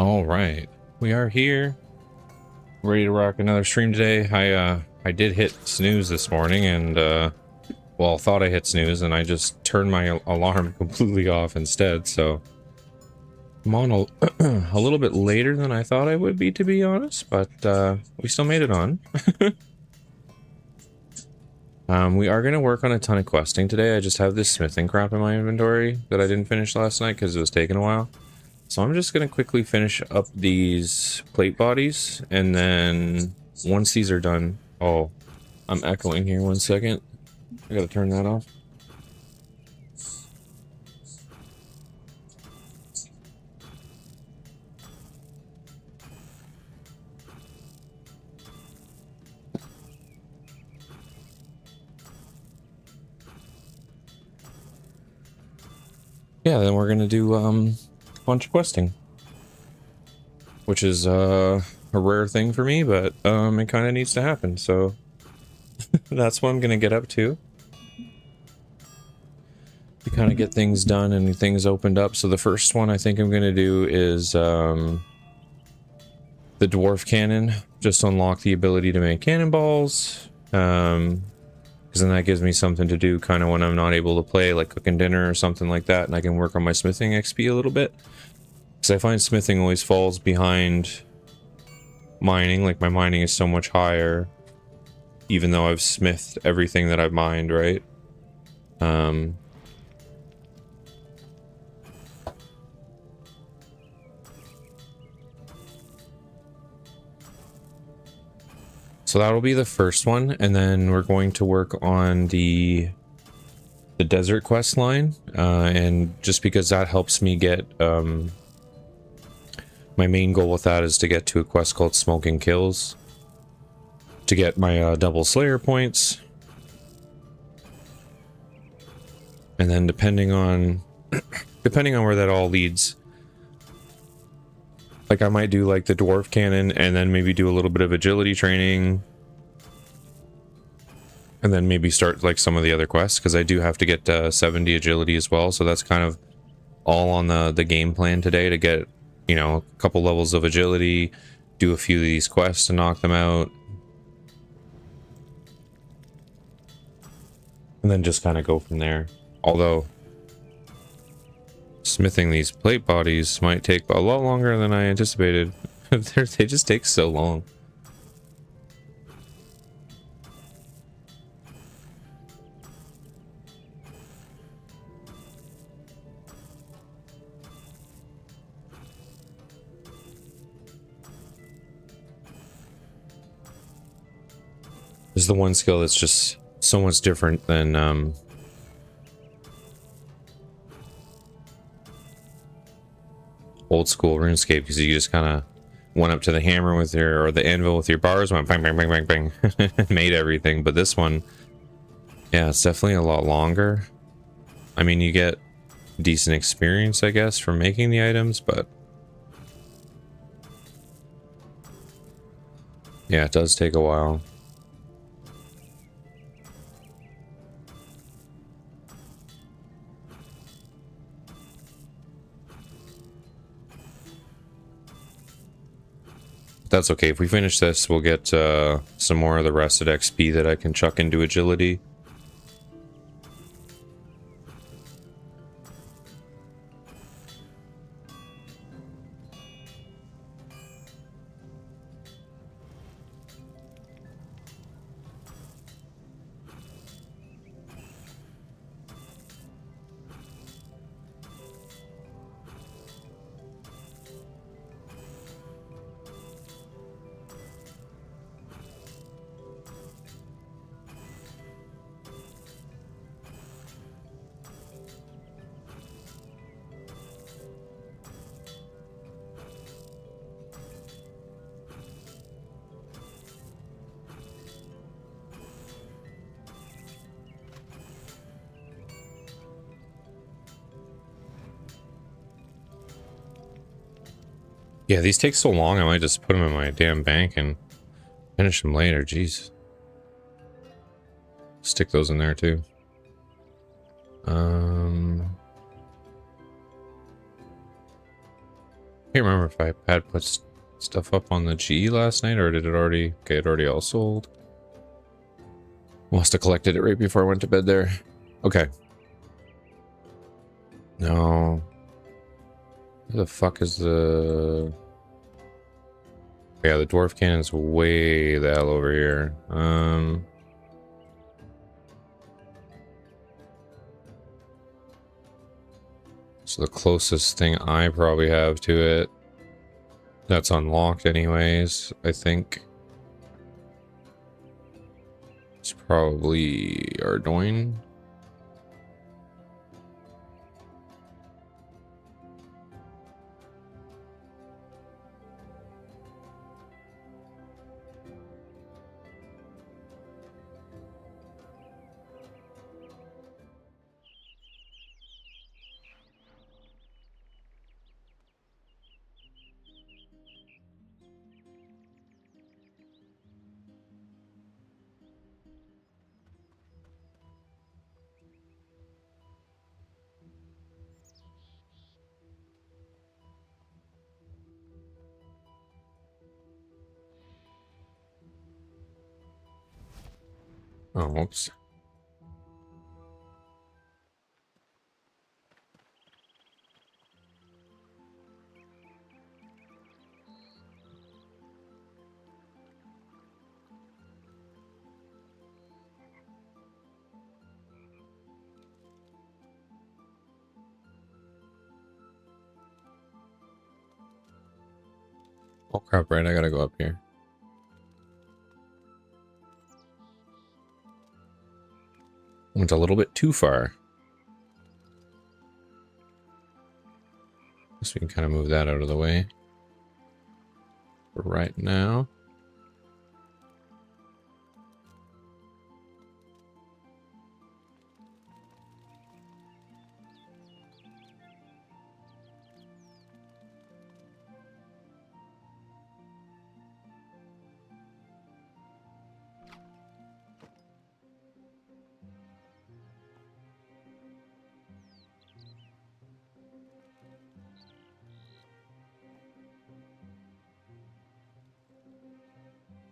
All right, we are here, ready to rock another stream today. I did hit snooze this morning, and well, thought I hit snooze, and I just turned my alarm completely off instead. So I'm on a little bit later than I thought I would be, to be honest. But we still made it on. We are gonna work on a ton of questing today. I just have this smithing crap in my inventory that I didn't finish last night because it was taking a while. So I'm just going to quickly finish up these plate bodies, and then once these are done... Oh, I'm echoing here, 1 second. I gotta turn that off. Yeah, then we're going to do a bunch of questing. Which is a rare thing for me, but it kind of needs to happen, so that's what I'm going to get up to. To kind of get things done and things opened up. So the first one I think I'm going to do is the dwarf cannon. Just unlock the ability to make cannonballs. Because then that gives me something to do kind of when I'm not able to play, like cooking dinner or something like that, and I can work on my smithing XP a little bit. Because I find smithing always falls behind mining. Like, my mining is so much higher, even though I've smithed everything that I've mined, right? So that'll be the first one, and then we're going to work on the desert quest line, and just because that helps me get my main goal with that is to get to a quest called Smoking Kills to get my double Slayer points, and then depending on where that all leads, like I might do like the dwarf cannon and then maybe do a little bit of agility training, and then maybe start like some of the other quests, because I do have to get 70 agility as well. So that's kind of all on the game plan today, to get, you know, a couple levels of agility, do a few of these quests to knock them out, and then just kind of go from there. Although smithing these plate bodies might take a lot longer than I anticipated. They just take so long. This is the one skill that's just so much different than old school RuneScape, because you just kind of went up to the hammer with your, or the anvil with your bars, went bang bang bang bang bang, made everything. But this one, yeah, it's definitely a lot longer. I mean, you get decent experience, I guess, from making the items, but yeah, it does take a while. That's okay. If we finish this, we'll get some more of the rested XP that I can chuck into agility. Yeah, these take so long, I might just put them in my damn bank and finish them later. Jeez. Stick those in there too. Can't remember if I had put stuff up on the GE last night or did it already? Okay, it already all sold. Must have collected it right before I went to bed there. Okay. No. Where the fuck is the... Yeah, the dwarf cannon's way the hell over here. So the closest thing I probably have to it that's unlocked anyways, I think, it's probably Ardoin. Oh, whoops. Oh crap, right, I gotta go up here. Went a little bit too far. So we can kind of move that out of the way for right now.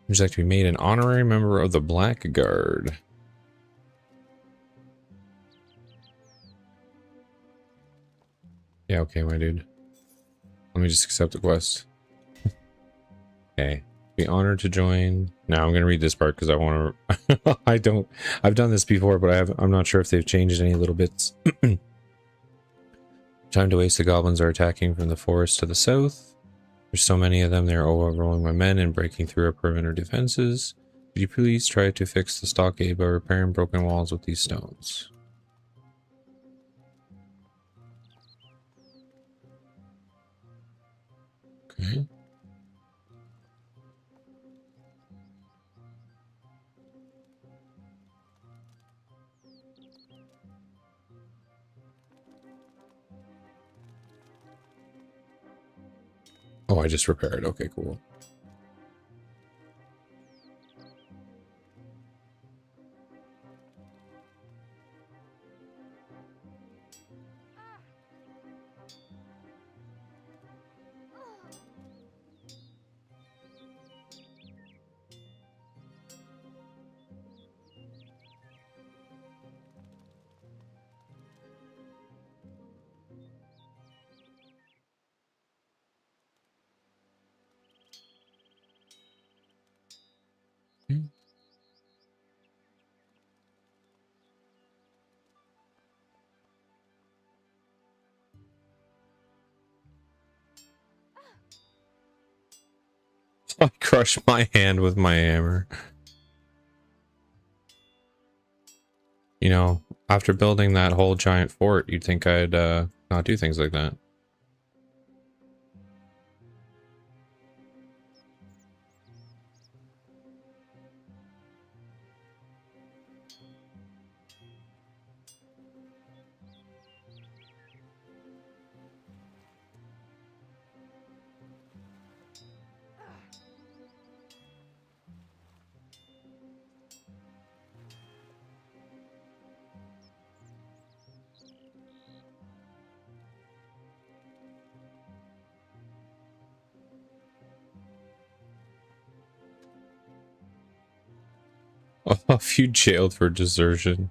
Would you like to be made an honorary member of the Black Guard? Yeah, okay, my dude. Let me just accept the quest. Okay. Be honored to join. Now I'm gonna read this part because I want to. I've done this before, but I'm not sure if they've changed any little bits. Time to waste. The goblins are attacking from the forest to the south. There's so many of them, they're overrolling my men and breaking through our perimeter defenses. Could you please try to fix the stockade by repairing broken walls with these stones? Okay. Oh, I just repaired. Okay, cool. I crushed my hand with my hammer. You know, after building that whole giant fort, you'd think I'd not do things like that. A few jailed for desertion.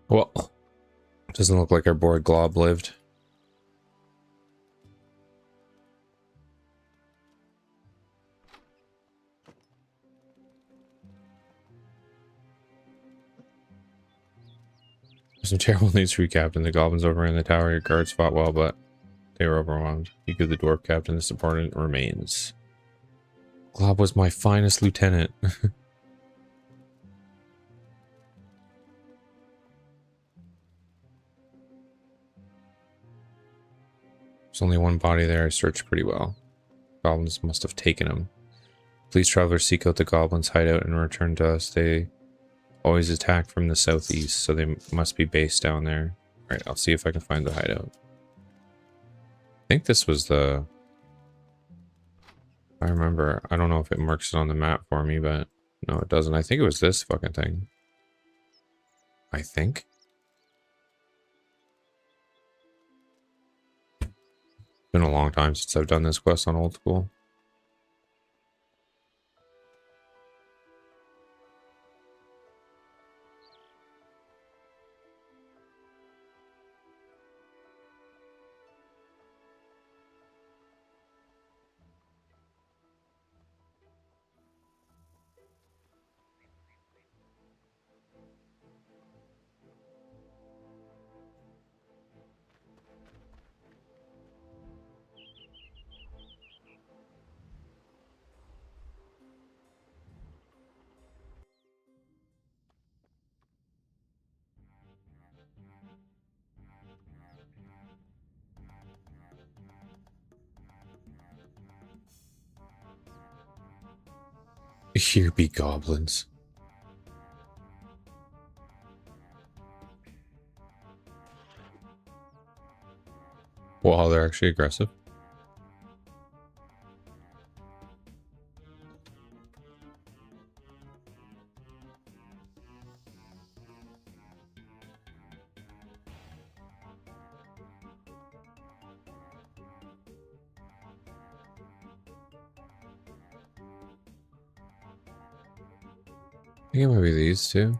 Well, doesn't look like our boy Glob lived. Some terrible news for you, Captain. The goblins overran the tower. Your guards fought well, but they were overwhelmed. You give the dwarf captain the subordinate remains. Glob was my finest lieutenant. There's only one body there. I searched pretty well. Goblins must have taken him. Please, travelers, seek out the goblins' hideout and return to us. They always attack from the southeast, so they must be based down there. Alright, I'll see if I can find the hideout. I think this was the... I remember. I don't know if it marks it on the map for me, but... No, it doesn't. I think it was this fucking thing. I think. It's been a long time since I've done this quest on Old School. Here be goblins. Wow, they're actually aggressive. I think it might be these two.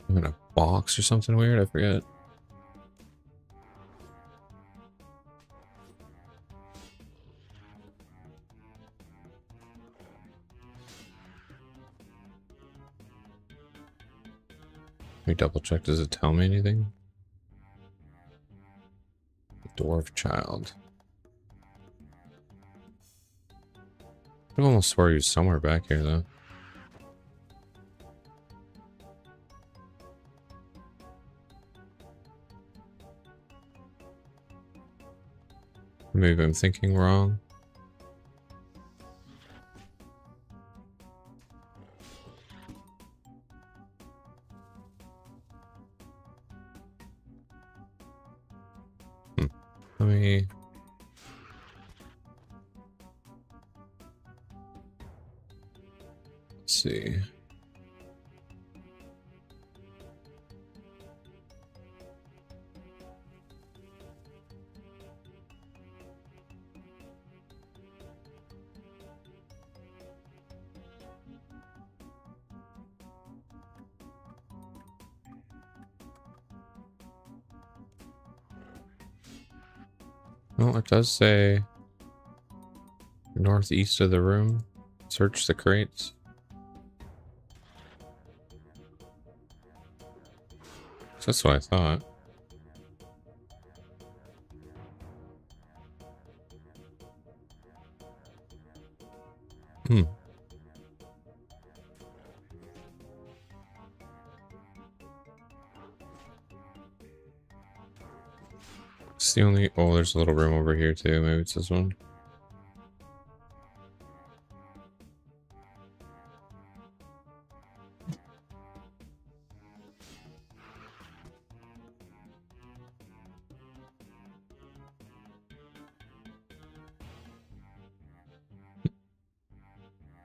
In a box or something weird, I forget. Let me double check, does it tell me anything? Dwarf child. I almost swore he was somewhere back here though. Maybe I'm thinking wrong. Let me... Let's see. Well, it does say northeast of the room. Search the crates. So that's what I thought. Hmm. It's the only... Oh, there's a little room over here too. Maybe it's this one.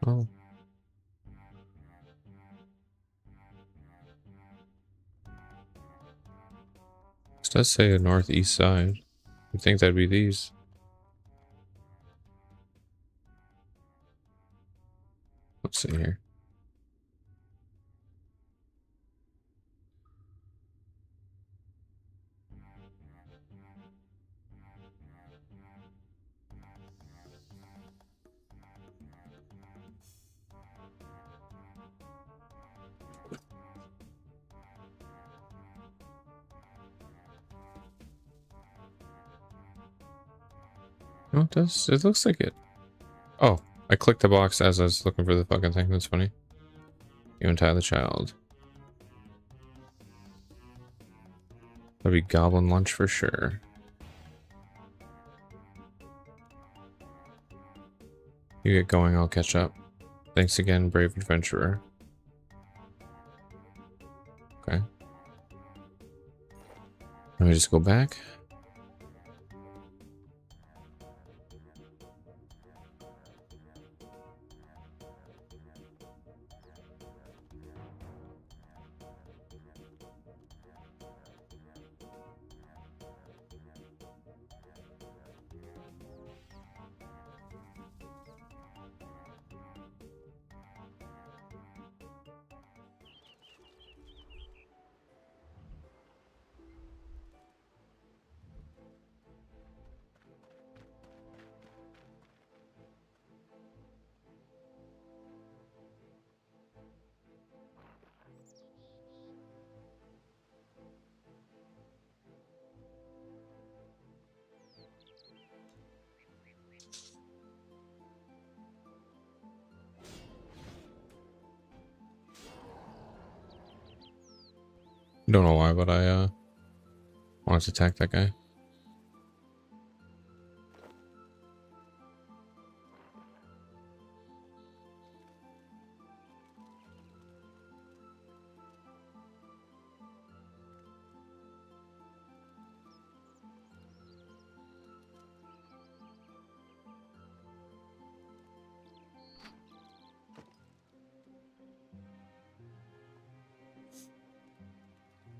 Oh. This does say the northeast side. You think that'd be these? Let's see here. No, it does. It looks like it. Oh, I clicked the box as I was looking for the fucking thing. That's funny. You untie the child. That'd be goblin lunch for sure. You get going, I'll catch up. Thanks again, brave adventurer. Okay. Let me just go back. Don't know why, but I wanted to attack that guy.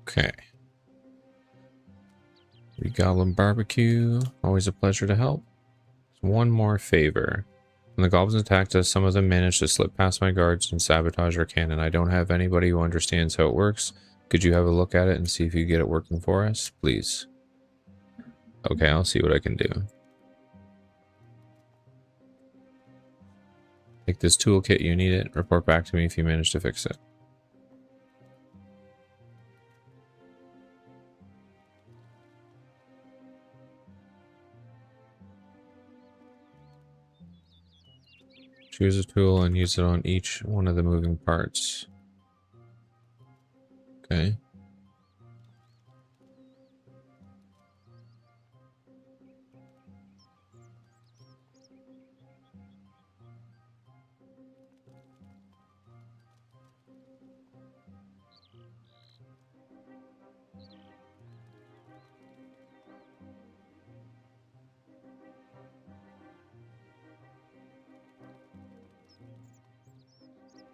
Okay. The Goblin Barbecue. Always a pleasure to help. One more favor. When the goblins attacked us, some of them managed to slip past my guards and sabotage our cannon. I don't have anybody who understands how it works. Could you have a look at it and see if you get it working for us? Please. Okay, I'll see what I can do. Take this toolkit, you need it. Report back to me if you manage to fix it. Choose a tool and use it on each one of the moving parts. Okay.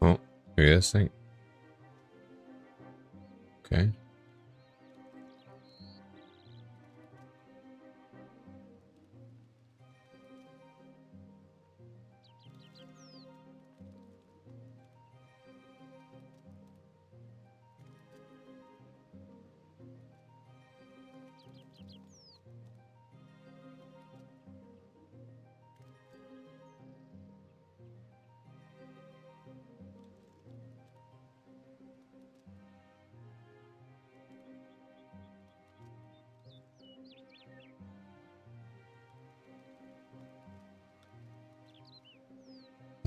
Oh, maybe this thing. Okay.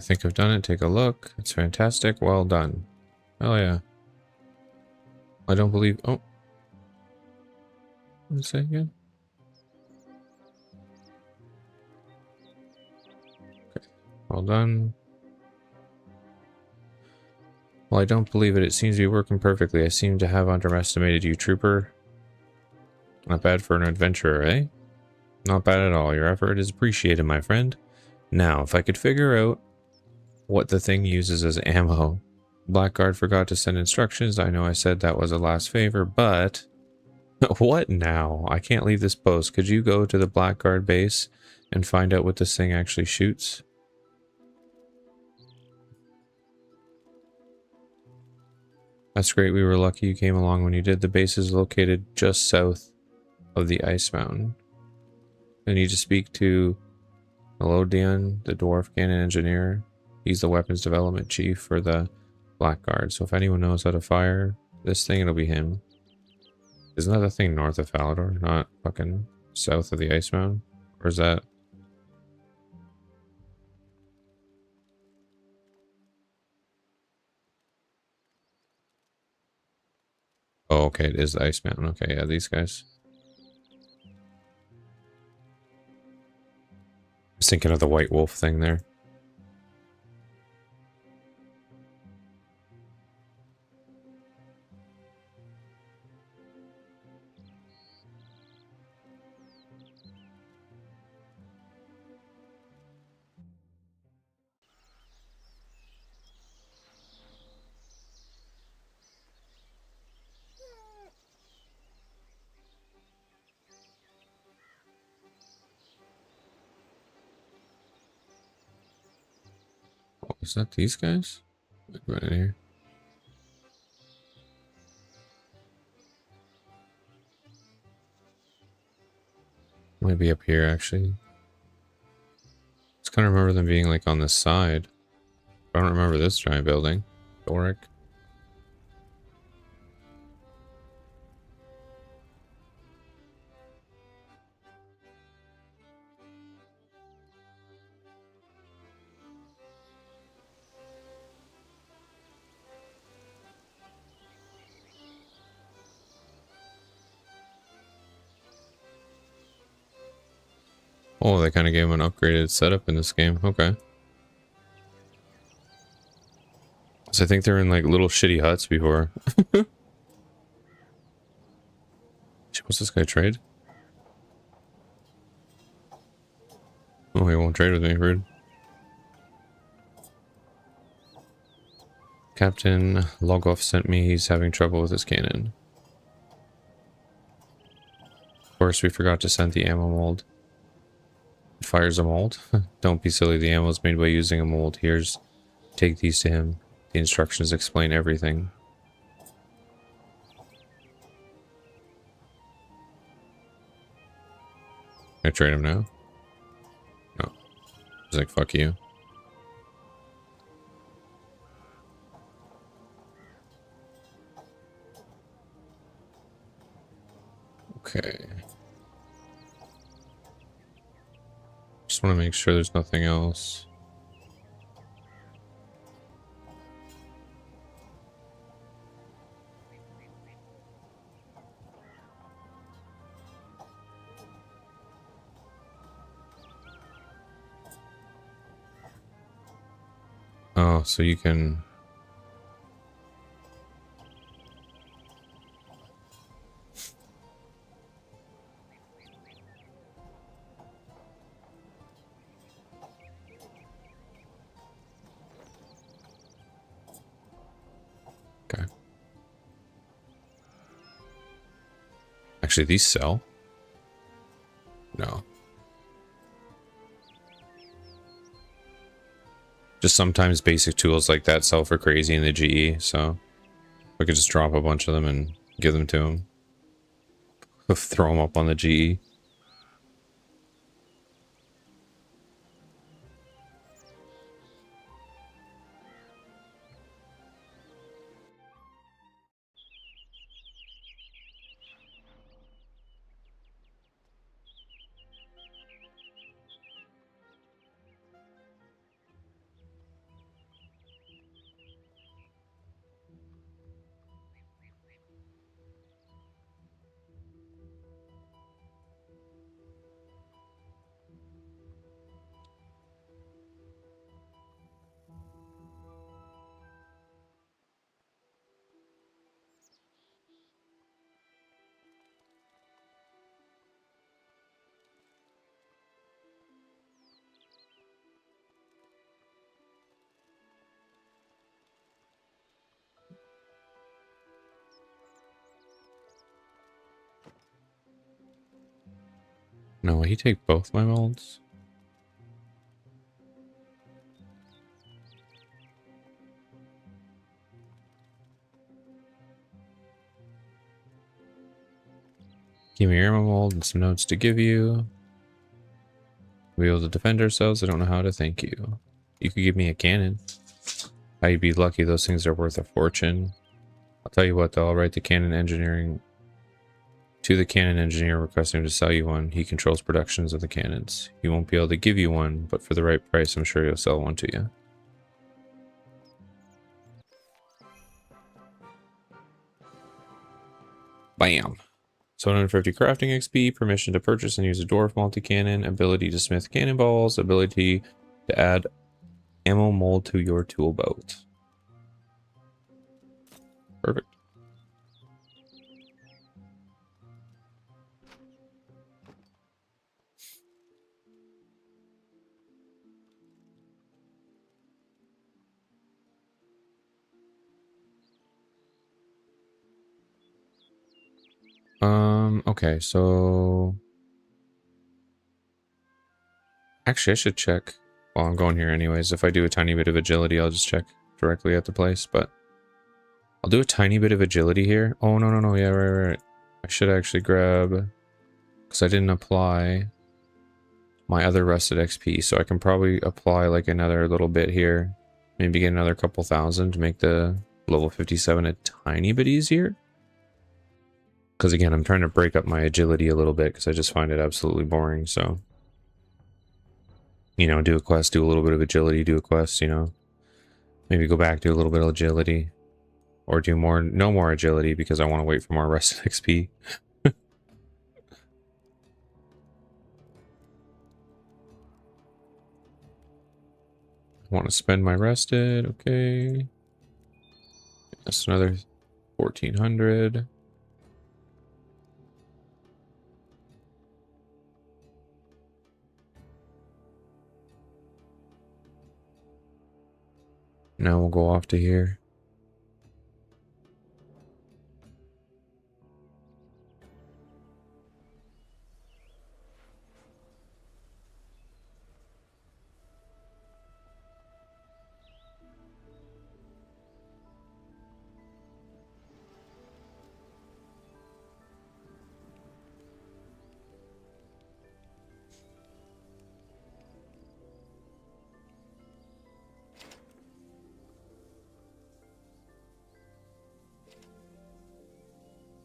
think I've done it. Take a look. It's fantastic. Well done. Oh yeah. I don't believe... Oh. What did I say again? Okay. Well done. Well, I don't believe it. It seems to be working perfectly. I seem to have underestimated you, trooper. Not bad for an adventurer, eh? Not bad at all. Your effort is appreciated, my friend. Now, if I could figure out what the thing uses as ammo. Blackguard forgot to send instructions. I know I said that was a last favor, but... What now? I can't leave this post. Could you go to the Blackguard base and find out what this thing actually shoots? That's great. We were lucky you came along when you did. The base is located just south of the Ice Mountain. I need to speak to Elodion, the dwarf cannon engineer. He's the weapons development chief for the Blackguard. So if anyone knows how to fire this thing, it'll be him. Isn't that the thing north of Falador, not fucking south of the Ice Mountain? Or is that... Oh, okay, it is the Ice Mountain. Okay, yeah, these guys. I was thinking of the White Wolf thing there. Oh, is that these guys? Right in here. Might be up here, actually. I just kind of remember them being, like, on this side. I don't remember this giant building. Doric. Oh, they kind of gave him an upgraded setup in this game. Okay. So I think they're in, like, little shitty huts before. What's this guy trade? Oh, he won't trade with me, rude. Captain Logoff sent me. He's having trouble with his cannon. Of course, we forgot to send the ammo mold. It fires a mold? Don't be silly. The ammo is made by using a mold. Here's... Take these to him. The instructions explain everything. Can I trade him now? No. He's like, fuck you. Okay. Just want to make sure there's nothing else. Oh, so you can... Okay. Actually, these sell? No. Just sometimes basic tools like that sell for crazy in the GE, so we could just drop a bunch of them and give them to him. Throw them up on the GE. No, will he take both my molds? Give me your ammo mold and some notes to give you. We'll be able to defend ourselves. I don't know how to thank you. You could give me a cannon. I'd be lucky. Those things are worth a fortune. I'll tell you what, though. I'll write the cannon engineering to the cannon engineer requesting to sell you one. He controls productions of the cannons. He won't be able to give you one, but for the right price, I'm sure he'll sell one to you. Bam. So 150 crafting XP, permission to purchase and use a dwarf multi-cannon, ability to smith cannonballs, ability to add ammo mold to your tool belt. Perfect. Okay, so actually I should check while I'm going here anyways. If I do a tiny bit of agility, I'll just check directly at the place, but I'll do a tiny bit of agility here. Oh, no. Yeah, right. I should actually grab, because I didn't apply my other rested XP, so I can probably apply like another little bit here. Maybe get another couple thousand to make the level 57 a tiny bit easier. Because again, I'm trying to break up my agility a little bit because I just find it absolutely boring, so... You know, do a quest, do a little bit of agility, do a quest, you know. Maybe go back, do a little bit of agility. Or do no more agility because I want to wait for more rested XP. I want to spend my rested, okay. That's another 1400. Now we'll go off to here.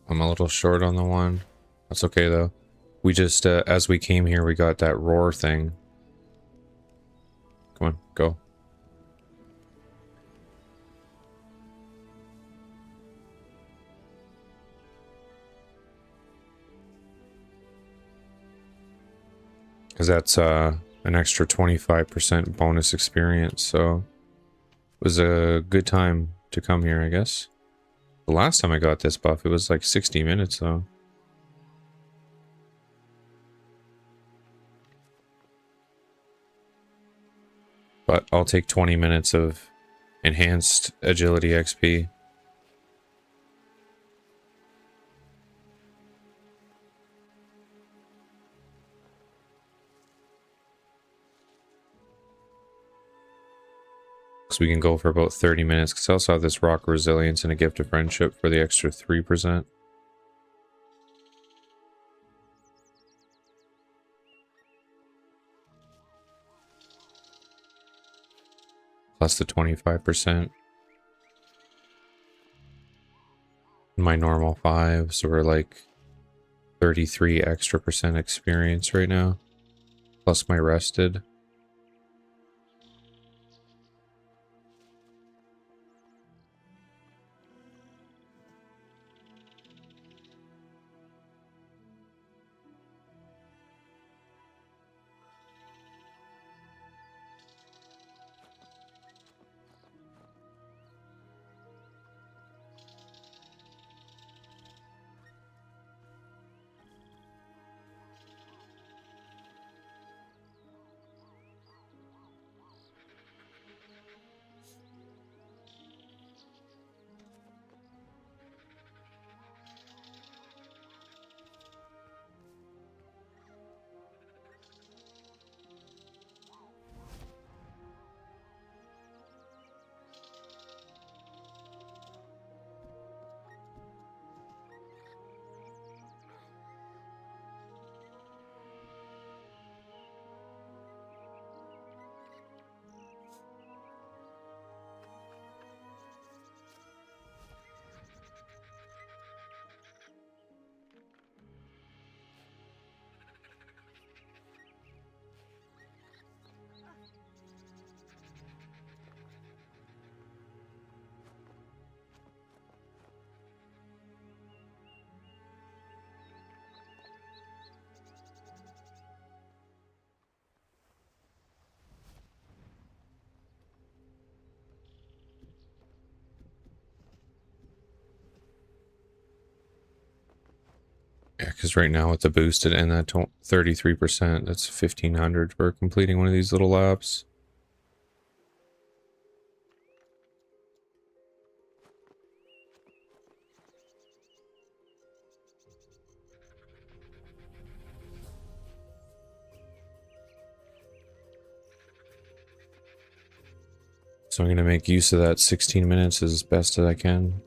I'm a little short on the one. That's okay though. We just, as we came here, we got that roar thing. Come on, go. Because that's an extra 25% bonus experience, so it was a good time to come here, I guess. The last time I got this buff, it was like 60 minutes though. But I'll take 20 minutes of enhanced agility XP. So we can go for about 30 minutes, because I also have this rock resilience and a gift of friendship for the extra 3%. Plus the 25%. My normal 5, so we're like 33 extra percent experience right now. Plus my rested. Yeah, because right now with the boosted and that 33%, that's 1,500 for completing one of these little laps. So I'm going to make use of that 16 minutes as best as I can.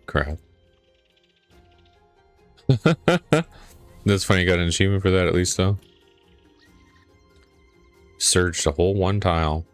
Crap. That's funny, you got an achievement for that at least, though. Surged a whole one tile.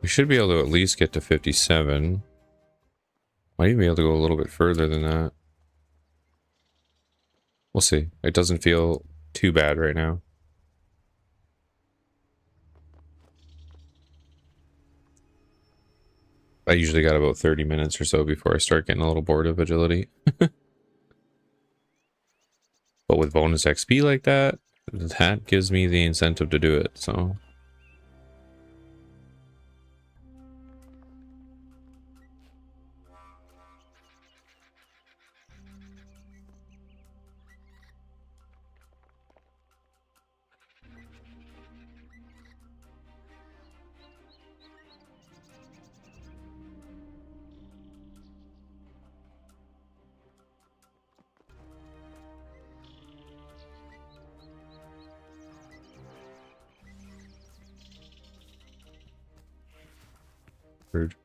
We should be able to at least get to 57. Might even be able to go a little bit further than that. We'll see. It doesn't feel too bad right now. I usually got about 30 minutes or so before I start getting a little bored of agility. But with bonus XP like that, that gives me the incentive to do it, so... Rude.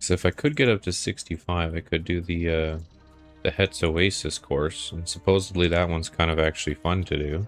So if I could get up to 65, I could do the Hetz Oasis course, and supposedly that one's kind of actually fun to do.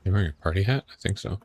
You wearing a party hat? I think so.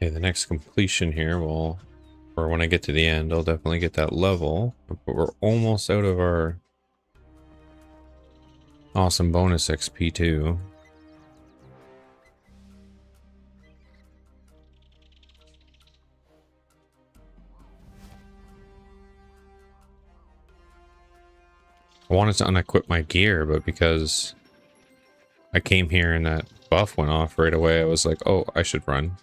Okay, the next completion here will, or when I get to the end, I'll definitely get that level. But we're almost out of our awesome bonus XP too. I wanted to unequip my gear, but because I came here and that buff went off right away, I was like, oh, I should run.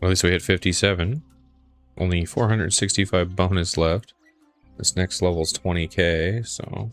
Well, at least we hit 57. Only 465 bonus left. This next level's 20k, so...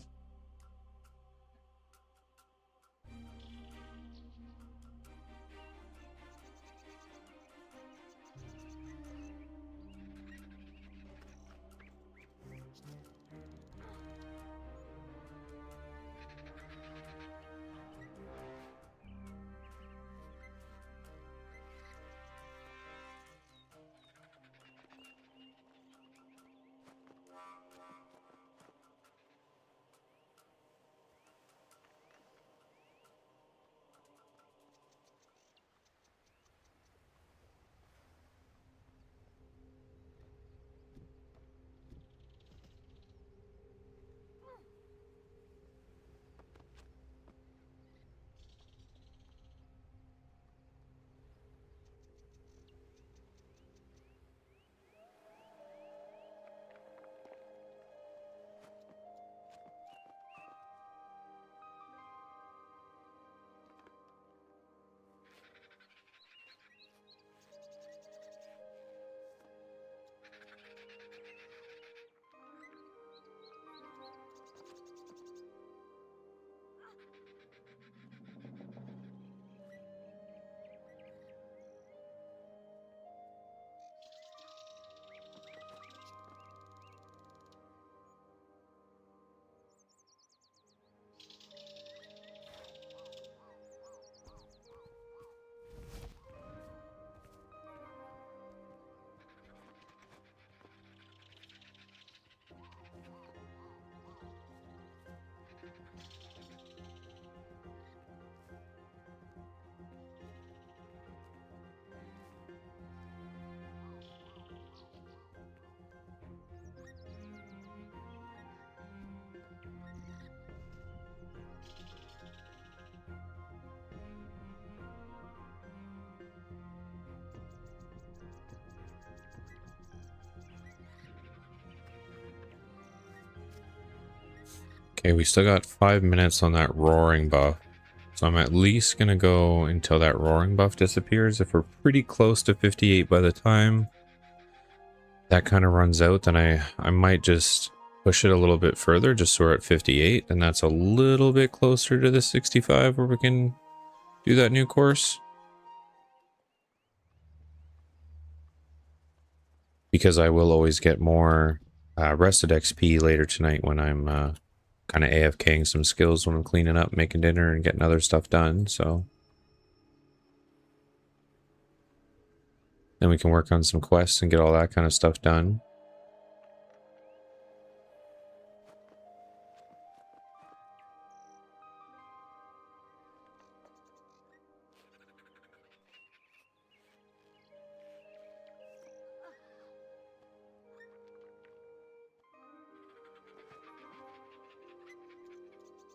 Okay, we still got 5 minutes on that roaring buff. So I'm at least going to go until that roaring buff disappears. If we're pretty close to 58 by the time that kind of runs out, then I might just push it a little bit further just so we're at 58. And that's a little bit closer to the 65 where we can do that new course. Because I will always get more rested XP later tonight when I'm kind of AFKing some skills when I'm cleaning up, making dinner, and getting other stuff done, so. Then we can work on some quests and get all that kind of stuff done.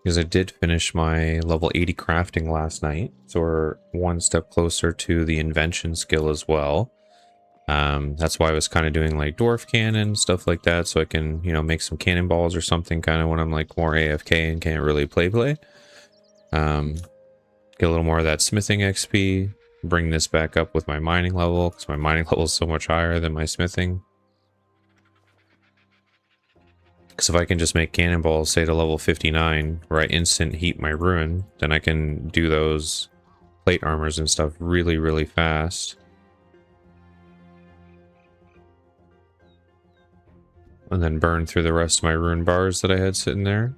Because I did finish my level 80 crafting last night, so we're one step closer to the invention skill as well. That's why I was kind of doing like dwarf cannon, stuff like that, so I can, you know, make some cannonballs or something kind of when I'm like more AFK and can't really play. Get a little more of that smithing XP, bring this back up with my mining level, because my mining level is so much higher than my smithing. Because if I can just make cannonballs, say to level 59, where I instant heat my ruin, then I can do those plate armors and stuff really, really fast. And then burn through the rest of my rune bars that I had sitting there.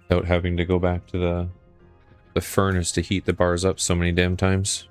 Without having to go back to the furnace to heat the bars up so many damn times.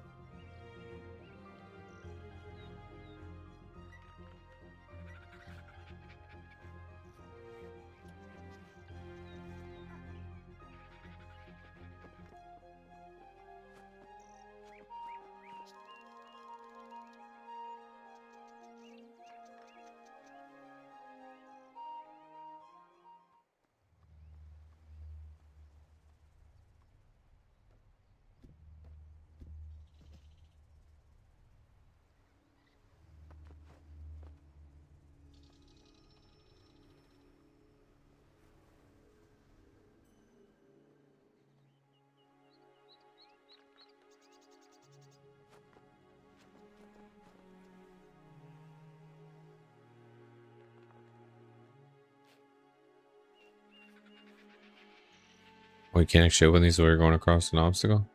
We can't actually open these so we're going across an obstacle.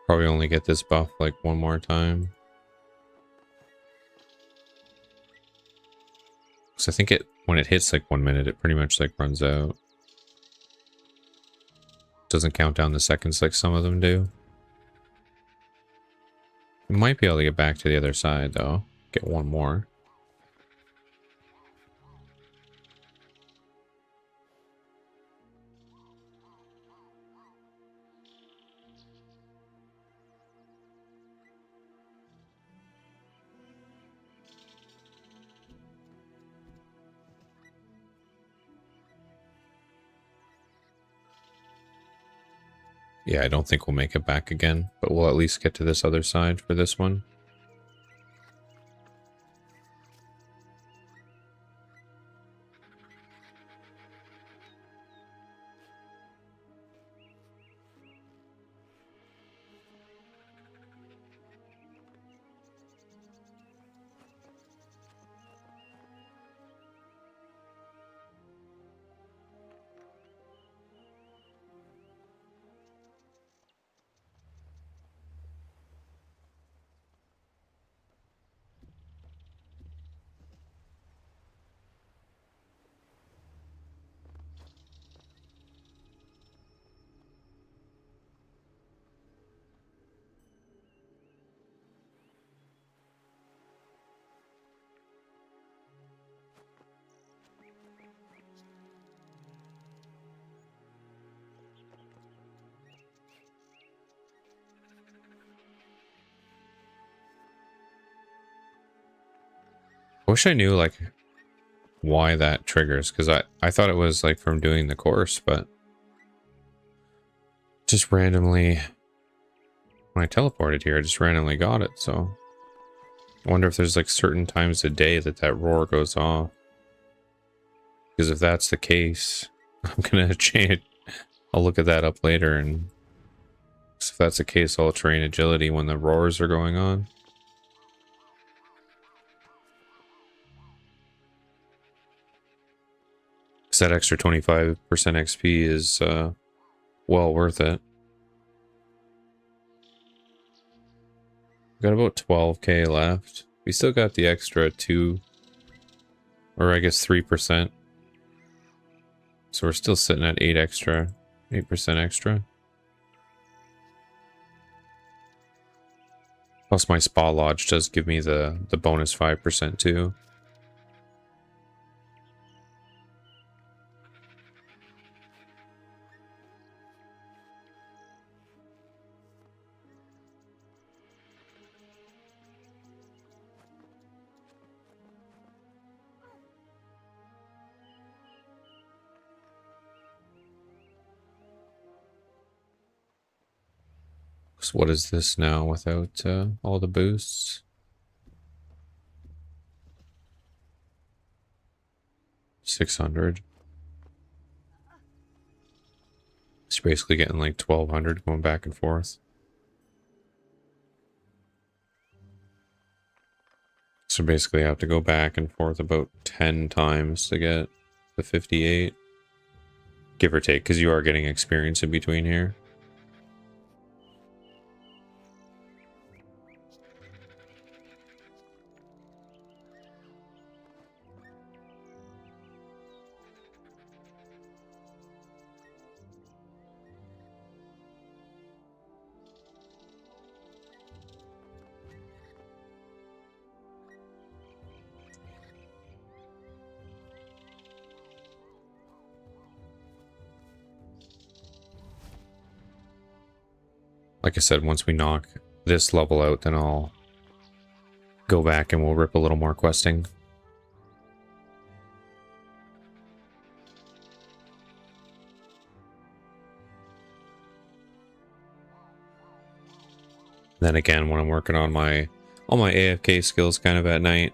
Probably only get this buff like one more time. Because I think when it hits like 1 minute, it pretty much like runs out. Doesn't count down the seconds like some of them do. We might be able to get back to the other side though. Get one more. Yeah, I don't think we'll make it back again, but we'll at least get to this other side for this one. I wish I knew like why that triggers, because I thought it was like from doing the course, but just randomly when I teleported here, I just randomly got it. So I wonder if there's like certain times a day that that roar goes off, because if that's the case, I'm gonna change. I'll look at that up later, and if that's the case, I'll train agility when the roars are going on. Because that extra 25% XP is well worth it. Got about 12k left. We still got the extra 2, or I guess 3%. So we're still sitting at 8% extra. Plus my spa lodge does give me the bonus 5% too. So what is this now without all the boosts? 600. It's basically getting like 1200 going back and forth. So basically I have to go back and forth about 10 times to get the 58. Give or take, because you are getting experience in between here. Like I said, once we knock this level out, then I'll go back and we'll rip a little more questing. Then again, when I'm working on all my AFK skills kind of at night,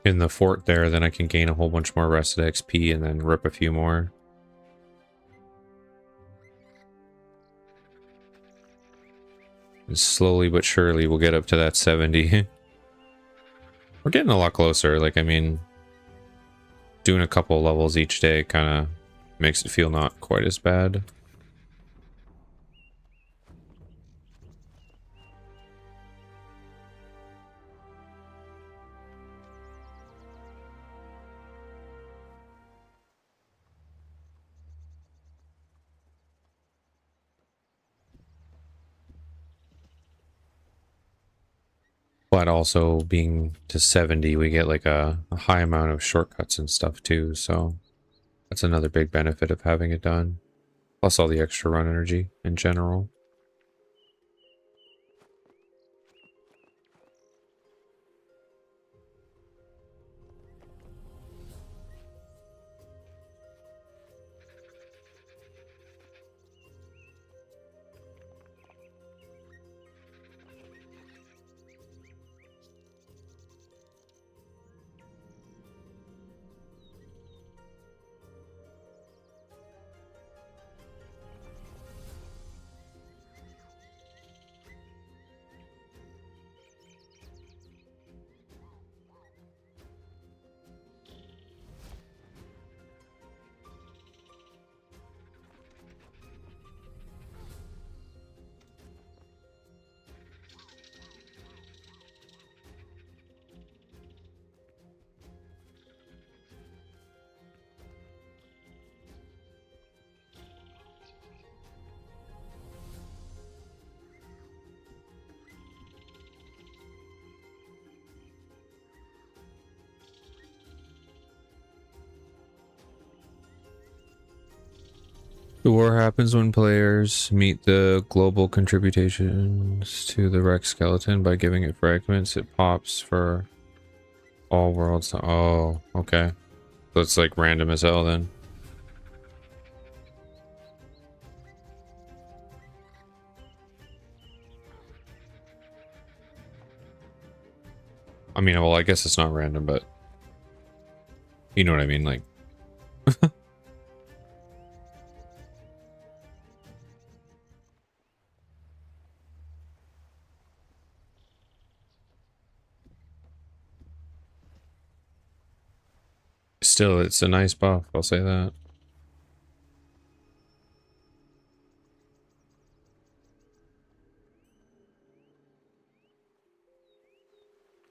in the fort there, then I can gain a whole bunch more rested XP and then rip a few more. And slowly but surely we'll get up to that 70. We're getting a lot closer. Like, I mean, doing a couple levels each day kind of makes it feel not quite as bad. But also being to 70, we get like a high amount of shortcuts and stuff too. So that's another big benefit of having it done. Plus all the extra run energy in general. The war happens when players meet the global contributions to the Rex skeleton by giving it fragments. It pops for all worlds. Oh, okay. So it's like random as hell then. I mean, well, I guess it's not random, but you know what I mean, like. Still, it's a nice buff, I'll say that.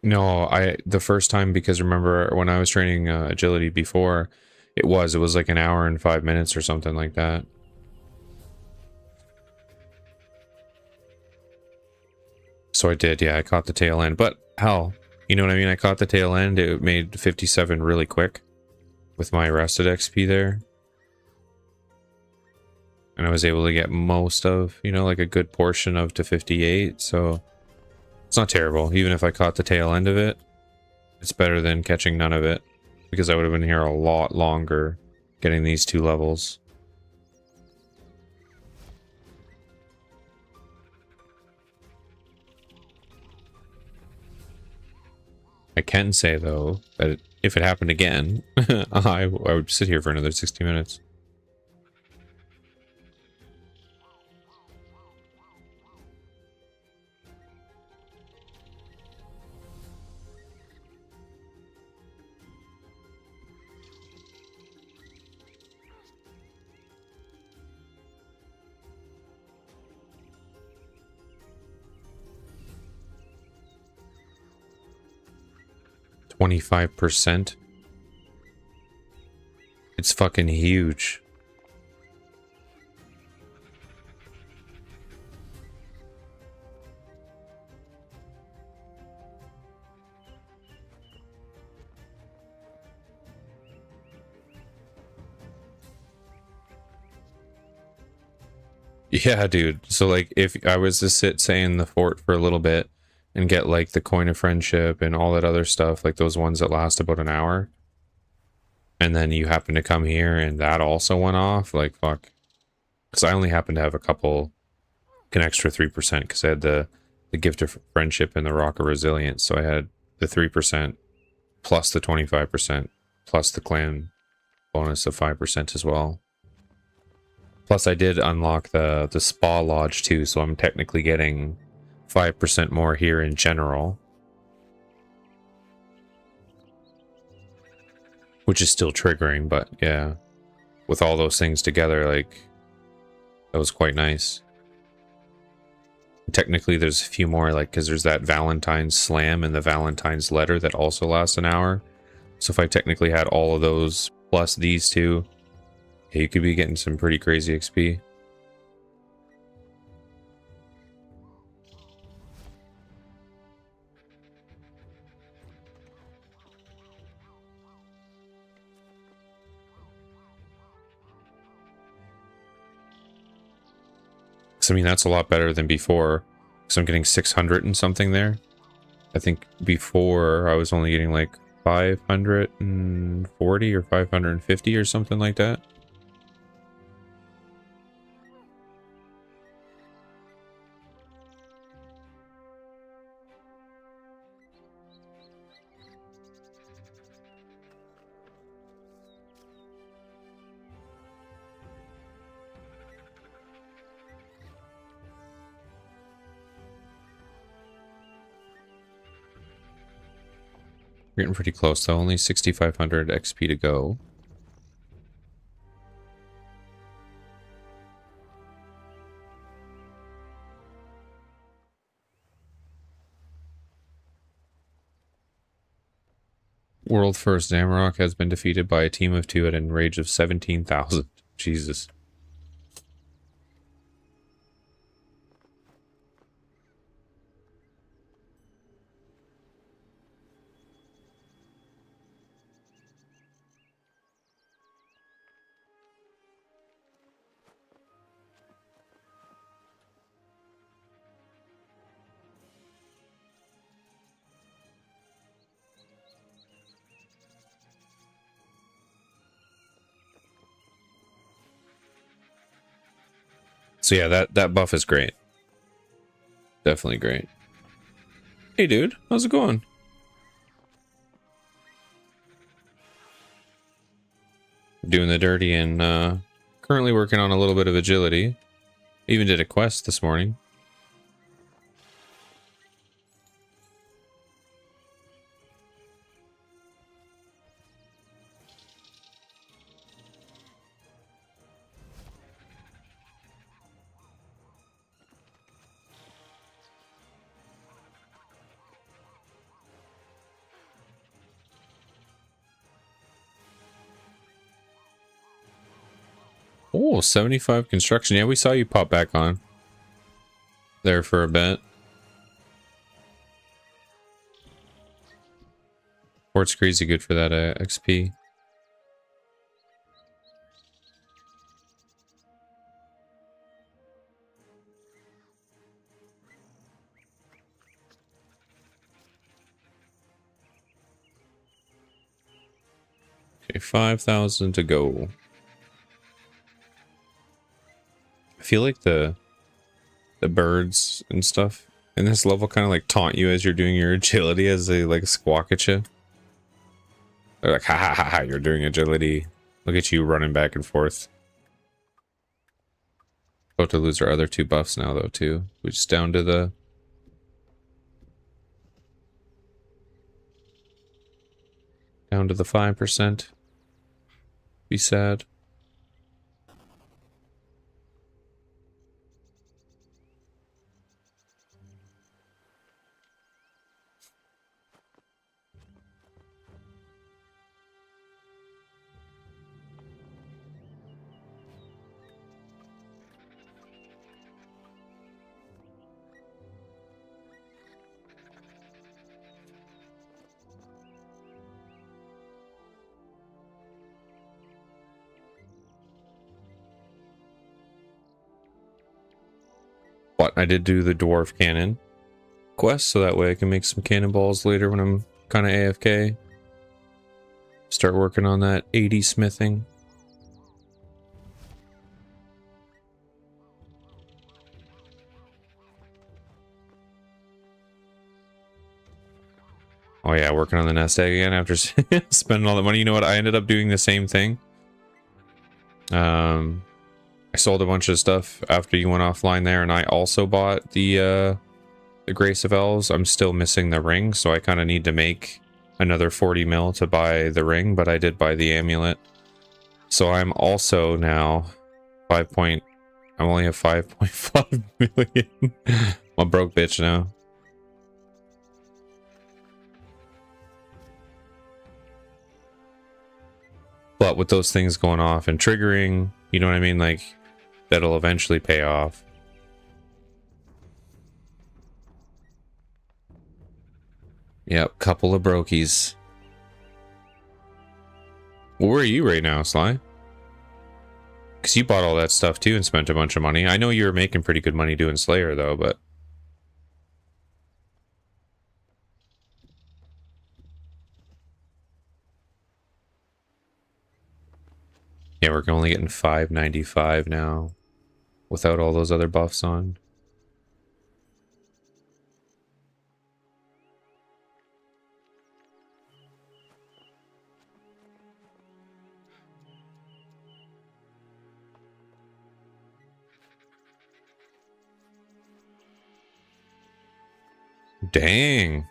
No, the first time, because remember when I was training agility before, it was like an hour and 5 minutes or something like that. So I did, yeah, I caught the tail end. But hell, you know what I mean? I caught the tail end. It made 57 really quick with my rested XP there. And I was able to get most of, you know, like a good portion of to 58. So it's not terrible. Even if I caught the tail end of it, it's better than catching none of it. Because I would have been here a lot longer getting these 2 levels. I can say, though, that if it happened again, I would sit here for another 60 minutes. %. It's fucking huge. Yeah, dude. So like if I was to sit, say, in the fort for a little bit and get like the coin of friendship and all that other stuff, like those ones that last about an hour, and then you happen to come here and that also went off, like fuck. Because I only happen to have a couple, an extra 3% because I had the gift of friendship and the rock of resilience. So I had the 3% plus the 25% plus the clan bonus of 5% as well. Plus I did unlock the spa lodge too, so I'm technically getting 5% more here in general. Which is still triggering, but yeah. With all those things together, like, that was quite nice. Technically, there's a few more, like, because there's that Valentine's Slam and the Valentine's Letter that also lasts an hour. So if I technically had all of those plus these two, yeah, you could be getting some pretty crazy XP. So, I mean, that's a lot better than before. So I'm getting 600 and something there. I think before I was only getting like 540 or 550 or something like that. We're getting pretty close though, only 6,500 XP to go. World first Zamrock has been defeated by a team of 2 at an range of 17,000. Jesus. So yeah, that buff is great. Definitely great. Hey dude, how's it going? Doing the dirty and currently working on a little bit of agility. Even did a quest this morning. Oh, 75 construction. Yeah, we saw you pop back on there for a bit. Port's crazy good for that XP. Okay, 5,000 to go. I feel like the birds and stuff in this level kind of like taunt you as you're doing your agility as they like squawk at you. They're like, ha ha ha ha, you're doing agility. Look at you running back and forth. About to lose our other 2 buffs now though too. We're just down to the 5%. Be sad. But I did do the dwarf cannon quest, so that way I can make some cannonballs later when I'm kind of AFK. Start working on that 80 smithing. Oh yeah, working on the nest egg again after spending all the money. You know what? I ended up doing the same thing. I sold a bunch of stuff after you went offline there, and I also bought the Grace of Elves. I'm still missing the ring, so I kind of need to make another 40 mil to buy the ring, but I did buy the amulet. So I'm also now I only have 5.5 million. I'm a broke bitch now. But with those things going off and triggering, you know what I mean? Like, that'll eventually pay off. Yep, couple of brokies. Well, where are you right now, Sly? Because you bought all that stuff too and spent a bunch of money. I know you were making pretty good money doing Slayer though, but... Yeah, we're only getting 595 now. Without all those other buffs on. Dang.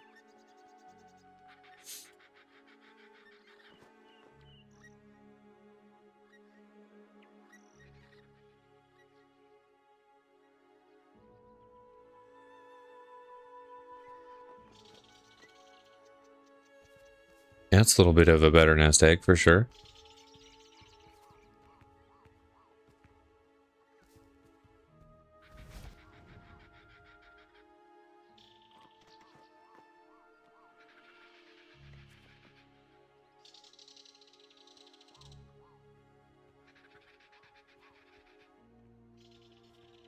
Yeah, it's a little bit of a better nest egg for sure.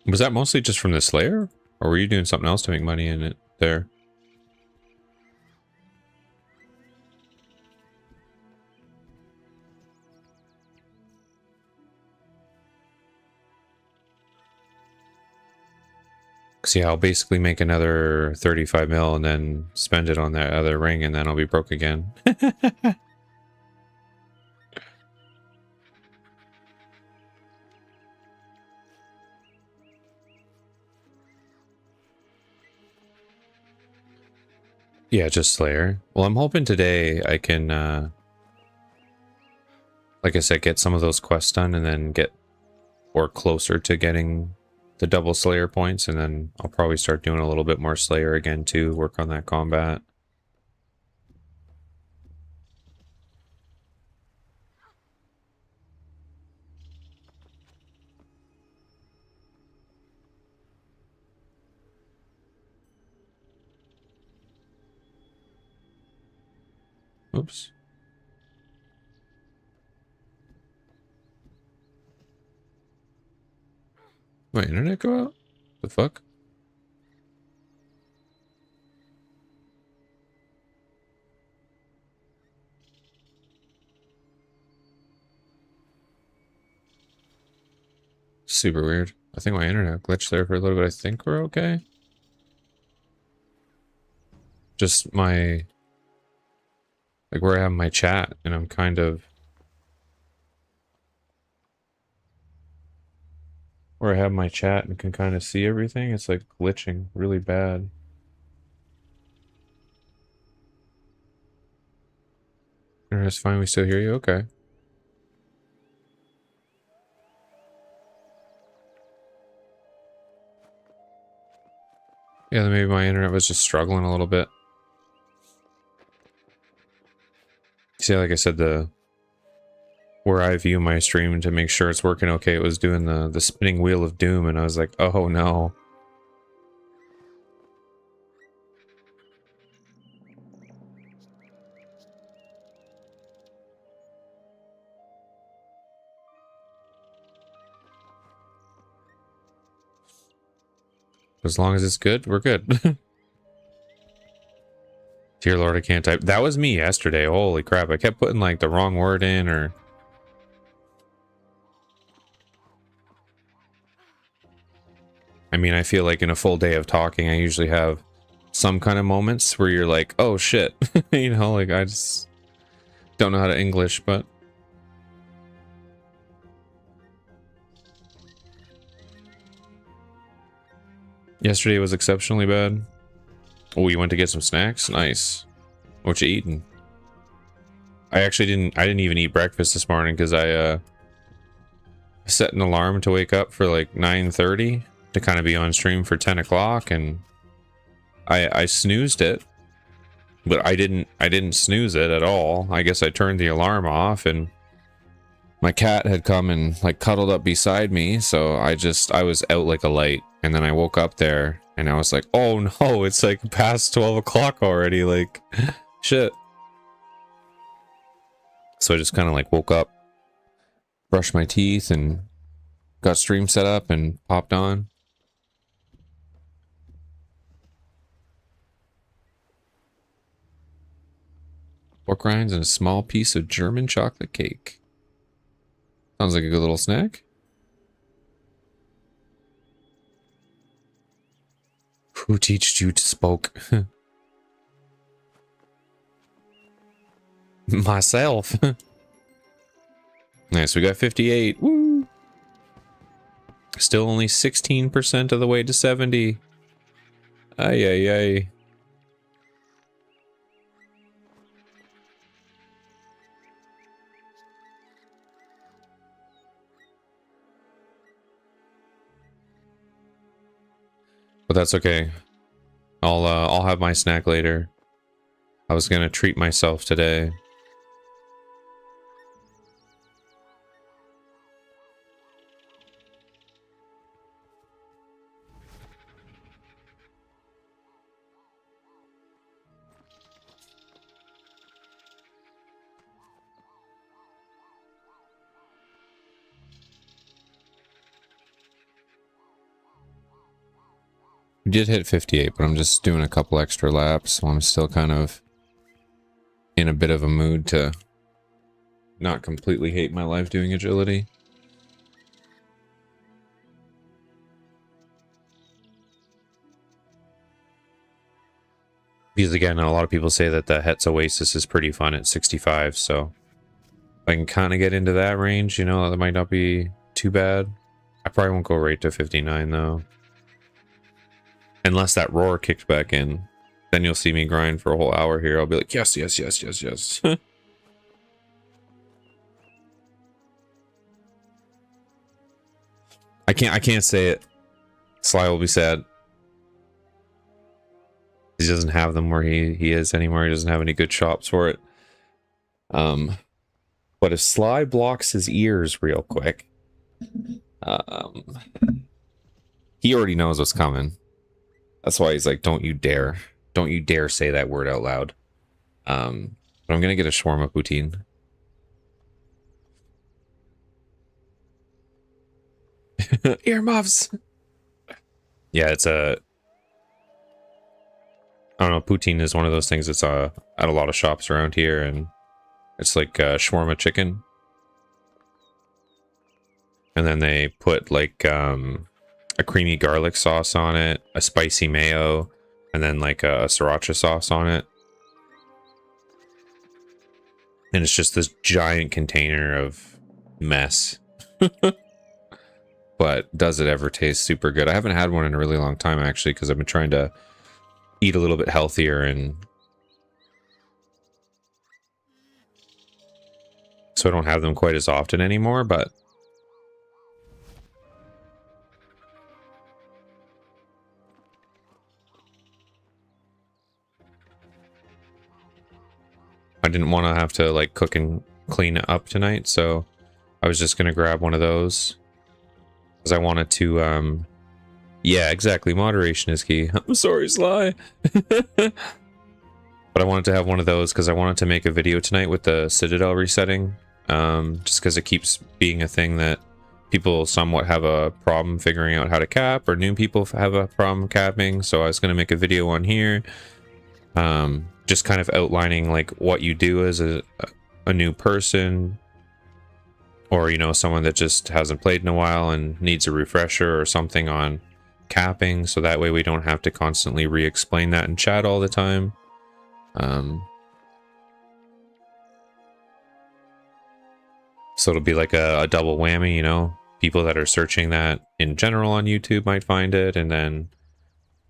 Was that mostly just from the Slayer? Or were you doing something else to make money in it there? So yeah, I'll basically make another 35 mil and then spend it on that other ring, and then I'll be broke again. Yeah, just Slayer. Well, I'm hoping today I can, like I said, get some of those quests done and then get or closer to getting the double Slayer points, and then I'll probably start doing a little bit more Slayer again too, work on that combat. Oops. My internet go out? The fuck? Super weird. I think my internet glitched there for a little bit. I think we're okay. Just my, like where I have my chat, and I'm kind of where I have my chat and can kind of see everything. It's like glitching really bad. Internet's fine. We still hear you. Okay. Yeah, then maybe my internet was just struggling a little bit. See, like I said, the where I view my stream to make sure it's working okay, it was doing the spinning wheel of doom, and I was like, oh no. As long as it's good, we're good. Dear Lord, I can't type. That was me yesterday. Holy crap. I kept putting like the wrong word in, or... I mean, I feel like in a full day of talking, I usually have some kind of moments where you're like, oh shit. You know, like I just don't know how to English, but... Yesterday was exceptionally bad. Oh, you went to get some snacks? Nice. What you eating? I didn't even eat breakfast this morning because I set an alarm to wake up for like 9:30 to kind of be on stream for 10 o'clock, and I snoozed it, but I didn't snooze it at all. I guess I turned the alarm off, and my cat had come and like cuddled up beside me, so I was out like a light, and then I woke up there and I was like, oh no, it's like past 12 o'clock already, like shit. So I just kind of like woke up, brushed my teeth, and got stream set up and popped on. Pork rinds and a small piece of German chocolate cake. Sounds like a good little snack. Who teached you to spoke? Myself. Nice, we got 58. Woo! Still only 16% of the way to 70. Ay, ay, ay. But that's okay. I'll have my snack later. I was gonna treat myself today. We did hit 58, but I'm just doing a couple extra laps, so I'm still kind of in a bit of a mood to not completely hate my life doing agility. Because again, a lot of people say that the Hetz Oasis is pretty fun at 65, so if I can kind of get into that range, you know, that might not be too bad. I probably won't go right to 59 though. Unless that roar kicked back in. Then you'll see me grind for a whole hour here. I'll be like, yes, yes, yes, yes, yes. I can't say it. Sly will be sad. He doesn't have them where he is anymore. He doesn't have any good shops for it. But if Sly blocks his ears real quick, he already knows what's coming. That's why he's like, don't you dare say that word out loud. But I'm gonna get a shawarma poutine. Earmuffs. Yeah, it's a. I don't know. Poutine is one of those things that's at a lot of shops around here, and it's like shawarma chicken, and then they put like a creamy garlic sauce on it, a spicy mayo, and then like a sriracha sauce on it, and it's just this giant container of mess. But does it ever taste super good? I haven't had one in a really long time, actually, because I've been trying to eat a little bit healthier, and so I don't have them quite as often anymore, but I didn't want to have to like cook and clean it up tonight, so I was just going to grab one of those. Because I wanted to, yeah, exactly. Moderation is key. I'm sorry, Sly. But I wanted to have one of those because I wanted to make a video tonight with the Citadel resetting. Just because it keeps being a thing that people somewhat have a problem figuring out how to cap, or new people have a problem capping. So I was going to make a video on here. Just kind of outlining like what you do as a new person, or, you know, someone that just hasn't played in a while and needs a refresher or something on capping, so that way we don't have to constantly re-explain that in chat all the time. So it'll be like a double whammy, you know? People that are searching that in general on YouTube might find it, and then,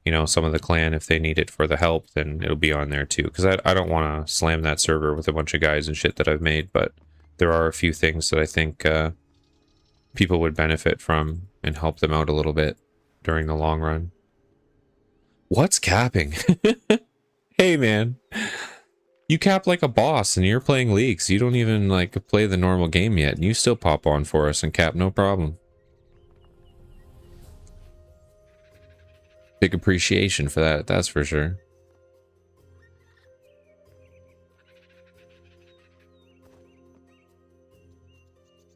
you know, some of the clan, if they need it for the help, then it'll be on there too. Because I don't want to slam that server with a bunch of guys and shit that I've made, but there are a few things that I think people would benefit from and help them out a little bit during the long run. What's capping? Hey, man. You cap like a boss and you're playing leagues. You don't even like play the normal game yet, and you still pop on for us and cap no problem. Big appreciation for that, that's for sure.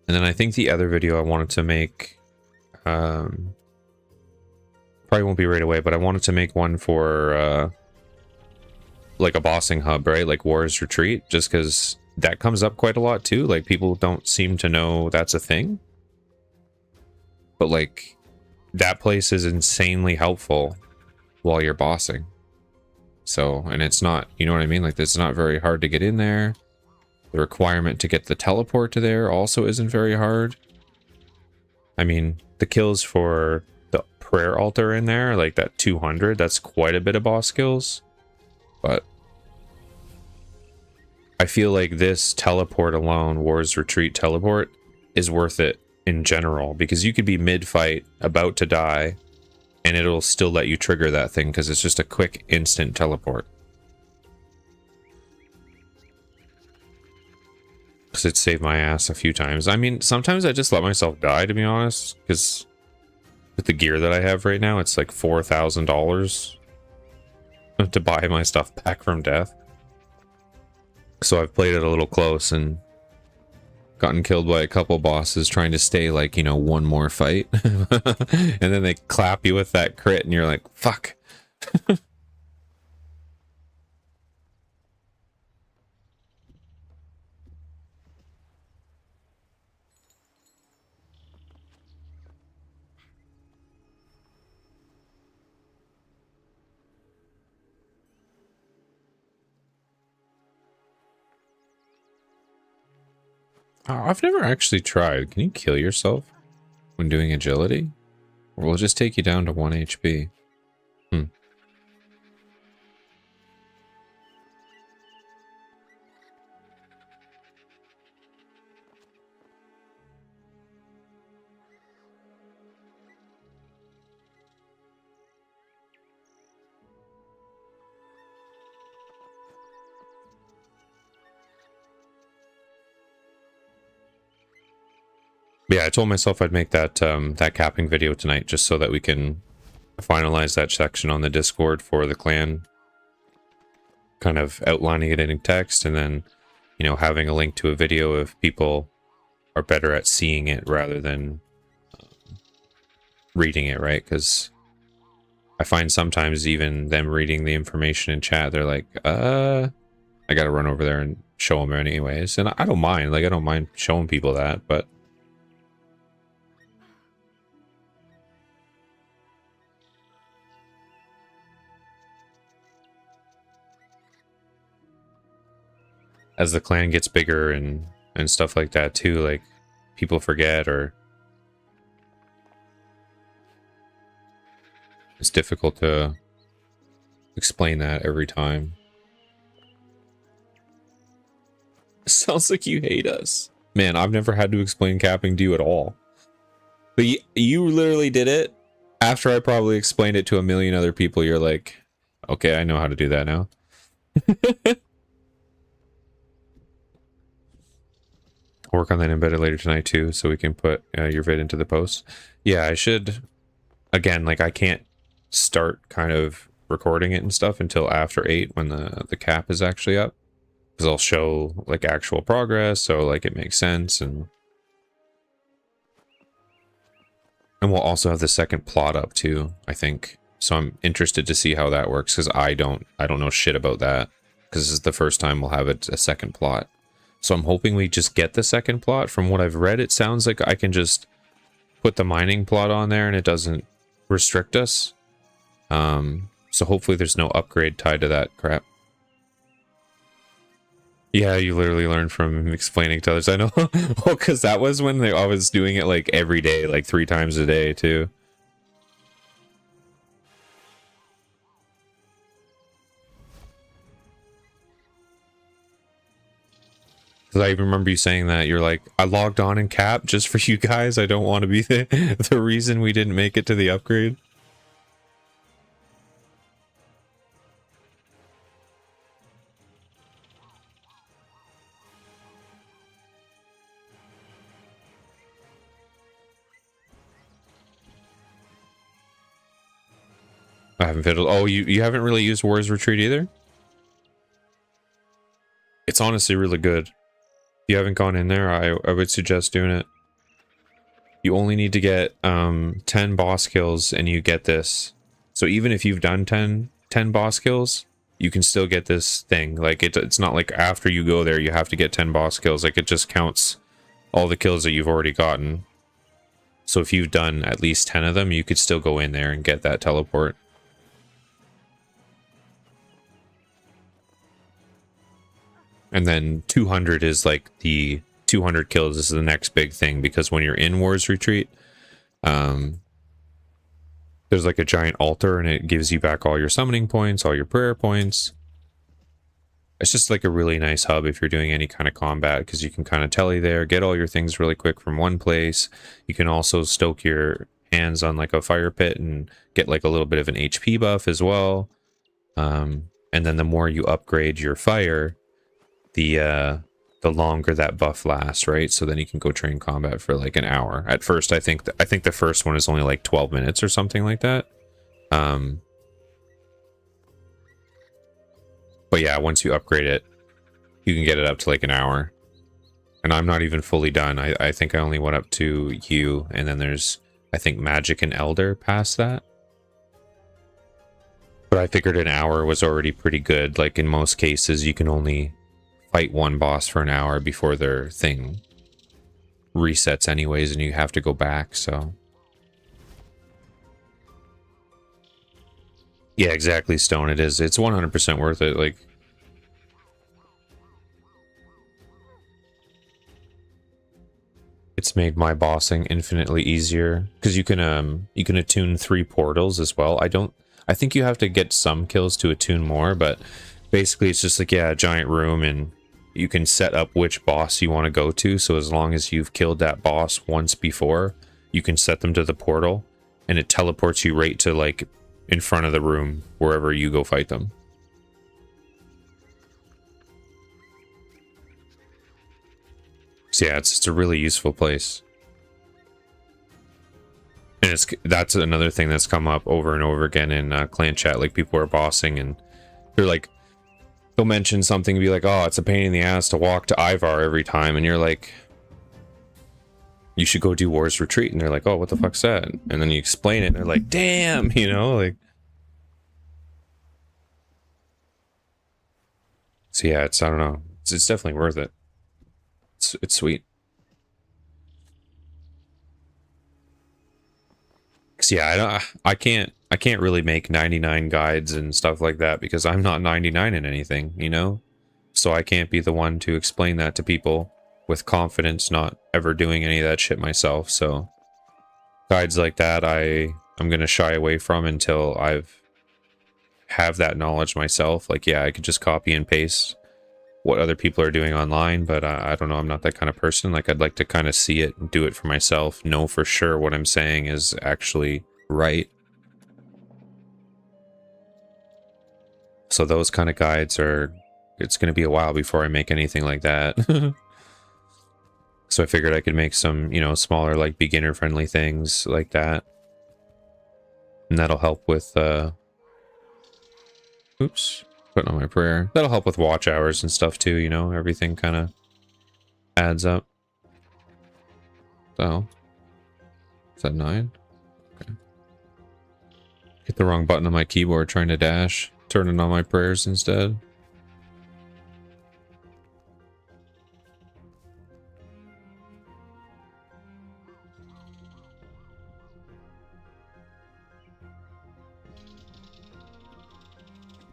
And then I think the other video I wanted to make, probably won't be right away, but I wanted to make one for like a bossing hub, right? Like War's Retreat, just because that comes up quite a lot too. Like people don't seem to know that's a thing. But like that place is insanely helpful while you're bossing. So, and it's not, you know what I mean? Like it's not very hard to get in there. The requirement to get the teleport to there also isn't very hard. I mean, the kills for the prayer altar in there, like that 200, that's quite a bit of boss kills. But I feel like this teleport alone, War's Retreat teleport, is worth it in general, because you could be mid-fight, about to die, and it'll still let you trigger that thing because it's just a quick, instant teleport. Because it saved my ass a few times. I mean, sometimes I just let myself die, to be honest, because with the gear that I have right now, it's like $4,000 to buy my stuff back from death. So I've played it a little close and gotten killed by a couple bosses trying to stay like, you know, one more fight. And then they clap you with that crit and you're like, fuck. I've never actually tried. Can you kill yourself when doing agility? Or will it just take you down to 1 HP? Yeah, I told myself I'd make that that capping video tonight just so that we can finalize that section on the Discord for the clan, kind of outlining it in text, and then, you know, having a link to a video if people are better at seeing it rather than reading it, right? Because I find sometimes even them reading the information in chat, they're like, I gotta run over there and show them anyways. And I don't mind, like, I don't mind showing people that, but as the clan gets bigger and stuff like that too, like, people forget, or it's difficult to explain that every time. Sounds like you hate us. Man, I've never had to explain capping to you at all. But you literally did it after I probably explained it to a million other people. You're like, okay, I know how to do that now. Work on that embedded later tonight too, so we can put your vid into the post. Yeah, I should. Again, like, I can't start kind of recording it and stuff until after 8 when the cap is actually up, because I'll show like actual progress, so like it makes sense, and we'll also have the second plot up too, I think. So I'm interested to see how that works, because I don't know shit about that, because this is the first time we'll have a second plot. So I'm hoping we just get the second plot. From what I've read, it sounds like I can just put the mining plot on there and it doesn't restrict us. So hopefully there's no upgrade tied to that crap. Yeah, you literally learn from explaining to others. I know. Well, because that was when I was doing it like every day, like 3 times a day too. Because I remember you saying that. You're like, I logged on in cap just for you guys. I don't want to be the reason we didn't make it to the upgrade. I haven't fiddled. Oh, you haven't really used War's Retreat either? It's honestly really good. If you haven't gone in there, I would suggest doing it. You only need to get 10 boss kills and you get this. So even if you've done 10 boss kills, you can still get this thing. Like, it's not like after you go there you have to get 10 boss kills. Like, it just counts all the kills that you've already gotten. So if you've done at least 10 of them, you could still go in there and get that teleport. And then 200 is like the 200 kills is the next big thing, because when you're in War's Retreat, there's like a giant altar and it gives you back all your summoning points, all your prayer points. It's just like a really nice hub if you're doing any kind of combat, because you can kind of tele there, get all your things really quick from one place. You can also stoke your hands on like a fire pit and get like a little bit of an HP buff as well. And then the more you upgrade your fire, the longer that buff lasts, right? So then you can go train combat for like an hour. At first, I think the first one is only like 12 minutes or something like that. But yeah, once you upgrade it, you can get it up to like an hour. And I'm not even fully done. I think I only went up to you, and then there's, I think, Magic and Elder past that. But I figured an hour was already pretty good. Like, in most cases, you can only fight one boss for an hour before their thing resets anyways, and you have to go back, so. Yeah, exactly, Stone. It is. It's 100% worth it. Like, It's made my bossing infinitely easier because you can attune 3 portals as well. I think you have to get some kills to attune more, but basically it's just like, yeah, a giant room, and you can set up which boss you want to go to. So as long as you've killed that boss once before, you can set them to the portal, and it teleports you right to like in front of the room wherever you go fight them. So yeah, it's a really useful place. And that's another thing that's come up over and over again in clan chat. Like, people are bossing and they're like, they'll mention something and be like, oh, it's a pain in the ass to walk to Ivar every time. And you're like, you should go do War's Retreat. And they're like, oh, what the fuck's that? And then you explain it and they're like, damn, you know, like. So yeah, I don't know. It's definitely worth it. It's sweet. So yeah, I can't really make 99 guides and stuff like that because I'm not 99 in anything, you know? So I can't be the one to explain that to people with confidence, not ever doing any of that shit myself. So guides like that, I'm going to shy away from until have that knowledge myself. Like, yeah, I could just copy and paste what other people are doing online, but I don't know, I'm not that kind of person. Like, I'd like to kind of see it and do it for myself, know for sure what I'm saying is actually right. So those kind of guides it's going to be a while before I make anything like that. So I figured I could make some, you know, smaller, like, beginner friendly things like that, and that'll help with oops, putting on my prayer. That'll help with watch hours and stuff too, you know, everything kind of adds up. So, is that 9? Okay. Hit the wrong button on my keyboard trying to dash. Turning on my prayers instead.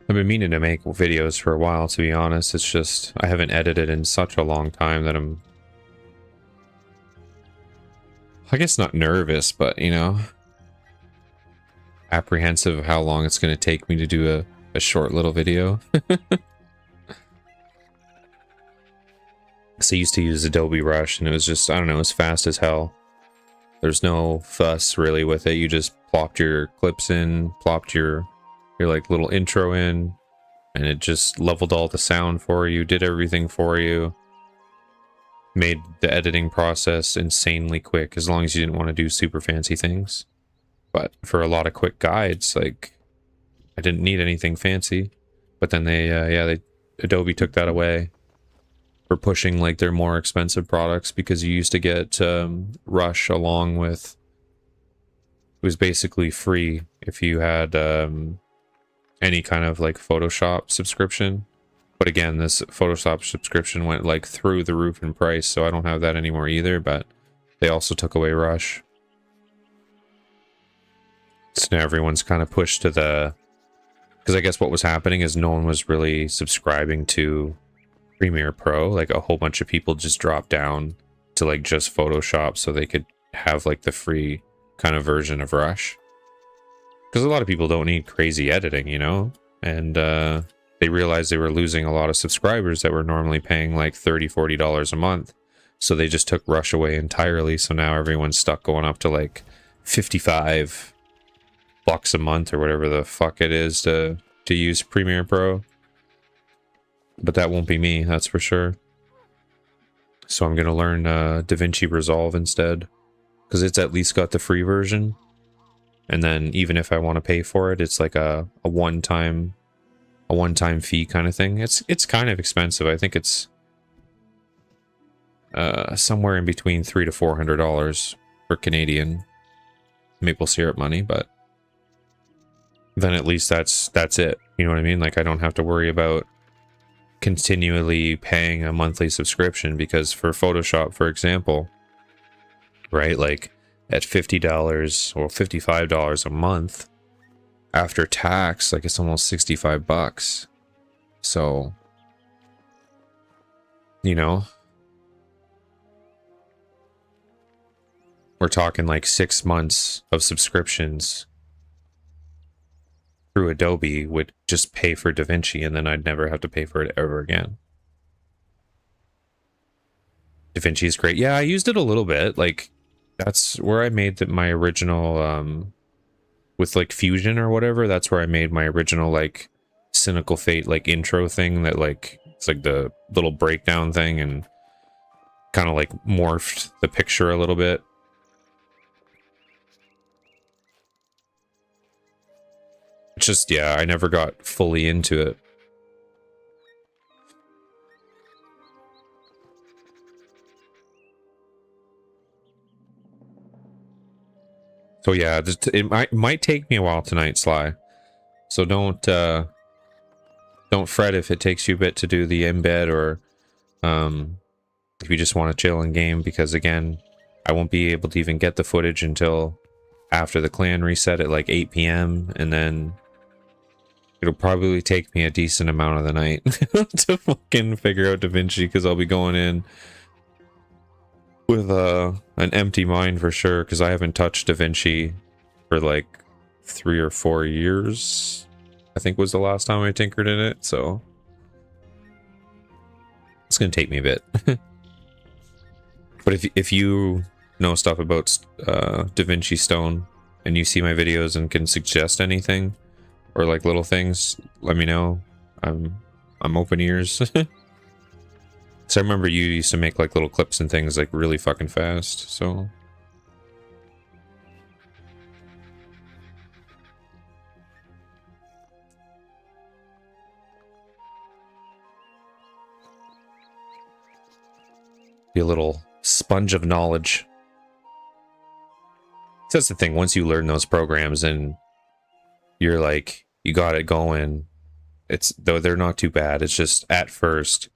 I've been meaning to make videos for a while, to be honest. It's just, I haven't edited in such a long time that I'm, I guess, not nervous, but, you know, apprehensive of how long it's going to take me to do a short little video. So I used to use Adobe Rush, and it was just, I don't know, it was fast as hell. There's no fuss really with it. You just plopped your clips in, plopped your like little intro in, and it just leveled all the sound for you, did everything for you, made the editing process insanely quick, as long as you didn't want to do super fancy things. But for a lot of quick guides, like, I didn't need anything fancy. But then Adobe took that away for pushing like their more expensive products, because you used to get Rush along with, it was basically free if you had any kind of like Photoshop subscription. But again, this Photoshop subscription went like through the roof in price, so I don't have that anymore either. But they also took away Rush. So now everyone's kind of pushed to the, because I guess what was happening is no one was really subscribing to Premiere Pro. Like, a whole bunch of people just dropped down to like just Photoshop so they could have like the free kind of version of Rush. Because a lot of people don't need crazy editing, you know? And they realized they were losing a lot of subscribers that were normally paying like $30, $40 a month. So they just took Rush away entirely. So now everyone's stuck going up to like $55 a month or whatever the fuck it is to use Premiere Pro. But that won't be me, that's for sure. So I'm going to learn DaVinci Resolve instead, because it's at least got the free version. And then even if I want to pay for it, it's like a one-time fee kind of thing. It's kind of expensive. I think it's somewhere in between $300 to $400 for Canadian maple syrup money, but then at least that's it. You know what I mean? Like, I don't have to worry about continually paying a monthly subscription, because for Photoshop, for example, right, like at $50 or $55 a month after tax, like, it's almost $65. So, you know, we're talking like 6 months of subscriptions through Adobe would just pay for DaVinci, and then I'd never have to pay for it ever again. DaVinci is great. Yeah, I used it a little bit. Like, that's where I made my original, with like Fusion or whatever, that's where I made my original like Cynical Fate like intro thing that like, it's like the little breakdown thing, and kind of like morphed the picture a little bit. It's just, yeah, I never got fully into it. So yeah, it might take me a while tonight, Sly. So don't fret if it takes you a bit to do the embed, or if you just want to chill and game, because again, I won't be able to even get the footage until after the clan reset at like 8 p.m. and then it'll probably take me a decent amount of the night to fucking figure out DaVinci, because I'll be going in with an empty mind for sure, because I haven't touched DaVinci for like 3 or 4 years, I think was the last time I tinkered in it, so it's gonna take me a bit. But if you know stuff about DaVinci Stone and you see my videos and can suggest anything or like little things, let me know. I'm open ears. So I remember you used to make like little clips and things like really fucking fast, so be a little sponge of knowledge. So that's the thing, once you learn those programs and you're like, you got it going, it's, though they're not too bad, it's just at first,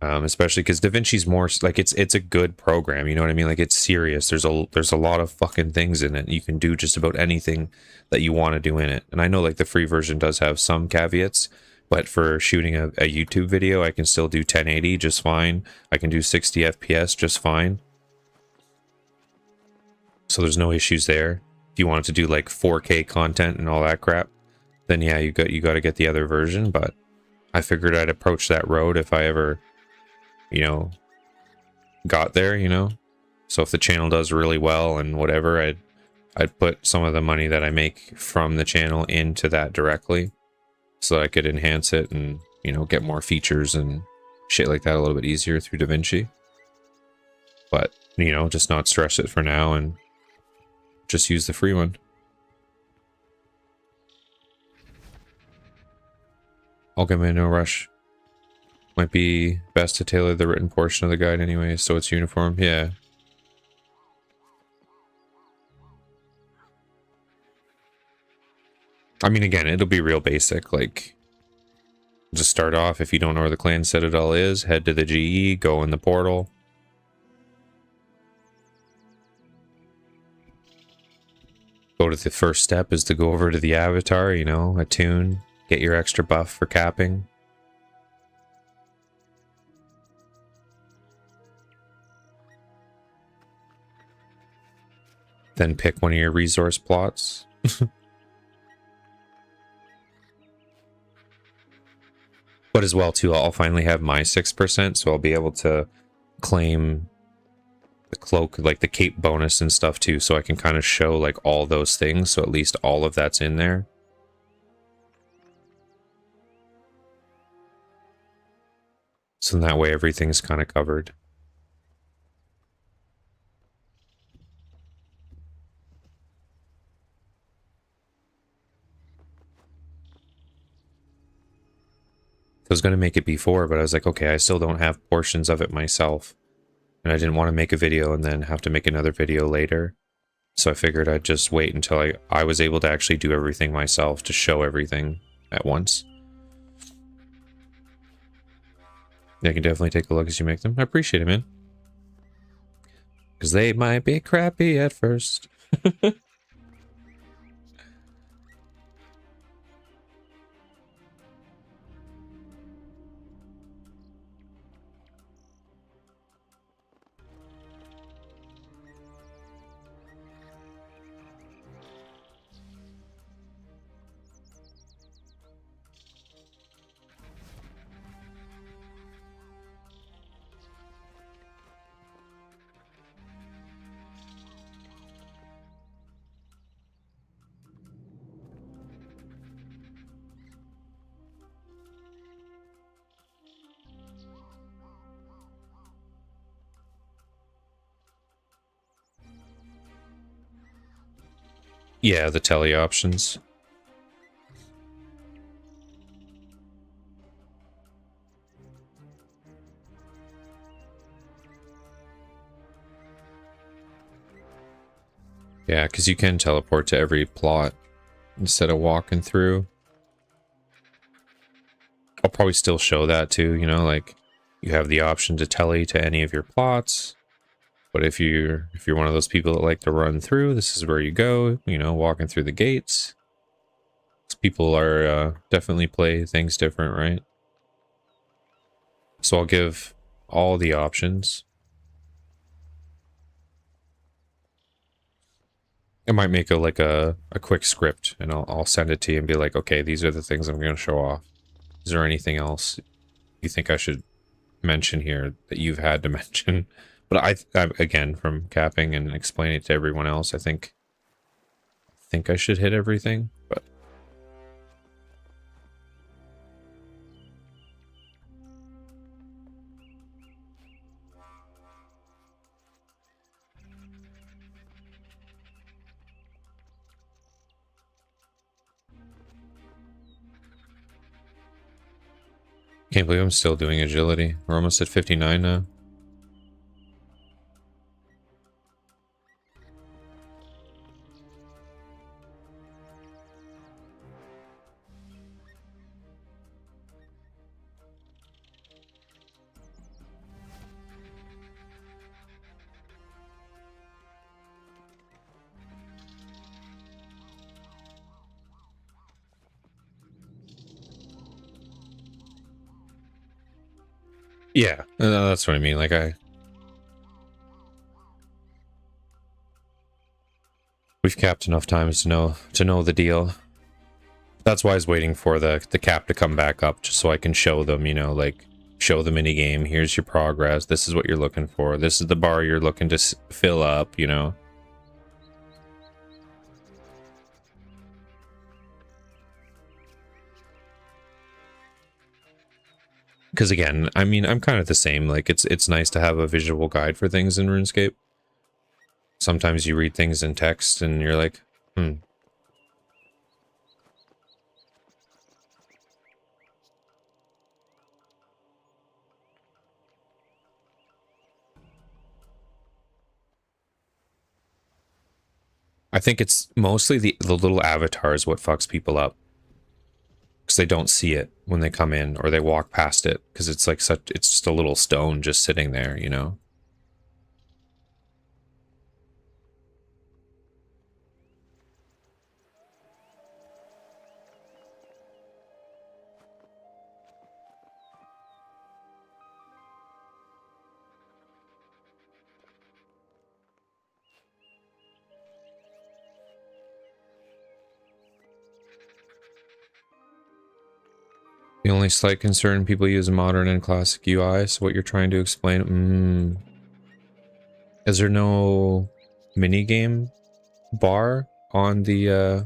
especially because DaVinci's more like, it's a good program, you know what I mean? Like, it's serious. There's a lot of fucking things in it. You can do just about anything that you want to do in it. And I know like the free version does have some caveats, but for shooting a YouTube video, I can still do 1080 just fine. I can do 60 FPS just fine. So there's no issues there. If you wanted to do like 4K content and all that crap, then yeah, you got to get the other version. But I figured I'd approach that road if I ever, you know, got there, you know. So if the channel does really well and whatever, I'd put some of the money that I make from the channel into that directly, so that I could enhance it and, you know, get more features and shit like that a little bit easier through DaVinci. But, you know, just not stress it for now and just use the free one. I'll get in no rush. Might be best to tailor the written portion of the guide anyway, so it's uniform. Yeah. I mean, again, it'll be real basic. Like, just start off, if you don't know where the clan citadel is, head to the GE, go in the portal. Go to the first step is to go over to the avatar, you know, attune, get your extra buff for capping. Then pick one of your resource plots. But as well, too, I'll finally have my 6%, so I'll be able to claim the cloak, like the cape bonus and stuff, too, so I can kind of show, like, all those things, so at least all of that's in there. So that way everything's kind of covered. I was going to make it before, but I was like, okay, I still don't have portions of it myself. And I didn't want to make a video and then have to make another video later. So I figured I'd just wait until I was able to actually do everything myself to show everything at once. Yeah, I can definitely take a look as you make them. I appreciate it, man. Because they might be crappy at first. Yeah, the tele options. Yeah, because you can teleport to every plot instead of walking through. I'll probably still show that too, you know, like you have the option to tele to any of your plots. But if you're one of those people that like to run through, this is where you go, you know, walking through the gates. People are definitely play things different, right? So I'll give all the options. I might make a quick script and I'll send it to you and be like, okay, these are the things I'm going to show off. Is there anything else you think I should mention here that you've had to mention? But I again, from capping and explaining it to everyone else, I think I should hit everything, but can't believe I'm still doing agility. We're almost at 59 now. Yeah, that's what I mean. Like we've capped enough times to know the deal. That's why I was waiting for the cap to come back up, just so I can show them, you know, like show the mini game. Here's your progress. This is what you're looking for. This is the bar you're looking to fill up, you know. Because again, I mean, I'm kind of the same. Like it's nice to have a visual guide for things in RuneScape. Sometimes you read things in text and you're like, I think it's mostly the little avatars what fucks people up. Because they don't see it when they come in or they walk past it. Because it's like it's just a little stone just sitting there, you know? The only slight concern, people use modern and classic UI, so what you're trying to explain... Is there no minigame bar on the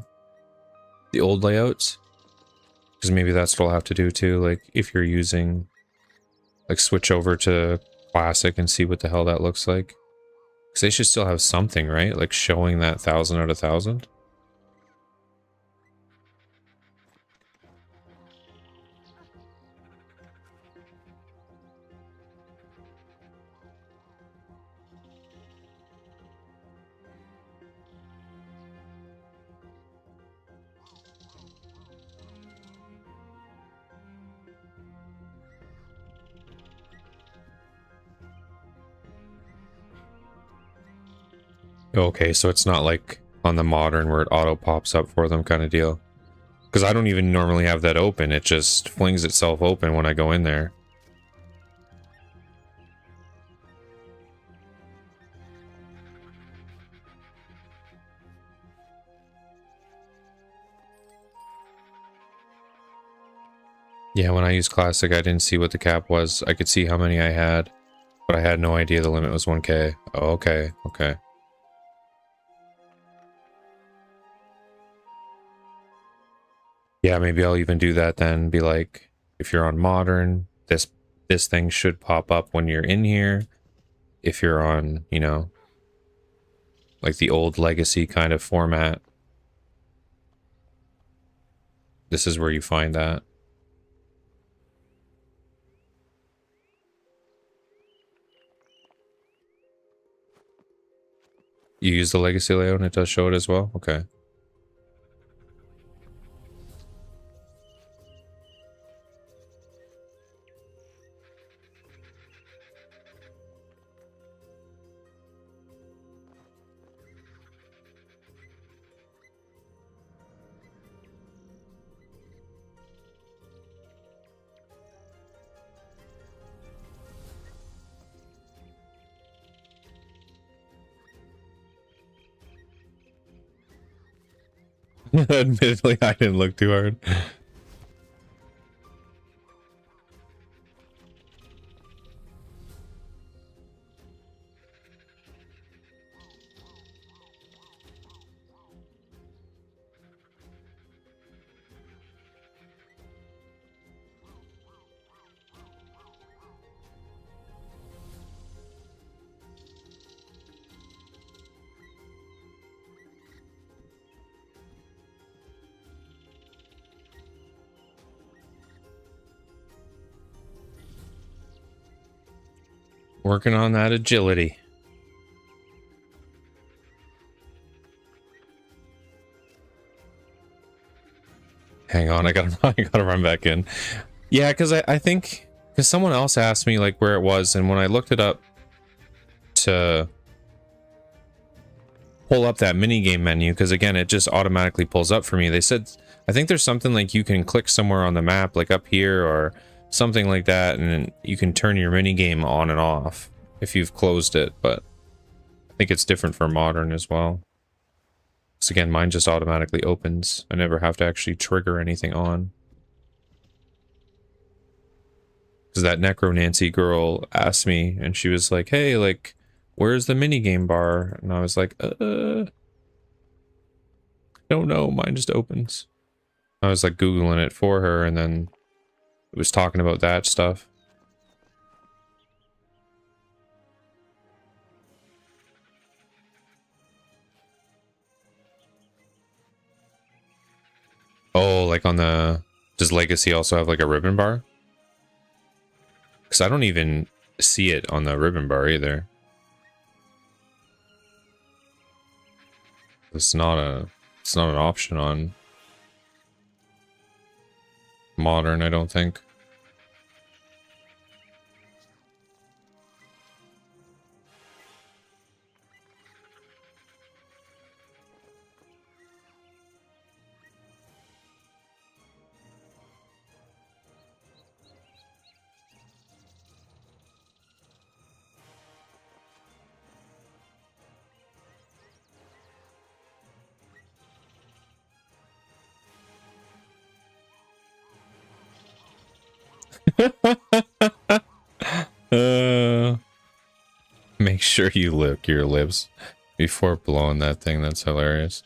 old layouts? Because maybe that's what I'll have to do too, like if you're using... Like switch over to classic and see what the hell that looks like. Because they should still have something, right? Like showing that 1,000 out of 1,000? Okay, so it's not like on the modern where it auto pops up for them kind of deal. Because I don't even normally have that open, it just flings itself open when I go in there. Yeah, when I used Classic, I didn't see what the cap was. I could see how many I had, but I had no idea the limit was 1k. Oh, okay, okay. Yeah, maybe I'll even do that then. Be like, if you're on modern, this thing should pop up when you're in here. If you're on, you know, like the old legacy kind of format, This is where you find that. You use the legacy layout and it does show it as well? Okay. Admittedly, I didn't look too hard. Working on that agility. Hang on, I gotta run back in. Yeah, because I think because someone else asked me like where it was, and when I looked it up to pull up that minigame menu, because again it just automatically pulls up for me, they said I think there's something like you can click somewhere on the map, like up here or something like that, and you can turn your minigame on and off if you've closed it, but I think it's different for modern as well. So again, mine just automatically opens. I never have to actually trigger anything on. Because that Necronancy girl asked me, and she was like, hey, like, where's the minigame bar? And I was like, don't know, mine just opens. I was like Googling it for her, and then it was talking about that stuff. Oh, like on the... Does Legacy also have like a ribbon bar? Because I don't even see it on the ribbon bar either. It's not an option on modern, I don't think. Make sure you lick your lips before blowing that thing. That's hilarious.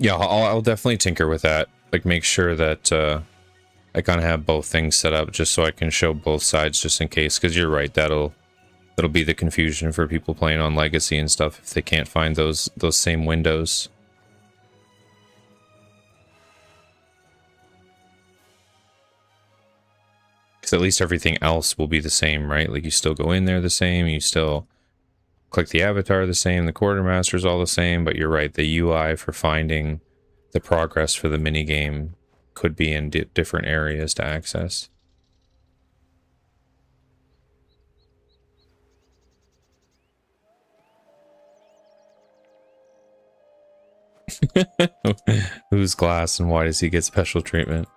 Yeah, I'll definitely tinker with that. Like, make sure that I kind of have both things set up just so I can show both sides just in case. Because you're right, that'll be the confusion for people playing on Legacy and stuff if they can't find those same windows. Because at least everything else will be the same, right? Like, you still go in there the same, you still click the avatar the same, the quartermaster's all the same, but you're right, the UI for finding the progress for the minigame could be in different areas to access. Who's Glass and why does he get special treatment?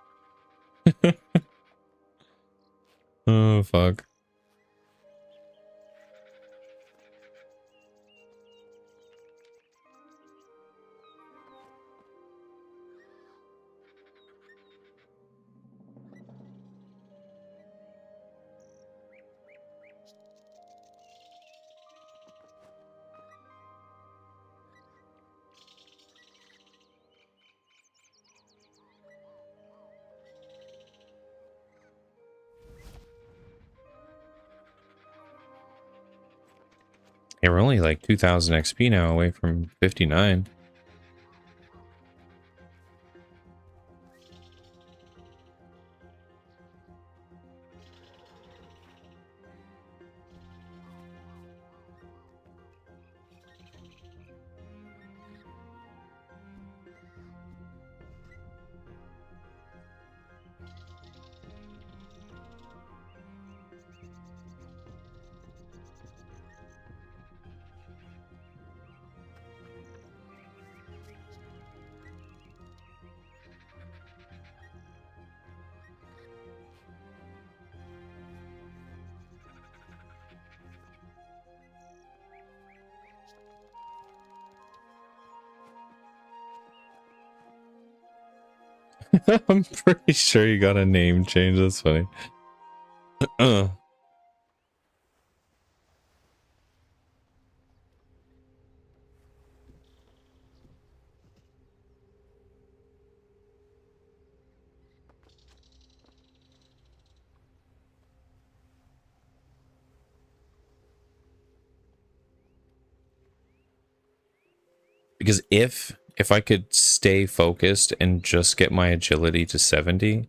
Oh, fuck. Yeah, we're only like 2,000 XP now away from 59. I'm pretty sure you got a name change. That's funny. Because if I could stay focused and just get my agility to 70,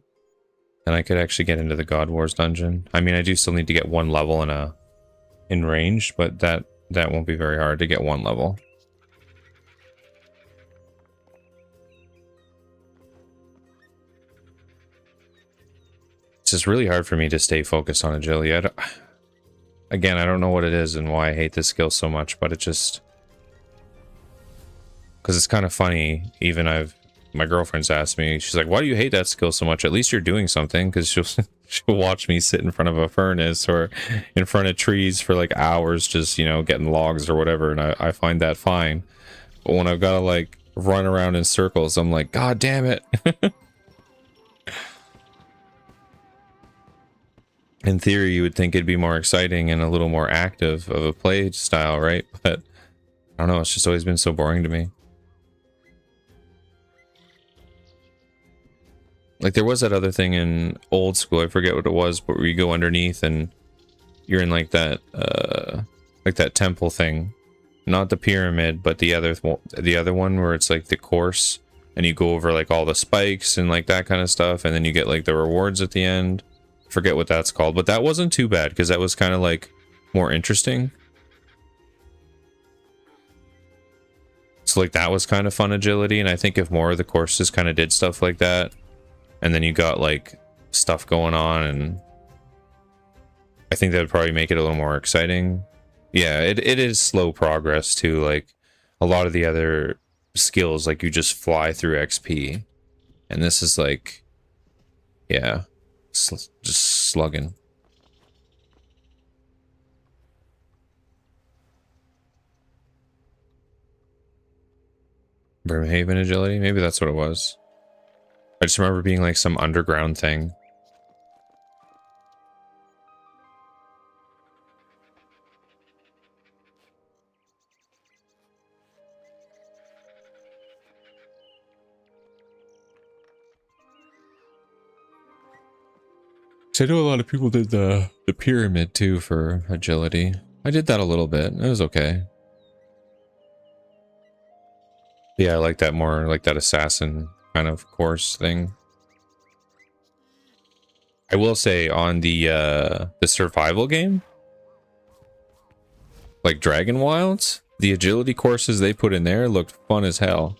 then I could actually get into the God Wars dungeon. I mean, I do still need to get one level in range, but that won't be very hard to get one level. It's just really hard for me to stay focused on agility. Again, I don't know what it is and why I hate this skill so much, but it just... Because it's kind of funny. Even my girlfriend's asked me, she's like, why do you hate that skill so much? At least you're doing something. Because she'll watch me sit in front of a furnace or in front of trees for like hours, just, you know, getting logs or whatever. And I find that fine. But when I've got to like run around in circles, I'm like, God damn it. In theory, you would think it'd be more exciting and a little more active of a play style, right? But I don't know, it's just always been so boring to me. Like, there was that other thing in old school, I forget what it was, but where you go underneath and you're in like that temple thing. Not the pyramid, but the other one where it's like the course and you go over like all the spikes and like that kind of stuff, and then you get like the rewards at the end. Forget what that's called, but that wasn't too bad because that was kind of like more interesting. So like that was kind of fun agility, and I think if more of the courses kind of did stuff like that, and then you got like stuff going on, and I think that would probably make it a little more exciting. Yeah, it is slow progress too. Like a lot of the other skills, like you just fly through XP, and this is like, yeah, just slugging. Brimhaven agility, maybe that's what it was. I just remember being like some underground thing. So I know a lot of people did the pyramid too for agility. I did that a little bit. It was okay. Yeah, I like that more, like that assassin kind of course thing. I will say on the survival game, like Dragon Wilds, the agility courses they put in there looked fun as hell.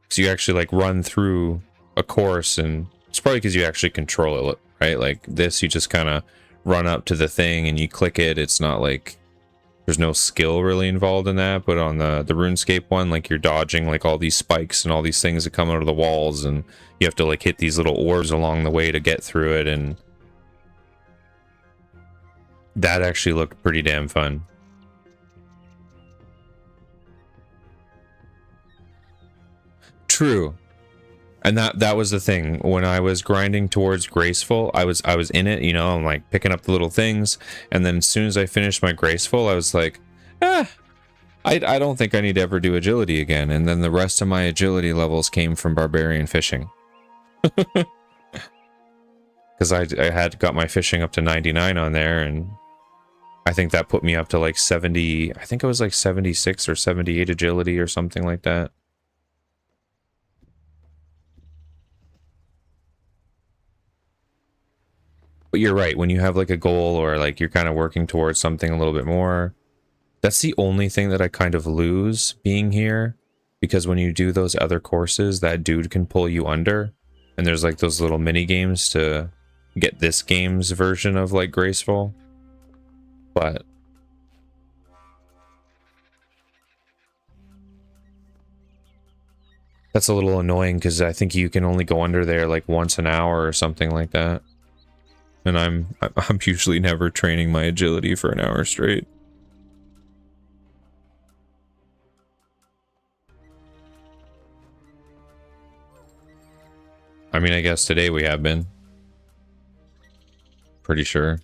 So you actually like run through a course, and it's probably because you actually control it, right? Like this, you just kind of run up to the thing and you click it. It's not like there's no skill really involved in that. But on the RuneScape one, like you're dodging like all these spikes and all these things that come out of the walls, and you have to like hit these little orbs along the way to get through it, and that actually looked pretty damn fun. True. And that was the thing. When I was grinding towards Graceful, I was in it, you know, I'm like picking up the little things, and then as soon as I finished my Graceful, I was like, I don't think I need to ever do agility again. And then the rest of my agility levels came from barbarian fishing. Because I had got my fishing up to 99 on there, and I think that put me up to like 70, I think it was like 76 or 78 agility or something like that. But you're right, when you have like a goal or like you're kind of working towards something a little bit more, that's the only thing that I kind of lose being here. Because when you do those other courses, that dude can pull you under. And there's like those little mini games to get this game's version of like Graceful. But that's a little annoying because I think you can only go under there like once an hour or something like that. And I'm usually never training my agility for an hour straight. I mean, I guess today we have been. Pretty sure.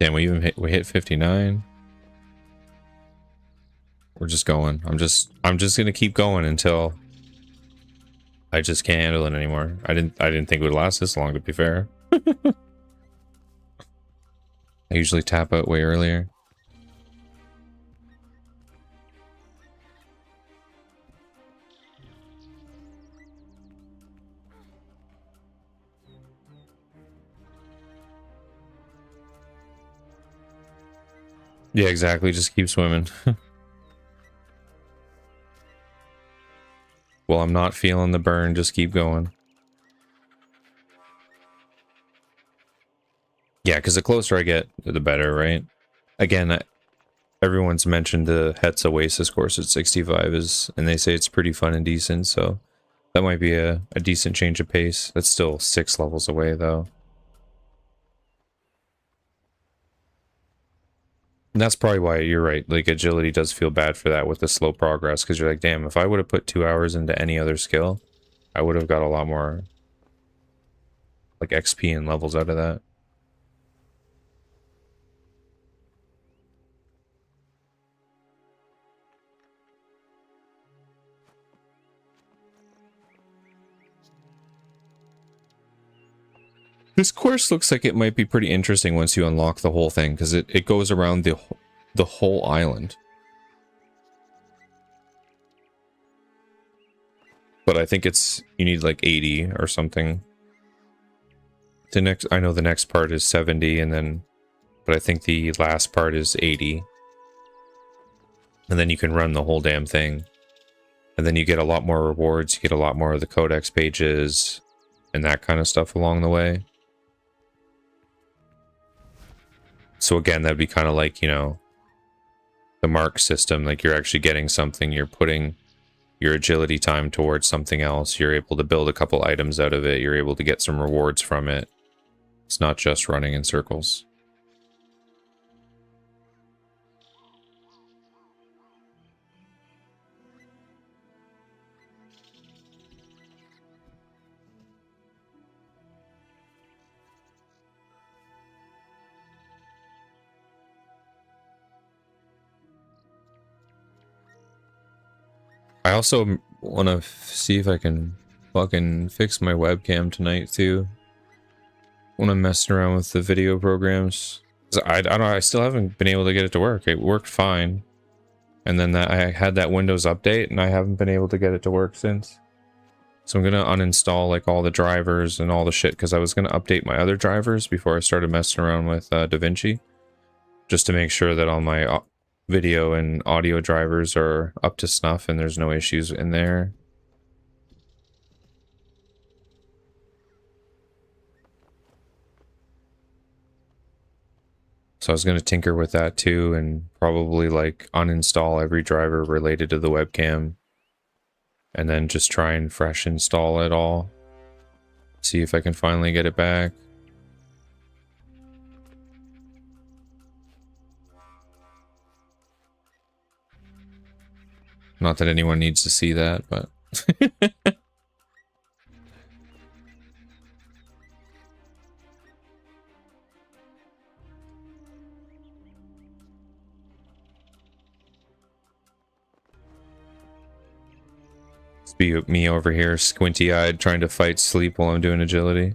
Damn, we hit 59. We're just going. I'm just gonna keep going until I just can't handle it anymore. I didn't think it would last this long, to be fair. I usually tap out way earlier. Yeah, exactly. Just keep swimming. Well, I'm not feeling the burn. Just keep going. Yeah, because the closer I get, the better, right? Again, everyone's mentioned the Hetz Oasis course at 65 and they say it's pretty fun and decent, so that might be a decent change of pace. That's still 6 levels away, though. And that's probably why you're right. Like, agility does feel bad for that with the slow progress, because you're like, damn, if I would have put 2 hours into any other skill, I would have got a lot more, like, XP and levels out of that. This course looks like it might be pretty interesting once you unlock the whole thing, because it goes around the whole island. But I think you need like 80 or something. I know the next part is 70, but I think the last part is 80. And then you can run the whole damn thing. And then you get a lot more rewards, you get a lot more of the codex pages, and that kind of stuff along the way. So again, that'd be kind of like, you know, the mark system. Like, you're actually getting something, you're putting your agility time towards something else, you're able to build a couple items out of it, you're able to get some rewards from it. It's not just running in circles. I also want to see if I can fucking fix my webcam tonight too. When I'm messing around with the video programs, I don't know. I still haven't been able to get it to work. It worked fine, and then I had that Windows update, and I haven't been able to get it to work since. So I'm gonna uninstall like all the drivers and all the shit, because I was gonna update my other drivers before I started messing around with DaVinci, just to make sure that all my video and audio drivers are up to snuff and there's no issues in there. So I was going to tinker with that too, and probably like uninstall every driver related to the webcam, and then just try and fresh install it all. See if I can finally get it back. Not that anyone needs to see that, but... It's be me over here, squinty-eyed, trying to fight sleep while I'm doing agility.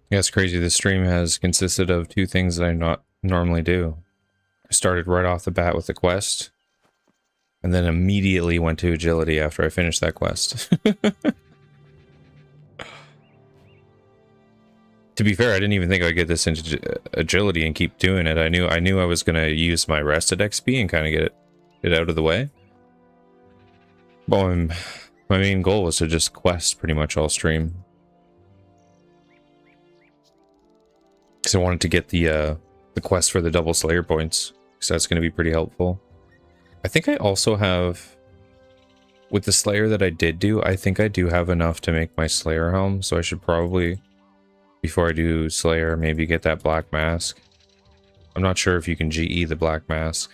Yeah, it's crazy. This stream has consisted of two things that I not normally do. I started right off the bat with the quest, and then immediately went to agility after I finished that quest. To be fair, I didn't even think I'd get this into agility and keep doing it. I knew I was gonna use my rested XP and kind of get it out of the way. But my main goal was to just quest pretty much all stream. Because I wanted to get the quest for the double Slayer points, because that's going to be pretty helpful. I think I also have, with the Slayer that I did do, I think I do have enough to make my Slayer helm, so I should probably, before I do Slayer, maybe get that Black Mask. I'm not sure if you can GE the Black Mask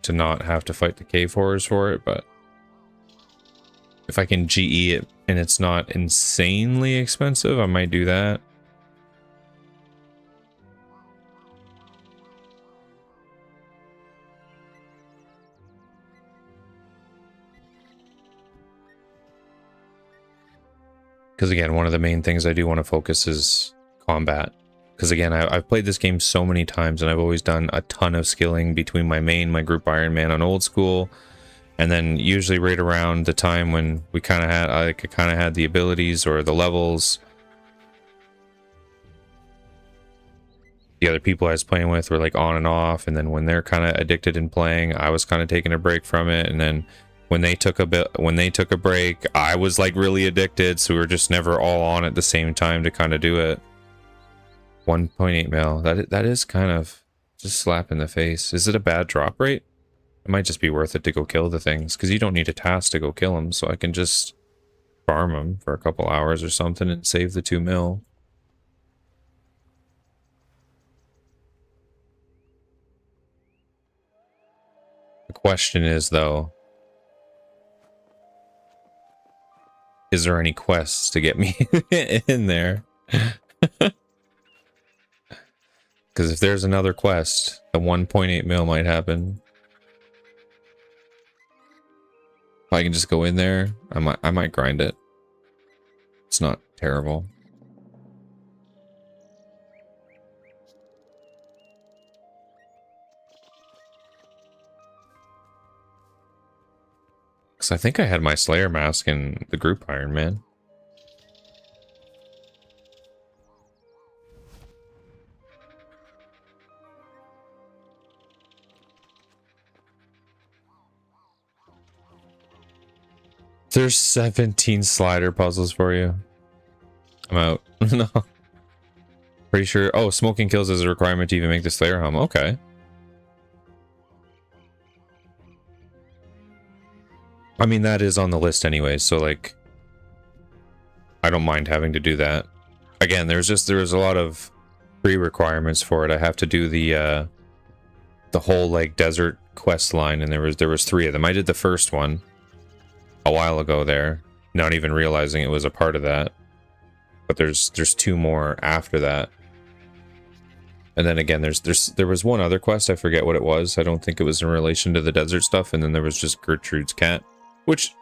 to not have to fight the cave horrors for it, but if I can GE it and it's not insanely expensive, I might do that. Because again, one of the main things I do want to focus is combat. Because again, I've played this game so many times and I've always done a ton of skilling between my main, my group Iron Man on old school, and then usually right around the time when we kind of had, I kind of had the abilities or the levels. The other people I was playing with were like on and off, and then when they're kind of addicted in playing, I was kind of taking a break from it, and then when they took a break, I was like really addicted, so we were just never all on at the same time to kind of do it. 1.8 mil. That is kind of just slap in the face. Is it a bad drop rate? It might just be worth it to go kill the things, because you don't need a task to go kill them, so I can just farm them for a couple hours or something and save the 2 mil. The question is, though, is there any quests to get me in there? Because if there's another quest, the 1.8 mil might happen. If I can just go in there, I might grind it. It's not terrible. Because I think I had my Slayer mask in the group Iron Man. There's 17 slider puzzles for you. I'm out. No. Pretty sure. Oh, smoking kills is a requirement to even make the Slayer helm. Okay. I mean, that is on the list anyway, so like, I don't mind having to do that. Again, there's a lot of pre-requirements for it. I have to do the whole like desert quest line, and there was 3 of them. I did the first one a while ago there, not even realizing it was a part of that. But there's 2 more after that. And then again, there was one other quest, I forget what it was. I don't think it was in relation to the desert stuff. And then there was just Gertrude's cat, which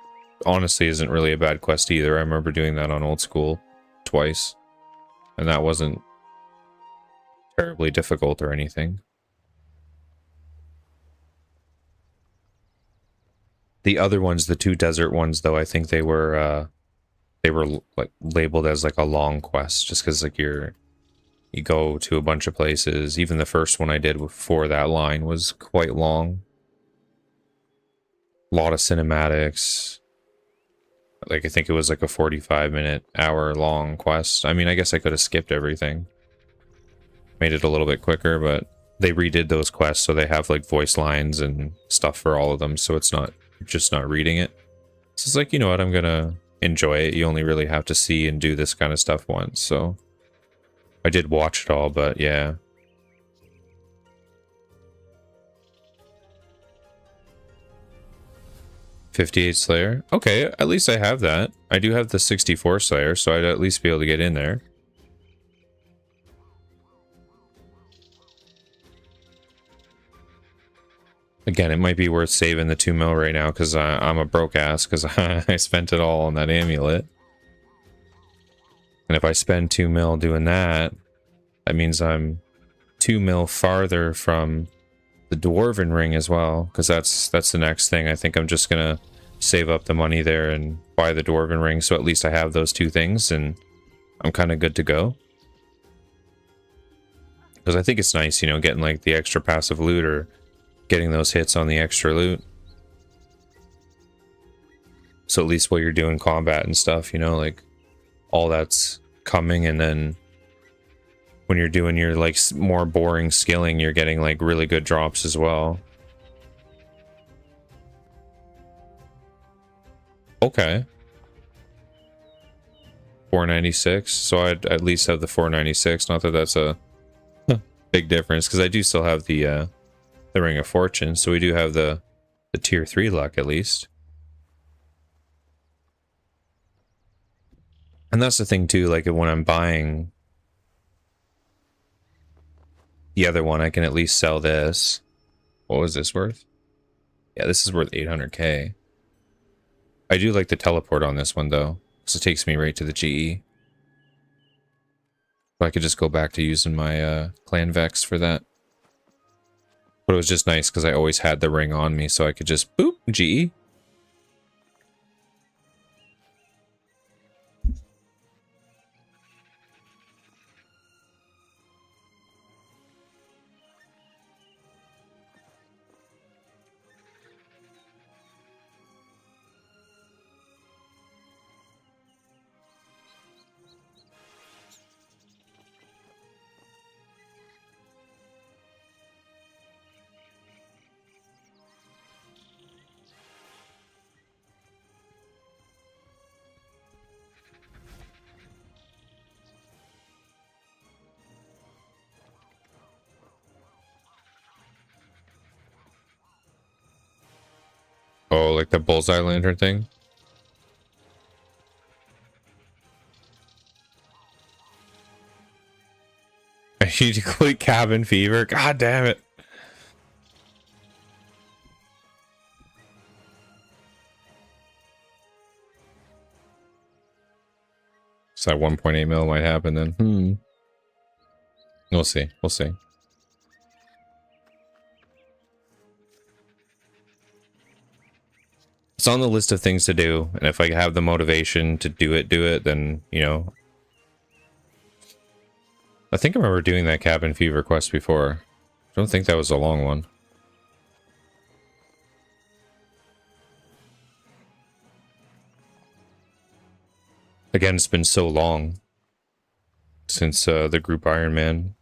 honestly isn't really a bad quest either. I remember doing that on Old School twice, and that wasn't terribly difficult or anything. The other ones, the two desert ones, though, I think they were like labeled as like a long quest, just because like you go to a bunch of places. Even the first one I did for that line was quite long. A lot of cinematics. Like I think it was like a 45-minute, hour-long quest. I mean, I guess I could have skipped everything. Made it a little bit quicker, but they redid those quests so they have like voice lines and stuff for all of them, so it's not just not reading it. So it's like, you know what, I'm gonna enjoy it. You only really have to see and do this kind of stuff once, so I did watch it all, but yeah. "58 Slayer." Okay, at least I have that. I do have the 64 Slayer, so I'd at least be able to get in there. Again, it might be worth saving the 2 mil right now because I'm a broke ass because I spent it all on that amulet. And if I spend 2 mil doing that, that means I'm 2 mil farther from the Dwarven Ring as well, because that's the next thing. I think I'm just gonna save up the money there and buy the Dwarven Ring, so at least I have those two things and I'm kind of good to go. Because I think it's nice, you know, getting like the extra passive loot or getting those hits on the extra loot. So at least while you're doing combat and stuff, you know, like all that's coming, and then when you're doing your like more boring skilling, you're getting like really good drops as well. Okay. 496. So I'd at least have the 496. Not that that's a big difference, because I do still have the Ring of Fortune, so we do have the tier 3 luck at least. And that's the thing too, like when I'm buying the other one, I can at least sell this. What was this worth? Yeah, this is worth 800k. I do like the teleport on this one though, because it takes me right to the GE. But I could just go back to using my Clan Vex for that. But it was just nice because I always had the ring on me, so I could just boop, GE. Oh, like the bullseye lantern thing? I need to click cabin fever. God damn it. So that 1.8 mil might happen then. We'll see. We'll see. It's on the list of things to do, and if I have the motivation to do it, then, you know. I think I remember doing that cabin fever quest before. I don't think that was a long one. Again, it's been so long since the group Iron Man.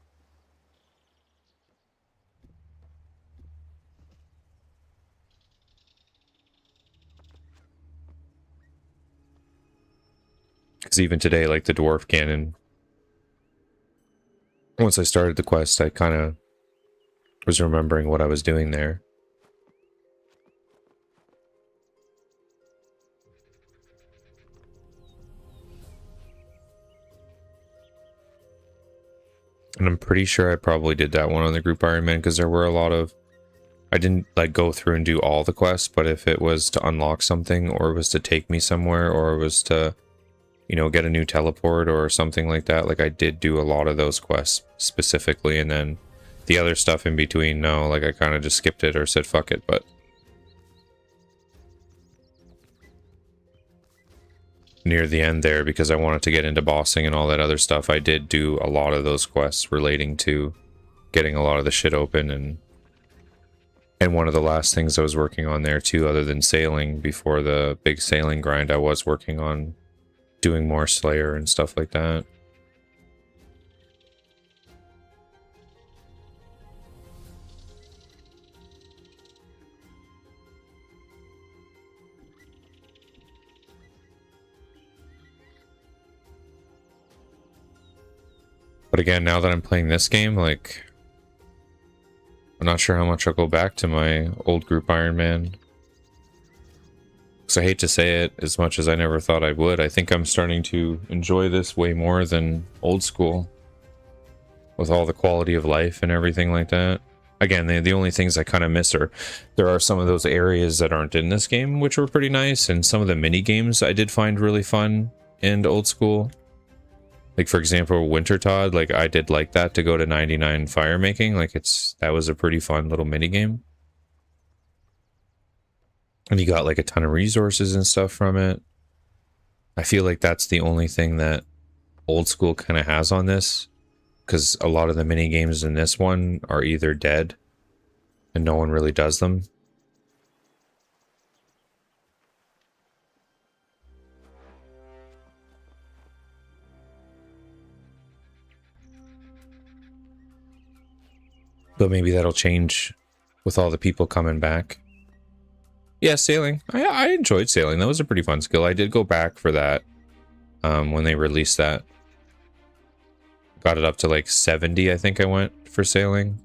Because even today, like the Dwarf Cannon, once I started the quest, I kind of was remembering what I was doing there. And I'm pretty sure I probably did that one on the group Iron Man because there were a lot of, I didn't like go through and do all the quests, but if it was to unlock something or it was to take me somewhere or it was to, you know, get a new teleport or something like that, like I did do a lot of those quests specifically. And then the other stuff in between, no, like I kind of just skipped it or said fuck it. But near the end there, because I wanted to get into bossing and all that other stuff, I did do a lot of those quests relating to getting a lot of the shit open. And one of the last things I was working on there too, other than sailing before the big sailing grind, I was working on doing more Slayer and stuff like that. But again, now that I'm playing this game, like, I'm not sure how much I'll go back to my old group Iron Man. Because I hate to say it, as much as I never thought I would, I think I'm starting to enjoy this way more than old school. With all the quality of life and everything like that. Again, the only things I kind of miss are, there are some of those areas that aren't in this game, which were pretty nice, and some of the mini games I did find really fun in old school. Like, for example, Wintertodt, like, I did like that to go to 99 fire making. Like, that was a pretty fun little mini game. And you got, like, a ton of resources and stuff from it. I feel like that's the only thing that old school kind of has on this. Because a lot of the mini games in this one are either dead and no one really does them. But maybe that'll change with all the people coming back. Yeah, sailing. I enjoyed sailing. That was a pretty fun skill. I did go back for that when they released that. Got it up to like 70, I think I went for sailing.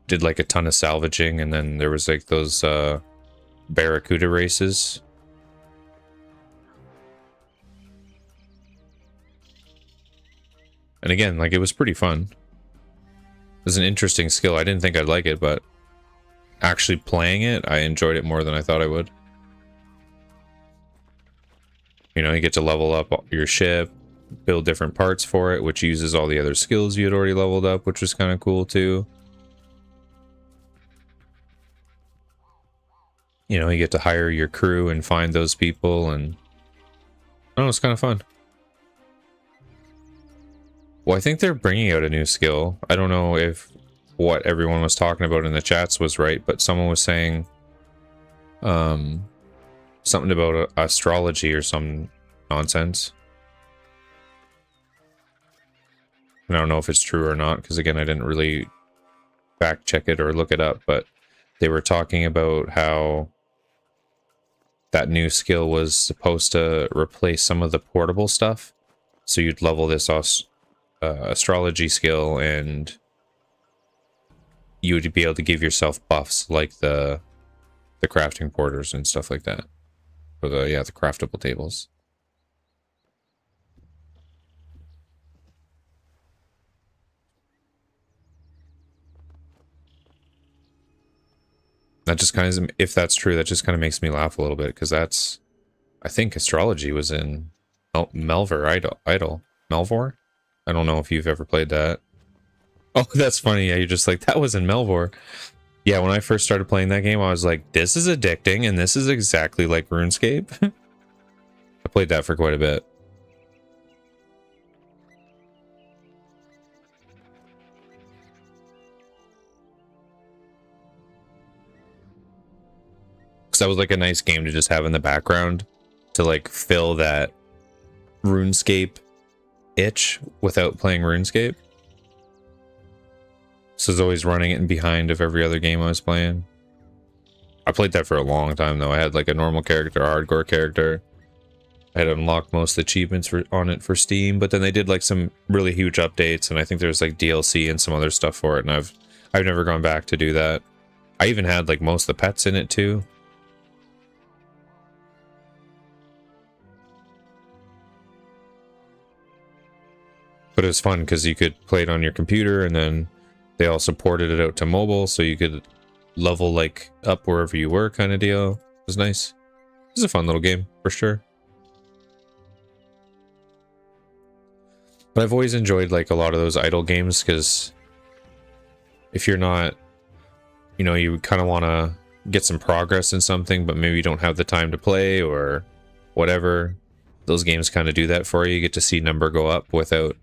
Did like a ton of salvaging, and then there was like those Barracuda races. And again, like, it was pretty fun. It was an interesting skill. I didn't think I'd like it, but actually playing it, I enjoyed it more than I thought I would. You know, you get to level up your ship, build different parts for it, which uses all the other skills you had already leveled up, which was kind of cool too. You know, you get to hire your crew and find those people, and I don't know, it's kind of fun. Well, I think they're bringing out a new skill. I don't know if what everyone was talking about in the chats was right, but someone was saying something about astrology or some nonsense. And I don't know if it's true or not, because again, I didn't really fact check it or look it up, but they were talking about how that new skill was supposed to replace some of the portable stuff. So you'd level this astrology skill, and you would be able to give yourself buffs like the crafting porters and stuff like that. Or the craftable tables. That just kind of, if that's true, that just kind of makes me laugh a little bit, because that's, I think astrology was in Melvor Idol. Melvor? I don't know if you've ever played that. Oh, that's funny. Yeah, you're just like, that was in Melvor. Yeah, when I first started playing that game, I was like, this is addicting, and this is exactly like RuneScape. I played that for quite a bit. Because that was like a nice game to just have in the background to like fill that RuneScape itch without playing RuneScape. So I was always running it in behind of every other game I was playing. I played that for a long time though. I had like a normal character, a hardcore character. I had unlocked most of the achievements on it for Steam, but then they did like some really huge updates, and I think there's like DLC and some other stuff for it, and I've never gone back to do that. I even had like most of the pets in it too. But But it was fun because you could play it on your computer, and then they also ported it out to mobile, so you could level like up wherever you were, kind of deal. It was nice. It was a fun little game for sure. But I've always enjoyed like a lot of those idle games, because if you're not, you know, you kind of want to get some progress in something, but maybe you don't have the time to play or whatever. Those games kind of do that for you. You get to see number go up without,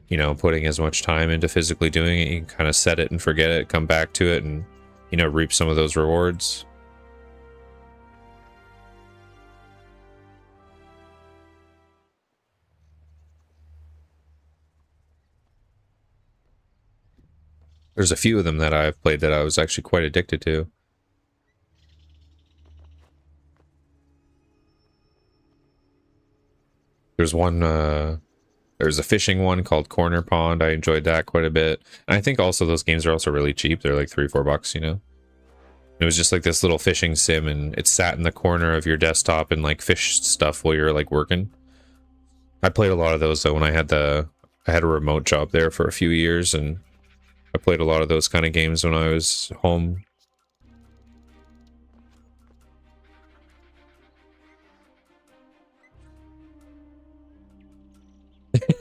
you know, putting as much time into physically doing it. You can kind of set it and forget it, come back to it, and, you know, reap some of those rewards. There's a few of them that I've played that I was actually quite addicted to. There's one, there's a fishing one called Corner Pond. I enjoyed that quite a bit. And I think also those games are also really cheap. They're like $3 or $4, you know? It was just like this little fishing sim, and it sat in the corner of your desktop and like fish stuff while you're like working. I played a lot of those though when I had a remote job there for a few years, and I played a lot of those kind of games when I was home.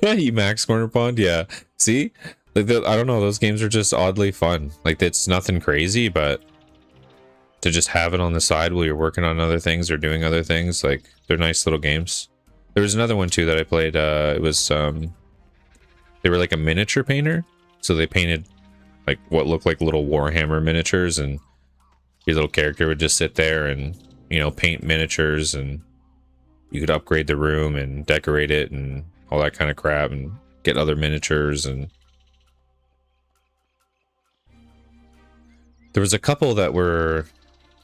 Emacs Corner Pond, yeah. See, like I don't know, those games are just oddly fun. Like it's nothing crazy, but to just have it on the side while you're working on other things or doing other things, like they're nice little games. There was another one too that I played. It was they were like a miniature painter, so they painted like what looked like little Warhammer miniatures, and your little character would just sit there and, you know, paint miniatures, and you could upgrade the room and decorate it and all that kind of crap, and get other miniatures. And there was a couple that were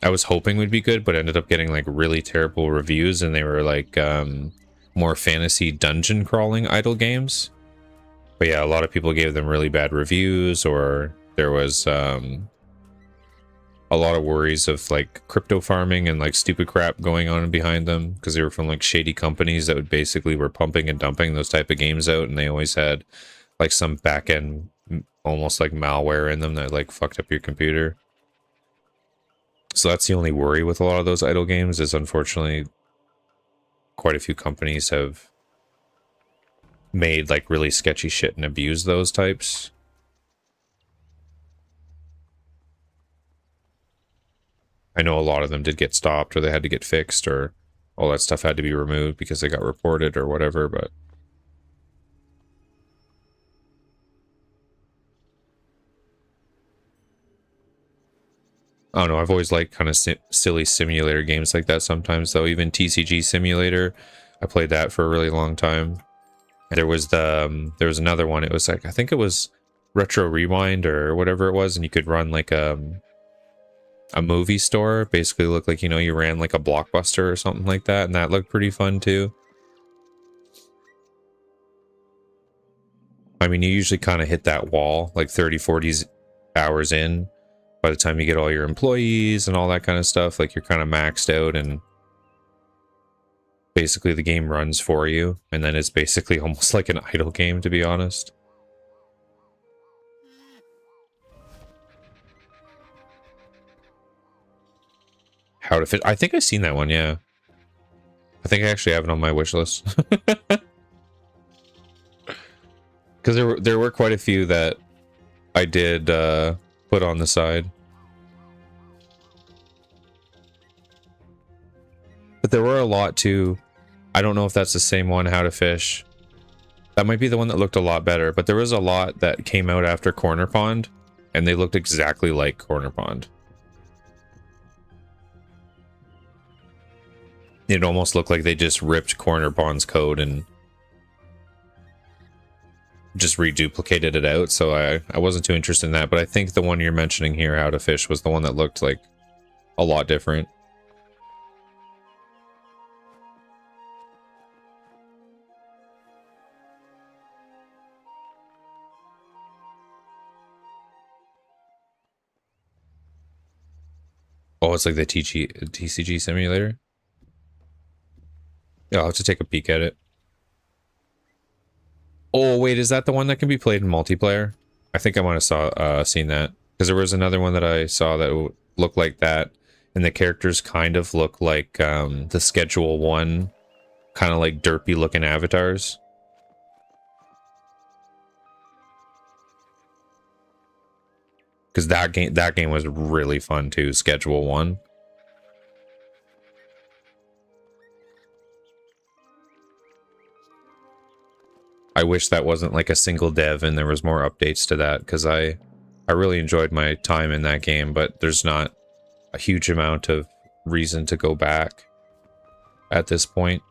I was hoping would be good, but ended up getting like really terrible reviews, and they were like more fantasy dungeon crawling idle games. But yeah, a lot of people gave them really bad reviews, or there was a lot of worries of like crypto farming and like stupid crap going on behind them, because they were from like shady companies that would basically were pumping and dumping those type of games out, and they always had like some back end almost like malware in them that like fucked up your computer. So that's the only worry with a lot of those idle games, is unfortunately quite a few companies have made like really sketchy shit and abused those types. I know a lot of them did get stopped, or they had to get fixed, or all that stuff had to be removed because they got reported or whatever, but I don't know, I've always liked kind of silly simulator games like that sometimes, though. Even TCG Simulator, I played that for a really long time. There was there was another one, it was like, I think it was Retro Rewind or whatever it was, and you could run like a movie store. Basically looked like, you know, you ran like a Blockbuster or something like that, and that looked pretty fun too. I mean, you usually kind of hit that wall like 30-40 hours in by the time you get all your employees and all that kind of stuff. Like you're kind of maxed out, and basically the game runs for you, and then it's basically almost like an idle game, to be honest. How to Fish, I think I've seen that one, yeah. I think I actually have it on my wish list. Because there were quite a few that I did put on the side. But there were a lot too. I don't know if that's the same one, How to Fish. That might be the one that looked a lot better, but there was a lot that came out after Corner Pond, and they looked exactly like Corner Pond. It almost looked like they just ripped Corner Pond's code and just reduplicated it out, so I wasn't too interested in that. But I think the one you're mentioning here, How to Fish, was the one that looked like a lot different. Oh, it's like the TCG simulator? Yeah, I'll have to take a peek at it. Oh wait, is that the one that can be played in multiplayer? I think I might have seen that, because there was another one that I saw that looked like that, and the characters kind of look like the Schedule 1, kind of like derpy looking avatars. Because that game was really fun too, Schedule 1. I wish that wasn't like a single dev and there was more updates to that, because I really enjoyed my time in that game, but there's not a huge amount of reason to go back at this point.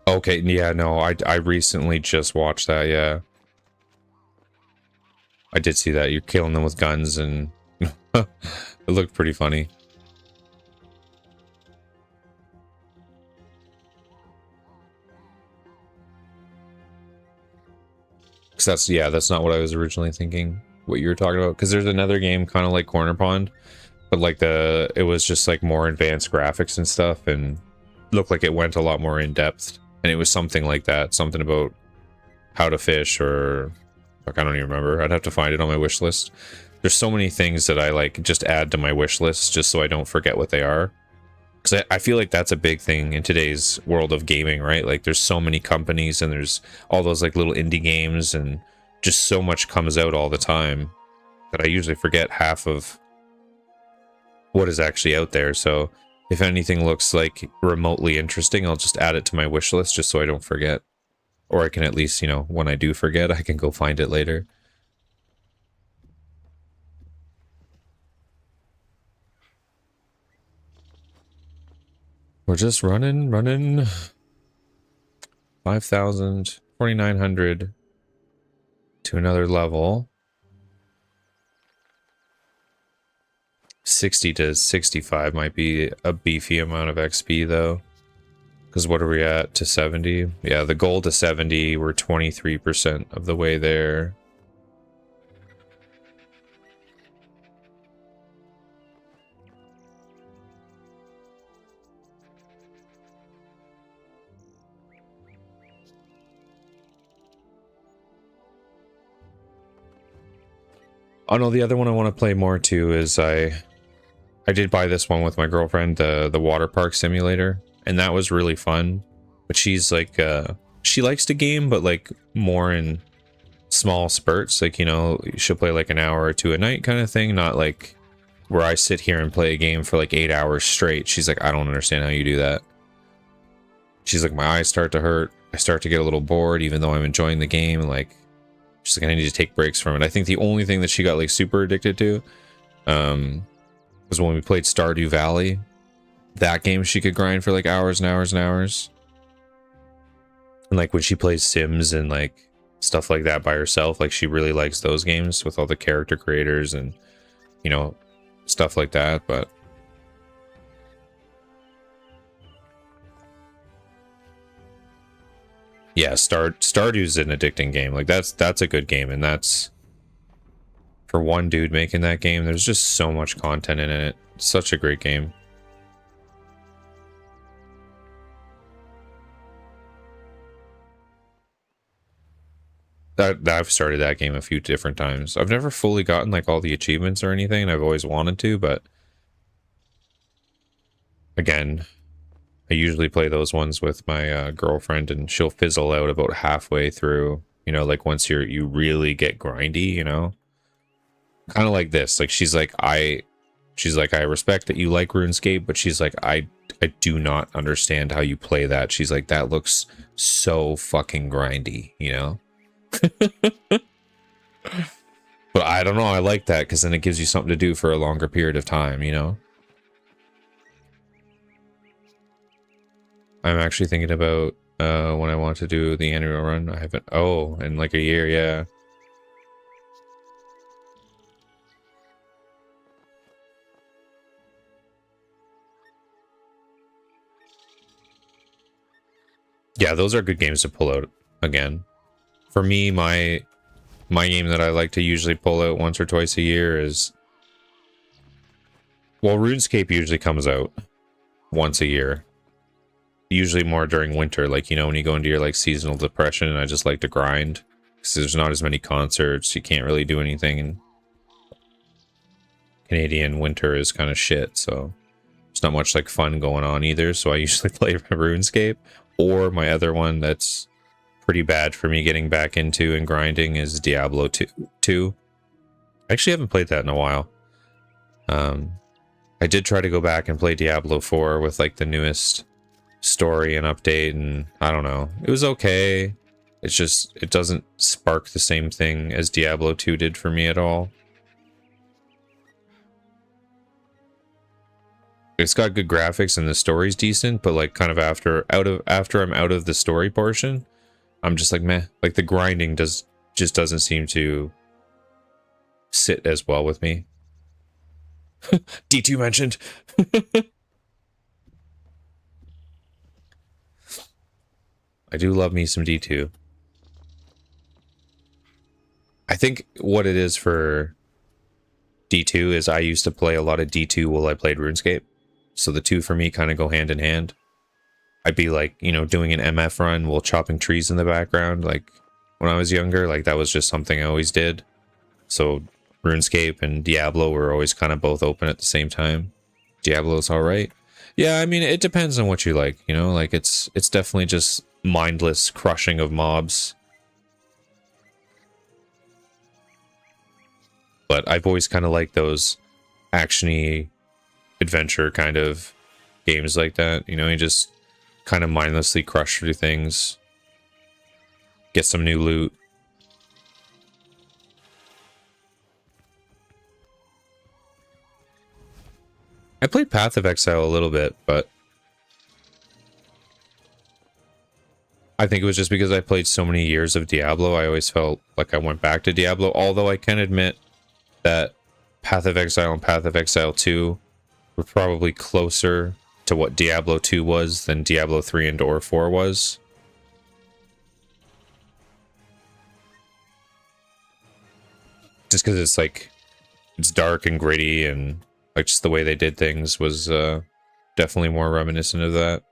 Okay, yeah, no, I recently just watched that, yeah. I did see that. You're killing them with guns, and it looked pretty funny. Cause that's not what I was originally thinking, what you were talking about. Because there's another game kind of like Corner Pond, but like it was just like more advanced graphics and stuff, and looked like it went a lot more in depth. And it was something like that, something about how to fish, or like, I don't even remember. I'd have to find it on my wish list. There's so many things that I like just add to my wish list just so I don't forget what they are. Because I feel like that's a big thing in today's world of gaming, right? Like there's so many companies and there's all those like little indie games, and just so much comes out all the time that I usually forget half of what is actually out there. So if anything looks like remotely interesting, I'll just add it to my wish list just so I don't forget. Or I can at least, when I do forget, I can go find it later. We're just running 5,000, 4,900 to another level. 60 to 65 might be a beefy amount of XP though. Because what are we at to 70? Yeah, the goal to 70, we're 23% of the way there. Oh no, the other one I want to play more too is I did buy this one with my girlfriend, the water park simulator, and that was really fun. But she's like, she likes to game, but like more in small spurts. Like, she'll play like an hour or two a night kind of thing, not like where I sit here and play a game for like 8 hours straight. She's like, I don't understand how you do that. She's like, my eyes start to hurt. I start to get a little bored, even though I'm enjoying the game. Like, she's like, I need to take breaks from it. I think the only thing that she got like super addicted to, was when we played Stardew Valley. That game she could grind for like hours and hours and hours. And like when she plays Sims and like stuff like that by herself, like she really likes those games with all the character creators and stuff like that. But yeah, Stardew's an addicting game. Like that's a good game, and that's for one dude making that game. There's just so much content in it. It's such a great game. I've started that game a few different times. I've never fully gotten like all the achievements or anything, and I've always wanted to, but again, I usually play those ones with my girlfriend, and she'll fizzle out about halfway through. Like once you really get grindy, kind of like this. Like she's like, I respect that you like RuneScape, but she's like, I do not understand how you play that. She's like, that looks so fucking grindy, But I don't know, I like that because then it gives you something to do for a longer period of time, I'm actually thinking about when I want to do the annual run. I haven't, in like a year, yeah. Yeah, those are good games to pull out again. For me, my game that I like to usually pull out once or twice a year is Well, RuneScape usually comes out once a year. Usually more during winter, like, you know, when you go into your like seasonal depression, and I just like to grind because there's not as many concerts. You can't really do anything, and Canadian winter is kind of shit, so there's not much like fun going on either. So I usually play RuneScape, or my other one that's pretty bad for me getting back into and grinding is Diablo 2. I actually haven't played that in a while. I did try to go back and play Diablo 4 with like the newest story and update, and I don't know. It was okay. It's just, it doesn't spark the same thing as Diablo 2 did for me at all. It's got good graphics and the story's decent, but like kind of after I'm out of the story portion, I'm just like meh. Like the grinding just doesn't seem to sit as well with me. D2 mentioned. I do love me some D2. I think what it is for D2 is I used to play a lot of D2 while I played RuneScape. So the two for me kind of go hand in hand. I'd be like, you know, doing an MF run while chopping trees in the background. Like when I was younger, like that was just something I always did. So RuneScape and Diablo were always kind of both open at the same time. Diablo's all right. Yeah, I mean, it depends on what you like, you know, like it's definitely just mindless crushing of mobs. But I've always kind of liked those actiony adventure kind of games like that. You know, you just kind of mindlessly crush through things, get some new loot. I played Path of Exile a little bit, but I think it was just because I played so many years of Diablo, I always felt like I went back to Diablo, although I can admit that Path of Exile and Path of Exile 2 were probably closer to what Diablo 2 was than Diablo 3 and or 4 was. Just because it's like, it's dark and gritty, and like just the way they did things was definitely more reminiscent of that.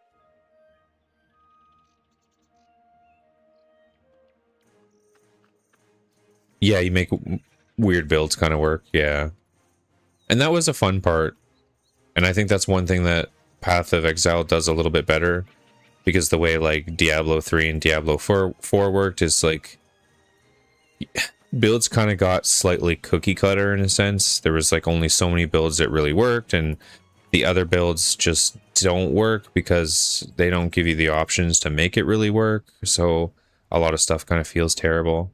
Yeah, you make weird builds kind of work, yeah. And that was a fun part. And I think that's one thing that Path of Exile does a little bit better, because the way like Diablo 3 and Diablo 4 worked is like builds kind of got slightly cookie cutter in a sense. There was like only so many builds that really worked, and the other builds just don't work because they don't give you the options to make it really work. So a lot of stuff kind of feels terrible.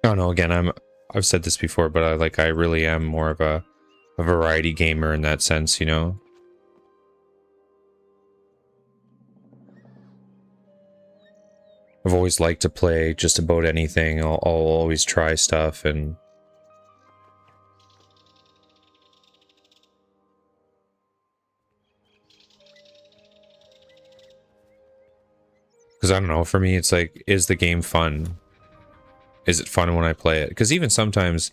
I don't know, again, I've said this before, but I really am more of a variety gamer in that sense, you know. I've always liked to play just about anything. I'll always try stuff, and because I don't know, for me it's like, is the game fun? Is it fun when I play it? Because even sometimes,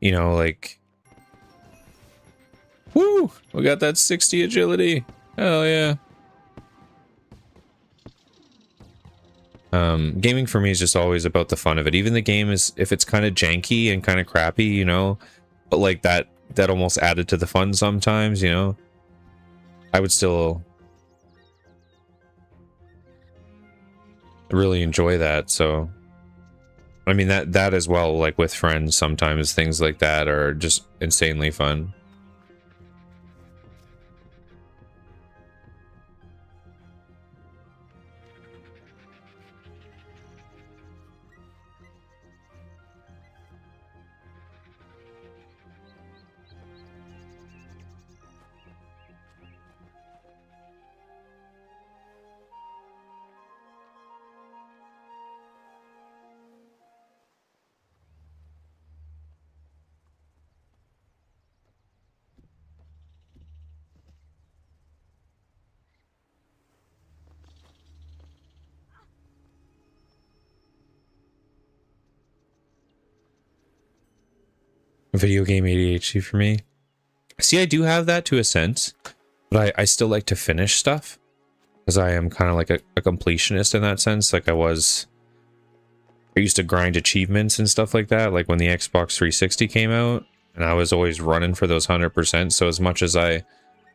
you know, like, woo, we got that 60 agility. Hell yeah. Gaming for me is just always about the fun of it. Even the game is, if it's kind of janky and kind of crappy, you know, but like that almost added to the fun sometimes, you know. I would still really enjoy that. So I mean, that as well, like with friends, sometimes things like that are just insanely fun. Video game ADHD for me. See, I do have that to a sense, but I still like to finish stuff because I am kind of like a completionist in that sense. Like I used to grind achievements and stuff like that, like when the Xbox 360 came out, and I was always running for those 100%. So as much as I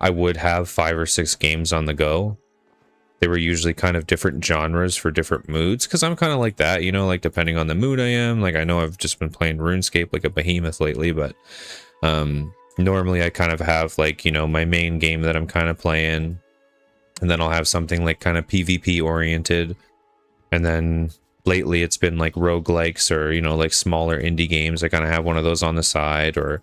would have 5 or 6 games on the go, they were usually kind of different genres for different moods, because I'm kind of like that, you know, like depending on the mood I am. Like I know I've just been playing RuneScape like a behemoth lately, but normally I kind of have like, you know, my main game that I'm kind of playing, and then I'll have something like kind of PvP oriented, and then lately it's been like roguelikes or, you know, like smaller indie games. I kind of have one of those on the side, or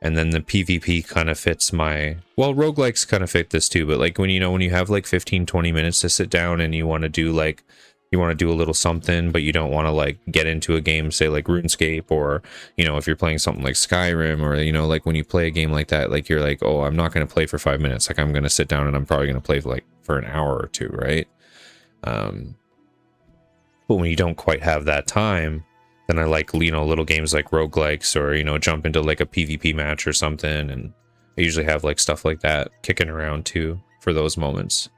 and then the PvP kind of fits my, well, roguelikes kind of fit this too, but like when you have like 15-20 minutes to sit down and you want to do a little something, but you don't want to like get into a game, say like RuneScape, or, you know, if you're playing something like Skyrim, or, you know, like when you play a game like that, like you're like, oh, I'm not going to play for 5 minutes. Like I'm going to sit down and I'm probably going to play for an hour or two, right? But when you don't quite have that time, then I like, you know, little games like roguelikes, or, you know, jump into like a PvP match or something. And I usually have like stuff like that kicking around too for those moments.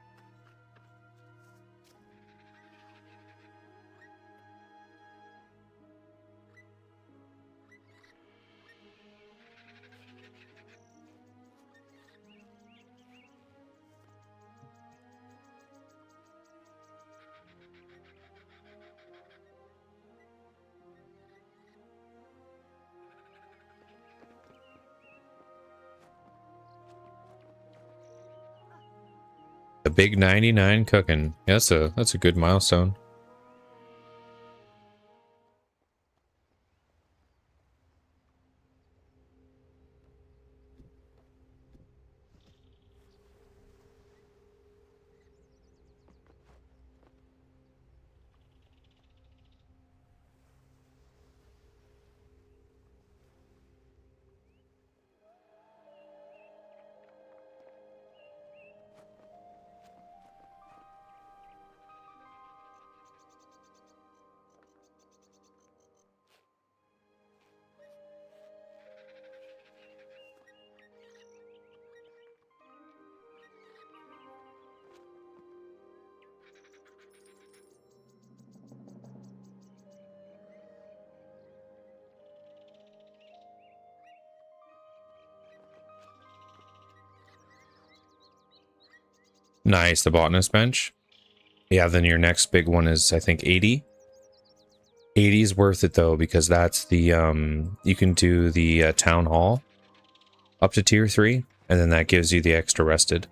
The big 99 cooking. Yeah, that's a good milestone. Nice, the botanist bench. Yeah, then your next big one is, I think, 80. 80 is worth it though, because that's the you can do the town hall up to tier 3, and then that gives you the extra rested.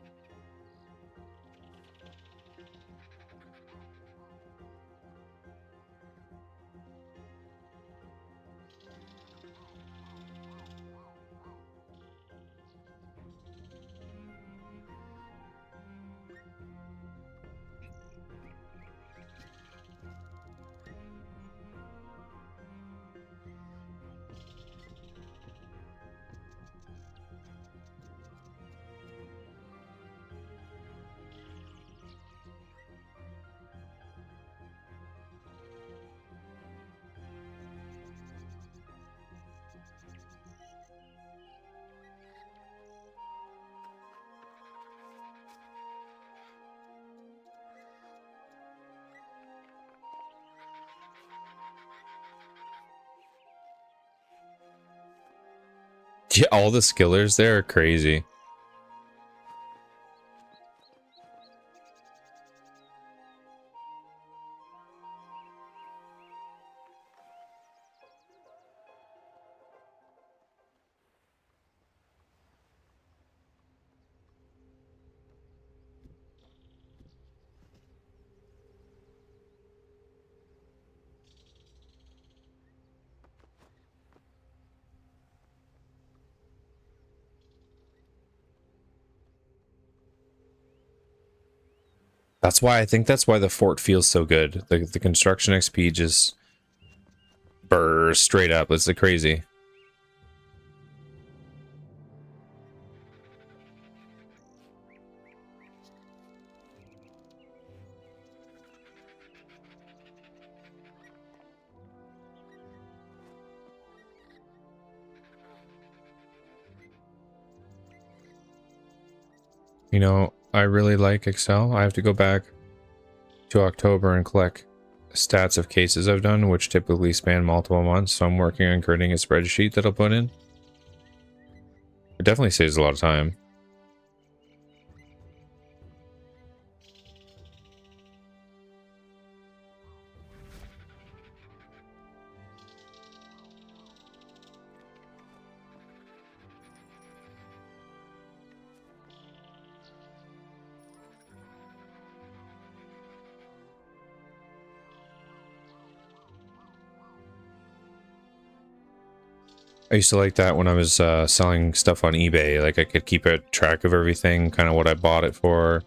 Yeah, all the skillers there are crazy. That's why the fort feels so good. The construction XP just burrs straight up. It's crazy. You know, I really like Excel. I have to go back to October and collect stats of cases I've done, which typically span multiple months. So I'm working on creating a spreadsheet that I'll put in. It definitely saves a lot of time. I used to like that when I was selling stuff on eBay. Like I could keep a track of everything, kind of what I bought it for,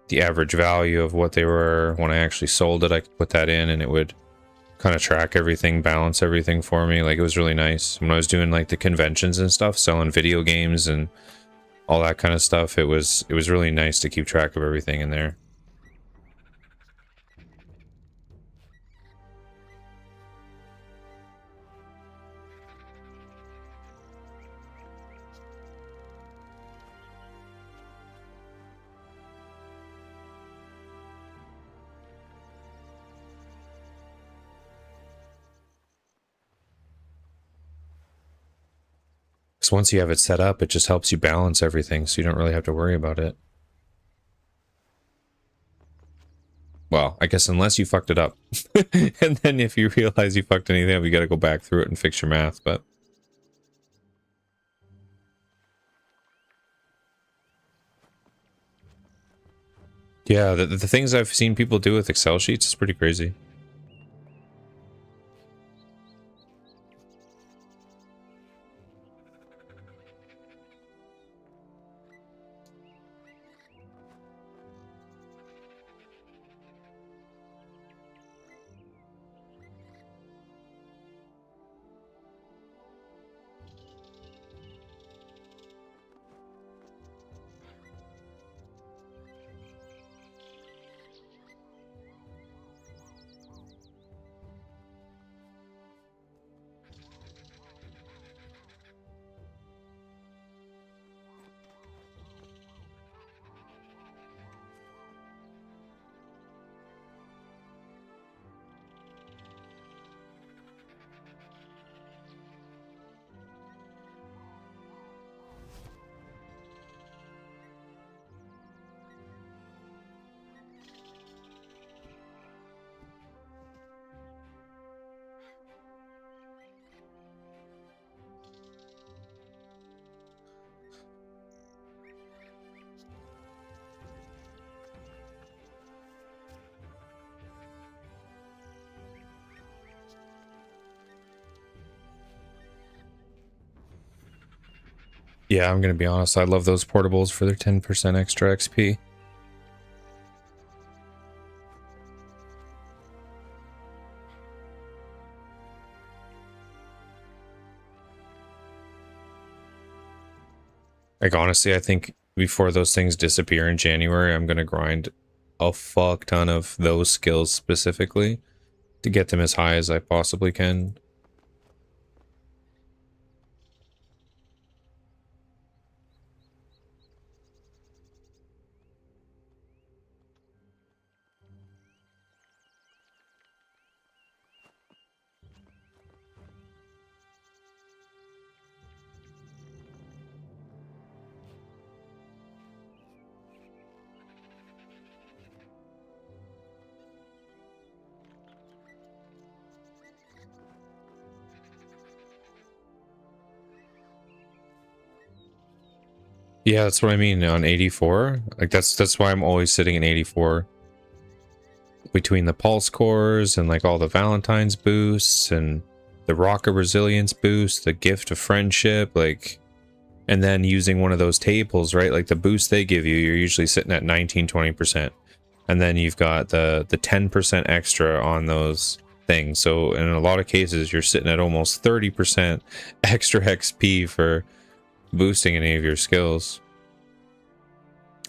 the average value of what they were. When I actually sold it, I could put that in and it would kind of track everything, balance everything for me. Like it was really nice. When I was doing like the conventions and stuff, selling video games and all that kind of stuff, it was really nice to keep track of everything in there. Because once you have it set up, it just helps you balance everything, so you don't really have to worry about it. Well, I guess unless you fucked it up. And then if you realize you fucked anything up, you gotta go back through it and fix your math, but... yeah, the things I've seen people do with Excel sheets is pretty crazy. Yeah, I'm gonna be honest, I love those portables for their 10% extra XP. Like, honestly, I think before those things disappear in January, I'm gonna grind a fuck ton of those skills specifically to get them as high as I possibly can. Yeah, that's what I mean on 84. Like that's why I'm always sitting in 84. Between the pulse cores and like all the Valentine's boosts and the Rock of Resilience boost, the Gift of Friendship, like, and then using one of those tables, right? Like the boost they give you, you're usually sitting at 19-20%. And then you've got the 10% extra on those things. So in a lot of cases, you're sitting at almost 30% extra XP for boosting any of your skills.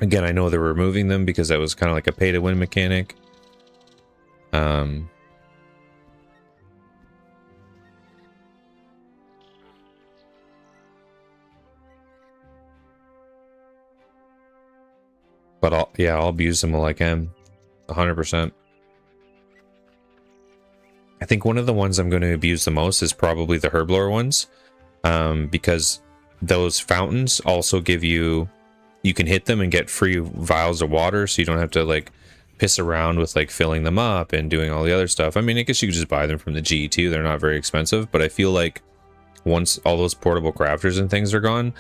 Again, I know they're removing them because that was kind of like a pay to win mechanic. But I'll abuse them while I can. 100%. I think one of the ones I'm going to abuse the most is probably the herblore ones. Because those fountains also give you can hit them and get free vials of water, so you don't have to like piss around with like filling them up and doing all the other stuff. I mean, I guess you could just buy them from the GE2. They're not very expensive, but I feel like once all those portable crafters and things are gone,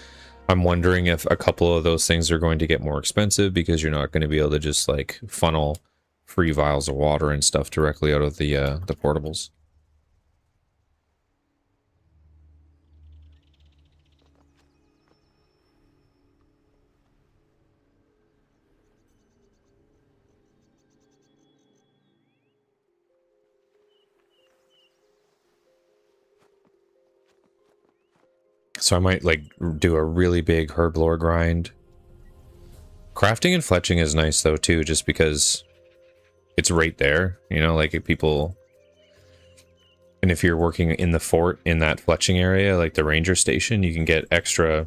I'm wondering if a couple of those things are going to get more expensive because you're not going to be able to just like funnel free vials of water and stuff directly out of the portables. So I might like do a really big herblore grind. Crafting and fletching is nice though too, just because it's right there, you know, like if people, and if you're working in the fort in that fletching area, like the ranger station, you can get extra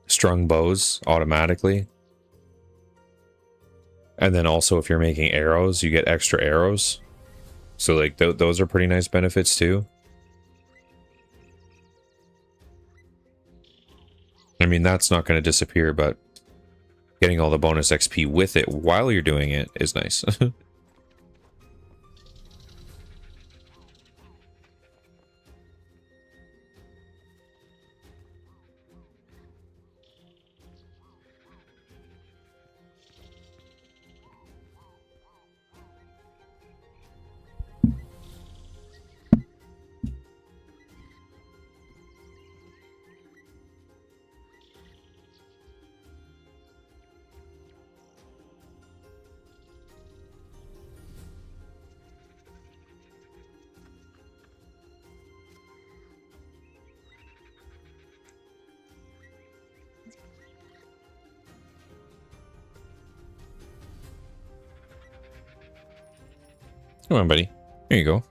strung bows automatically. And then also if you're making arrows, you get extra arrows. So like those are pretty nice benefits too. I mean, that's not going to disappear, but getting all the bonus XP with it while you're doing it is nice. Come on, buddy. There you go.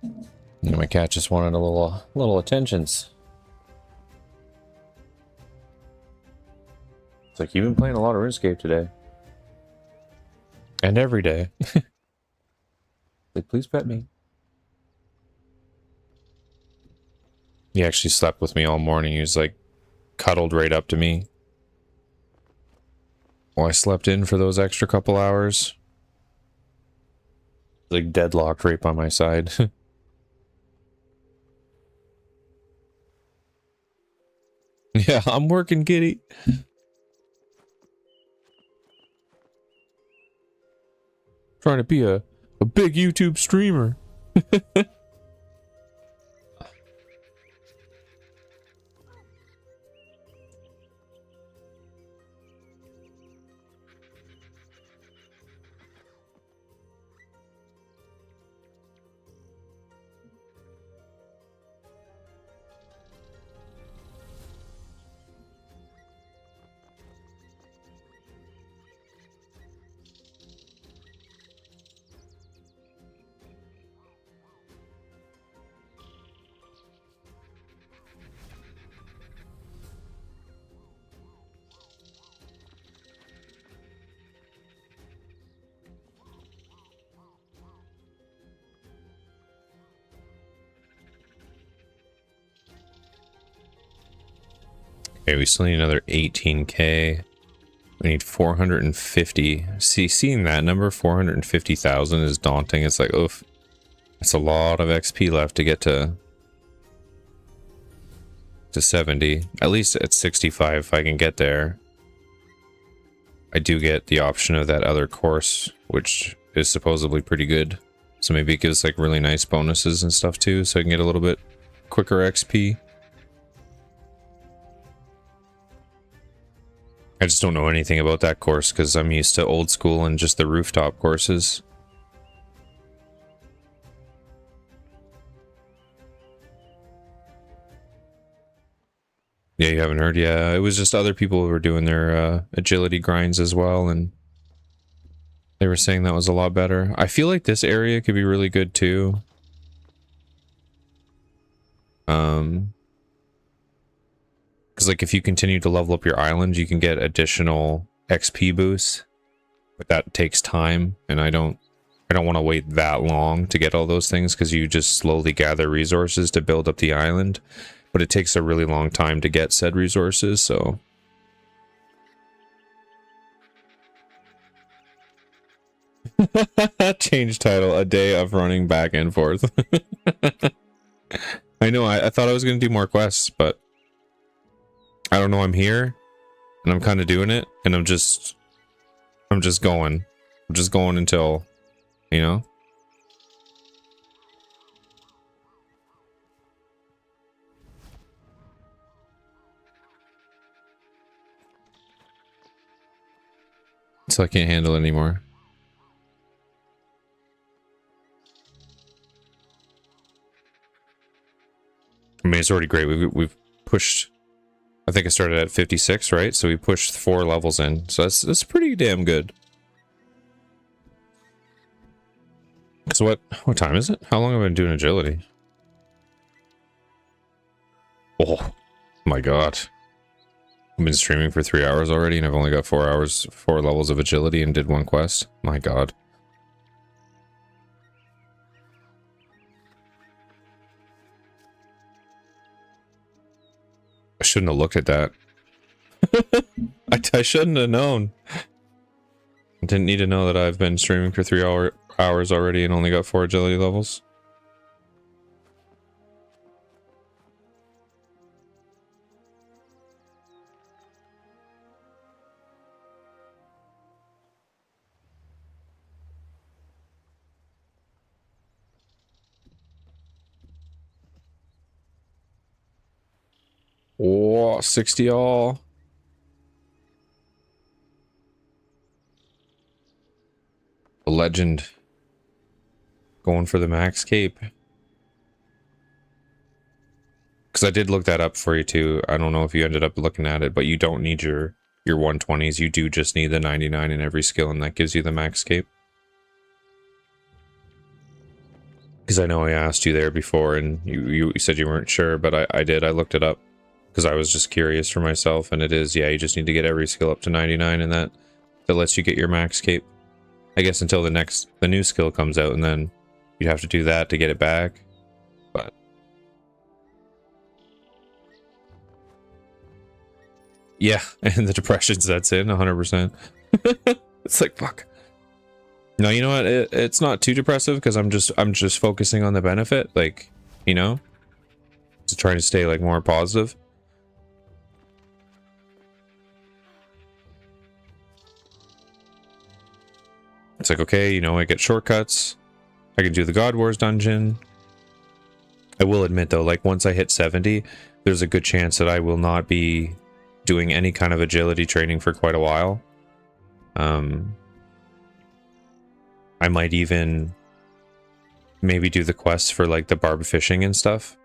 You know, my cat just wanted a little attentions. It's like, you've been playing a lot of RuneScape today. And every day. Like, please pet me. He actually slept with me all morning. He was like cuddled right up to me. Well, I slept in for those extra couple hours. Like deadlocked right by my side. Yeah, I'm working, kitty. Trying to be a big YouTube streamer. Okay, we still need another 18k. We need 450. See, seeing that number, 450,000 is daunting. It's like, oof. It's a lot of XP left to get to 70. At least at 65 if I can get there. I do get the option of that other course, which is supposedly pretty good. So maybe it gives like really nice bonuses and stuff too, so I can get a little bit quicker XP. I just don't know anything about that course because I'm used to old school and just the rooftop courses. Yeah, you haven't heard? Yeah, it was just other people who were doing their agility grinds as well, and they were saying that was a lot better. I feel like this area could be really good too. Because like if you continue to level up your island, you can get additional XP boosts, but that takes time, and I don't want to wait that long to get all those things, because you just slowly gather resources to build up the island, but it takes a really long time to get said resources, so... Change title, a day of running back and forth. I know, I thought I was going to do more quests, but I don't know, I'm here, and I'm kind of doing it, and I'm just going. I'm just going until, you know? So I can't handle it anymore. I mean, it's already great. We've pushed... I think I started at 56, right? So we pushed 4 levels in. So that's pretty damn good. So what time is it? How long have I been doing agility? Oh my god. I've been streaming for 3 hours already, and I've only got 4 hours, 4 levels of agility, and did 1 quest. My god. I shouldn't have looked at that. I shouldn't have known. I didn't need to know that I've been streaming for 3 hours already and only got 4 agility levels. Whoa, 60 all. A legend. Going for the max cape. Because I did look that up for you too. I don't know if you ended up looking at it, but you don't need your 120s. You do just need the 99 in every skill, and that gives you the max cape. Because I know I asked you there before, and you said you weren't sure, but I did. I looked it up. Because I was just curious for myself, and it is, yeah, you just need to get every skill up to 99, and that lets you get your max cape. I guess until the new skill comes out, and then you'd have to do that to get it back. But yeah, and the depression sets in 100%. It's like, fuck. No, you know what? It's not too depressive, because I'm just focusing on the benefit, like, you know, just trying to stay like more positive. It's like, okay, you know, I get shortcuts. I can do the God Wars dungeon. I will admit, though, like, once I hit 70, there's a good chance that I will not be doing any kind of agility training for quite a while. I might even maybe do the quests for, like, the barb fishing and stuff.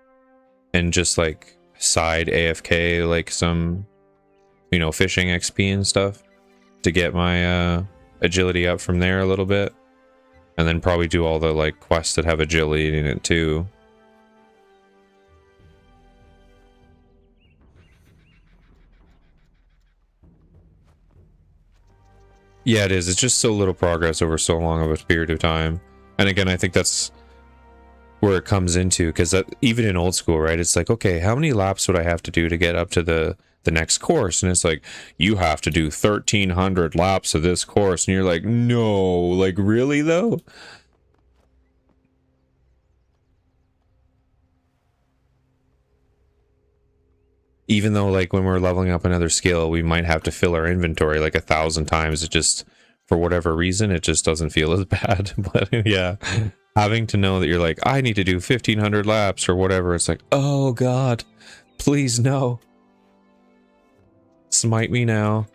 And just, like, side AFK, like, some, you know, fishing XP and stuff. To get my, agility up from there a little bit, and then probably do all the like quests that have agility in it too. Yeah, it is. It's just so little progress over so long of a period of time. And again, I think that's where it comes into, because even in old school, right, it's like, okay, how many laps would I have to do to get up to the next course? And it's like, you have to do 1,300 laps of this course, and you're like, no, like, really though? Even though, like, when we're leveling up another skill, we might have to fill our inventory like 1,000 times. It just, for whatever reason, it just doesn't feel as bad. But yeah, having to know that you're like, I need to do 1,500 laps or whatever, it's like, oh god, please no. Smite me now.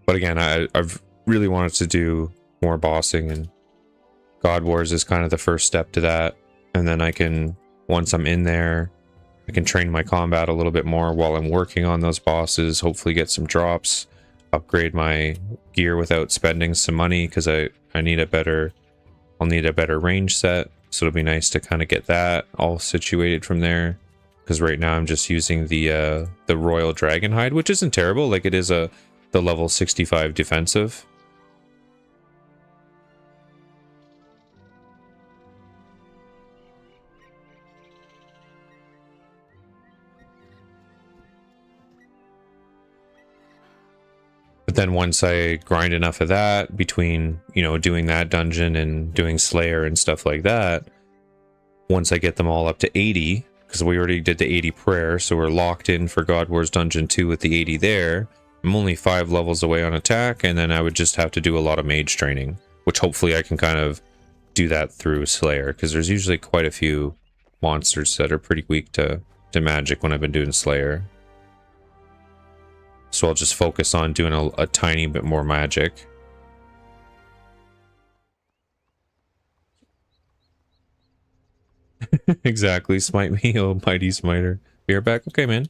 But again, I've really wanted to do more bossing, and God Wars is kind of the first step to that. And then I can, once I'm in there, I can train my combat a little bit more while I'm working on those bosses, hopefully get some drops, upgrade my gear without spending some money, because I need a better I'll need a better range set, so it'll be nice to kind of get that all situated from there. Because right now I'm just using the Royal Dragon Hide, which isn't terrible. Like, it is the level 65 defensive. But then once I grind enough of that, between, you know, doing that dungeon and doing Slayer and stuff like that, once I get them all up to 80, because we already did the 80 prayer, so we're locked in for God Wars Dungeon 2 with the 80 there. I'm only 5 levels away on attack, and then I would just have to do a lot of mage training, which hopefully I can kind of do that through Slayer, because there's usually quite a few monsters that are pretty weak to magic when I've been doing Slayer. So I'll just focus on doing a tiny bit more magic. Exactly, smite me, oh mighty smiter. Be right back. Okay, man.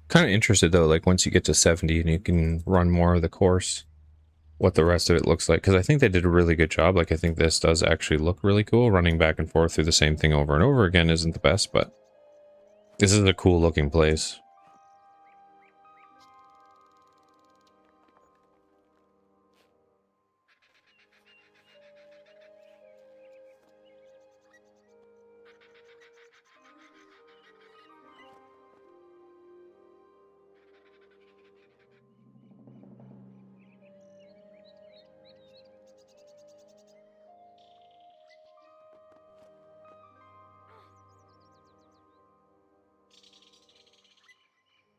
Kind of interested though, like once you get to 70 and you can run more of the course, what the rest of it looks like. Because I think they did a really good job. Like, I think this does actually look really cool. Running back and forth through the same thing over and over again isn't the best, but this is a cool looking place.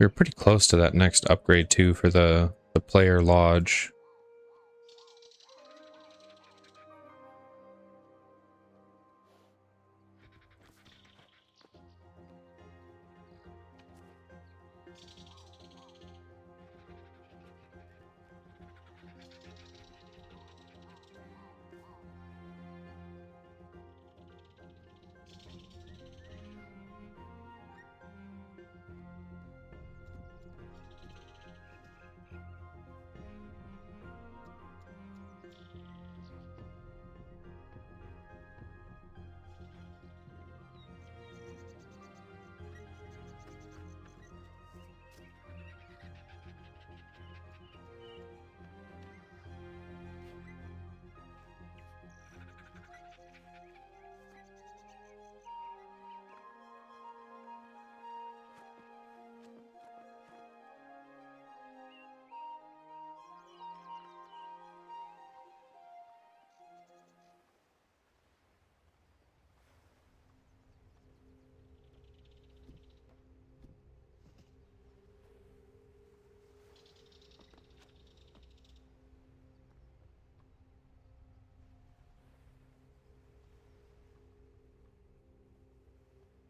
We're pretty close to that next upgrade too for the player lodge.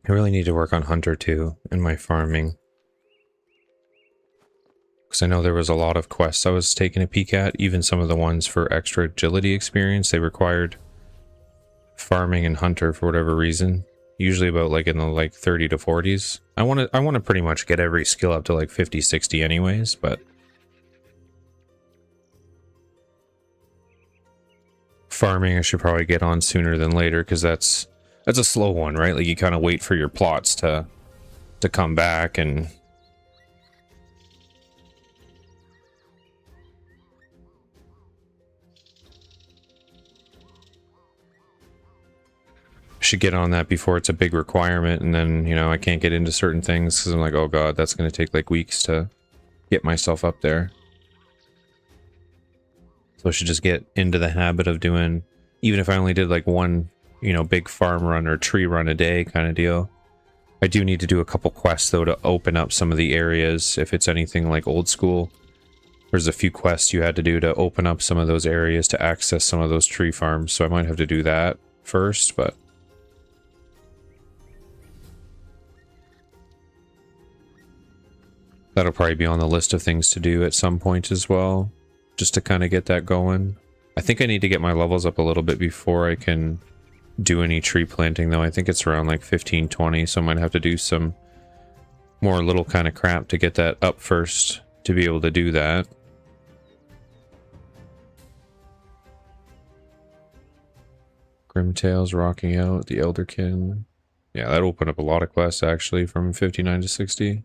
I really need to work on Hunter too in my farming. Because I know there was a lot of quests I was taking a peek at, even some of the ones for extra agility experience, they required farming and Hunter for whatever reason. Usually about like in the like 30 to 40s. I want to pretty much get every skill up to like 50, 60 anyways, but farming I should probably get on sooner than later, because that's a slow one, right? Like you kind of wait for your plots to come back and should get on that before it's a big requirement, and then, you know, I can't get into certain things because I'm like, oh god, that's going to take like weeks to get myself up there. So I should just get into the habit of doing, even if I only did like one, you know, big farm run or tree run a day kind of deal. I do need to do a couple quests though to open up some of the areas if it's anything like old school. There's a few quests you had to do to open up some of those areas to access some of those tree farms, so I might have to do that first, but that'll probably be on the list of things to do at some point as well, just to kind of get that going. I think I need to get my levels up a little bit before I can do any tree planting though. I think it's around like 15, 20, so I might have to do some more little kind of crap to get that up first to be able to do that. Grimtails rocking out, the Elderkin. Yeah, that opened up a lot of quests actually from 59 to 60.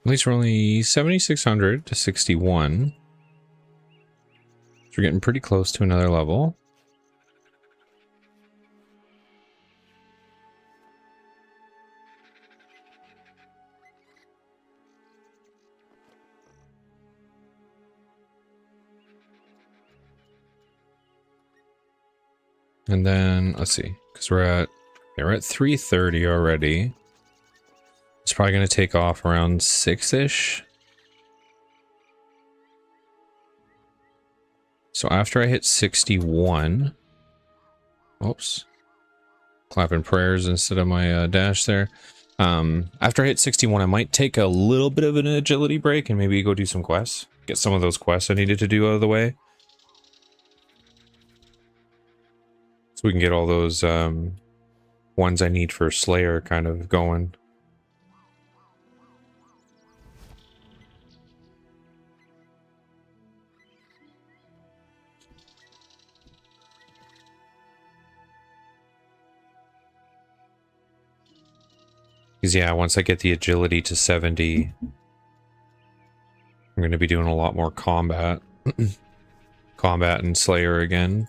At least we're only 7,600 to 61. So we're getting pretty close to another level. And then let's see, because we're at 330 already. It's probably going to take off around 6-ish. So after I hit 61, oops, clapping prayers instead of my dash there. After I hit 61, I might take a little bit of an agility break and maybe go do some quests. Get some of those quests I needed to do out of the way. So we can get all those ones I need for Slayer kind of going. Because yeah, once I get the agility to 70, I'm going to be doing a lot more combat. Combat and Slayer again.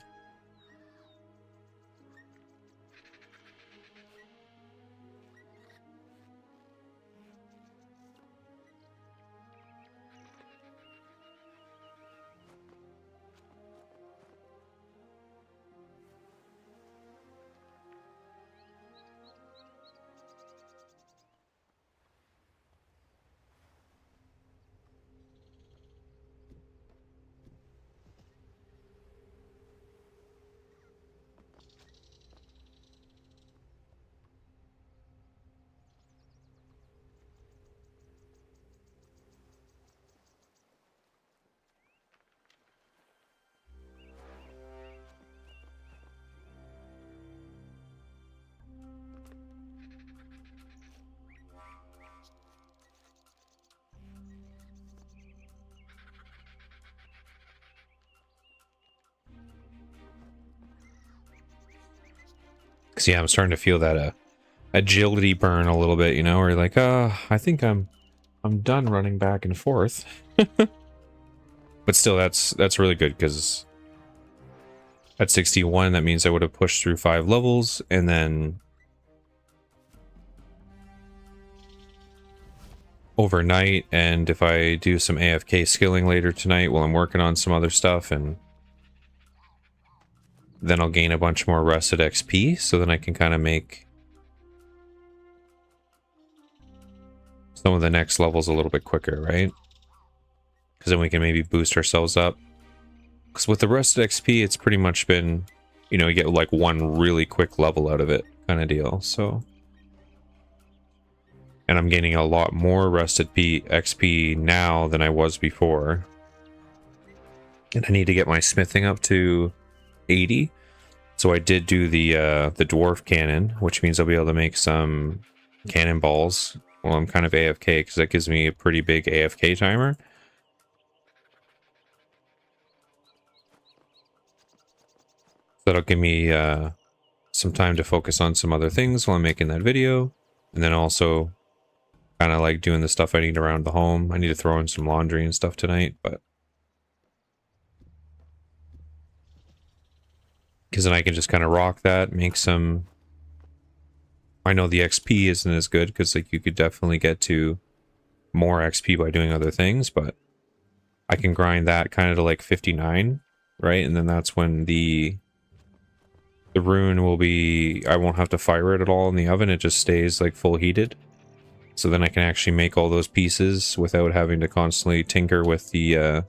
Cause yeah, I'm starting to feel that agility burn a little bit, you know, where you're like, I think I'm done running back and forth. But still, that's really good, because at 61, that means I would have pushed through 5 levels, and then overnight, and if I do some AFK skilling later tonight while I'm working on some other stuff, and then I'll gain a bunch more rested XP, so then I can kind of make some of the next levels a little bit quicker, right? Because then we can maybe boost ourselves up. Because with the rested XP, it's pretty much been, you know, you get like one really quick level out of it kind of deal, so. And I'm gaining a lot more rested XP now than I was before. And I need to get my smithing up to 80. So I did do the dwarf cannon, which means I'll be able to make some cannonballs while I'm kind of AFK, because that gives me a pretty big AFK timer. That'll give me some time to focus on some other things while I'm making that video. And then also kind of like doing the stuff I need around the home. I need to throw in some laundry and stuff tonight, but because then I can just kind of rock that, make some. I know the XP isn't as good, because like you could definitely get to more XP by doing other things, but I can grind that kind of to like 59, right? And then that's when the rune will be, I won't have to fire it at all in the oven. It just stays like full heated. So then I can actually make all those pieces without having to constantly tinker with the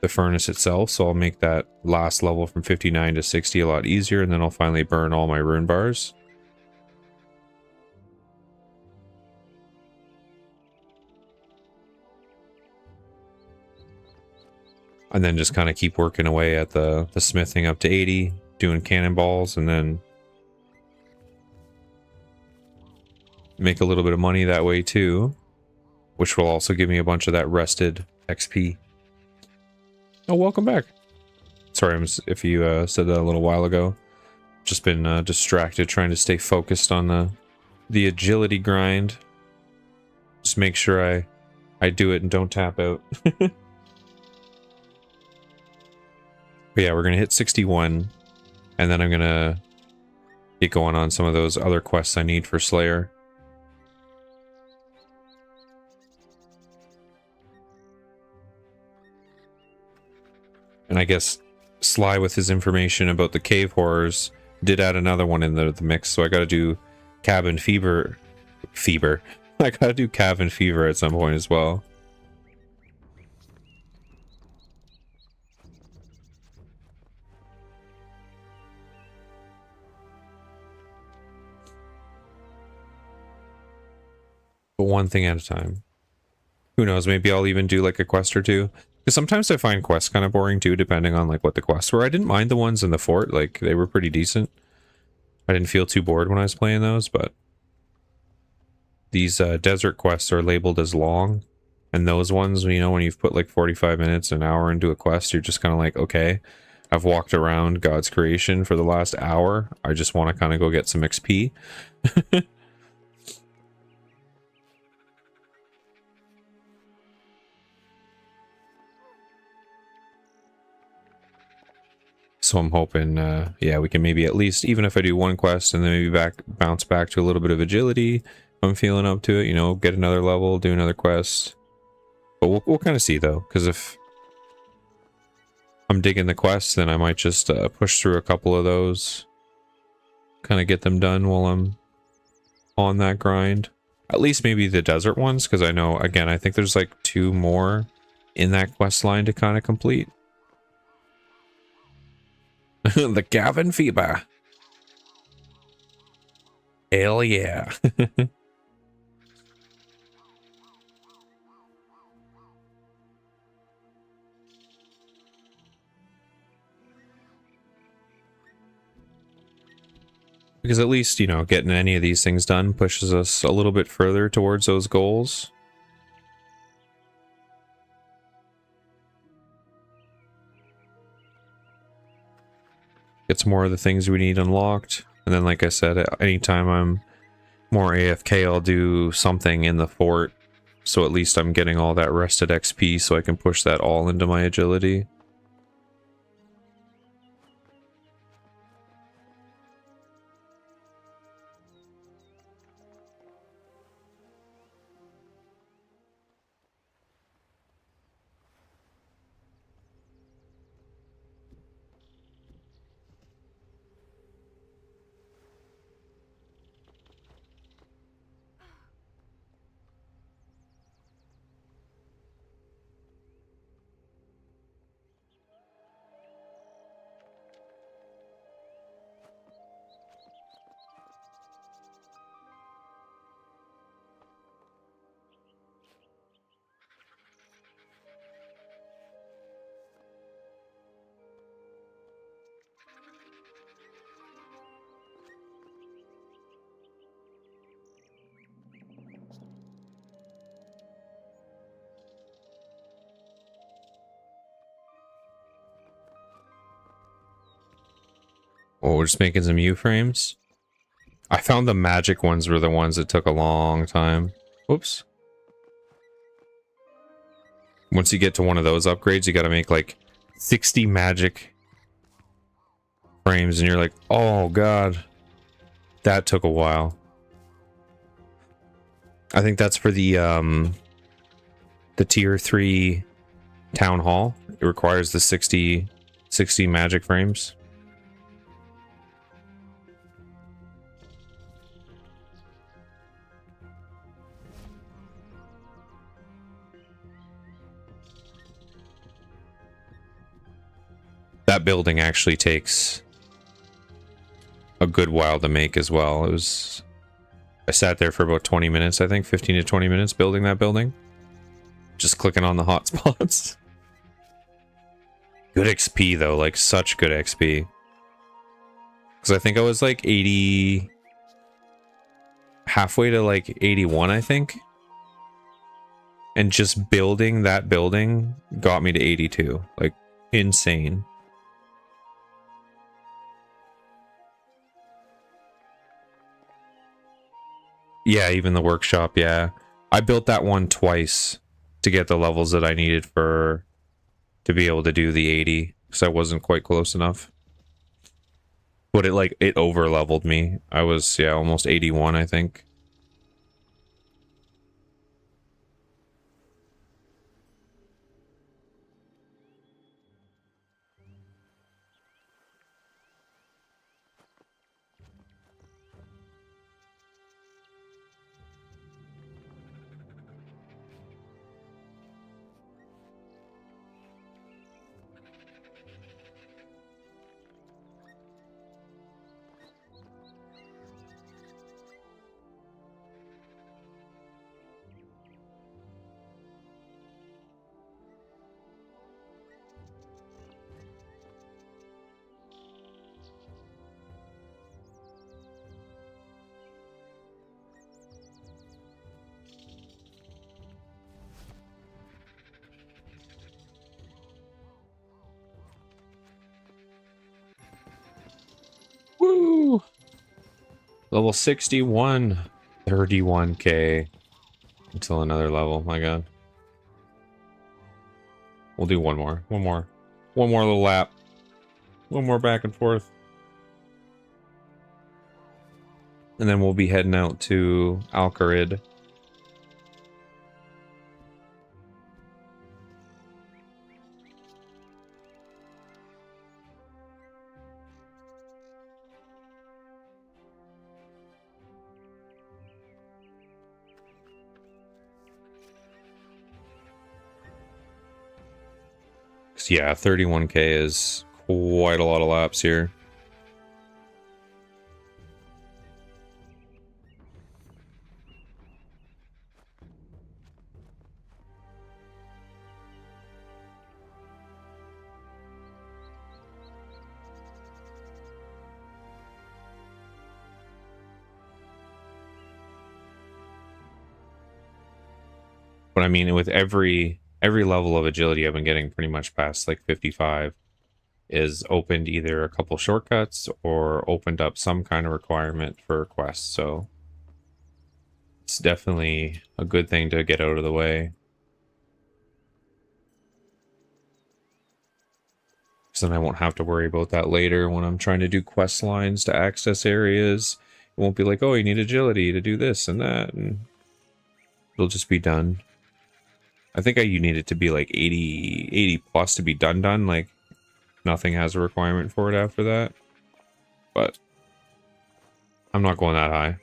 furnace itself. So I'll make that last level from 59 to 60 a lot easier, and then I'll finally burn all my rune bars. And then just kind of keep working away at the smithing up to 80, doing cannonballs, and then make a little bit of money that way too, which will also give me a bunch of that rested XP. Oh, welcome back. Sorry if you said that a little while ago. Just been distracted trying to stay focused on the agility grind. Just make sure I do it and don't tap out. But yeah, we're gonna hit 61, and then I'm gonna get going on some of those other quests I need for Slayer. And I guess Sly, with his information about the cave horrors, did add another one in the mix, so I gotta do Cabin Fever. I gotta do Cabin Fever at some point as well. But one thing at a time. Who knows, maybe I'll even do like a quest or two. Because sometimes I find quests kind of boring too, depending on like what the quests were. I didn't mind the ones in the fort, like they were pretty decent. I didn't feel too bored when I was playing those, but these desert quests are labeled as long. And those ones, you know, when you've put like 45 minutes, an hour into a quest, you're just kind of like, okay, I've walked around God's creation for the last hour. I just want to kind of go get some XP. So I'm hoping, yeah, we can maybe at least, even if I do one quest and then maybe bounce back to a little bit of agility, if I'm feeling up to it, you know, get another level, do another quest. But we'll kind of see though, because if I'm digging the quests, then I might just push through a couple of those, kind of get them done while I'm on that grind. At least maybe the desert ones, because I know, again, I think there's like 2 more in that quest line to kind of complete. The Gavin Fever. Hell yeah. Because at least, you know, getting any of these things done pushes us a little bit further towards those goals. Gets more of the things we need unlocked. And then, like I said, anytime I'm more AFK, I'll do something in the fort. So at least I'm getting all that rested XP so I can push that all into my agility. Oh, we're just making some U-frames. I found the magic ones were the ones that took a long time. Oops. Once you get to one of those upgrades, you gotta make like 60 magic frames, and you're like, oh god. That took a while. I think that's for the tier 3 town hall. It requires the 60 magic frames. That building actually takes a good while to make as well. I sat there for about 20 minutes, I think, 15 to 20 minutes building that building. Just clicking on the hotspots. Good XP though, like such good XP. Because I think I was like 80... halfway to like 81, I think. And just building that building got me to 82. Like, insane. Yeah, even the workshop, yeah. I built that one twice to get the levels that I needed to be able to do the 80, because I wasn't quite close enough. But it over leveled me. I was, yeah, almost 81, I think. Level 61. 31k. Until another level, my god. We'll do one more. One more little lap. One more back and forth. And then we'll be heading out to Alcarid. Yeah, 31k is quite a lot of laps here. But I mean, with every level of agility I've been getting pretty much past like 55 is opened either a couple shortcuts or opened up some kind of requirement for quests. So it's definitely a good thing to get out of the way. So then I won't have to worry about that later when I'm trying to do quest lines to access areas. It won't be like, oh, you need agility to do this and that, and it'll just be done. I think you need it to be like 80 plus to be done. Like, nothing has a requirement for it after that. But I'm not going that high.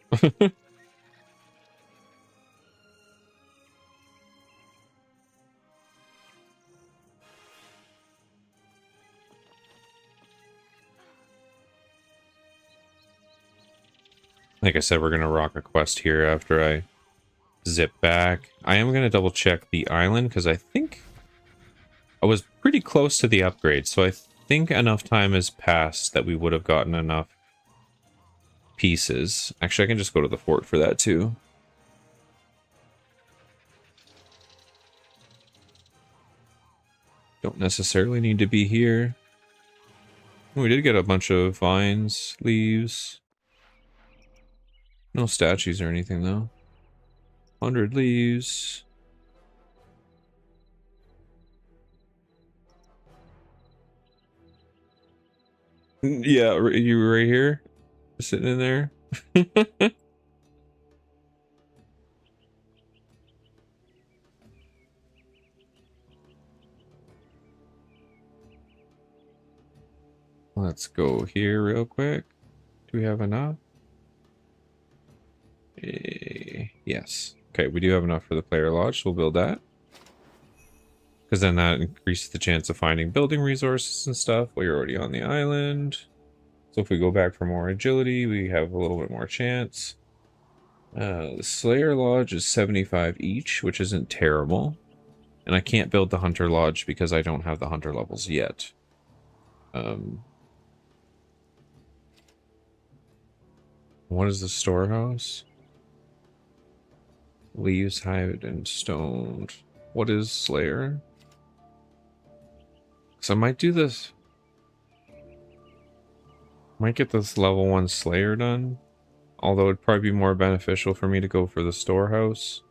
Like I said, we're going to rock a quest here after I zip back. I am going to double check the island because I think I was pretty close to the upgrade. So I think enough time has passed that we would have gotten enough pieces. Actually, I can just go to the fort for that too. Don't necessarily need to be here. We did get a bunch of vines, leaves. No statues or anything though. 100 leaves. Yeah, you were right here, sitting in there. Let's go here real quick. Do we have enough? Yes. Okay, we do have enough for the player lodge, so we'll build that. Because then that increases the chance of finding building resources and stuff while you're already on the island. So if we go back for more agility, we have a little bit more chance. The Slayer Lodge is 75 each, which isn't terrible. And I can't build the Hunter Lodge because I don't have the Hunter levels yet. What is the storehouse? Leaves, hide, and stoned. What is Slayer? So I might do this. Might get this level 1 Slayer done. Although it'd probably be more beneficial for me to go for the storehouse.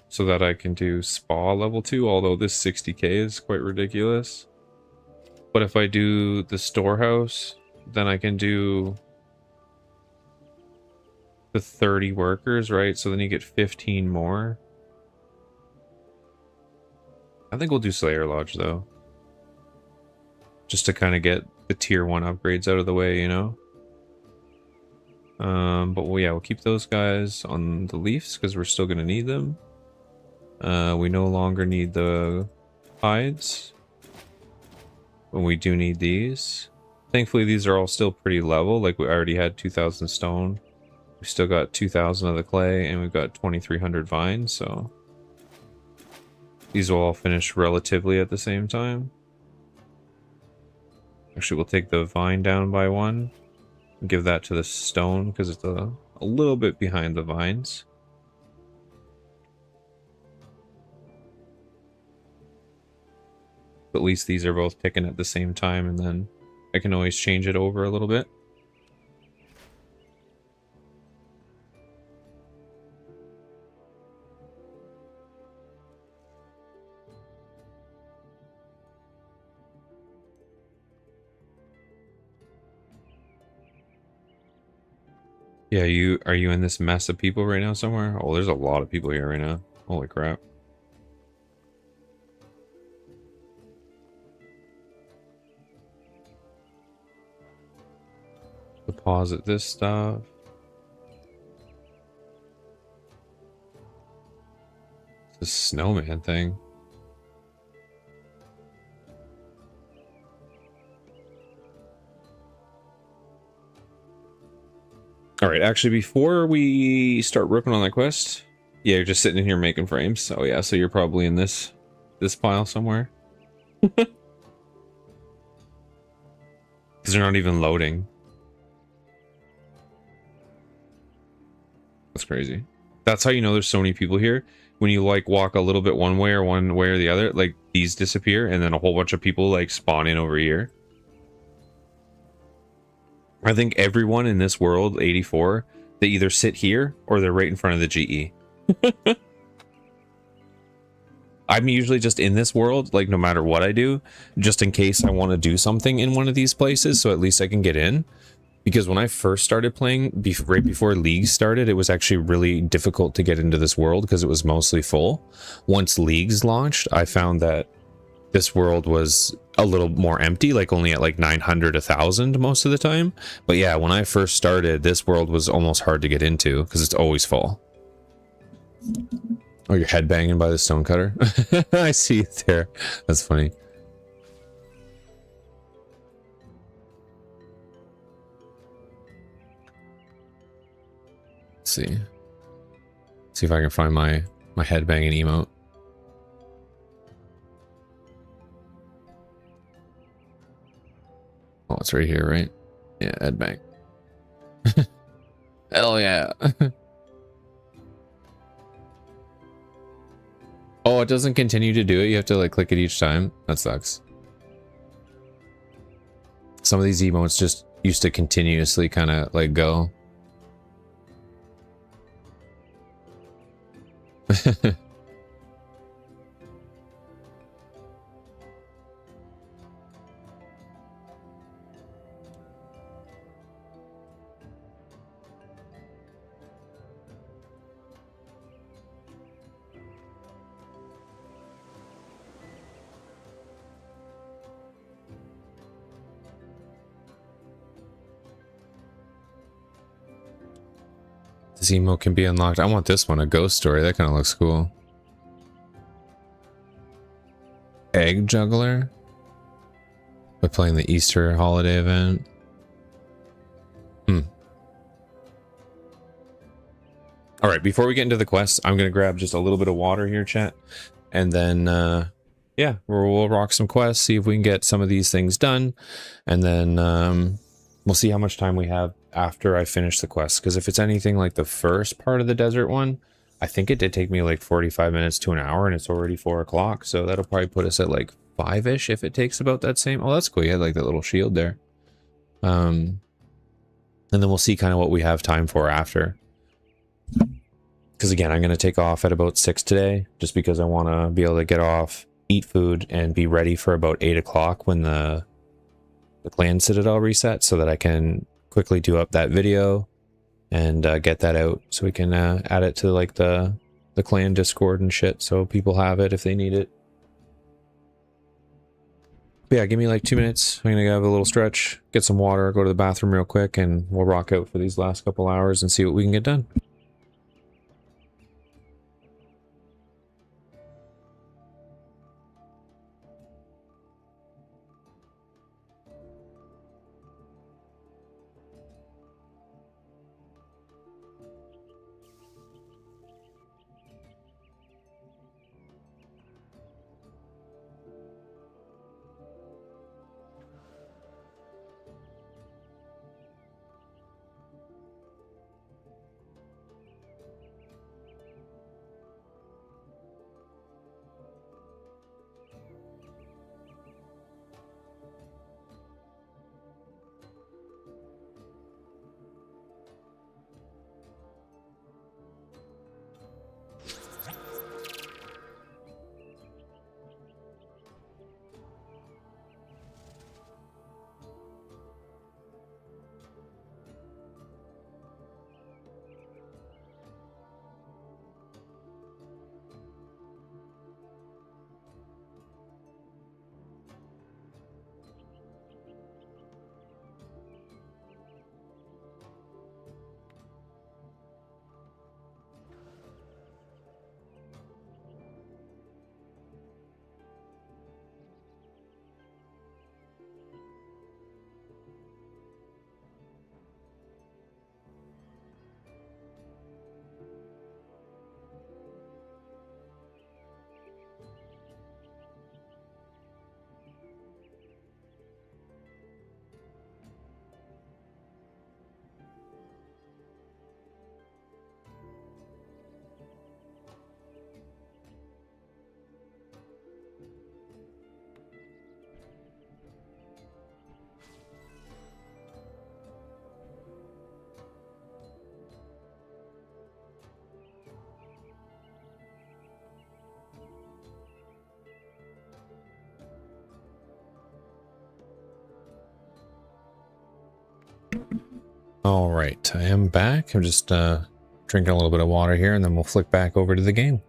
So that I can do spa level 2. Although this 60k is quite ridiculous. But if I do the storehouse, then I can do the 30 workers, right? So then you get 15 more. I think we'll do Slayer Lodge though. Just to kind of get the tier 1 upgrades out of the way, you know? But yeah, we'll keep those guys on the leaves because we're still going to need them. We no longer need the hides. But we do need these. Thankfully, these are all still pretty level. Like, we already had 2,000 stone. We still got 2,000 of the clay, and we've got 2,300 vines, so these will all finish relatively at the same time. Actually, we'll take the vine down by 1 and give that to the stone because it's a little bit behind the vines. But at least these are both ticking at the same time, and then I can always change it over a little bit. Yeah, are you in this mess of people right now somewhere? Oh, there's a lot of people here right now. Holy crap. Deposit this stuff. It's a snowman thing. All right, actually, before we start ripping on that quest, yeah, you're just sitting in here making frames. Oh yeah, so you're probably in this pile somewhere. Because they're not even loading. That's crazy. That's how you know there's so many people here. When you like walk a little bit one way or the other, like these disappear, and then a whole bunch of people like spawn in over here. I think everyone in this world, 84, they either sit here or they're right in front of the GE. I'm usually just in this world, like no matter what I do, just in case I want to do something in one of these places, so at least I can get in. Because when I first started playing, right before Leagues started, it was actually really difficult to get into this world because it was mostly full. Once Leagues launched, I found that this world was a little more empty, like only at like 900, 1,000 most of the time. But yeah, when I first started, this world was almost hard to get into because it's always full. Oh, you're headbanging by the stonecutter? I see it there. That's funny. Let's see. See if I can find my headbanging emote. Oh, it's right here, right? Yeah, headbang. Hell yeah. Oh, it doesn't continue to do it. You have to like click it each time. That sucks. Some of these emotes just used to continuously kind of like go. This emote can be unlocked. I want this one, a ghost story. That kind of looks cool. Egg juggler? By playing the Easter holiday event. All right, before we get into the quest, I'm going to grab just a little bit of water here, chat. And then, yeah, we'll rock some quests, see if we can get some of these things done. And then we'll see how much time we have after I finish the quest. Because if it's anything like the first part of the desert one, I think it did take me like 45 minutes to an hour, and it's already 4 o'clock. So that'll probably put us at like 5-ish if it takes about that same. Oh, that's cool. You had like that little shield there. And then we'll see kind of what we have time for after. Because again, I'm going to take off at about 6 today, just because I want to be able to get off, eat food, and be ready for about 8 o'clock when the clan citadel resets, so that I can quickly do up that video and get that out, so we can add it to like the clan Discord and shit, so people have it if they need it. But yeah, give me like 2 minutes. I'm going to have a little stretch, get some water, go to the bathroom real quick, and we'll rock out for these last couple hours and see what we can get done. All right, I am back. I'm just drinking a little bit of water here, and then we'll flick back over to the game.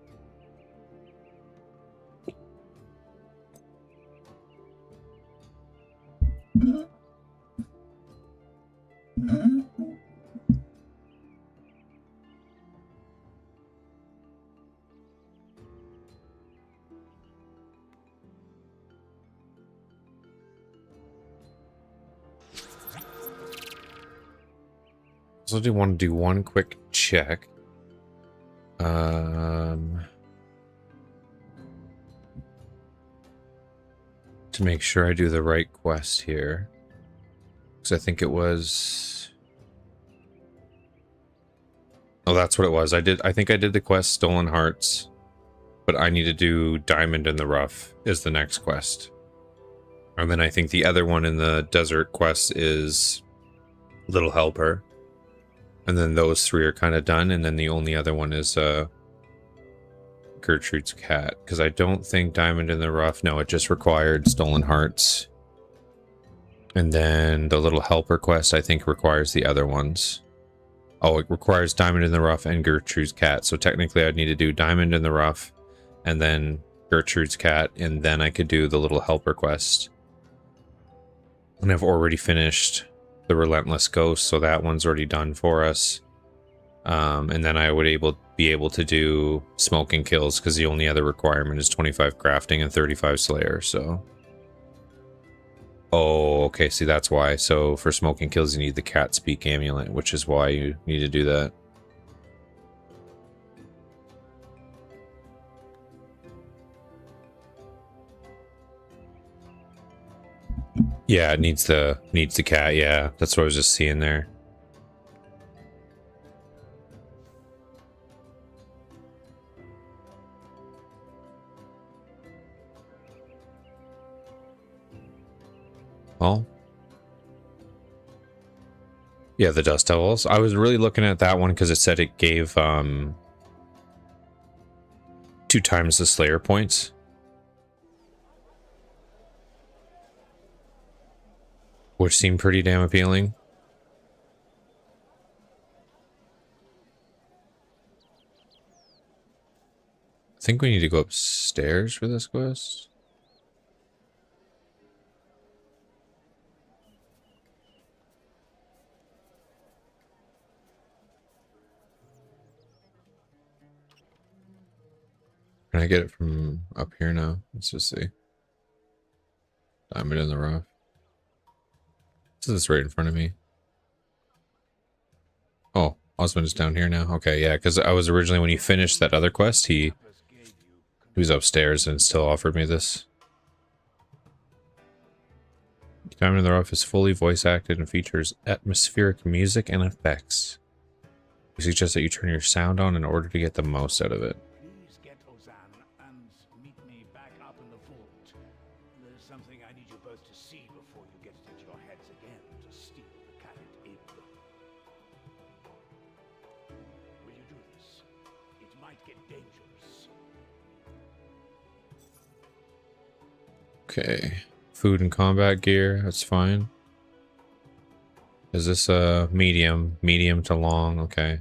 So I do want to do one quick check. To make sure I do the right quest here. Because I think it was... Oh, that's what it was. I think I did the quest Stolen Hearts. But I need to do Diamond in the Rough is the next quest. And then I think the other one in the desert quest is Little Helper. And then those three are kind of done. And then the only other one is Gertrude's Cat. Because I don't think Diamond in the Rough... No, it just required Stolen Hearts. And then the Little Helper quest, I think, requires the other ones. Oh, it requires Diamond in the Rough and Gertrude's Cat. So technically I'd need to do Diamond in the Rough and then Gertrude's Cat, and then I could do the Little Helper quest. And I've already finished the Relentless Ghost, so that one's already done for us. And then I would be able to do Smoking Kills, because the only other requirement is 25 crafting and 35 Slayer, so... Oh, okay, see, that's why. So for Smoking Kills, you need the Cat Speak Amulet, which is why you need to do that. Yeah, it needs the cat, yeah. That's what I was just seeing there. Well, yeah, the Dust Devils. I was really looking at that one because it said it gave 2 times the Slayer points. Which seemed pretty damn appealing. I think we need to go upstairs for this quest. Can I get it from up here now? Let's just see. Diamond in the Rough. This is right in front of me. Oh, Osmond is down here now. Okay, yeah, because I was originally, when he finished that other quest, he was upstairs and still offered me this. Diamond in the Rough is fully voice acted and features atmospheric music and effects. We suggest that you turn your sound on in order to get the most out of it. Please get Ozan and meet me back up in the vault. There's something I need you both to see before you get it into your heads again to steal the Cadet Ib. Will you do this? It might get dangerous. Okay. Food and combat gear, that's fine. Is this a medium? Medium to long, okay.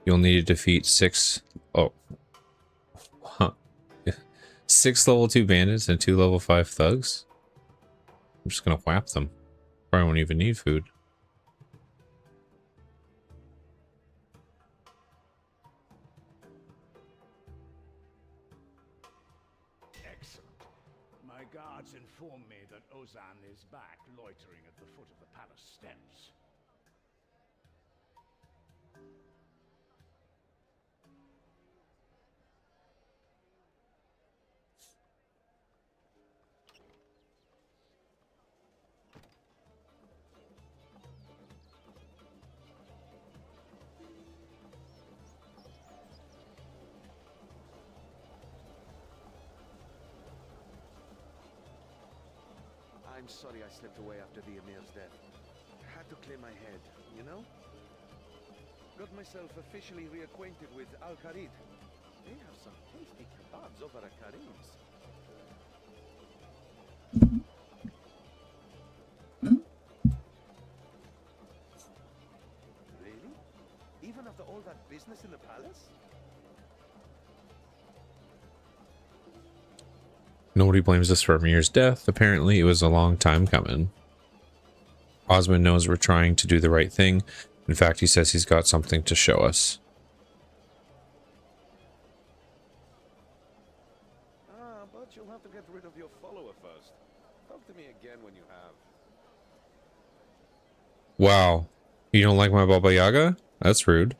You'll need to defeat 6... Oh. Huh. 6 level 2 bandits and 2 level 5 thugs? I'm just gonna whap them. Probably won't even need food. Excellent. My guards inform me that Ozan is back, loitering at the foot of the palace steps. I'm sorry I slipped away after the Emir's death. Had to clear my head, you know? Got myself officially reacquainted with Al-Kharid. They have some tasty kebabs over at Karim's. Nobody blames us for Amir's death. Apparently, it was a long time coming. Osmond knows we're trying to do the right thing. In fact, he says he's got something to show us. But you'll have to get rid of your follower first. Talk to me again when you have. Wow. You don't like my Baba Yaga? That's rude.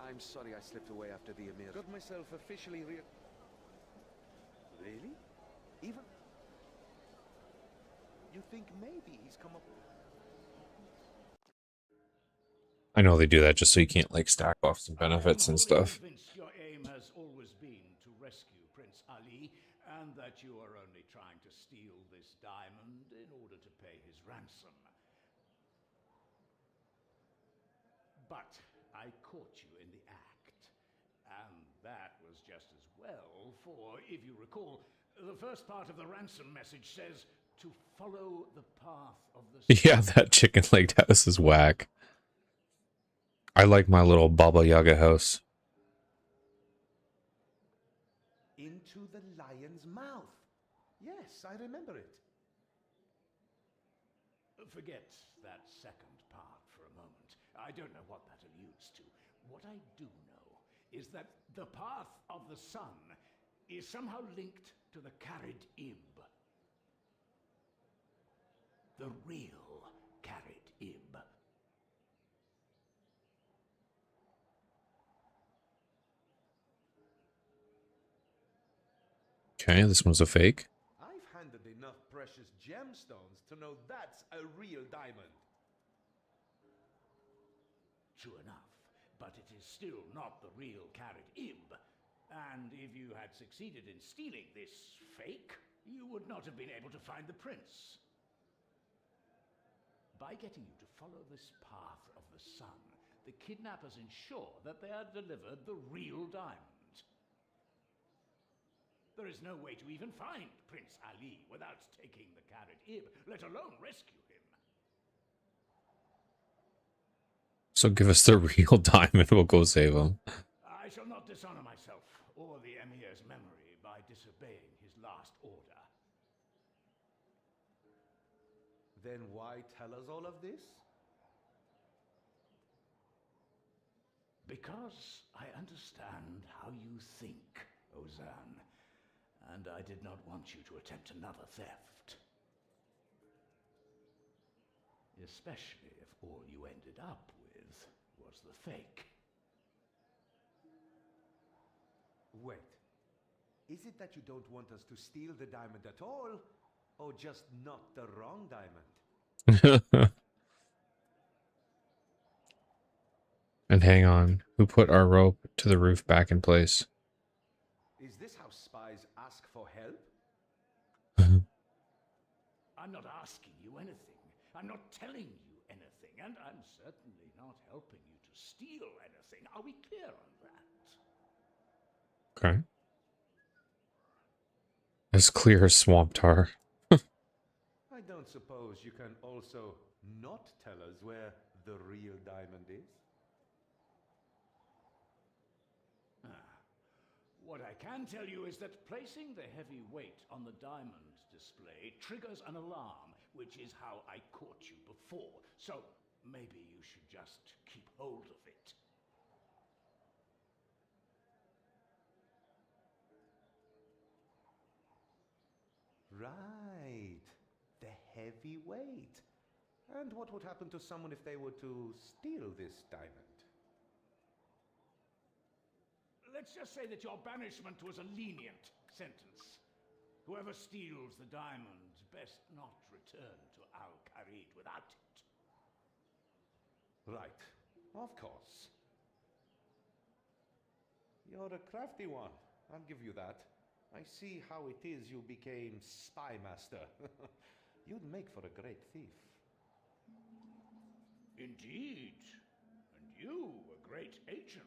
I'm sorry I slipped away after the Emir. Got myself officially Really? Even... You think maybe he's come up... I know they do that just so you can't, like, stack off some benefits and stuff. Convinced your aim has always been to rescue Prince Ali, and that you are only trying to steal this diamond in order to pay his ransom. But I caught you in the act, and that was just as well, for, if you recall, the first part of the ransom message says to follow the path of the... Yeah, that chicken-legged house is whack. I like my little Baba Yaga house. Into the lion's mouth. Yes, I remember it. Forget that second part for a moment. I don't know what that alludes to. What I do know is that the path of the sun is somehow linked to the Carid Ib. The real Carid Ib. Okay, this one's a fake. I've handled enough precious gemstones to know that's a real diamond. True enough, but it is still not the real Carid Ib. And if you had succeeded in stealing this fake, you would not have been able to find the prince. By getting you to follow this path of the sun, the kidnappers ensure that they are delivered the real diamond. There is no way to even find Prince Ali without taking the Carid Ib, let alone rescue him. So give us the real diamond, we'll go save him. I shall not dishonor myself or the Emir's memory by disobeying his last order. Then why tell us all of this? Because I understand how you think, Ozan, and I did not want you to attempt another theft. Especially if all you ended up with was the fake. Wait. Is it that you don't want us to steal the diamond at all? Or just not the wrong diamond? And hang on, who put our rope to the roof back in place? Is this how spies ask for help? I'm not asking you anything. I'm not telling you anything. And I'm certainly not helping you to steal anything. Are we clear on that? Okay. As clear as swamp tar. I don't suppose you can also not tell us where the real diamond is? What I can tell you is that placing the heavy weight on the diamond display triggers an alarm, which is how I caught you before. So maybe you should just keep hold of it. Right. The heavy weight. And what would happen to someone if they were to steal this diamond? Let's just say that your banishment was a lenient sentence. Whoever steals the diamond best not return to Al-Qarid without it. Right. Of course. You're a crafty one. I'll give you that. I see how it is you became spy master. You'd make for a great thief. Indeed. And you, a great agent.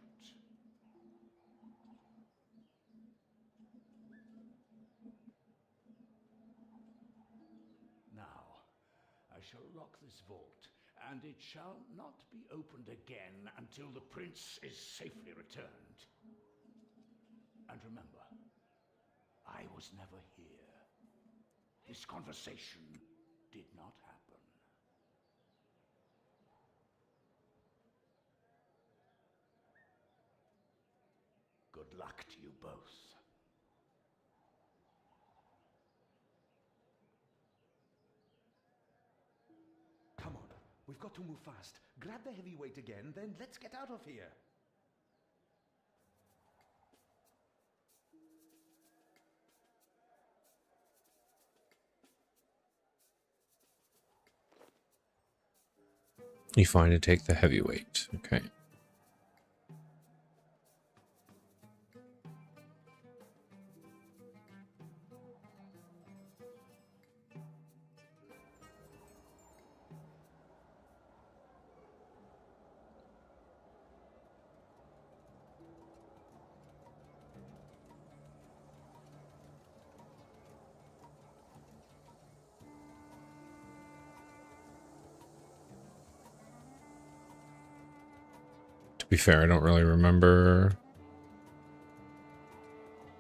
Now, I shall lock this vault and it shall not be opened again until the prince is safely returned. And remember, I was never here. This conversation did not happen. Good luck to you both. Come on, we've got to move fast. Grab the heavyweight again, then let's get out of here. You find to take the heavyweight. Okay. To be fair, I don't really remember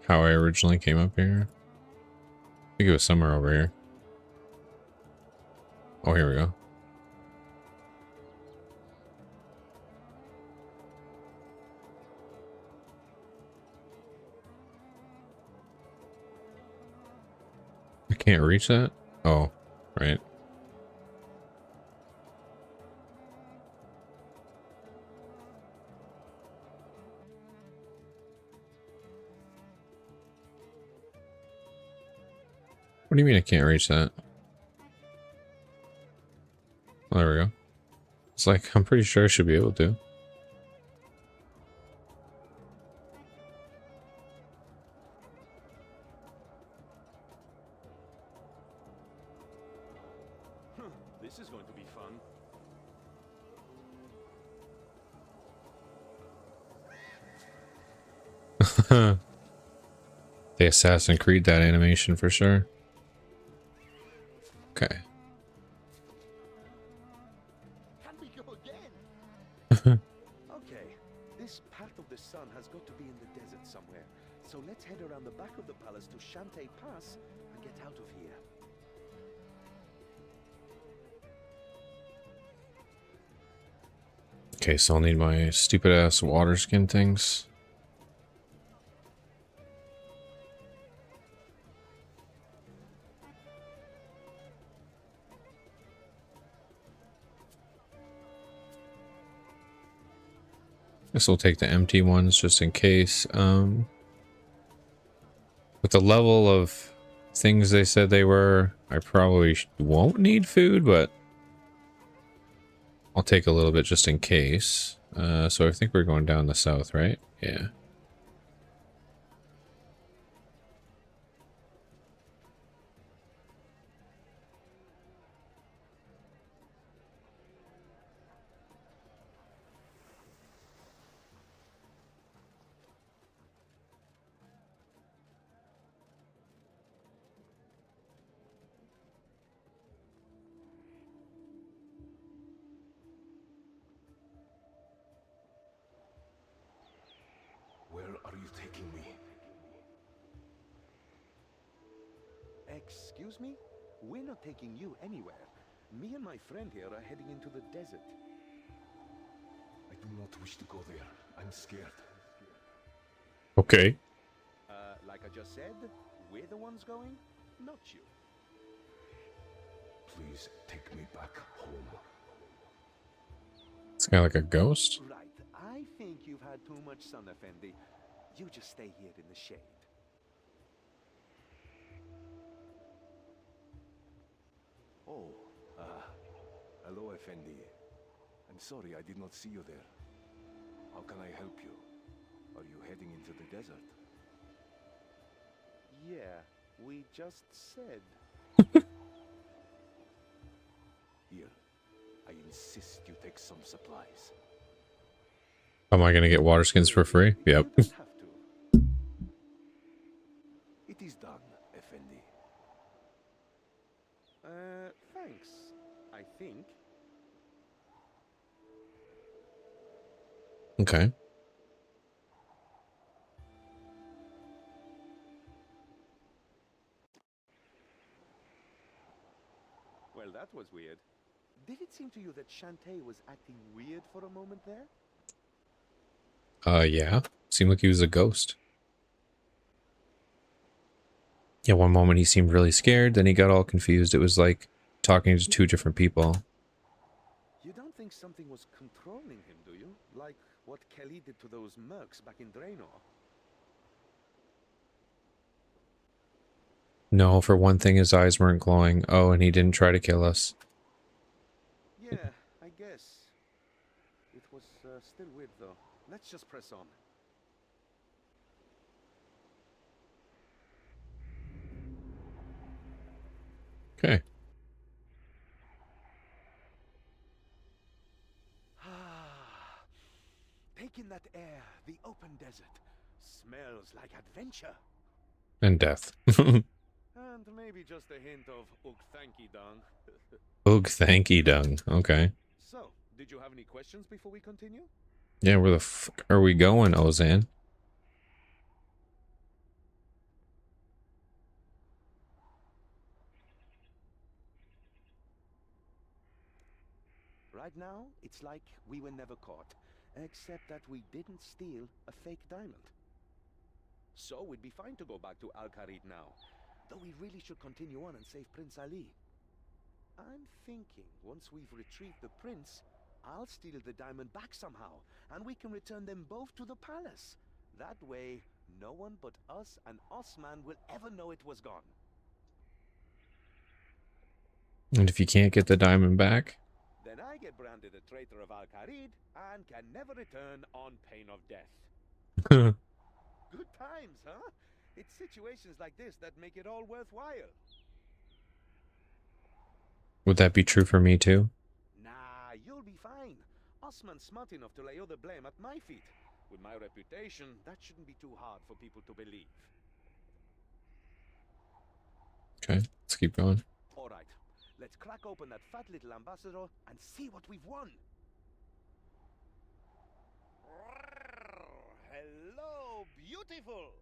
how I originally came up here. I think it was somewhere over here. Oh, here we go. I can't reach that? Oh, right. What do you mean I can't reach that? Oh, there we go. It's like, I'm pretty sure I should be able to. This is going to be fun. The Assassin's Creed that animation for sure. Okay. Can we go again? Okay, this part of the sun has got to be in the desert somewhere. So let's head around the back of the palace to Shantae Pass and get out of here. Okay, so I'll need my stupid ass water skin things. Guess we'll take the empty ones just in case. With the level of things they said they were, I probably won't need food, but I'll take a little bit just in case. So I think we're going down the south, right? Yeah. Where are you taking me? Excuse me? We're not taking you anywhere. Me and my friend here are heading into the desert. I do not wish to go there. I'm scared. Okay. Like I just said, we're the ones going, not you. Please take me back home. It's kind of like a ghost. Right. I think you've had too much sun, Effendi. You just stay here in the shade. Oh, hello, Effendi. I'm sorry I did not see you there. How can I help you? Are you heading into the desert? Yeah, we just said. Here, I insist you take some supplies. Am I going to get water skins for free? Yep. You don't have to. It is done, Effendi. Thanks, I think. Okay. Well, that was weird. Did it seem to you that Shantae was acting weird for a moment there? Yeah. Seemed like he was a ghost. Yeah, one moment he seemed really scared, then he got all confused. It was like talking to two different people. You don't think something was controlling him, do you? Like what Kelly did to those mercs back in Draenor? No, for one thing, his eyes weren't glowing. Oh, and he didn't try to kill us. Yeah, I guess. It was still weird, though. Let's just press on. Okay. Take in that air, the open desert. Smells like adventure. And death. And maybe just a hint of Ugthanki dung. Oog thanky dung. Okay. So, did you have any questions before we continue? Yeah, where the fuck are we going, Ozan? Right now, it's like we were never caught, except that we didn't steal a fake diamond. So we'd be fine to go back to Al-Kharid now, though we really should continue on and save Prince Ali. I'm thinking once we've retrieved the prince, I'll steal the diamond back somehow, and we can return them both to the palace. That way, no one but us and Osman will ever know it was gone. And if you can't get the diamond back? Then I get branded a traitor of Al-Kharid and can never return on pain of death. Good times, huh? It's situations like this that make it all worthwhile. Would that be true for me too? Nah, you'll be fine. Osman's smart enough to lay all the blame at my feet. With my reputation, that shouldn't be too hard for people to believe. Okay, let's keep going. All right, let's crack open that fat little ambassador and see what we've won. Hello, beautiful.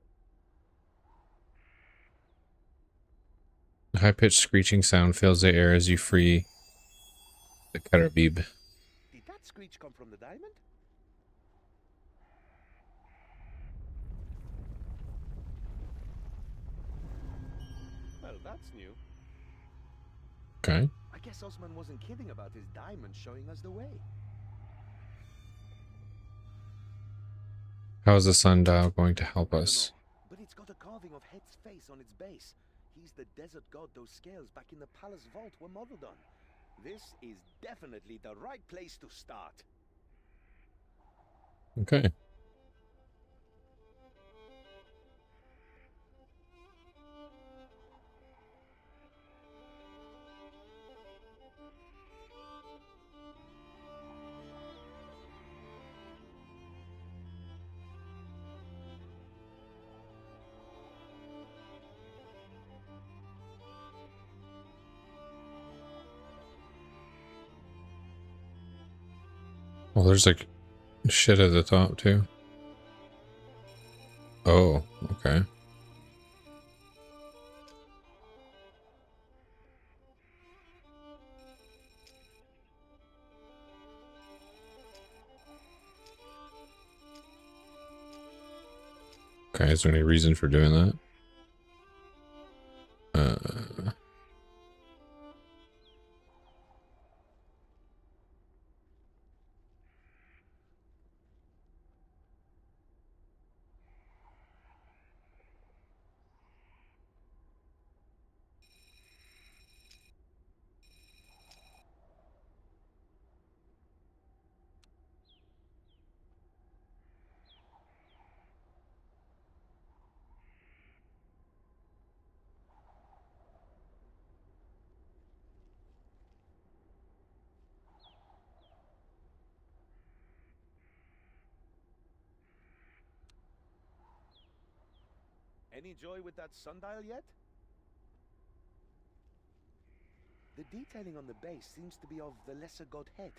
A high-pitched screeching sound fills the air as you free the Karabib. Did that screech come from the diamond? Well, that's new. Okay. I guess Osman wasn't kidding about his diamond showing us the way. How is the sundial going to help I don't us? know, but it's got a carving of Het's face on its base. He's the desert god those scales back in the palace vault were modeled on. This is definitely the right place to start. Okay. Well, there's like shit at the top too. Oh, okay. Okay, is there any reason for doing that? Any joy with that sundial yet? The detailing on the base seems to be of the lesser god Het.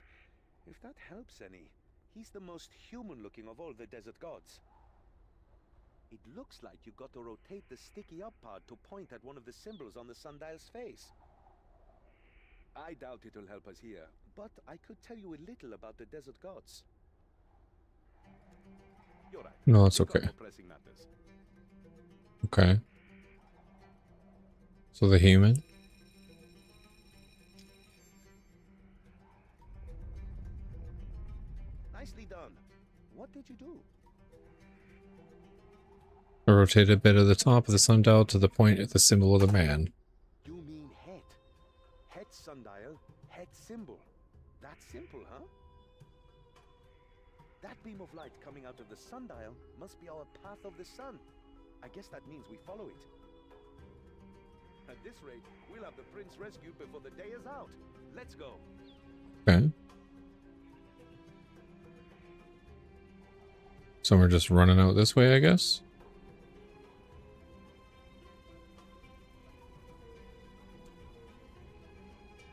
If that helps any, He's the most human-looking of all the desert gods. It looks like you got to rotate the sticky up part to point at one of the symbols on the sundial's face. I doubt it'll help us here, but I could tell you a little about the desert gods. You're right. No, it's We've got okay. more pressing matters. Okay. So the human. Nicely done. What did you do? I rotate a bit of the top of the sundial to the point at the symbol of the man. You mean head. Head sundial, head symbol. That simple, huh? That beam of light coming out of the sundial must be our path of the sun. I guess that means we follow it. At this rate, we'll have the prince rescued before the day is out. Let's go. Okay. So we're just running out this way, I guess?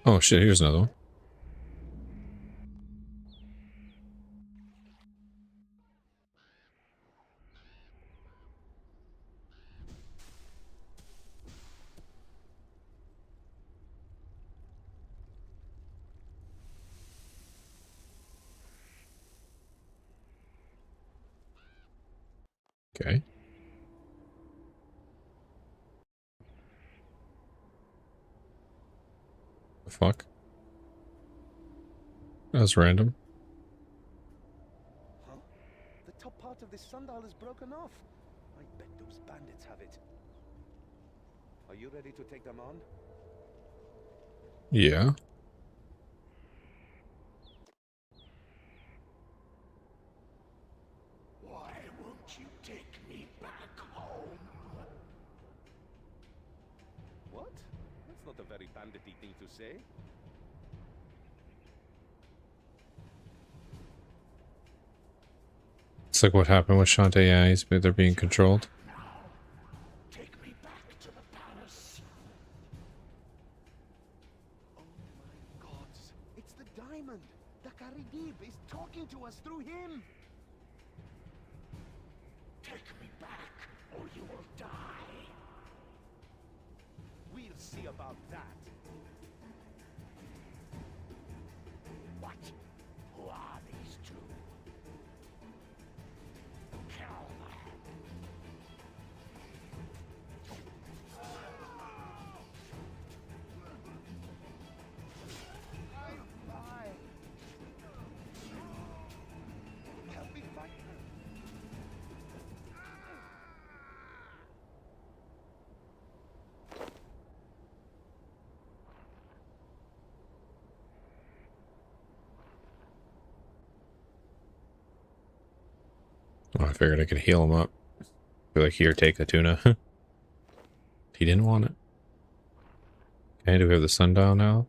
Oh shit, here's another one. Okay. The fuck? That was random. Huh? The top part of this sundial is broken off. I bet those bandits have it. Are you ready to take them on? Yeah. Why won't you take me back home? What? That's not a very bandity thing to say. It's like what happened with Shantae. Yeah, they're being controlled. Take me back to the palace. Oh my gods! It's the diamond! The Karidib is talking to us through him! Take me back, or you will die. We'll see about that. What? Who are these two? Kill them. Help me fight them. Oh, I figured I could heal him up. Be like, here, take the tuna. He didn't want it. Okay, do we have the sundial now?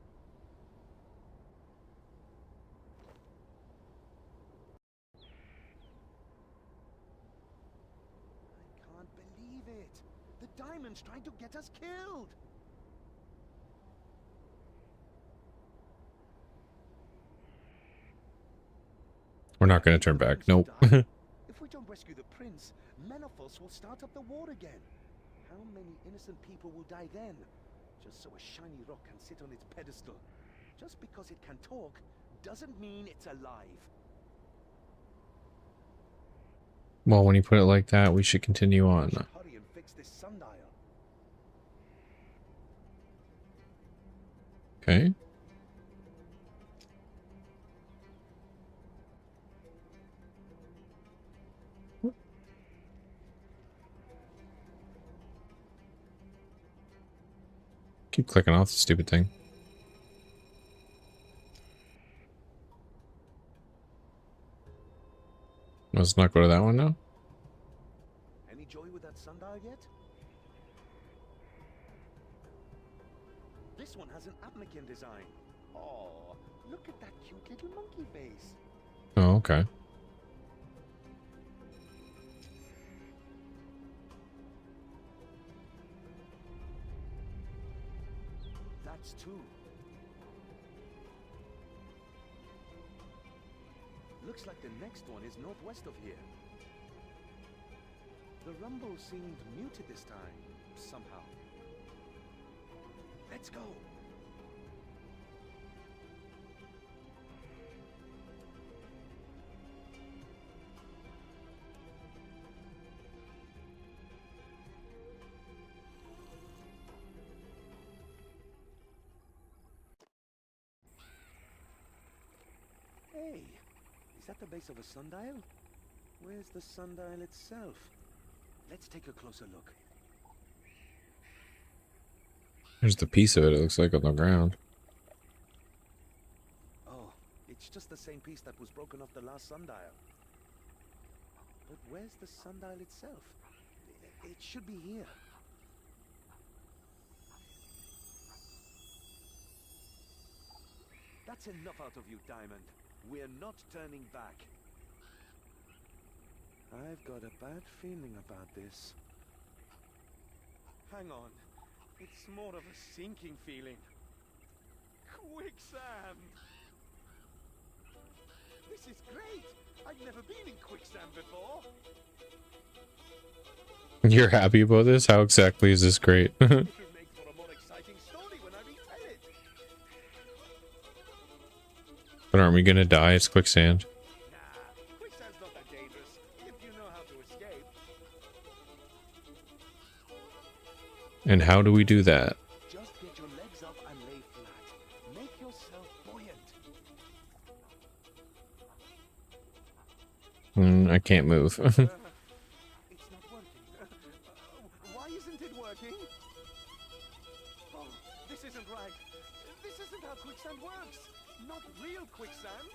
I can't believe it. The diamond's trying to get us killed. We're not going to turn back. Nope. If we don't rescue the prince, Menopause will start up the war again. How many innocent people will die then? Just so a shiny rock can sit on its pedestal. Just because it can talk doesn't mean it's alive. Well, when you put it like that, we should continue on. We should hurry and fix this sundial. Okay. Keep clicking off the stupid thing. Let's not go to that one now. Any joy with that sundial yet? This one has an Apmachine design. Oh, look at that cute little monkey face. Oh, okay. That's two. Look Looks like the next one is northwest of here. The rumble seemed muted this time, somehow. Let's go! Hey, is that the base of a sundial? Where's the sundial itself? Let's take a closer look. There's the piece of it, it looks like, on the ground. Oh, it's just the same piece that was broken off the last sundial. But where's the sundial itself? It should be here. That's enough out of you, Diamond. We're not turning back. I've got a bad feeling about this. Hang on. It's more of a sinking feeling. Quicksand! This is great! I've never been in quicksand before! You're happy about this? How exactly is this great? It will make for a more exciting story when I retell it! But aren't we gonna die? It's quicksand. Nah, quicksand's not that dangerous, if you know how to escape. And how do we do that? Just get your legs up and lay flat. Make yourself buoyant. I can't move. It's not working. Why isn't it working? Oh, this isn't right. This isn't how quicksand works. Not real quicksand.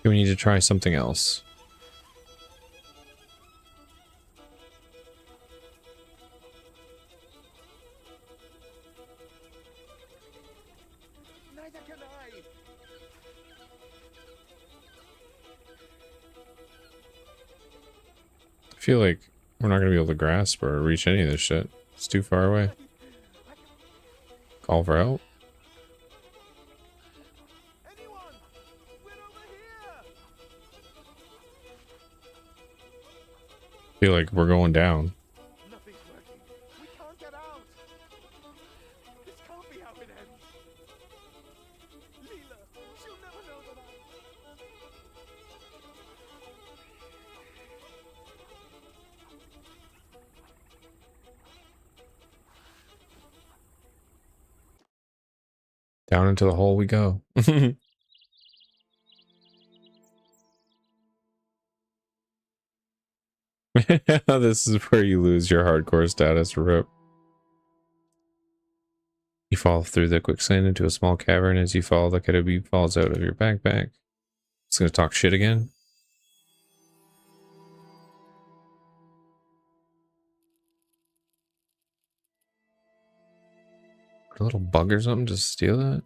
We need to try something else. Neither can I. I feel like we're not gonna be able to grasp or reach any of this shit. It's too far away. Call for help. Anyone? We're over here. Feel like we're going down. Nothing's working. We can't get out. This can't be how it ends. Leela, she'll never know that Down into the hole we go. This is where you lose your hardcore status, Rip. You fall through the quicksand into a small cavern. As you fall, the Kenobi falls out of your backpack. It's gonna talk shit again. A little bug or something to steal that?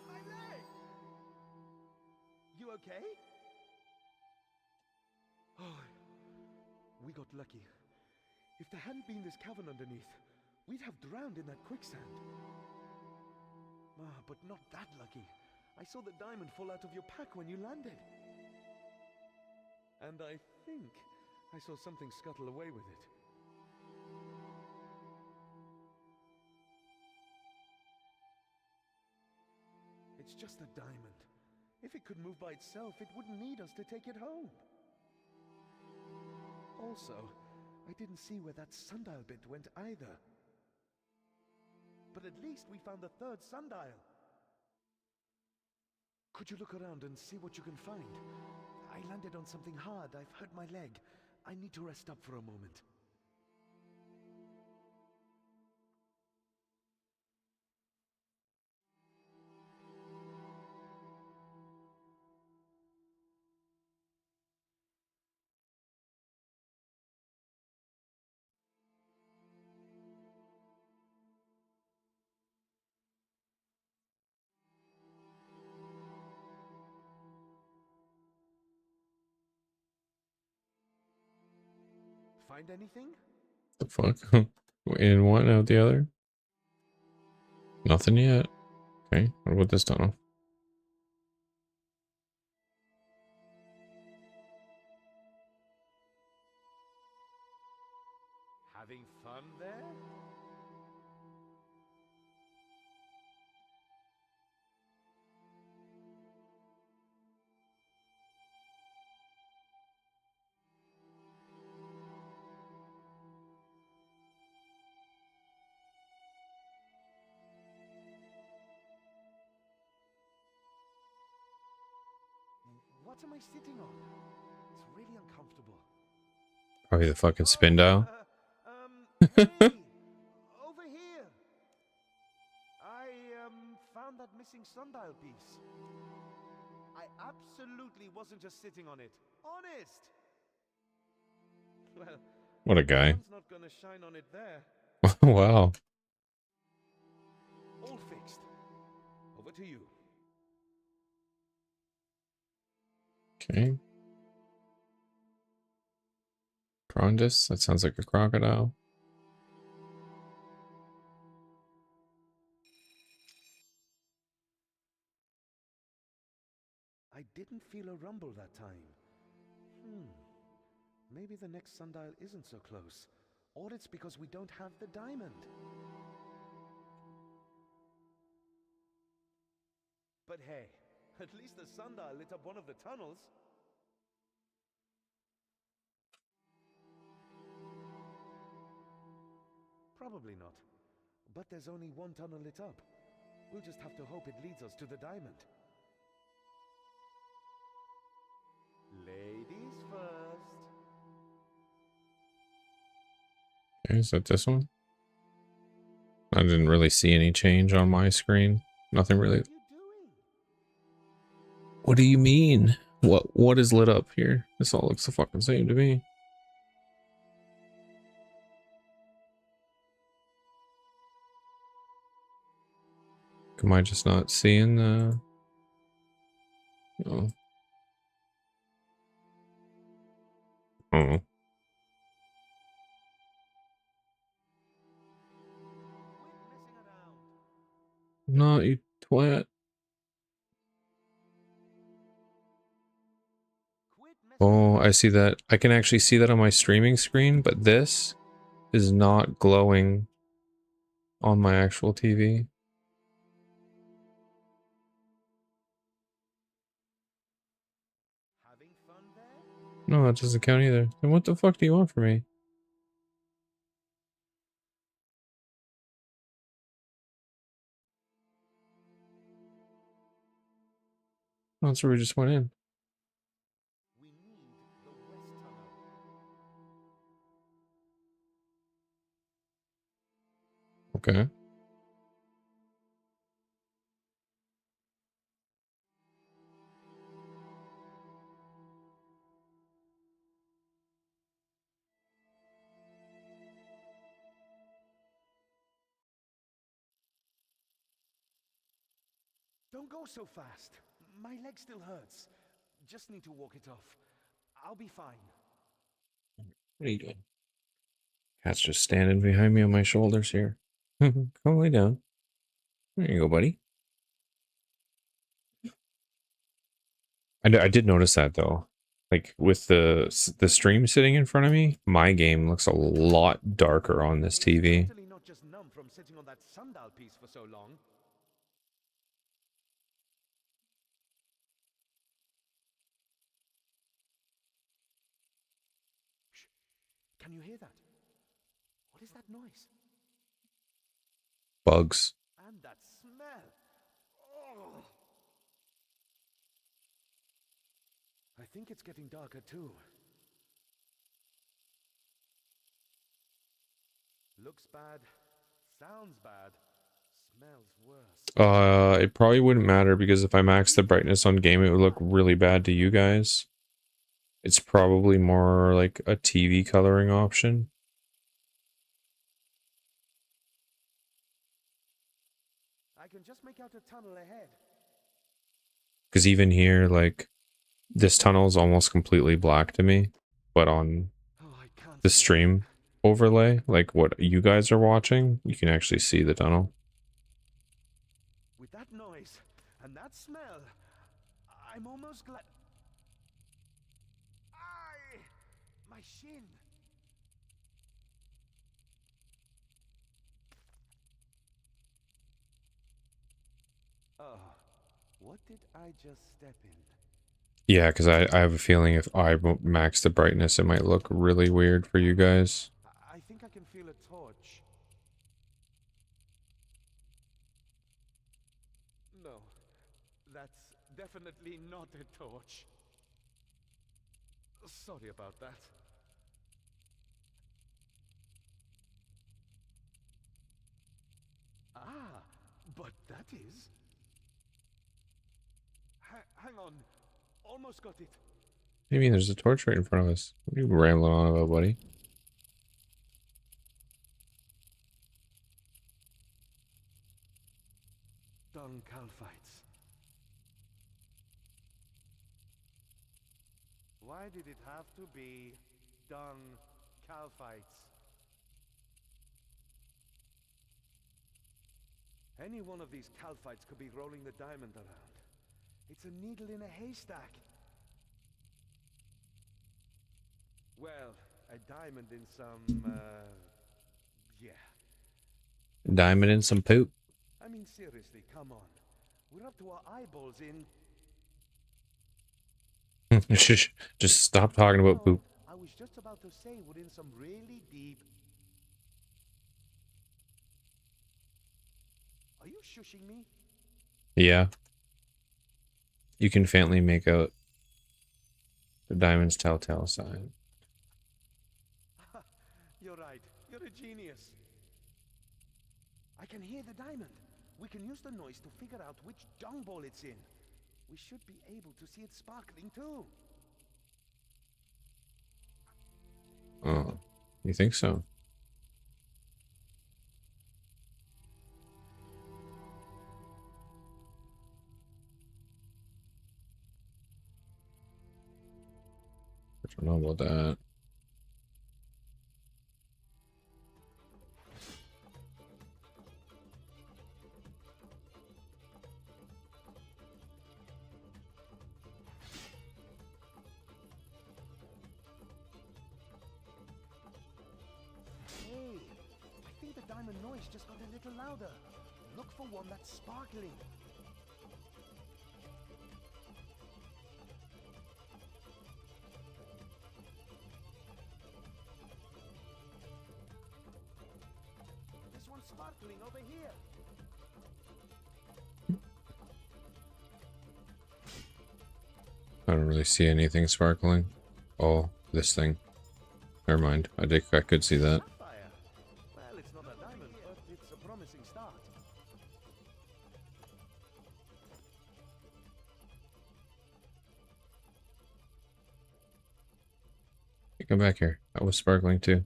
my leg! You okay? Oh, we got lucky. If there hadn't been this cavern underneath, we'd have drowned in that quicksand. Ah, but not that lucky. I saw the diamond fall out of your pack when you landed. And I think I saw something scuttle away with it. It's just a diamond. If it could move by itself, it wouldn't need us to take it home. Also, I didn't see where that sundial bit went either. But at least we found the third sundial. Could you look around and see what you can find? I landed on something hard. I've hurt my leg. I need to rest up for a moment. Find anything? The fuck? In one, out the other? Nothing yet. Okay, what about this tunnel? Having fun there? What am I sitting on? It's really uncomfortable. Probably the fucking spin dial. Hey, over here. I found that missing sundial piece. I absolutely wasn't just sitting on it. Honest. Well, What a guy. sun's not gonna shine on it there. Wow. All fixed. Over to you. Okay. Prondus, that sounds like a crocodile. I didn't feel a rumble that time. Maybe the next sundial isn't so close. Or it's because we don't have the diamond. But hey, at least the sundial lit up one of the tunnels. Probably not. But there's only one tunnel lit up. We'll just have to hope it leads us to the diamond. Ladies first. Okay, is that this one? I didn't really see any change on my screen. Nothing really. What are you doing? What do you mean? What is lit up here? This all looks the fucking same to me. Am I just not seeing the... Oh. Oh. Quit messing around. No, you twat. Quit messing Oh, around. I see that. I can actually see that on my streaming screen, but this is not glowing on my actual TV. Having fun there? No, that doesn't count either. Then what the fuck do you want from me? Oh, that's where we just went in. We need the west tunnel. Okay. Don't go so fast. My leg still hurts. Just need to walk it off. I'll be fine. What are you doing? Cat's just standing behind me on my shoulders here. Come lay down. There you go, buddy. I did notice that though. Like with the stream sitting in front of me, my game looks a lot darker on this TV. Certainly not just numb from sitting on that sundial piece for so long. Shh. Can you hear that? What is that noise? Bugs. And that smell. Oh. I think it's getting darker too. Looks bad. Sounds bad. Smells worse. It probably wouldn't matter because if I max the brightness on game, it would look really bad to you guys. It's probably more like a TV coloring option. I can just make out a tunnel ahead. Because even here, like, this tunnel is almost completely black to me. But on Oh, I can't the see it. stream overlay, like what you guys are watching, you can actually see the tunnel. With that noise, smell. I'm almost glad. My shin. Oh, what did I just step in? Yeah, because I have a feeling if I max the brightness, it might look really weird for you guys. I think I can feel a torch. No, that's definitely not a torch. Sorry about that. Ah, but that is. Hang on. Almost got it. What do you mean there's a torch right in front of us? What are you rambling on about, buddy? Dung Calphites. Why did it have to be Dung Calphites? Any one of these Calphites could be rolling the diamond around. It's a needle in a haystack. Well, a diamond in some, yeah. Diamond in some poop. I mean, seriously, come on. We're up to our eyeballs in... Just stop talking about poop. I was just about to say we're in some really deep... Are you shushing me? Yeah. You can faintly make out the diamond's telltale sign. You're right. You're a genius. I can hear the diamond. We can use the noise to figure out which dung ball it's in. We should be able to see it sparkling too. Oh, you think so? I don't know about that. Hey, I think the diamond noise just got a little louder. Look for one that's sparkling. This one's sparkling over here. I don't really see anything sparkling. Oh, this thing. Never mind. I could see that. Sapphire. Well, it's not a diamond, but it's a promising start. Hey, come back here. That was sparkling too.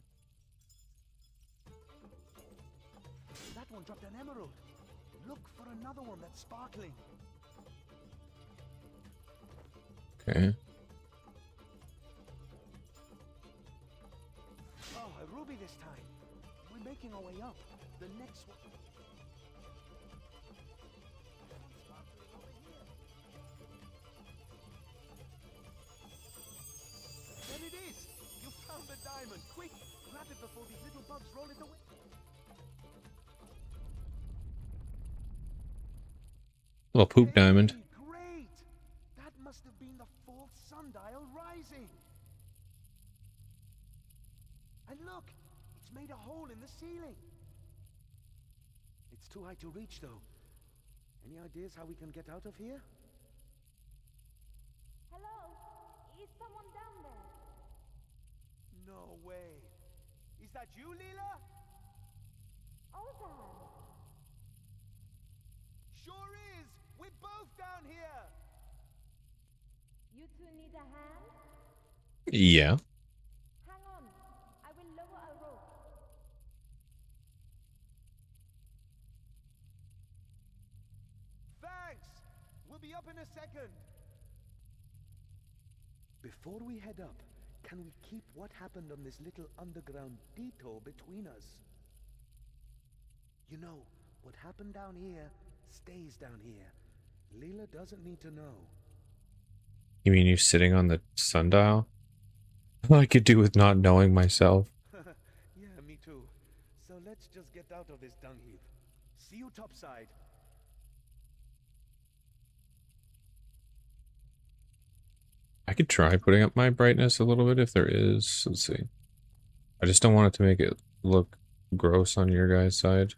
That one dropped an emerald. Look for another one that's sparkling. Okay. Oh, a ruby this time. We're making our way up. The next one. Sparkling over here. There it is! You found the diamond! Quick! Grab it before these little bugs roll it away! Little poop diamond. Hey, great! That must have been the fourth sundial rising! And look! It's made a hole in the ceiling! It's too high to reach, though. Any ideas how we can get out of here? Hello? Is someone down there? No way! Is that you, Leela? Ozan! Sure is! We're both down here! You two need a hand? Yeah. Hang on. I will lower a rope. Thanks! We'll be up in a second! Before we head up, can we keep what happened on this little underground detour between us? You know, what happened down here stays down here. Leela doesn't need to know. You mean you sitting on the sundial? I could do with not knowing myself. Yeah, me too. So let's just get out of this dung heap. See you topside. I could try putting up my brightness a little bit if there is. Let's see. I just don't want it to make it look gross on your guys' side.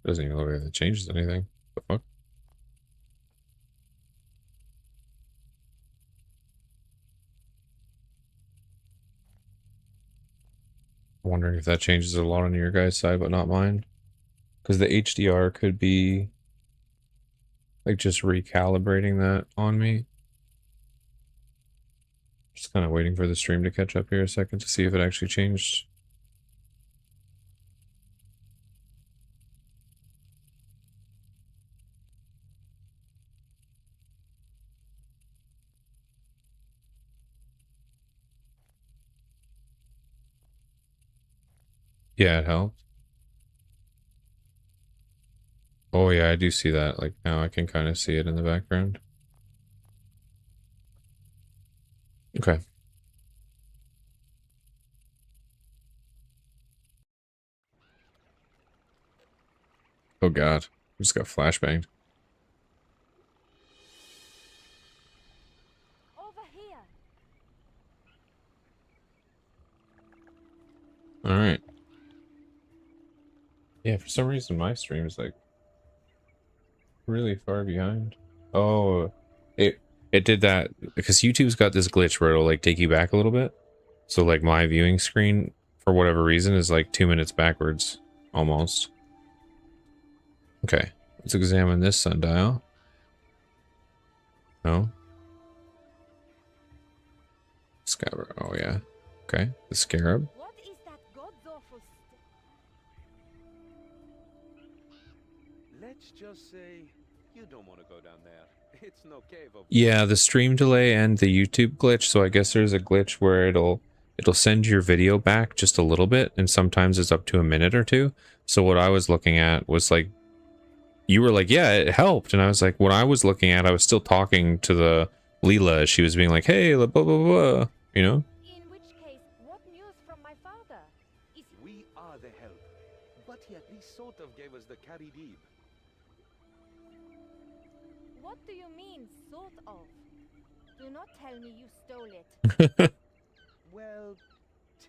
Doesn't even look like it changes anything. The fuck? I'm wondering if that changes a lot on your guys' side, but not mine. Because the HDR could be like just recalibrating that on me. Just kind of waiting for the stream to catch up here a second to see if it actually changed. Yeah, it helped. Oh yeah, I do see that. Like now I can kind of see it in the background. Okay. Oh god. We just got flashbanged. Over here. Alright. Yeah, for some reason my stream is like really far behind. Oh, it did that because YouTube's got this glitch where it'll like take you back a little bit. So like my viewing screen for whatever reason is like 2 minutes backwards almost. Okay, let's examine this sundial. No. Scarab. Oh yeah. Okay, the scarab. What is that god's awful Let's just say you don't want to go down there. It's no cave of... Yeah, the stream delay and the YouTube glitch. So I guess there's a glitch where it'll send your video back just a little bit, and sometimes it's up to a minute or two. So what I was looking at was like, you were like, yeah, it helped, and I was like, what I was looking at, I was still talking to the Leela. She was being like, hey, blah blah blah, you know. In which case, what news from my father? Is he... We are the help. But he at least sort of gave us the Caridib. What do you mean, sort of? Do not tell me you stole it. Well,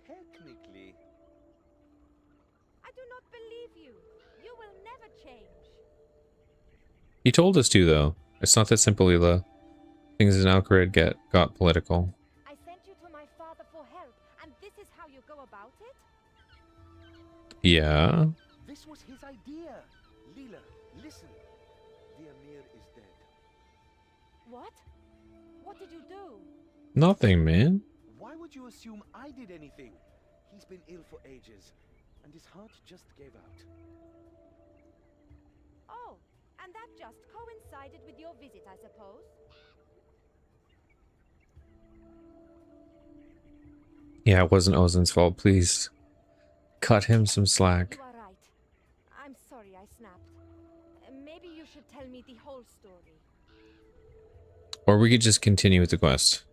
technically... I do not believe you. You will never change. He told us to, though. It's not that simple, Leela. Things in Alcarid got political. I sent you to my father for help, and this is how you go about it? Yeah. This was his idea. Leela, listen. The Emir is dead. What? What did you do? Nothing, man. Why would you assume I did anything? He's been ill for ages, and his heart just gave out. Oh, and that just coincided with your visit, I suppose? Yeah, it wasn't Ozen's fault. Please cut him some slack. You are right. I'm sorry I snapped. Maybe you should tell me the whole story. Or we could just continue with the quest.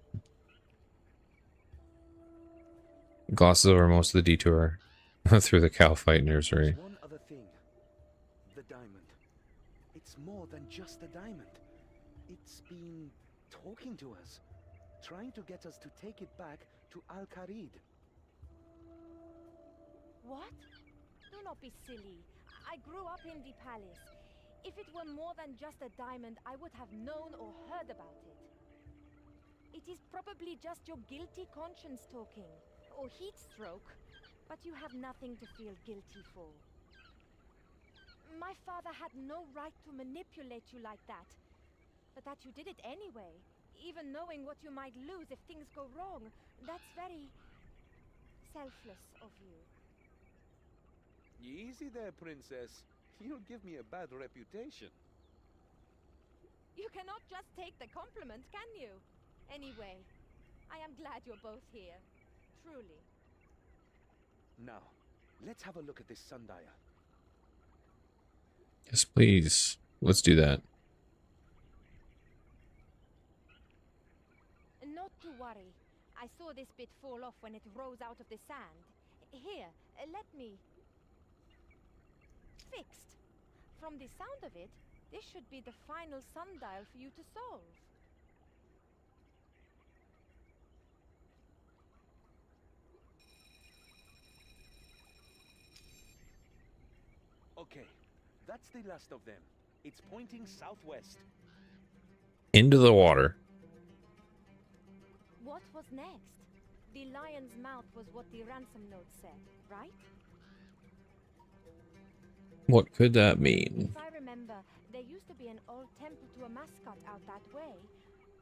Glosses over most of the detour through the cow fight nursery. There's one other thing. The diamond. It's more than just a diamond. It's been talking to us. Trying to get us to take it back to Al-Kharid. What? Do not be silly. I grew up in the palace. If it were more than just a diamond, I would have known or heard about it. It is probably just your guilty conscience talking, or heat stroke, but you have nothing to feel guilty for. My father had no right to manipulate you like that, but that you did it anyway, even knowing what you might lose if things go wrong, that's very selfless of you. Easy there, princess. You'll give me a bad reputation. You cannot just take the compliment, can you? Anyway, I am glad you're both here. Truly. Now, let's have a look at this sundial. Yes, please. Let's do that. Not to worry. I saw this bit fall off when it rose out of the sand. Here, let me... Fixed. From the sound of it, this should be the final sundial for you to solve. Okay, that's the last of them. It's pointing southwest. Into the water. What was next? The lion's mouth was what the ransom note said, right? What could that mean? If I remember, there used to be an old temple to a mascot out that way.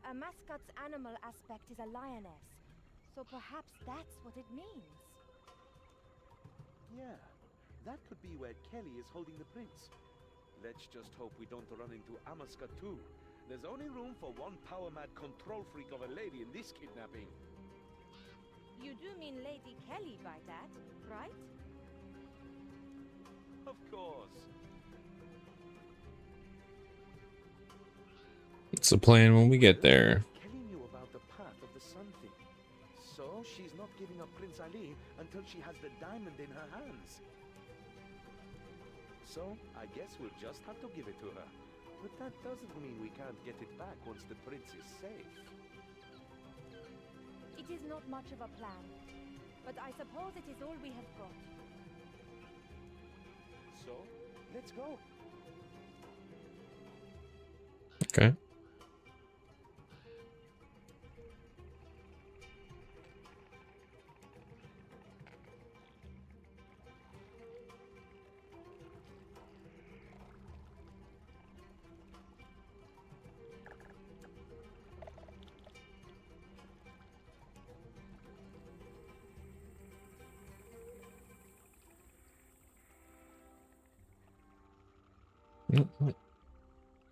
A mascot's animal aspect is a lioness. So perhaps that's what it means. Yeah, that could be where Kelly is holding the prince. Let's just hope we don't run into Amaska too. There's only room for one power-mad control freak of a lady in this kidnapping. You do mean Lady Kelly by that, right? Of course. What's the plan when we get there? Kelly knew about the Path of the Sun thing. So she's not giving up Prince Ali until she has the diamond in her hands. So I guess we'll just have to give it to her. But that doesn't mean we can't get it back once the prince is safe. It is not much of a plan, but I suppose it is all we have got. So, let's go. Okay.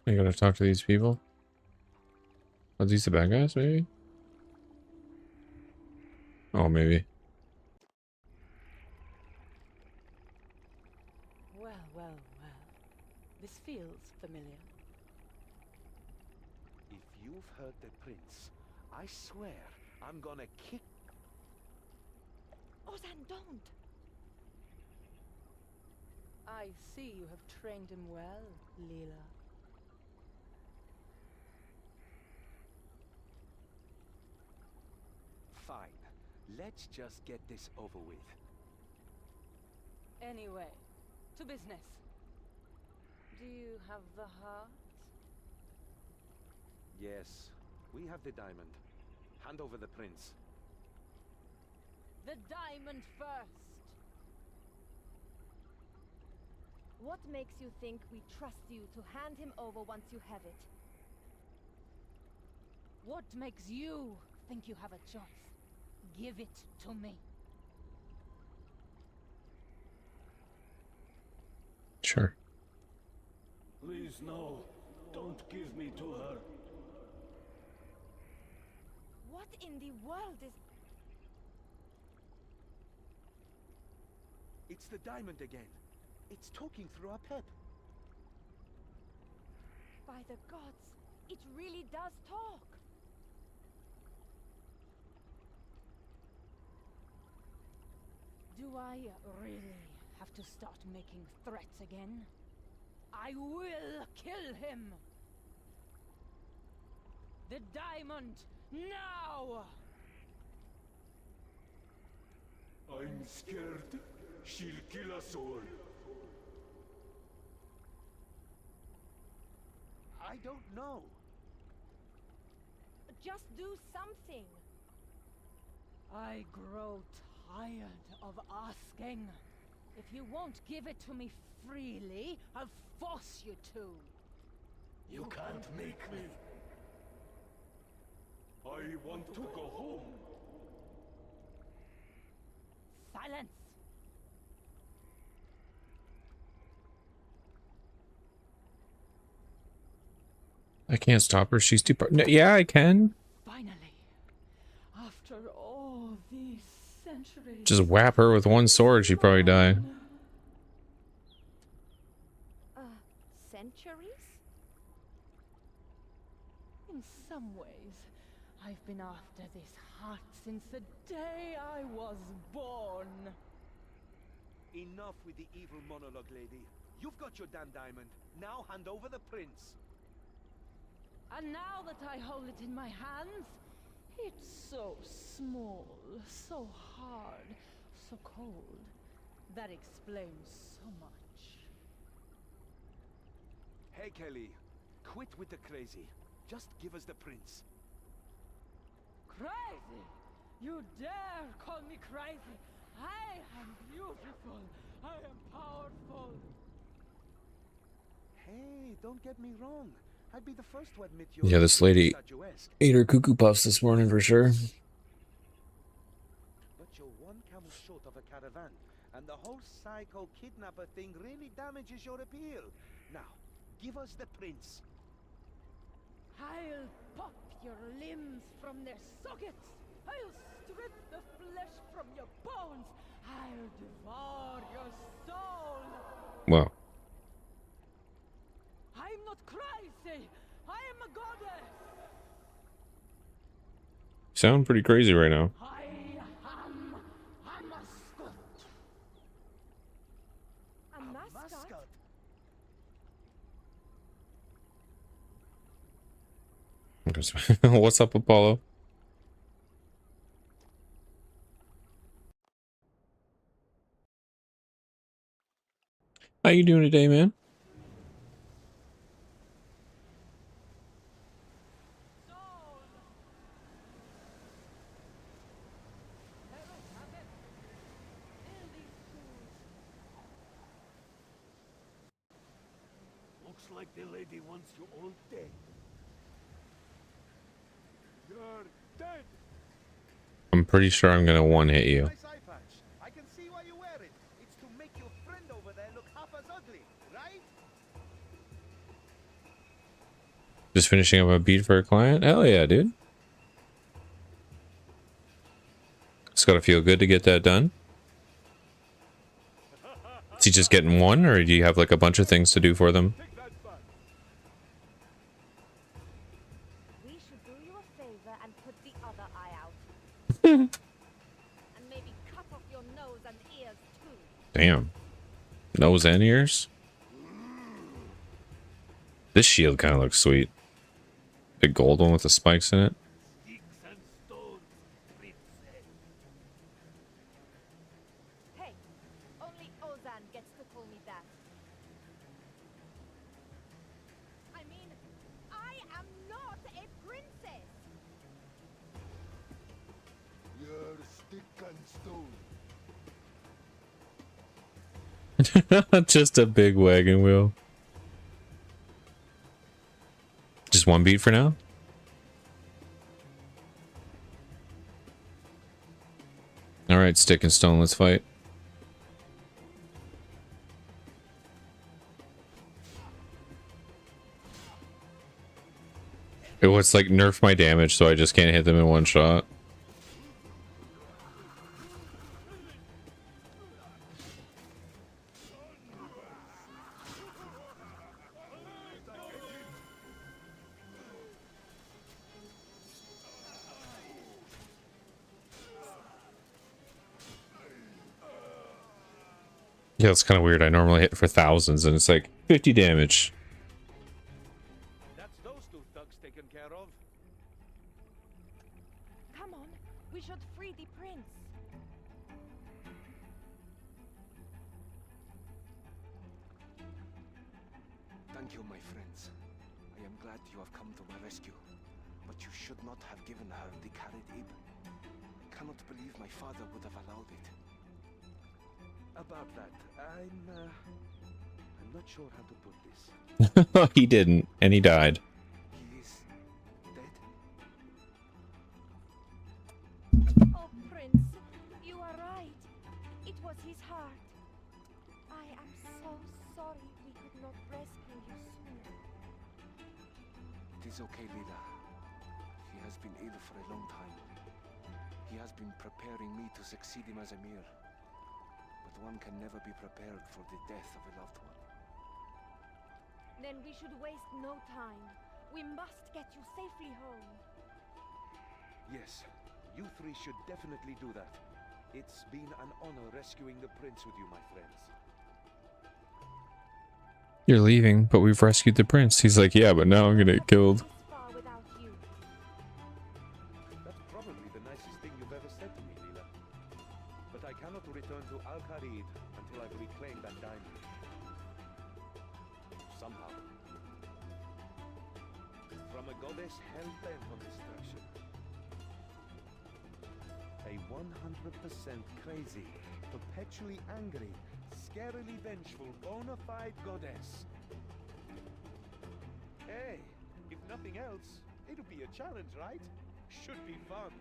I gotta talk to these people. Are these the bad guys, maybe? Oh, maybe. Well, well, well. This feels familiar. If you've hurt the prince, I swear I'm gonna kick... Ozan, don't! I see you have trained him well, Leela. Fine. Let's just get this over with. Anyway, to business. Do you have the heart? Yes, we have the diamond. Hand over the prince. The diamond first! What makes you think we trust you to hand him over once you have it? What makes you think you have a choice? Give it to me. Sure. Please, no. Don't give me to her. What in the world is... It's the diamond again. It's talking through our pet. By the gods, it really does talk! Do I really have to start making threats again? I will kill him! The diamond, now! I'm scared. She'll kill us all. I don't know. Just do something! I grow tired of asking. If you won't give it to me freely, I'll force you to. You can't make me. I want to go home. Silence! I can't stop her. She's too... No, yeah, I can. Finally, after all these centuries... Just whap her with one sword. She'd probably die. In some ways, I've been after this heart since the day I was born. Enough with the evil monologue, lady. You've got your damn diamond. Now hand over the prince. And now that I hold it in my hands, it's so small, so hard, so cold. That explains so much. Hey, Kelly. Quit with the crazy. Just give us the prince. Crazy! You dare call me crazy! I am beautiful! I am powerful! Hey, don't get me wrong. I'd be the first to admit Yeah, this lady statuesque. ate her cuckoo puffs this morning for sure. But you're one camel short of a caravan, and the whole psycho kidnapper thing really damages your appeal. Now, give us the prince. I'll pop your limbs from their sockets! I'll strip the flesh from your bones! I'll devour your soul! Wow. I'm not crazy! I am a goddess! Sound pretty crazy right now. I am a mascot! A mascot? What's up, Apollo? How you doing today, man? Soul! Let us have it! In these shoes! Looks like the lady wants you all dead. You're dead! I'm pretty sure I'm gonna one hit you. Nice eye patch. I can see why you wear it. It's to make your friend over there look half as ugly, right? Just finishing up a beat for a client? Hell yeah, dude. It's gotta feel good to get that done. Is he just getting one, or do you have like a bunch of things to do for them? Take that back. We should do you a favor and put the other eye out. And maybe cut off your nose and ears too. Damn. Nose and ears? This shield kind of looks sweet. Big gold one with the spikes in it. Sticks and stones, princess. Hey, only Ozan gets to call me that. I mean, I am not a princess. You're stick and stone. Just a big wagon wheel. Just one beat for now? Alright, stick and stone, let's fight. It was like nerf my damage so I just can't hit them in one shot. Yeah, it's kind of weird. I normally hit for thousands and it's like 50 damage. That's those two thugs taken care of. Come on, we should free the prince. Thank you, my friends. I am glad you have come to my rescue. But you should not have given her the Kharid Ib. I cannot believe my father would have allowed it. About that, I'm not sure how to put this. He didn't, and he died. He is dead? Oh, Prince, you are right. It was his heart. I am so sorry we could not rescue you sooner. It is okay, Lila. He has been ill for a long time. He has been preparing me to succeed him as Emir. But one can never be prepared for the death of a loved one. Then we should waste no time. We must get you safely home. Yes, you three should definitely do that. It's been an honor rescuing the prince with you, my friends. You're leaving, but we've rescued the prince. He's like, yeah, but now I'm gonna get killed. This far without you. That's probably the nicest thing you've ever said to me, Leela. But I cannot return to Al Kharid until I've reclaimed that diamond. Somehow. From a goddess hell-bent on destruction. A 100% crazy, perpetually angry, scarily vengeful, bona fide goddess. Hey, if nothing else, it'll be a challenge, right? Should be fun.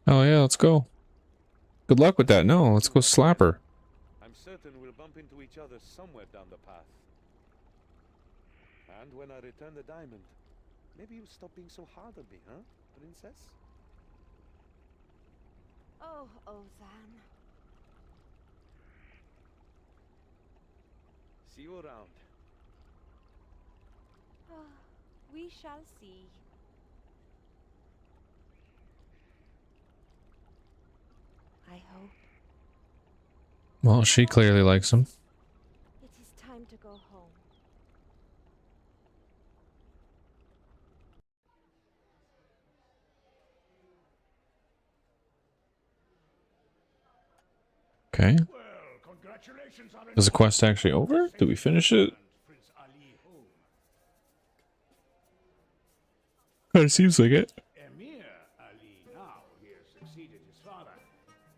Oh yeah, let's go. Good luck with that. No, let's go slap her. I'm certain we'll bump into each other somewhere down the path. And when I return the diamond, maybe you'll stop being so hard on me, huh, princess? Oh, Ozan. See you around. We shall see. I hope. Well, she clearly likes him. It is time to go home. Okay. Well, congratulations on Is the quest actually over? Did we finish it? Prince Ali home. It seems like it. Emir Ali, now he has succeeded his father,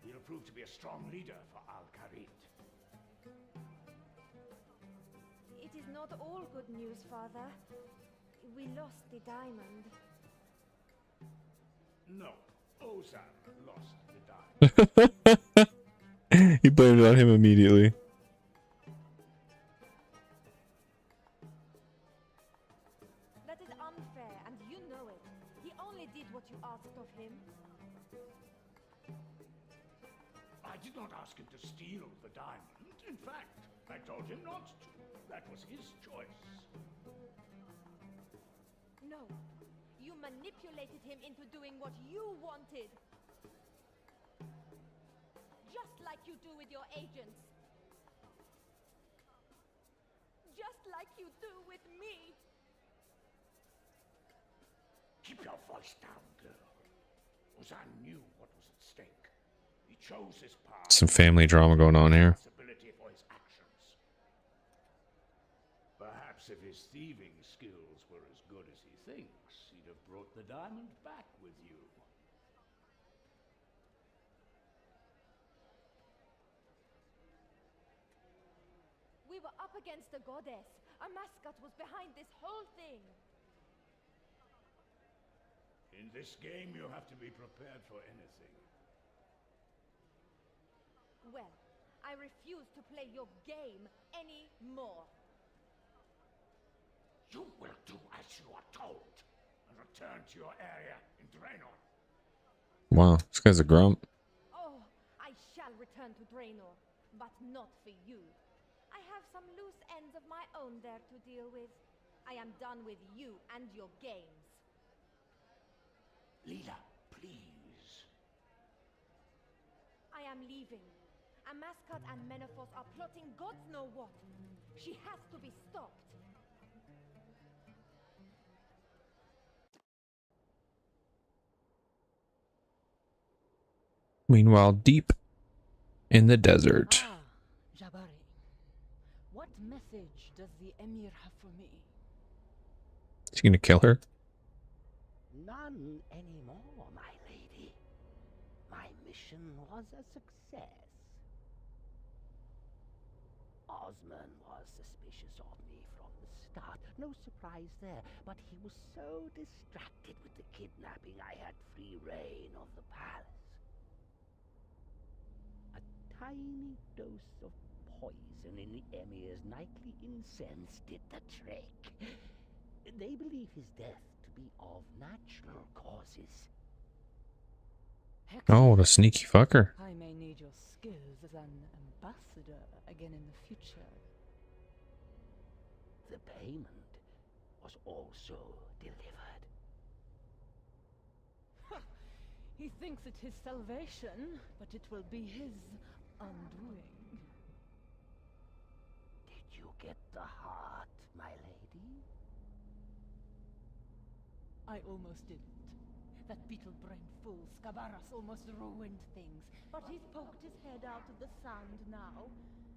will prove to be a strong leader for Al Kharid. It is not all good news, Father. We lost the diamond. No, Ozan lost the diamond. He blamed it on him immediately. That is unfair, and you know it. He only did what you asked of him. I did not ask him to steal the diamond. In fact, I told him not to. That was his choice. No. You manipulated him into doing what you wanted. Just like you do with your agents. Just like you do with me. Keep your voice down, girl. Ozan knew what was at stake. He chose his path. Some family drama going on here. Responsibility for his actions. Perhaps if his thieving skills were as good as he thinks, he'd have brought the diamond back with you. We were up against a goddess. A mascot was behind this whole thing. In this game, you have to be prepared for anything. Well, I refuse to play your game anymore. You will do as you are told, and return to your area in Draenor. Wow, this guy's a grump. Oh, I shall return to Draenor, but not for you. I have some loose ends of my own there to deal with. I am done with you and your games. Leela, please. I am leaving. A mascot and Menethos are plotting gods know what. She has to be stopped. Meanwhile, deep in the desert. Ah, Jabari. What message does the Emir have for me? Is he gonna kill her? None anymore, my lady. My mission was a success. Osman was suspicious of me from the start. No surprise there, but he was so distracted with the kidnapping I had free reign of the palace. A tiny dose of poison in the Emir's nightly incense did the trick. They believe his death to be of natural causes. Oh, what a sneaky fucker. I may need your skills as an ambassador again in the future. The payment was also delivered. He thinks it his salvation, but it will be his undoing. Did you get the heart, my lady? I almost didn't. That beetle-brained fool Scabarras almost ruined things, but he's poked his head out of the sand now.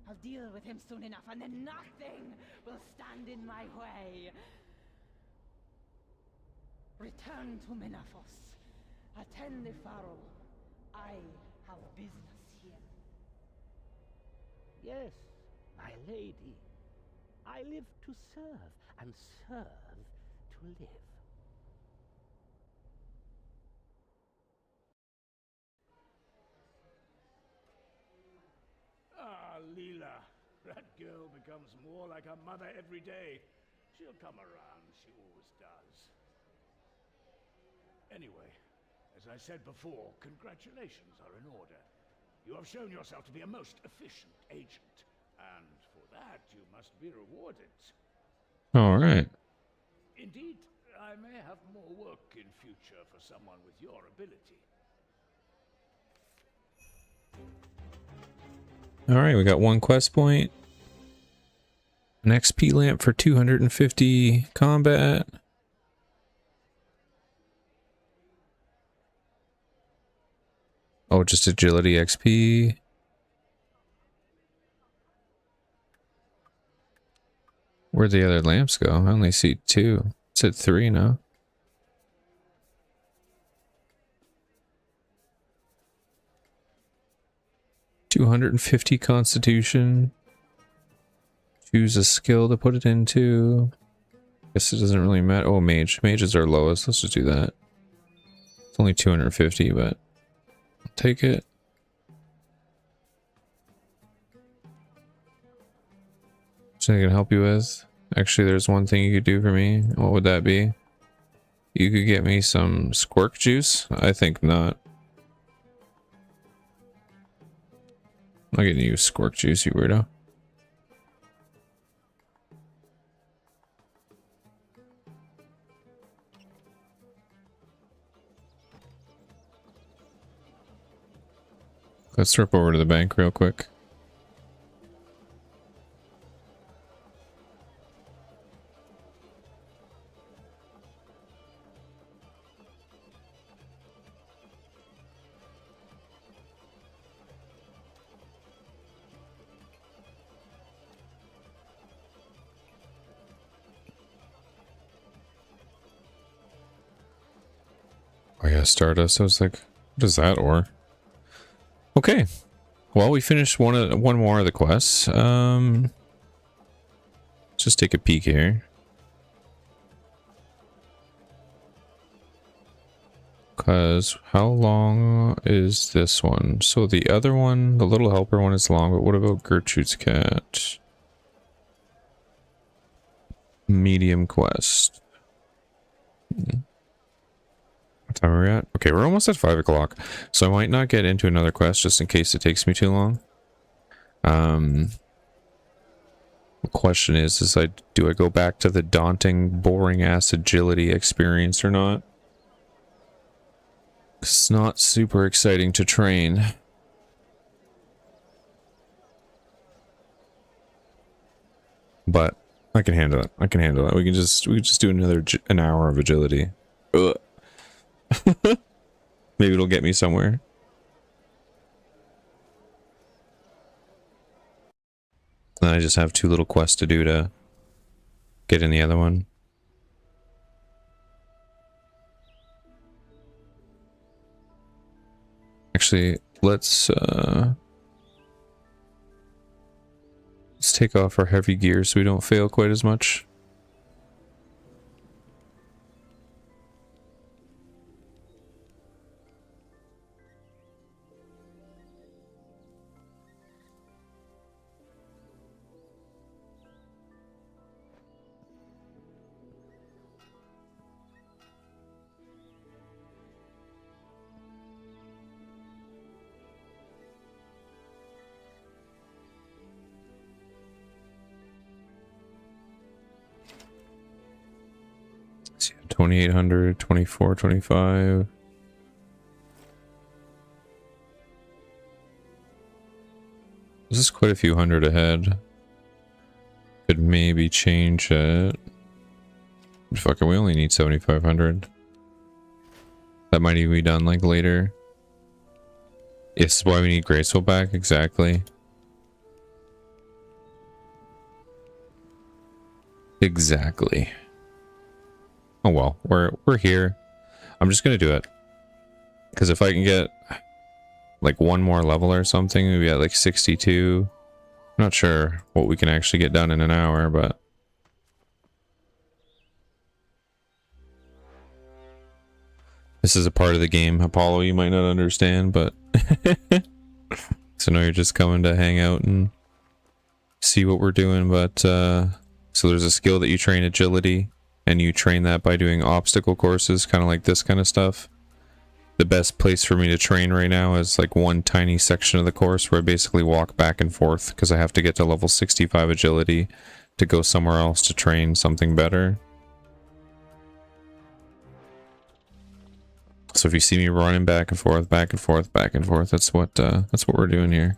I'll deal with him soon enough, and then nothing will stand in my way. Return to Menafos. Attend the Pharaoh. I have business here. Yes, my lady. I live to serve, and serve to live. Ah, Leela. That girl becomes more like her mother every day. She'll come around, she always does. Anyway, as I said before, congratulations are in order. You have shown yourself to be a most efficient agent, and for that you must be rewarded. All right. Indeed, I may have more work in future for someone with your ability. All right, we got one quest point. An XP lamp for 250 combat. Oh, just agility XP. Where'd the other lamps go? I only see 2. It said 3 now. $250 constitution. Choose a skill to put it into. Guess it doesn't really matter. Oh, mage. Mage is our lowest. Let's just do that. It's only 250, but I'll take it. Something I can help you with? Actually, there's one thing you could do for me. What would that be? You could get me some squirk juice? I think not. I'm not getting you squirk juice, you weirdo. Let's rip over to the bank real quick. Oh yeah, Stardust. I was like, what is that ore? Okay. Well, we finished one more of the quests. Let's just take a peek here. Because how long is this one? So the other one, the little helper one is long, but what about Gertrude's cat? Medium quest. What time are we at? Okay, we're almost at 5 o'clock. So I might not get into another quest just in case it takes me too long. The question is do I go back to the daunting, boring ass agility experience or not? It's not super exciting to train. But I can handle it. I can handle it. We can just do an hour of agility. Ugh. Maybe it'll get me somewhere. Then I just have 2 little quests to do to get in the other one. Actually, let's take off our heavy gear so we don't fail quite as much. 2800, 24, 25. This is quite a few hundred ahead. Could maybe change it. Fuck it, we only need 7,500. That might even be done like later. This is why we need Graceful back, exactly. Exactly. Oh well, we're here. I'm just gonna do it. Because if I can get like one more level or something, maybe at like 62. I'm not sure what we can actually get done in an hour, but this is a part of the game, Apollo, you might not understand, but so now you're just coming to hang out and see what we're doing, but so there's a skill that you train agility, and you train that by doing obstacle courses, kind of like this kind of stuff. The best place for me to train right now is like one tiny section of the course where I basically walk back and forth because I have to get to level 65 agility to go somewhere else to train something better. So if you see me running back and forth, back and forth, back and forth, that's what we're doing here.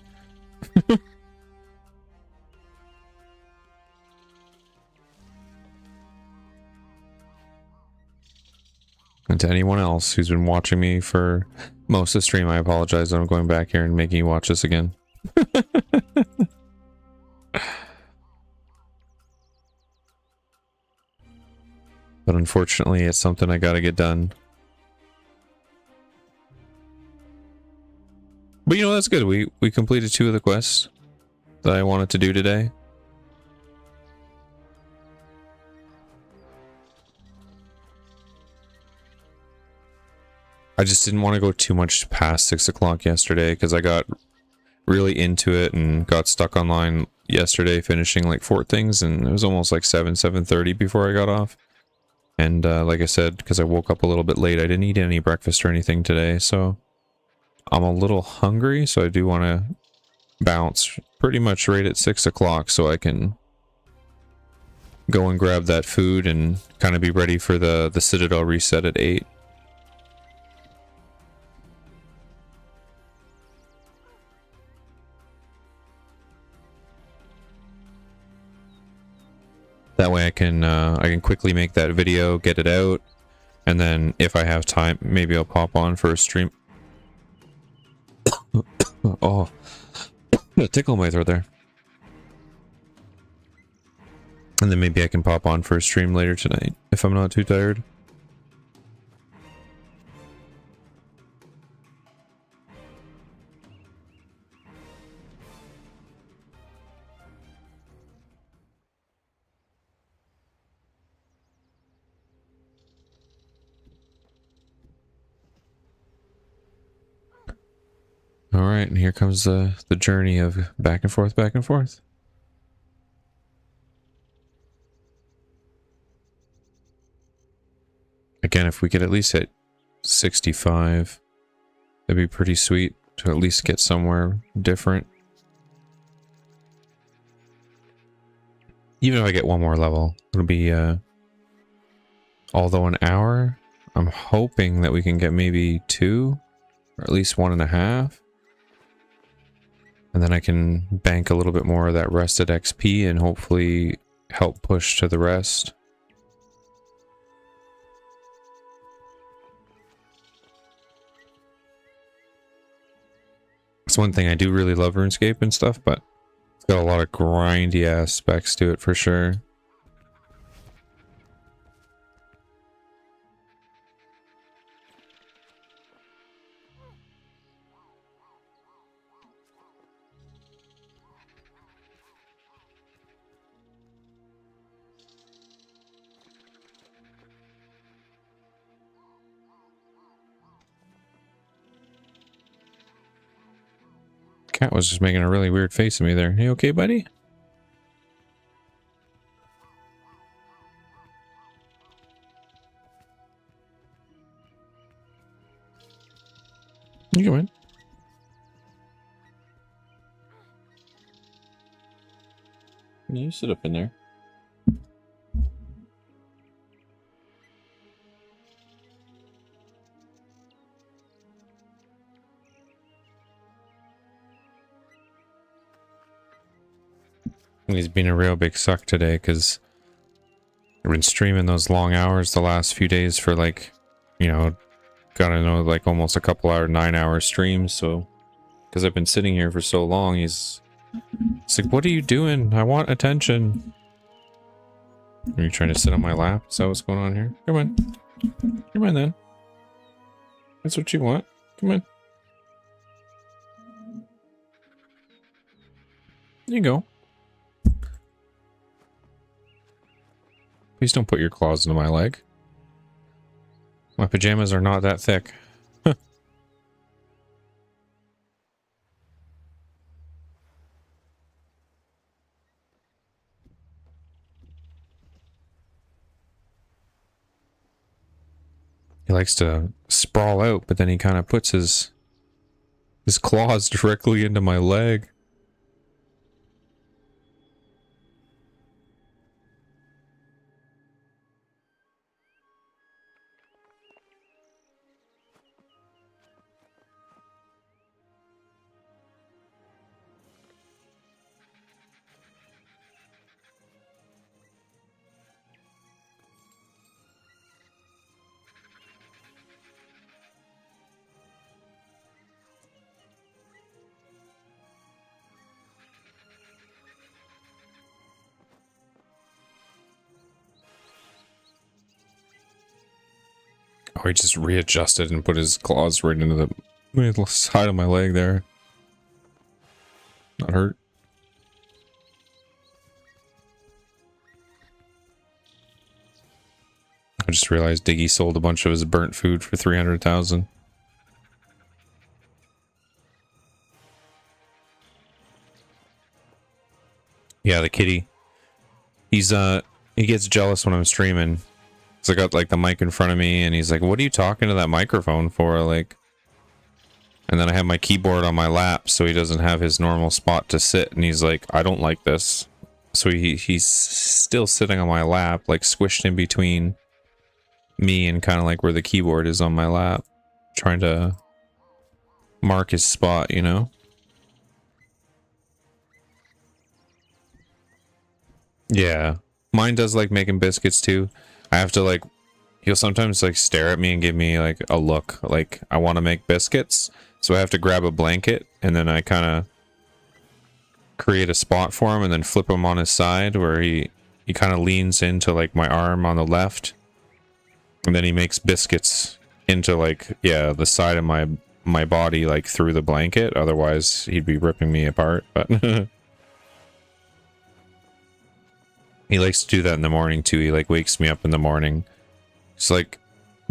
And to anyone else who's been watching me for most of the stream, I apologize that I'm going back here and making you watch this again. But unfortunately, it's something I gotta get done. But you know, that's good. We completed 2 of the quests that I wanted to do today. I just didn't want to go too much past 6 o'clock yesterday because I got really into it and got stuck online yesterday finishing like 4 things, and it was almost like 7:30 before I got off. And like I said, because I woke up a little bit late, I didn't eat any breakfast or anything today, so I'm a little hungry, so I do want to bounce pretty much right at 6 o'clock so I can go and grab that food and kind of be ready for the Citadel reset at 8. That way I can quickly make that video, get it out, and then if I have time, maybe I'll pop on for a stream. Oh, a tickle in my throat there. And then maybe I can pop on for a stream later tonight if I'm not too tired. All right, and here comes the journey of back and forth, back and forth. Again, if we could at least hit 65, that'd be pretty sweet to at least get somewhere different. Even if I get one more level, it'll be, although an hour, I'm hoping that we can get maybe 2, or at least 1.5. And then I can bank a little bit more of that rested XP and hopefully help push to the rest. It's one thing I do really love RuneScape and stuff, but it's got a lot of grindy aspects to it for sure. Cat was just making a really weird face at me there. You okay, buddy? You come in. You sit up in there. He's been a real big suck today because I've been streaming those long hours the last few days for like, you know, gotta know, like almost a couple hour, 9-hour streams. So, because I've been sitting here for so long, he's like, what are you doing? I want attention. Are you trying to sit on my lap? Is that what's going on here? Come on. Come on then. That's what you want. Come on. There you go. Please don't put your claws into my leg. My pajamas are not that thick. He likes to sprawl out, but then he kind of puts his claws directly into my leg. Oh, he just readjusted and put his claws right into the side of my leg there. Not hurt. I just realized Diggy sold a bunch of his burnt food for 300,000. Yeah, the kitty. He gets jealous when I'm streaming. So I got like the mic in front of me and he's like, what are you talking to that microphone for? Like, and then I have my keyboard on my lap so he doesn't have his normal spot to sit. And he's like, I don't like this. So he's still sitting on my lap, like squished in between me and kind of like where the keyboard is on my lap, trying to mark his spot, you know? Yeah. Mine does like making biscuits too. I have to like, he'll sometimes like stare at me and give me like a look, like I want to make biscuits. So I have to grab a blanket and then I kind of create a spot for him and then flip him on his side where he kind of leans into like my arm on the left. And then he makes biscuits into like, yeah, the side of my body, like through the blanket. Otherwise he'd be ripping me apart, but he likes to do that in the morning too. He like wakes me up in the morning. He's like,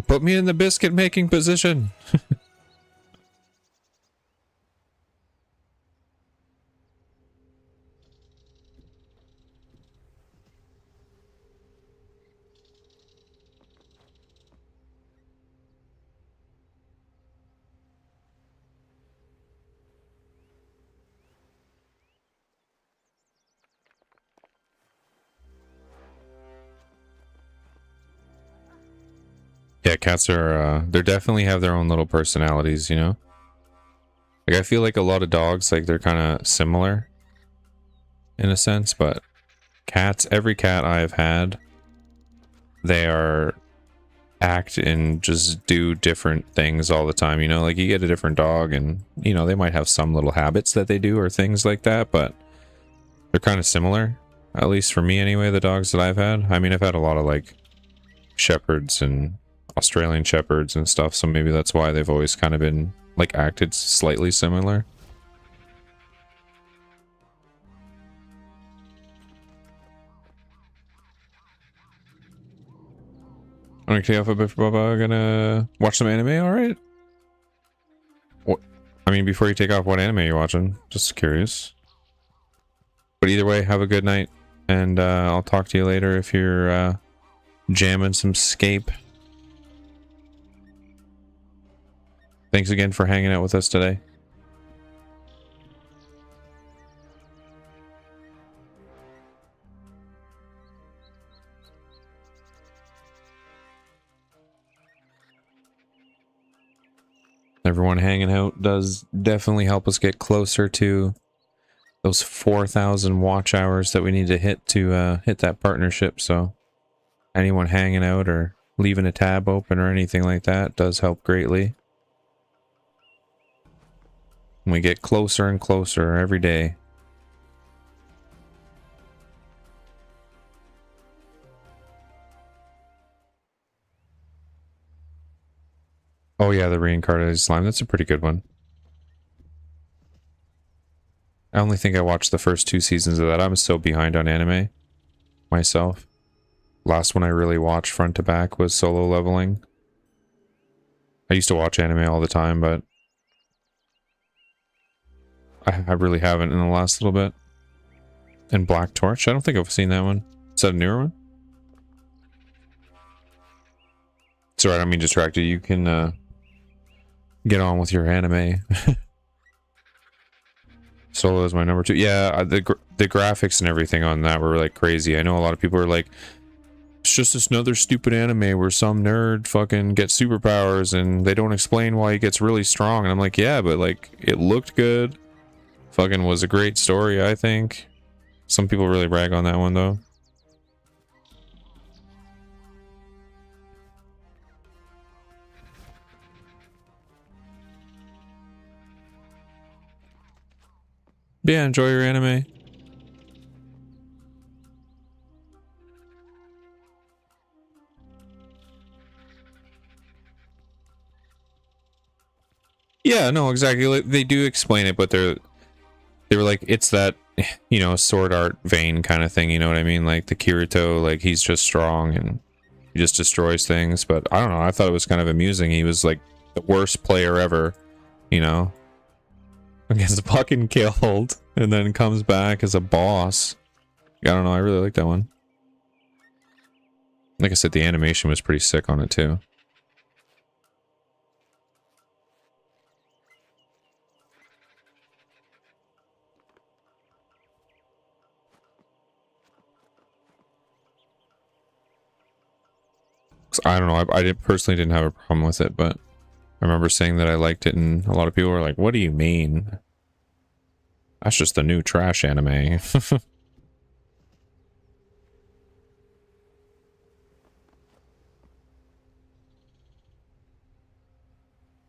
put me in the biscuit making position. Yeah, cats are, they definitely have their own little personalities, you know? Like, I feel like a lot of dogs, like, they're kind of similar in a sense, but cats, every cat I've had, they act and just do different things all the time, you know? Like, you get a different dog and, you know, they might have some little habits that they do or things like that, but they're kind of similar, at least for me anyway, the dogs that I've had. I mean, I've had a lot of, like, shepherds and Australian shepherds and stuff, so maybe that's why they've always kind of been like acted slightly similar. I'm gonna take off a bit for Bubba. Gonna watch some anime. All right. What? I mean, before you take off, what anime are you watching? Just curious. But either way, have a good night, and I'll talk to you later if you're jamming some Scape. Thanks again for hanging out with us today. Everyone hanging out does definitely help us get closer to those 4,000 watch hours that we need to hit that partnership. So anyone hanging out or leaving a tab open or anything like that does help greatly. We get closer and closer every day. Oh yeah, the reincarnated slime. That's a pretty good one. I only think I watched the first 2 seasons of that. I'm so behind on anime myself. Last one I really watched front to back was Solo Leveling. I used to watch anime all the time, but I really haven't in the last little bit. And Black Torch, I don't think I've seen that one. Is that a newer one? Sorry, I don't mean to distract you. You can get on with your anime. Solo is my number 2. Yeah, the graphics and everything on that were like crazy. I know a lot of people are like, it's just this another stupid anime where some nerd fucking gets superpowers and they don't explain why he gets really strong. And I'm like, yeah, but like it looked good. Fucking was a great story, I think. Some people really brag on that one though. Yeah, enjoy your anime. Yeah, no, exactly. Like, they do explain it, but they were like, it's that, you know, sword art vein kind of thing, you know what I mean? Like the Kirito, like he's just strong and he just destroys things. But I don't know, I thought it was kind of amusing. He was like the worst player ever, you know? Gets fucking killed and then comes back as a boss. I don't know, I really like that one. Like I said, the animation was pretty sick on it too. I don't know, I personally didn't have a problem with it, but I remember saying that I liked it and a lot of people were like, what do you mean? That's just the new trash anime.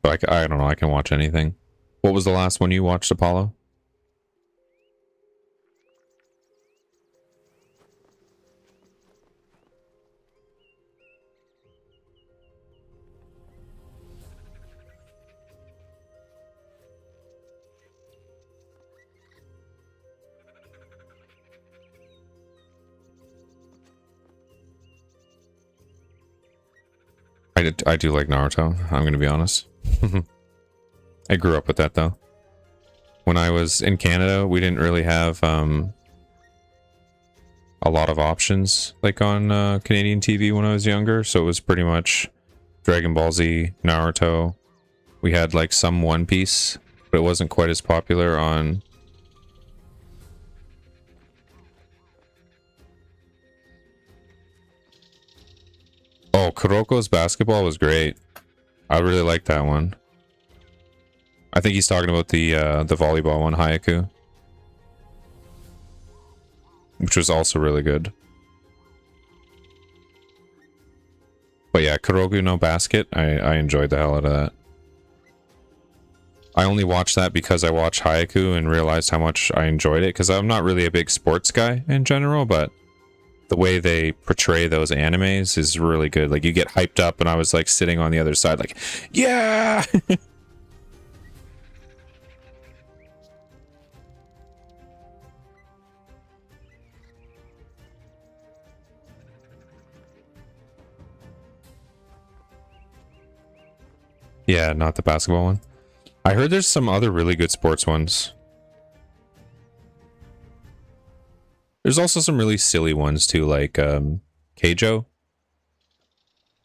But I don't know, I can watch anything. What was the last one you watched, Apollo? I do like Naruto, I'm gonna be honest. I grew up with that though. When I was in Canada, we didn't really have a lot of options like on Canadian TV when I was younger, so it was pretty much Dragon Ball Z, Naruto. We had like some One Piece, but it wasn't quite as popular on... Oh, Kuroko's basketball was great. I really liked that one. I think he's talking about the volleyball one, Haiku, which was also really good. But yeah, Kuroko no Basket, I enjoyed the hell out of that. I only watched that because I watched Haiku and realized how much I enjoyed it, because I'm not really a big sports guy in general, but the way they portray those animes is really good. Like, you get hyped up, and I was like sitting on the other side like, yeah! Yeah, not the basketball one. I heard there's some other really good sports ones. There's also some really silly ones too, like Keijo.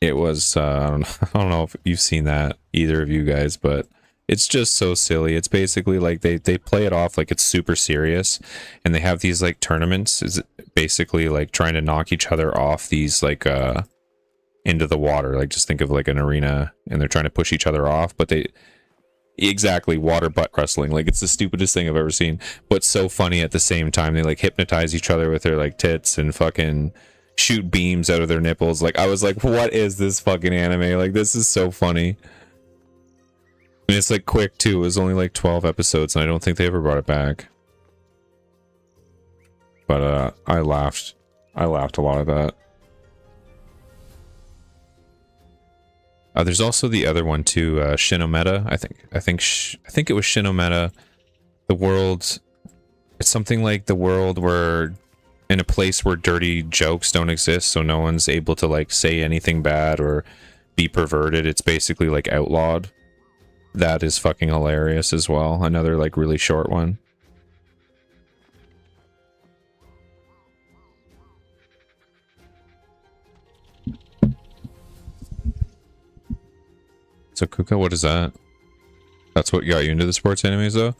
It was I don't know if you've seen that, either of you guys, but it's just so silly. It's basically like they play it off like it's super serious, and they have these like tournaments, is basically like trying to knock each other off these like into the water. Like, just think of like an arena, and they're trying to push each other off, but exactly, water butt wrestling. Like, it's the stupidest thing I've ever seen, but so funny at the same time. They like hypnotize each other with their like tits and fucking shoot beams out of their nipples. Like, I was like, what is this fucking anime? Like, this is so funny. And it's like quick too. It was only like 12 episodes, and I don't think they ever brought it back. But I laughed a lot at that. There's also the other one too, Shinometa. I think it was Shinometa. The world, it's something like the world where, in a place where dirty jokes don't exist, so no one's able to like say anything bad or be perverted. It's basically like outlawed. That is fucking hilarious as well. Another like really short one. So Kuka, what is that? That's what got you into the sports animes though?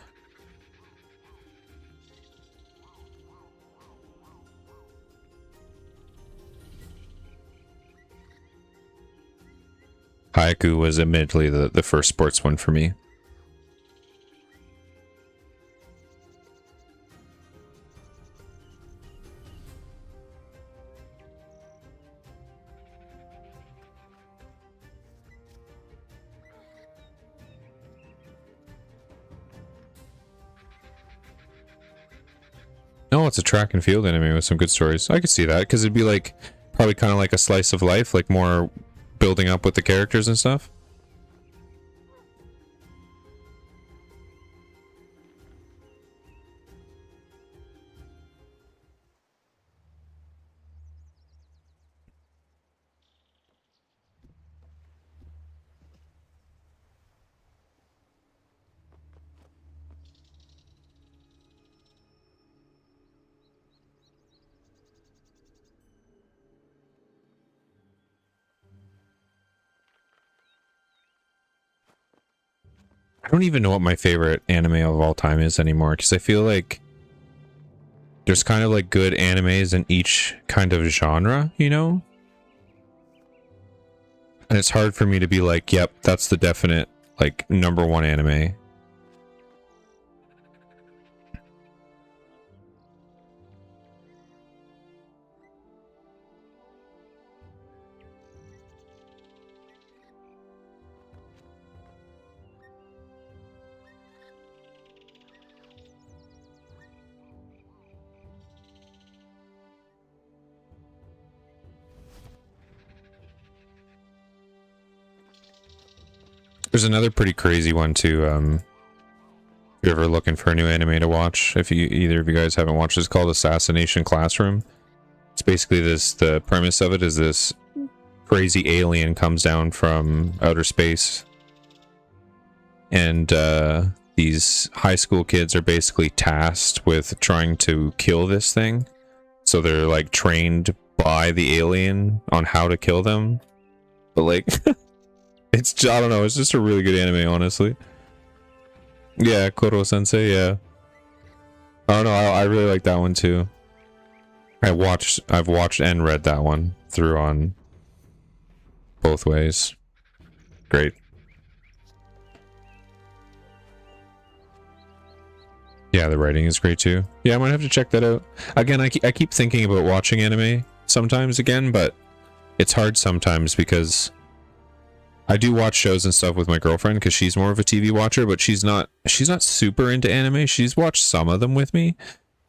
Haiku was admittedly the first sports one for me. No, it's a track and field anime with some good stories. I could see that, because it'd be like, probably kind of like a slice of life, like more building up with the characters and stuff. I don't even know what my favorite anime of all time is anymore, because I feel like there's kind of like good animes in each kind of genre, you know? And it's hard for me to be like, yep, that's the definite like #1 anime. There's another pretty crazy one too. If you're ever looking for a new anime to watch, if either of you guys haven't watched, it's called Assassination Classroom. It's basically this, the premise of it is this crazy alien comes down from outer space, and these high school kids are basically tasked with trying to kill this thing. So they're like trained by the alien on how to kill them. But like it's, I don't know, it's just a really good anime, honestly. Yeah, Koro Sensei, yeah. I don't know, I really like that one too. I've watched and read that one through on both ways. Great. Yeah, the writing is great too. Yeah, I might have to check that out. Again, I keep thinking about watching anime sometimes again, but it's hard sometimes because I do watch shows and stuff with my girlfriend because she's more of a TV watcher, but she's not super into anime. She's watched some of them with me.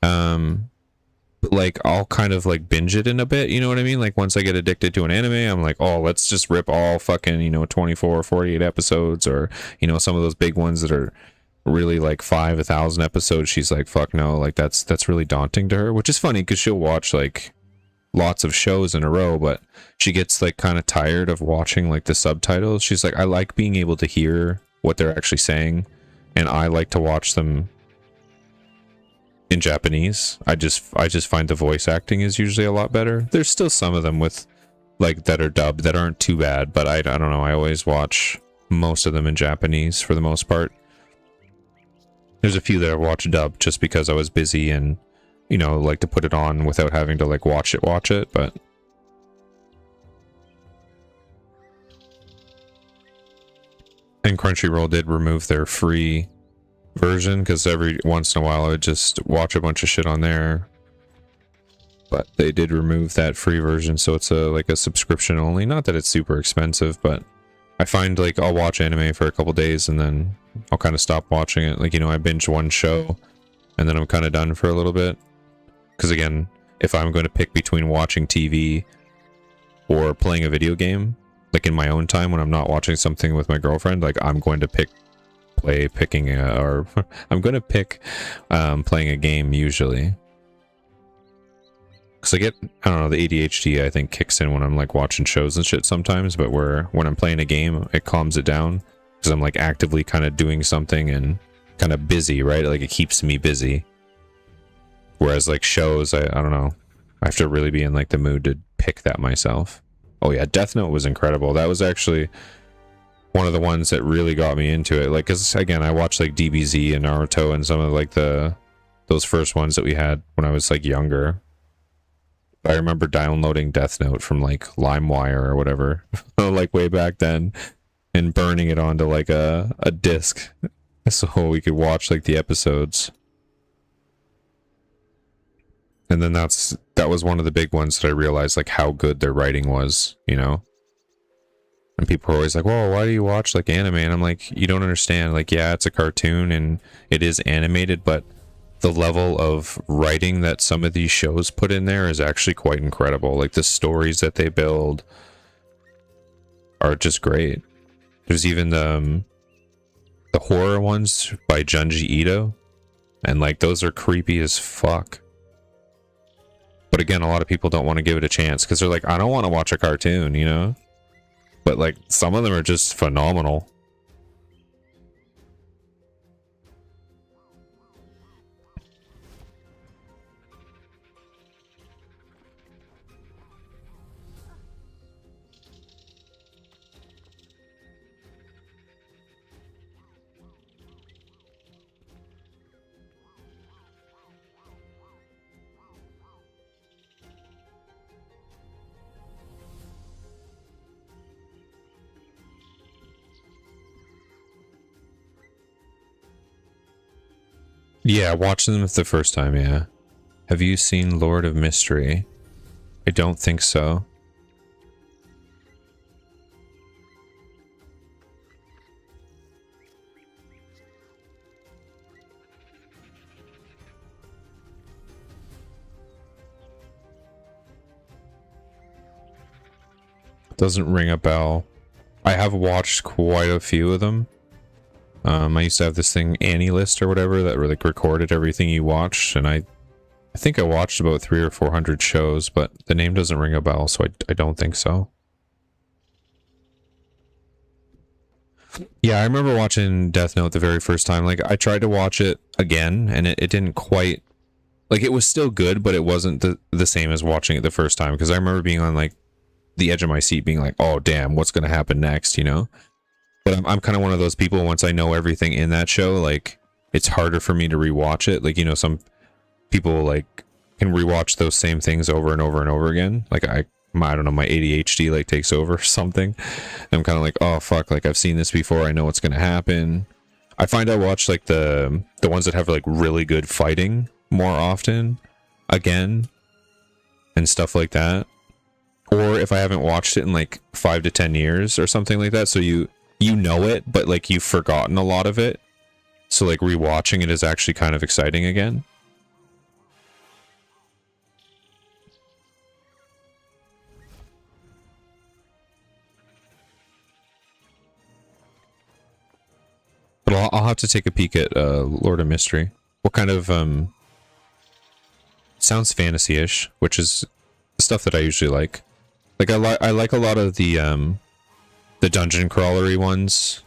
But like I'll kind of like binge it in a bit, you know what I mean? Like once I get addicted to an anime, I'm like, oh, let's just rip all fucking, 24, 48 episodes, or, some of those big ones that are really like 1,000 episodes. She's like, fuck no, like that's really daunting to her, which is funny because she'll watch like lots of shows in a row, but she gets like kind of tired of watching like the subtitles. She's like, I like being able to hear what they're actually saying, and I like to watch them in Japanese. I just find the voice acting is usually a lot better. There's still some of them with like that are dubbed that aren't too bad, but I don't know, I always watch most of them in Japanese for the most part. There's a few that I watch dubbed just because I was busy and like to put it on without having to like watch it, but think Crunchyroll did remove their free version, because every once in a while I would just watch a bunch of shit on there. But they did remove that free version, so it's like a subscription only. Not that it's super expensive, but I find like I'll watch anime for a couple days and then I'll kind of stop watching it. Like, you know, I binge one show and then I'm kind of done for a little bit. Because again, if I'm going to pick between watching TV or playing a video game, like in my own time when I'm not watching something with my girlfriend, like I'm going to pick playing a game usually. Because I don't know, the ADHD I think kicks in when I'm like watching shows and shit sometimes, but when I'm playing a game, it calms it down. Because I'm like actively kind of doing something and kind of busy, right? Like it keeps me busy. Whereas like shows, I don't know, I have to really be in like the mood to pick that myself. Oh yeah, Death Note was incredible. That was actually one of the ones that really got me into it. Like, cause again, I watched like DBZ and Naruto and some of like those first ones that we had when I was like younger. I remember downloading Death Note from like LimeWire or whatever, like way back then, and burning it onto like a disc so we could watch like the episodes. And then that was one of the big ones that I realized like how good their writing was, you know? And people are always like, "Whoa, why do you watch like anime?" And I'm like, you don't understand. Like, yeah, it's a cartoon and it is animated, but the level of writing that some of these shows put in there is actually quite incredible. Like the stories that they build are just great. There's even the horror ones by Junji Ito, and like those are creepy as fuck. But again, a lot of people don't want to give it a chance because they're like, I don't want to watch a cartoon, you know? But like some of them are just phenomenal. Yeah, watch them the first time, yeah. Have you seen Lord of Mystery? I don't think so. Doesn't ring a bell. I have watched quite a few of them. I used to have this thing, Annie List or whatever, that like recorded everything you watched, and I think I watched about 300 or 400 shows, but the name doesn't ring a bell, so I don't think so. Yeah, I remember watching Death Note the very first time. Like, I tried to watch it again, and it didn't quite... Like, it was still good, but it wasn't the same as watching it the first time, because I remember being on, like, the edge of my seat, being like, oh, damn, what's going to happen next, you know? But I'm kind of one of those people, once I know everything in that show, like, it's harder for me to rewatch it. Like, you know, some people, like, can rewatch those same things over and over and over again. Like, I don't know, my ADHD, like, takes over or something. I'm kind of like, oh, fuck, like, I've seen this before, I know what's gonna happen. I find I watch, like, the ones that have, like, really good fighting more often, again, and stuff like that. Or if I haven't watched it in, like, 5 to 10 years or something like that, so you know it, but like you've forgotten a lot of it. So like rewatching it is actually kind of exciting again. But I'll have to take a peek at Lord of Mystery. What kind of sounds fantasy-ish, which is the stuff that I usually like. Like I like a lot of the dungeon crawlery ones.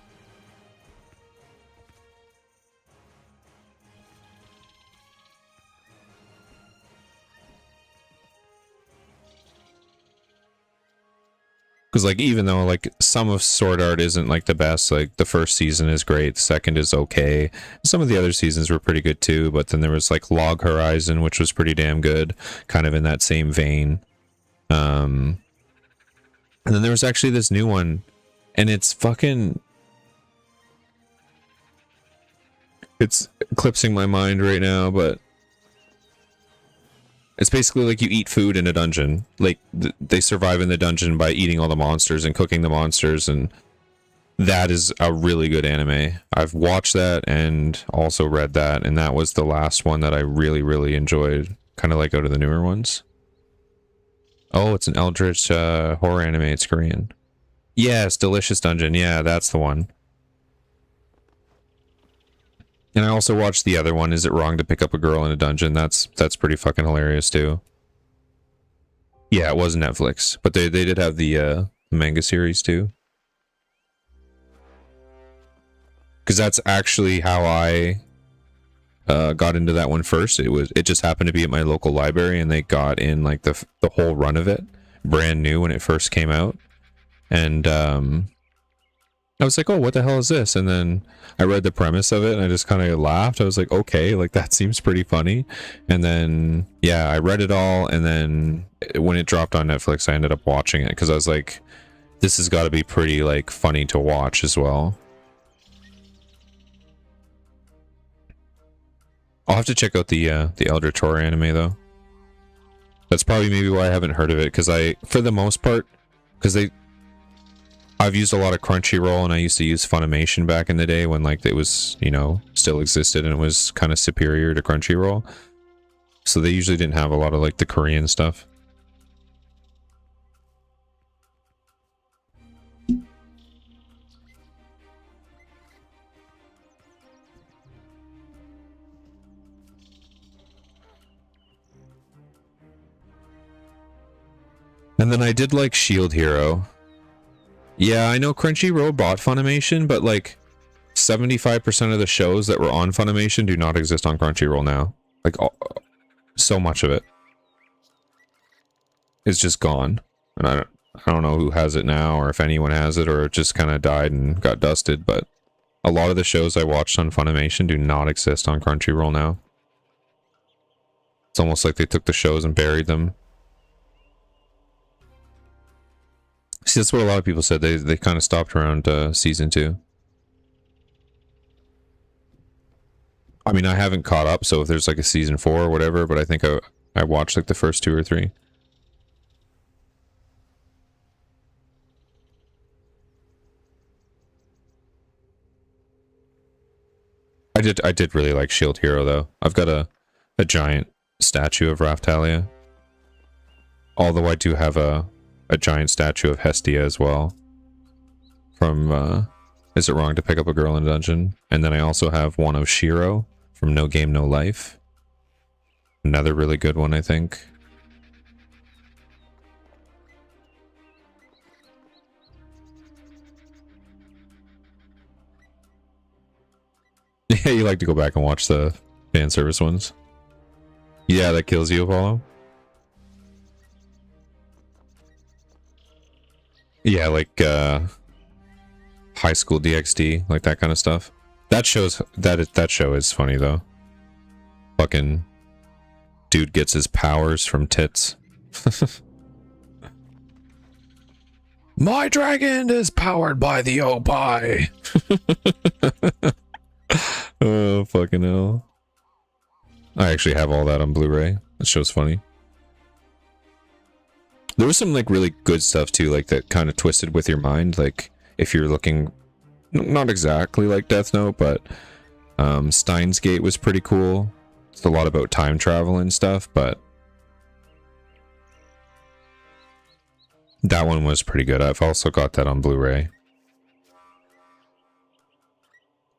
Because like even though like some of Sword Art isn't like the best, like the first season is great, the second is okay. Some of the other seasons were pretty good too, but then there was like Log Horizon, which was pretty damn good, kind of in that same vein. And then there was actually this new one, and it's fucking... It's eclipsing my mind right now, but it's basically like you eat food in a dungeon. Like they survive in the dungeon by eating all the monsters and cooking the monsters, and that is a really good anime. I've watched that and also read that, and that was the last one that I really, really enjoyed. Kind of like out of the newer ones. Oh, it's an Eldritch horror anime. It's Korean. Yes, Delicious Dungeon. Yeah, that's the one. And I also watched the other one, Is It Wrong to Pick Up a Girl in a Dungeon? That's pretty fucking hilarious too. Yeah, it was Netflix, but they did have the manga series too. Because that's actually how I got into that one first. It just happened to be at my local library, and they got in like the whole run of it, brand new when it first came out. And I was like, oh, what the hell is this? And then I read the premise of it and I just kind of laughed. I was like, okay, like that seems pretty funny. And then, yeah, I read it all. And then when it dropped on Netflix, I ended up watching it because I was like, this has got to be pretty like funny to watch as well. I'll have to check out the Eldritch Horror anime though. That's probably maybe why I haven't heard of it, because for the most part, because I've used a lot of Crunchyroll, and I used to use Funimation back in the day when like it was, you know, still existed and it was kind of superior to Crunchyroll. So they usually didn't have a lot of like the Korean stuff. And then I did like Shield Hero. Yeah, I know Crunchyroll bought Funimation, but like 75% of the shows that were on Funimation do not exist on Crunchyroll now. Like so much of it is just gone. And I don't know who has it now, or if anyone has it, or it just kind of died and got dusted, but a lot of the shows I watched on Funimation do not exist on Crunchyroll now. It's almost like they took the shows and buried them. See, that's what a lot of people said. They kind of stopped around season 2. I mean, I haven't caught up, so if there's like a season 4 or whatever, but I think I watched like the first 2 or 3. I did really like Shield Hero though. I've got a giant statue of Raftalia. Although I do have a giant statue of Hestia as well. From Is It Wrong to Pick Up a Girl in a Dungeon? And then I also have one of Shiro from No Game No Life. Another really good one, I think. Yeah, you like to go back and watch the fan service ones. Yeah, that kills you, Apollo. Yeah, like High School DxD, like that kind of stuff. That show is funny though. Fucking dude gets his powers from tits. My dragon is powered by the Opie. Oh, fucking hell. I actually have all that on Blu-ray. That show's funny. There was some like really good stuff too, like that kind of twisted with your mind. Like if you're looking, not exactly like Death Note, but Steins Gate was pretty cool. It's a lot about time travel and stuff, but that one was pretty good. I've also got that on Blu-ray.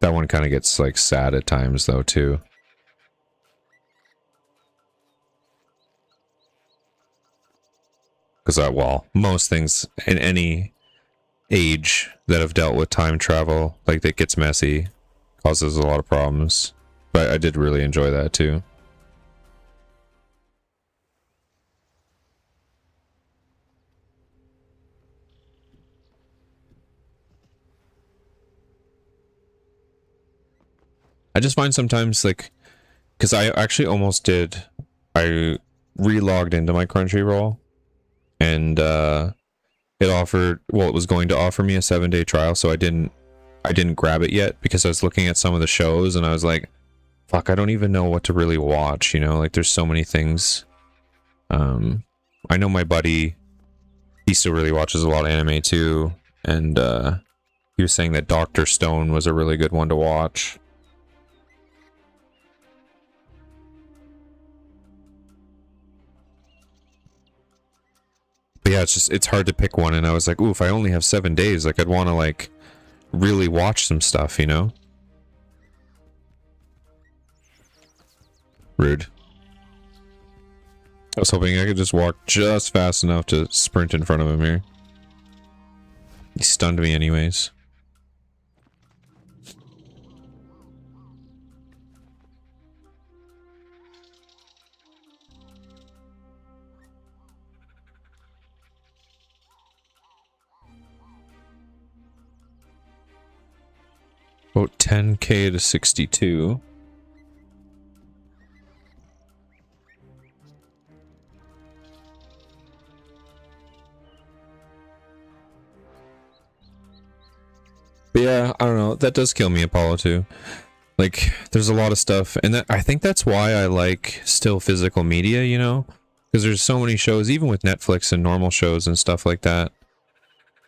That one kind of gets like sad at times though too. Because well, most things in any age that have dealt with time travel, like that gets messy, causes a lot of problems. But I did really enjoy that too. I just find sometimes like, because I actually almost did, I re-logged into my Crunchyroll, and it offered, well, it was going to offer me a 7-day trial, so I didn't grab it yet because I was looking at some of the shows and I was like, fuck, I don't even know what to really watch, you know? Like, there's so many things. I know my buddy, he still really watches a lot of anime too, and he was saying that Dr. Stone was a really good one to watch. But yeah, it's hard to pick one, and I was like, ooh, if I only have 7 days, like, I'd want to, like, really watch some stuff, you know? Rude. I was hoping I could just walk just fast enough to sprint in front of him here. He stunned me anyways. About 10k to 62. But yeah, I don't know. That does kill me, Apollo 2. Like, there's a lot of stuff, and I think that's why I like still physical media, you know? Because there's so many shows, even with Netflix and normal shows and stuff like that.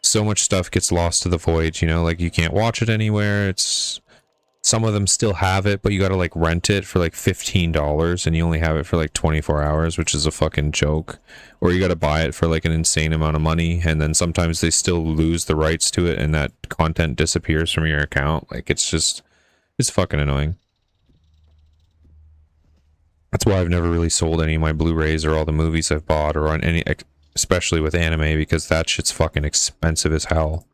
So much stuff gets lost to the void, you know? Like, you can't watch it anywhere. Some of them still have it, but you gotta, like, rent it for, like, $15, and you only have it for, like, 24 hours, which is a fucking joke. Or you gotta buy it for, like, an insane amount of money, and then sometimes they still lose the rights to it, and that content disappears from your account. Like, it's fucking annoying. That's why I've never really sold any of my Blu-rays or all the movies I've bought, or on any, especially with anime, because that shit's fucking expensive as hell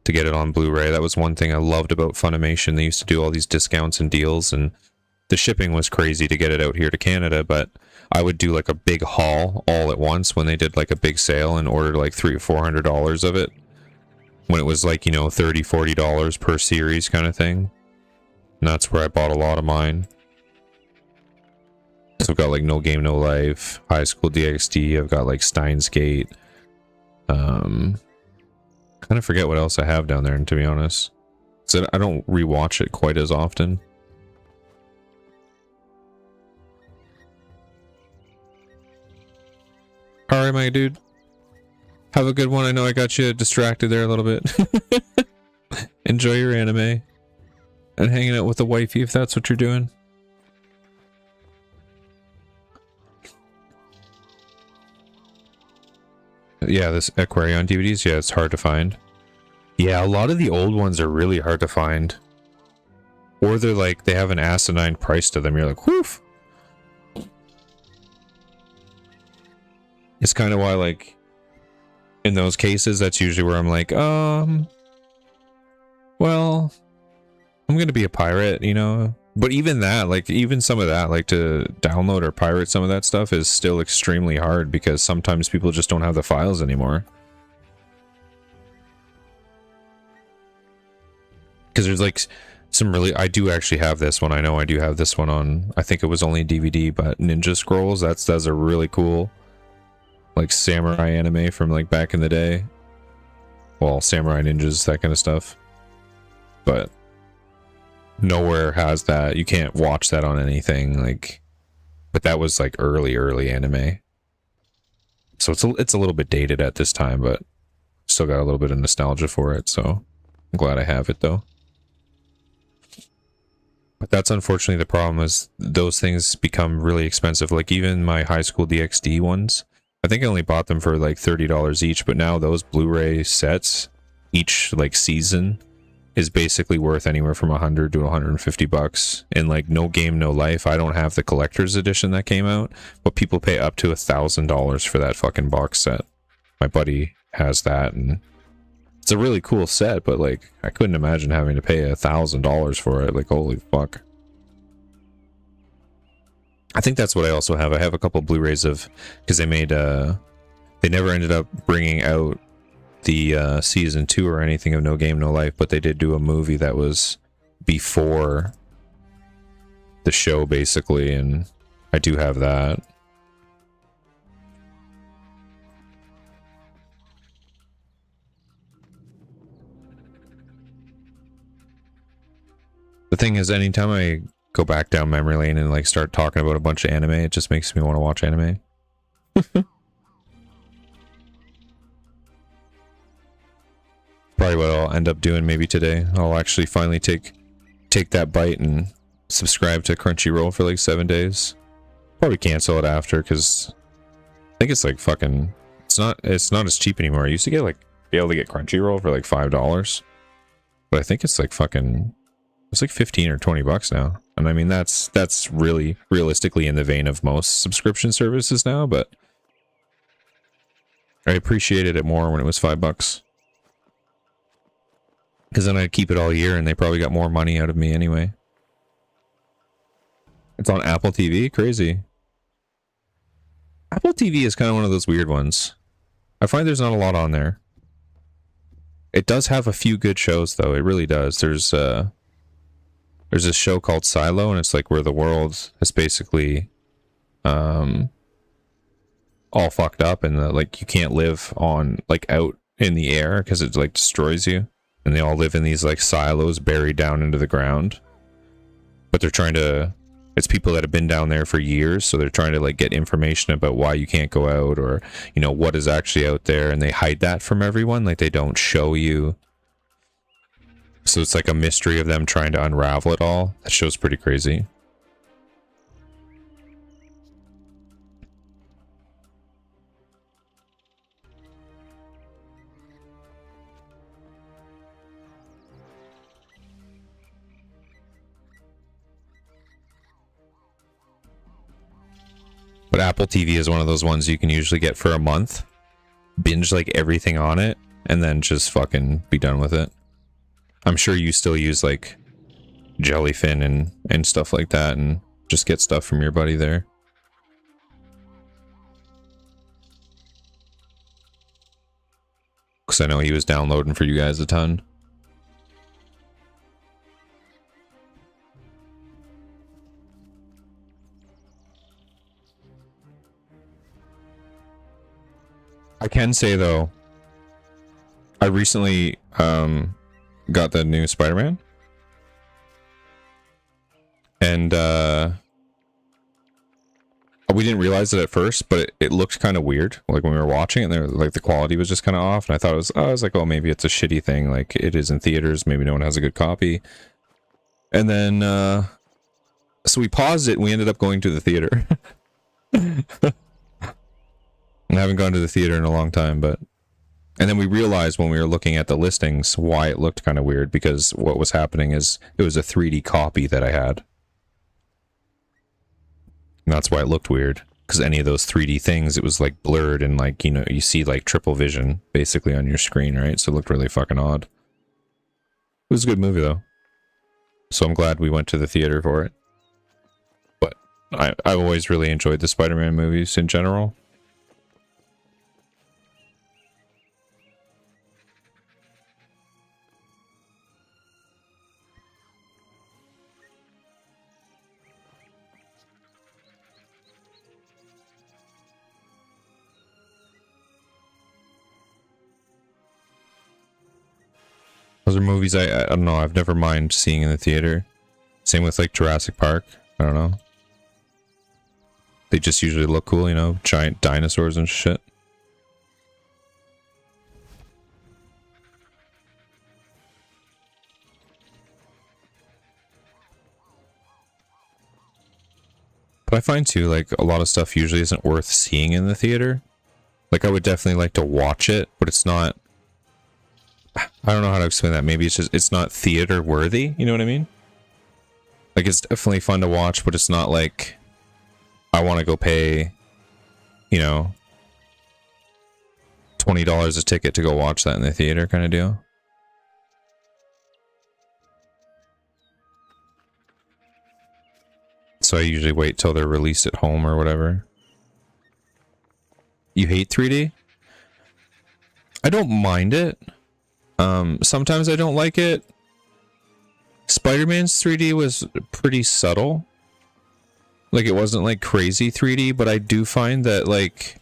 to get it on Blu-ray. That was one thing I loved about Funimation. They used to do all these discounts and deals, and the shipping was crazy to get it out here to Canada, but I would do like a big haul all at once when they did like a big sale and ordered like $300 or $400 of it, when it was like, you know, $30-$40 per series kind of thing. And that's where I bought a lot of mine. So I've got like No Game No Life, High School DxD, I've got like Steins Gate. Kind of forget what else I have down there, to be honest. So I don't rewatch it quite as often. Alright, my dude. Have a good one. I know I got you distracted there a little bit. Enjoy your anime. And hanging out with the wifey if that's what you're doing. Yeah, this Aquarion DVDs, yeah, it's hard to find. Yeah, a lot of the old ones are really hard to find. Or they're like, they have an asinine price to them. You're like, whoof. It's kind of why, like, in those cases, that's usually where I'm like, well, I'm gonna be a pirate, you know? But even that, like, even some of that, like, to download or pirate some of that stuff is still extremely hard, because sometimes people just don't have the files anymore. Because there's, like, some really... I do actually have this one. I know I do have this one on... I think it was only DVD, but Ninja Scrolls, that's a really cool, like, samurai anime from, like, back in the day. Well, samurai ninjas, that kind of stuff. But... nowhere has that. You can't watch that on anything, like, but that was like early anime, so it's a little bit dated at this time, but still got a little bit of nostalgia for it, so I'm glad I have it though. But that's unfortunately the problem, is those things become really expensive. Like even my High School DxD ones, I think I only bought them for like $30 each, but now those Blu-ray sets, each like season, is basically worth anywhere from $100 to $150. And like No Game No Life, I don't have the collector's edition that came out, but people pay up to $1,000 for that fucking box set. My buddy has that, and it's a really cool set, but like I couldn't imagine having to pay $1,000 for it. Like, holy fuck. I think that's what I also have. I have a couple Blu-rays of, because they made they never ended up bringing out the season 2 or anything of No Game No Life, but they did do a movie that was before the show basically, and I do have that. The thing is, anytime I go back down memory lane and like start talking about a bunch of anime. It just makes me want to watch anime. Probably what I'll end up doing maybe today. I'll actually finally take that bite and subscribe to Crunchyroll for like 7 days. Probably cancel it after because I think it's like fucking. It's not as cheap anymore. I used to be able to get Crunchyroll for like $5, but I think it's like fucking. It's like 15 or 20 bucks now. And I mean, that's really realistically in the vein of most subscription services now, but I appreciated it more when it was $5. Because then I'd keep it all year and they probably got more money out of me anyway. It's on Apple TV? Crazy. Apple TV is kind of one of those weird ones. I find there's not a lot on there. It does have a few good shows though, it really does. There's this show called Silo, and it's like where the world is basically all fucked up, and like you can't live on like out in the air because it like destroys you, and they all live in these like silos buried down into the ground. But they're trying to. It's people that have been down there for years, so they're trying to like get information about why you can't go out, or you know what is actually out there, and they hide that from everyone. Like they don't show you. So it's like a mystery of them trying to unravel it all. That show's pretty crazy. But Apple TV is one of those ones you can usually get for a month, binge like everything on it, and then just fucking be done with it. I'm sure you still use like Jellyfin and stuff like that and just get stuff from your buddy there. Because I know he was downloading for you guys a ton. I can say though, I recently got the new Spider-Man, and we didn't realize it at first, but it looked kind of weird. Like when we were watching it, and like the quality was just kind of off, and I was like, oh, maybe it's a shitty thing. Like it is in theaters, maybe no one has a good copy. And then so we paused it, and we ended up going to the theater. I haven't gone to the theater in a long time, but. And then we realized when we were looking at the listings why it looked kind of weird, because what was happening is it was a 3D copy that I had. And that's why it looked weird, because any of those 3D things, it was like blurred and like, you know, you see like triple vision basically on your screen, right? So it looked really fucking odd. It was a good movie though. So I'm glad we went to the theater for it. But I've always really enjoyed the Spider-Man movies in general. Those are movies I don't know, I've never mind seeing in the theater. Same with like Jurassic Park. I don't know. They just usually look cool, you know, giant dinosaurs and shit. But I find too, like a lot of stuff usually isn't worth seeing in the theater. Like I would definitely like to watch it, but it's not. I don't know how to explain that. Maybe it's just, it's not theater worthy. You know what I mean? Like it's definitely fun to watch, but it's not like I want to go pay, you know, $20 a ticket to go watch that in the theater kind of deal. So I usually wait till they're released at home or whatever. You hate 3D? I don't mind it. Sometimes I don't like it. Spider-Man's 3D was pretty subtle. Like it wasn't like crazy 3D, but I do find that like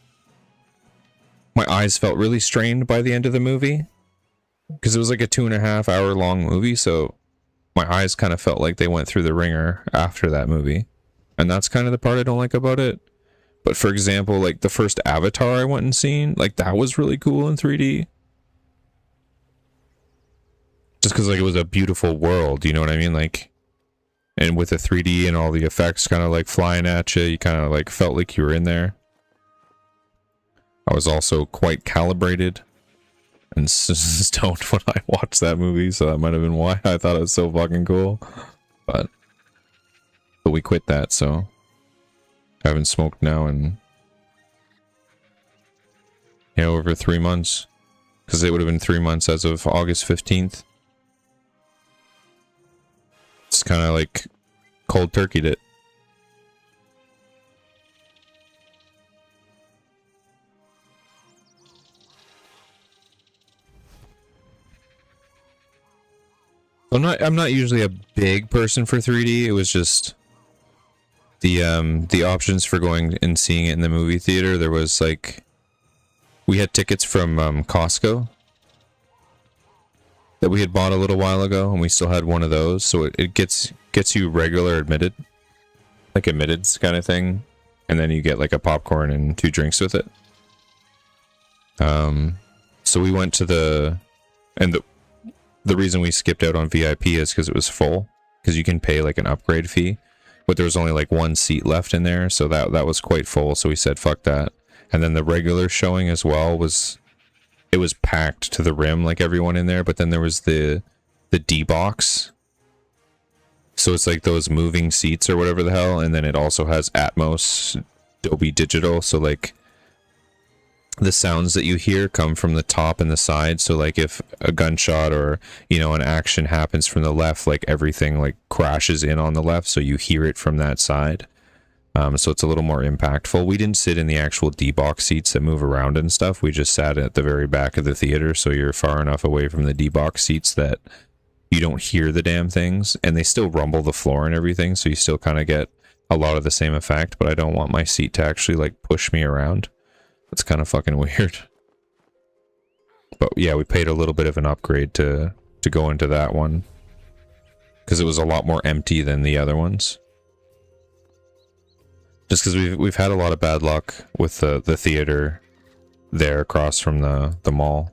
my eyes felt really strained by the end of the movie. Because it was like a 2.5 hour long movie, so my eyes kind of felt like they went through the ringer after that movie. And that's kind of the part I don't like about it. But for example, like the first Avatar I went and seen, like that was really cool in 3D. Just because like it was a beautiful world, you know what I mean? Like, and with the 3D and all the effects kind of like flying at you, you kind of like felt like you were in there. I was also quite calibrated and stoned when I watched that movie, so that might have been why I thought it was so fucking cool. But we quit that, so I haven't smoked now in over 3 months, because it would have been 3 months as of August 15th. It's kind of like cold turkeyed it. I'm not usually a big person for 3D. It was just the options for going and seeing it in the movie theater. There was like, we had tickets from Costco that we had bought a little while ago, and we still had one of those, so it gets you regular admitted, like admitteds kind of thing, and then you get like a popcorn and 2 drinks with it. So we went to the reason we skipped out on VIP is because it was full, because you can pay like an upgrade fee, but there was only like 1 seat left in there, so that was quite full, so we said fuck that. And then the regular showing as well was packed to the rim, like everyone in there, but then there was the D box, so it's like those moving seats or whatever the hell, and then it also has Atmos, Dolby Digital, so like the sounds that you hear come from the top and the side, so like if a gunshot or an action happens from the left, like everything like crashes in on the left, so you hear it from that side. So it's a little more impactful. We didn't sit in the actual D-box seats that move around and stuff. We just sat at the very back of the theater, so you're far enough away from the D-box seats that you don't hear the damn things, and they still rumble the floor and everything, so you still kind of get a lot of the same effect, but I don't want my seat to actually like push me around. That's kind of fucking weird. But yeah, we paid a little bit of an upgrade to go into that one, because it was a lot more empty than the other ones. Just because we've had a lot of bad luck with the theater there across from the mall.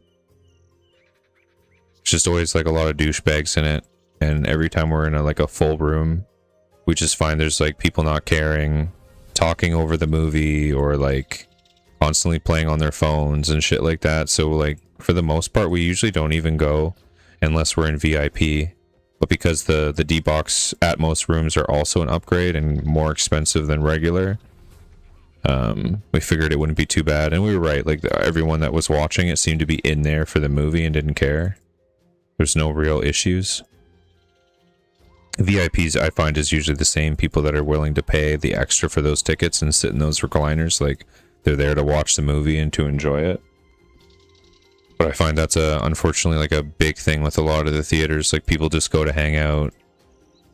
It's just always like a lot of douchebags in it, and every time we're in a full room, we just find there's like people not caring, talking over the movie, or like constantly playing on their phones and shit like that. So like for the most part, we usually don't even go unless we're in VIP. But because the D-Box Atmos rooms are also an upgrade and more expensive than regular, we figured it wouldn't be too bad. And we were right, like everyone that was watching it seemed to be in there for the movie and didn't care. There's no real issues. VIPs I find is usually the same people that are willing to pay the extra for those tickets and sit in those recliners. Like they're there to watch the movie and to enjoy it. But I find that's unfortunately like a big thing with a lot of the theaters. Like people just go to hang out.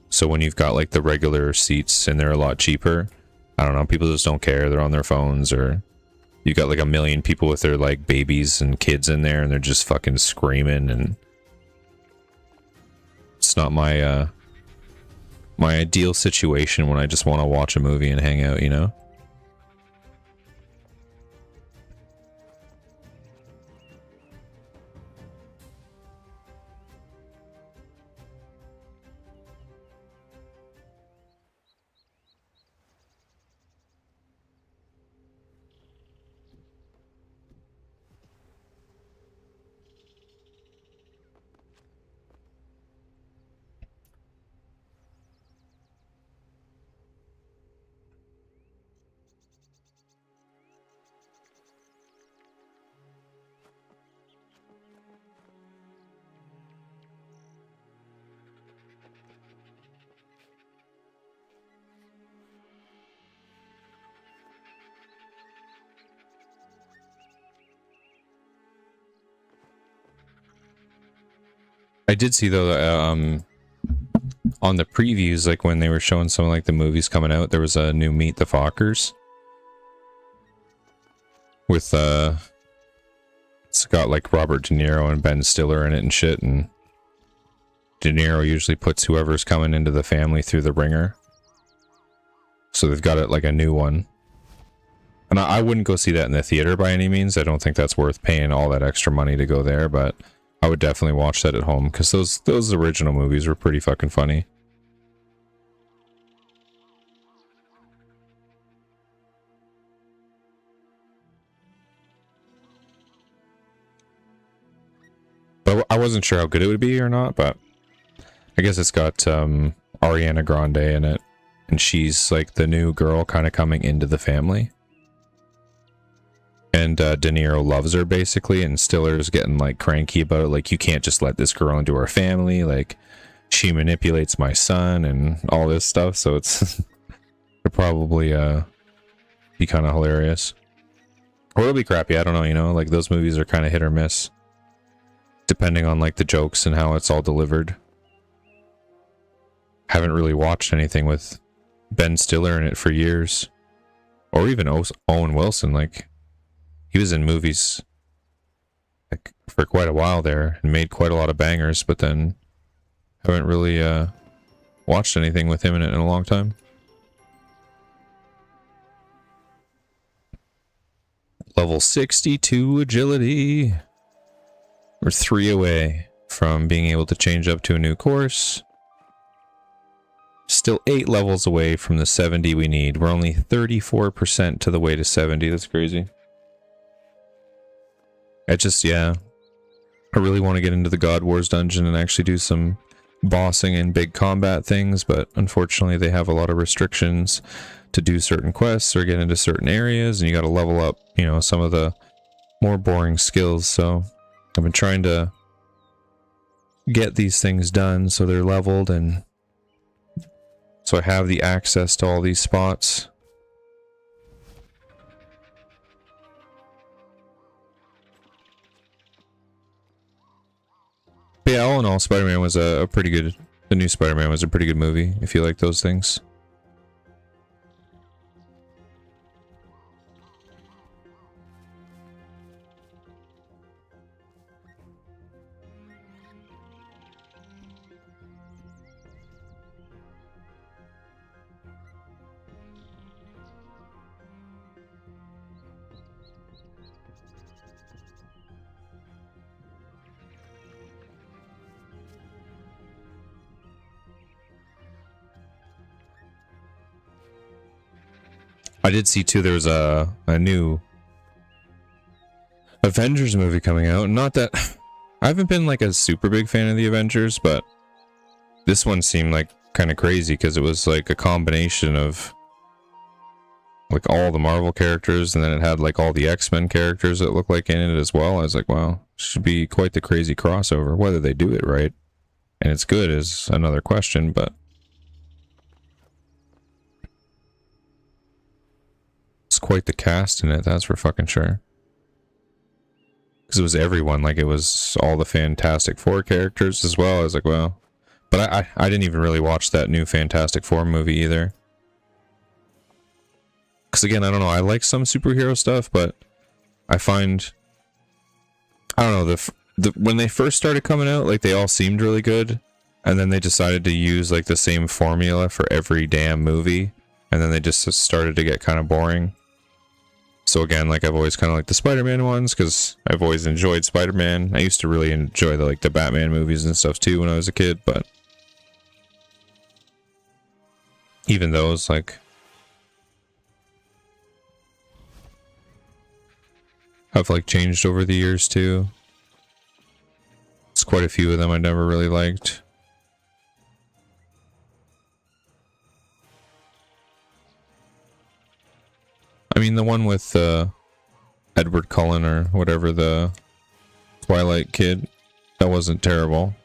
So when you've got like the regular seats and they're a lot cheaper, I don't know, people just don't care. They're on their phones, or you got like a million people with their like babies and kids in there and they're just fucking screaming, and it's not my my ideal situation when I just want to watch a movie and hang out, you know? I did see though, on the previews, like when they were showing some of like the movies coming out, there was a new Meet the Fockers with it's got like Robert De Niro and Ben Stiller in it and shit, and De Niro usually puts whoever's coming into the family through the ringer. So they've got it like a new one. And I wouldn't go see that in the theater by any means. I don't think that's worth paying all that extra money to go there, but I would definitely watch that at home because those original movies were pretty fucking funny. But I wasn't sure how good it would be or not, but I guess it's got Ariana Grande in it, and she's like the new girl kind of coming into the family. And De Niro loves her basically, and Stiller's getting like cranky about it, like, you can't just let this girl into our family, like she manipulates my son and all this stuff. So it's it'll probably be kind of hilarious, or it'll be crappy. I don't know, you know, like those movies are kind of hit or miss depending on like the jokes and how it's all delivered. Haven't really watched anything with Ben Stiller in it for years, or even Owen Wilson. Like, he was in movies like for quite a while there and made quite a lot of bangers, but then haven't really watched anything with him in it in a long time. Level 62 agility. We're 3 away from being able to change up to a new course. Still 8 levels away from the 70 we need. We're only 34% to the way to 70. That's crazy. Yeah. I really want to get into the God Wars dungeon and actually do some bossing and big combat things, but unfortunately they have a lot of restrictions to do certain quests or get into certain areas, and you got to level up, you know, some of the more boring skills. So I've been trying to get these things done so they're leveled, and so I have the access to all these spots. But yeah, all in all, Spider-Man was a pretty good... The new Spider-Man was a pretty good movie, if you like those things. I did see too, there was a new Avengers movie coming out. Not that I haven't been like a super big fan of the Avengers, but this one seemed like kind of crazy because it was like a combination of like all the Marvel characters, and then it had like all the X-Men characters that look like in it as well. I was like, wow, should be quite the crazy crossover. Whether they do it right and it's good is another question, but it's quite the cast in it, that's for fucking sure. Because it was everyone, like it was all the Fantastic Four characters as well. I was like, wow. But I didn't even really watch that new Fantastic Four movie either. Because again, I don't know, I like some superhero stuff, but I find, I don't know, when they first started coming out, like they all seemed really good, and then they decided to use like the same formula for every damn movie, and then they just started to get kind of boring. So again, like I've always kind of liked the Spider-Man ones because I've always enjoyed Spider-Man. I used to really enjoy the Batman movies and stuff too when I was a kid, but even those like have like changed over the years too. There's quite a few of them I never really liked. I mean, the one with Edward Cullen or whatever, the Twilight kid, that wasn't terrible.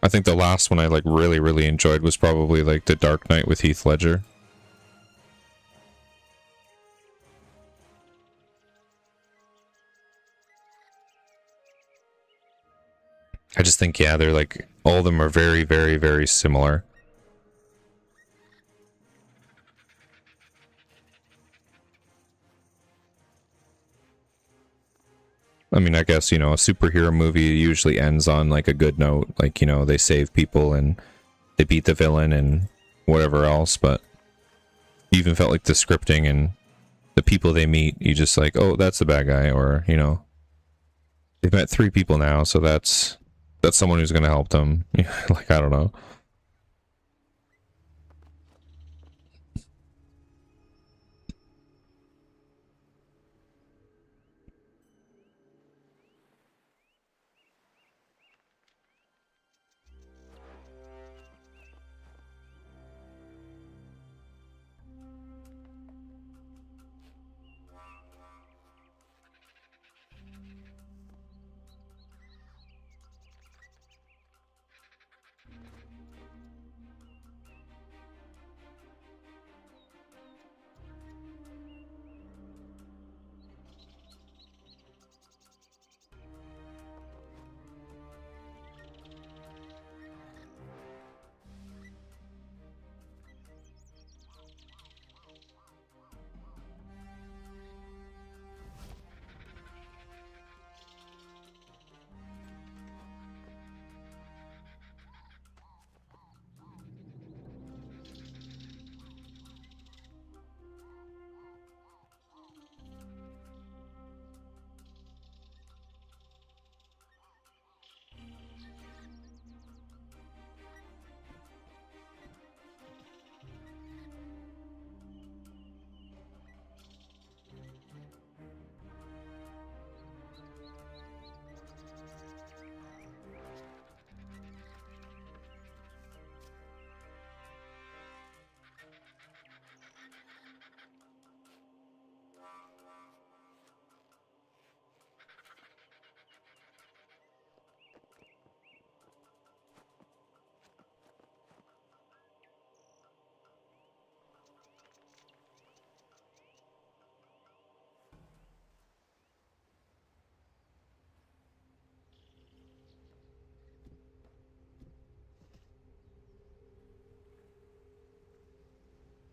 I think the last one I like really enjoyed was probably like The Dark Knight with Heath Ledger. I just think, yeah, they're like, all of them are very similar. I mean, I guess, you know, a superhero movie usually ends on like a good note, like, you know, they save people and they beat the villain and whatever else, but you even felt like the scripting and the people they meet, you just like, oh, that's the bad guy, or, you know, they've met 3 people now, so that's someone who's going to help them. Like, I don't know.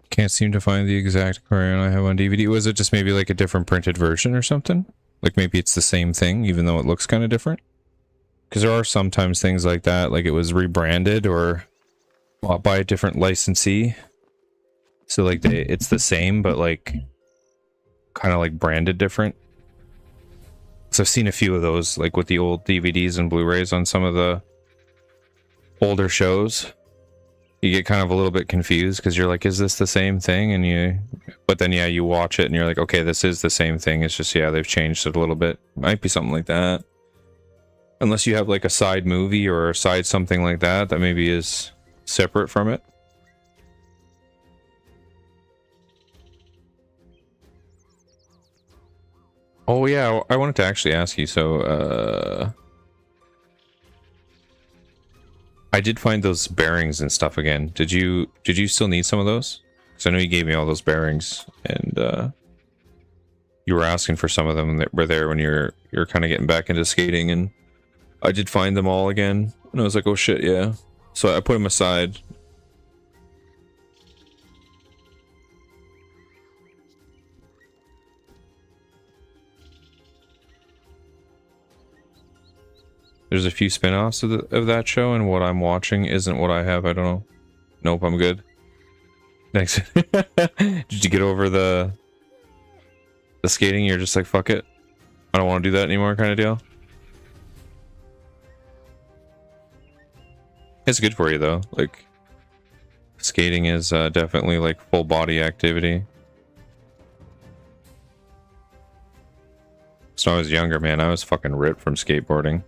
Can't seem to find the exact Aquarian I have on DVD. Was it just maybe like a different printed version or something? Like maybe it's the same thing, even though it looks kind of different? Because there are sometimes things like that, like it was rebranded or bought by a different licensee. So like it's the same, but like kind of like branded different. So I've seen a few of those, like with the old DVDs and Blu-rays on some of the older shows. You get kind of a little bit confused because you're like, is this the same thing? But then yeah, you watch it and you're like, okay, this is the same thing. It's just, yeah, they've changed it a little bit. Might be something like that. Unless you have like a side movie or a side something like that that maybe is separate from it. Oh yeah, I wanted to actually ask you, so I did find those bearings and stuff again. Did you still need some of those? Because I know you gave me all those bearings, and you were asking for some of them that were there when you're kind of getting back into skating, and I did find them all again, and I was like, oh shit, yeah. So I put them aside. There's a few spin-offs of that show, and what I'm watching isn't what I have. I don't know. Nope, I'm good. Thanks. Did you get over the skating? You're just like, fuck it, I don't want to do that anymore kind of deal? It's good for you though. Like, skating is definitely like full body activity. So when I was younger, man, I was fucking ripped from skateboarding.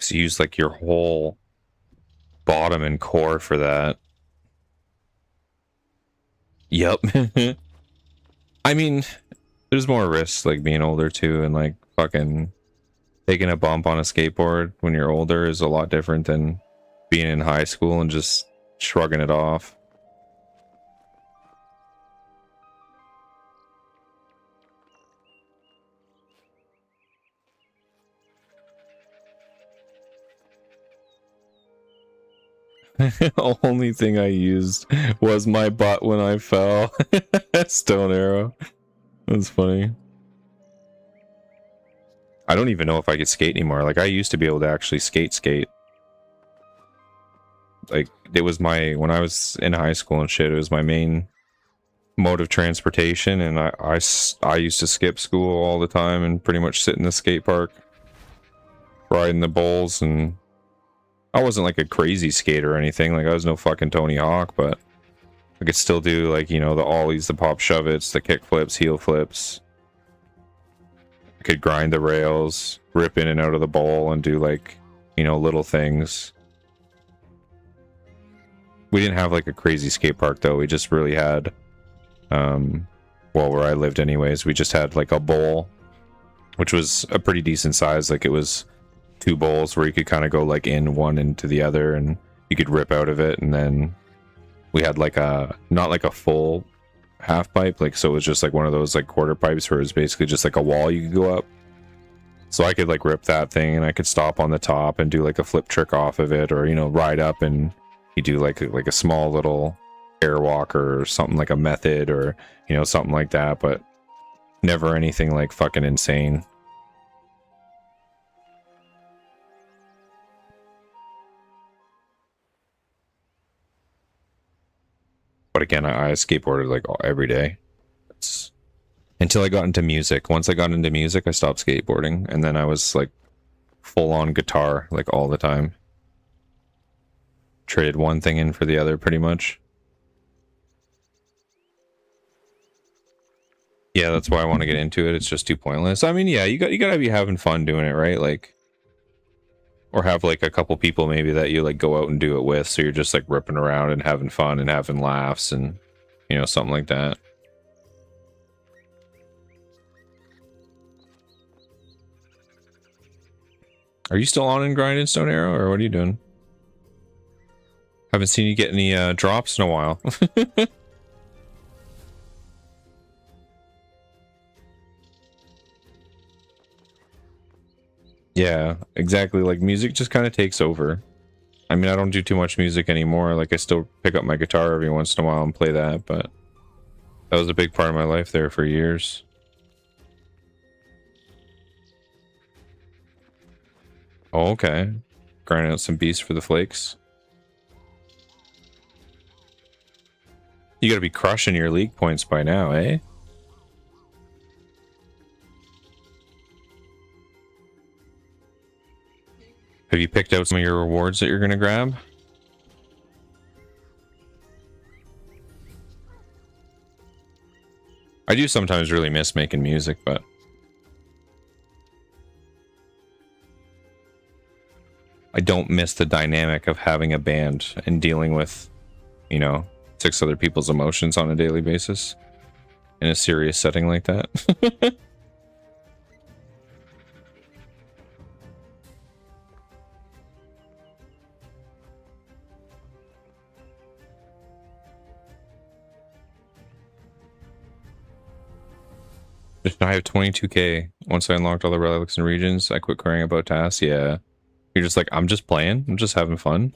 So you use like your whole bottom and core for that. Yep. I mean, there's more risks like being older too, and like fucking taking a bump on a skateboard when you're older is a lot different than being in high school and just shrugging it off. Only thing I used was my butt when I fell. Stone arrow. That's funny. I don't even know if I could skate anymore. Like, I used to be able to actually skate. Like, it was when I was in high school and shit, it was my main mode of transportation, and I used to skip school all the time and pretty much sit in the skate park riding the bowls. And I wasn't like a crazy skater or anything, like I was no fucking Tony Hawk, but I could still do, like, you know, the ollies, the pop shove-its, the kick flips, heel flips. I could grind the rails, rip in and out of the bowl, and do, like, you know, little things. We didn't have like a crazy skate park though. We just really had well, where I lived anyways, we just had like a bowl, which was a pretty decent size. Like, it was 2 bowls where you could kind of go like in one into the other, and you could rip out of it. And then we had like not like a full half pipe, like, so it was just like one of those like quarter pipes where it was basically just like a wall you could go up. So I could like rip that thing, and I could stop on the top and do like a flip trick off of it, or, you know, ride up and you do like a small little airwalk or something, like a method, or, you know, something like that, but never anything like fucking insane. But again, I skateboarded like every day. Until I got into music. Once I got into music, I stopped skateboarding, and then I was like full on guitar like all the time. Traded one thing in for the other pretty much. Yeah, that's why I want to get into it. It's just too pointless. I mean, yeah, you gotta be having fun doing it, right? Like, or have like a couple people maybe that you like go out and do it with, so you're just like ripping around and having fun and having laughs and, you know, something like that. Are you still on in Grind and Stone Arrow, or what are you doing? Haven't seen you get any drops in a while. Yeah, exactly. Like, music just kind of takes over. I mean, I don't do too much music anymore. Like, I still pick up my guitar every once in a while and play that, but that was a big part of my life there for years. Oh, okay. Grinding out some beasts for the flakes. You gotta be crushing your league points by now, eh? Have you picked out some of your rewards that you're gonna grab? I do sometimes really miss making music, but I don't miss the dynamic of having a band and dealing with, you know, 6 other people's emotions on a daily basis in a serious setting like that. I have 22k. Once I unlocked all the relics and regions, I quit caring about tasks. Yeah. You're just like, I'm just playing. I'm just having fun.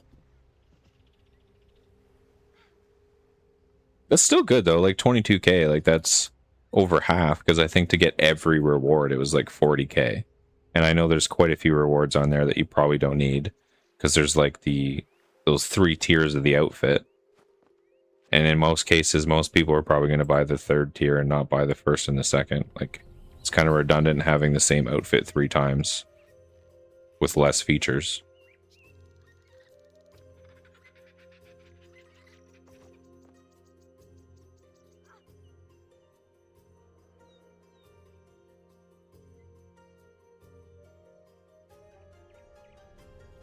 That's still good though. Like 22k, like that's over half, because I think to get every reward it was like 40k. And I know there's quite a few rewards on there that you probably don't need, because there's like those 3 tiers of the outfit. And in most cases, most people are probably going to buy the 3rd tier and not buy the 1st and the 2nd. Like, it's kind of redundant having the same outfit 3 times with less features.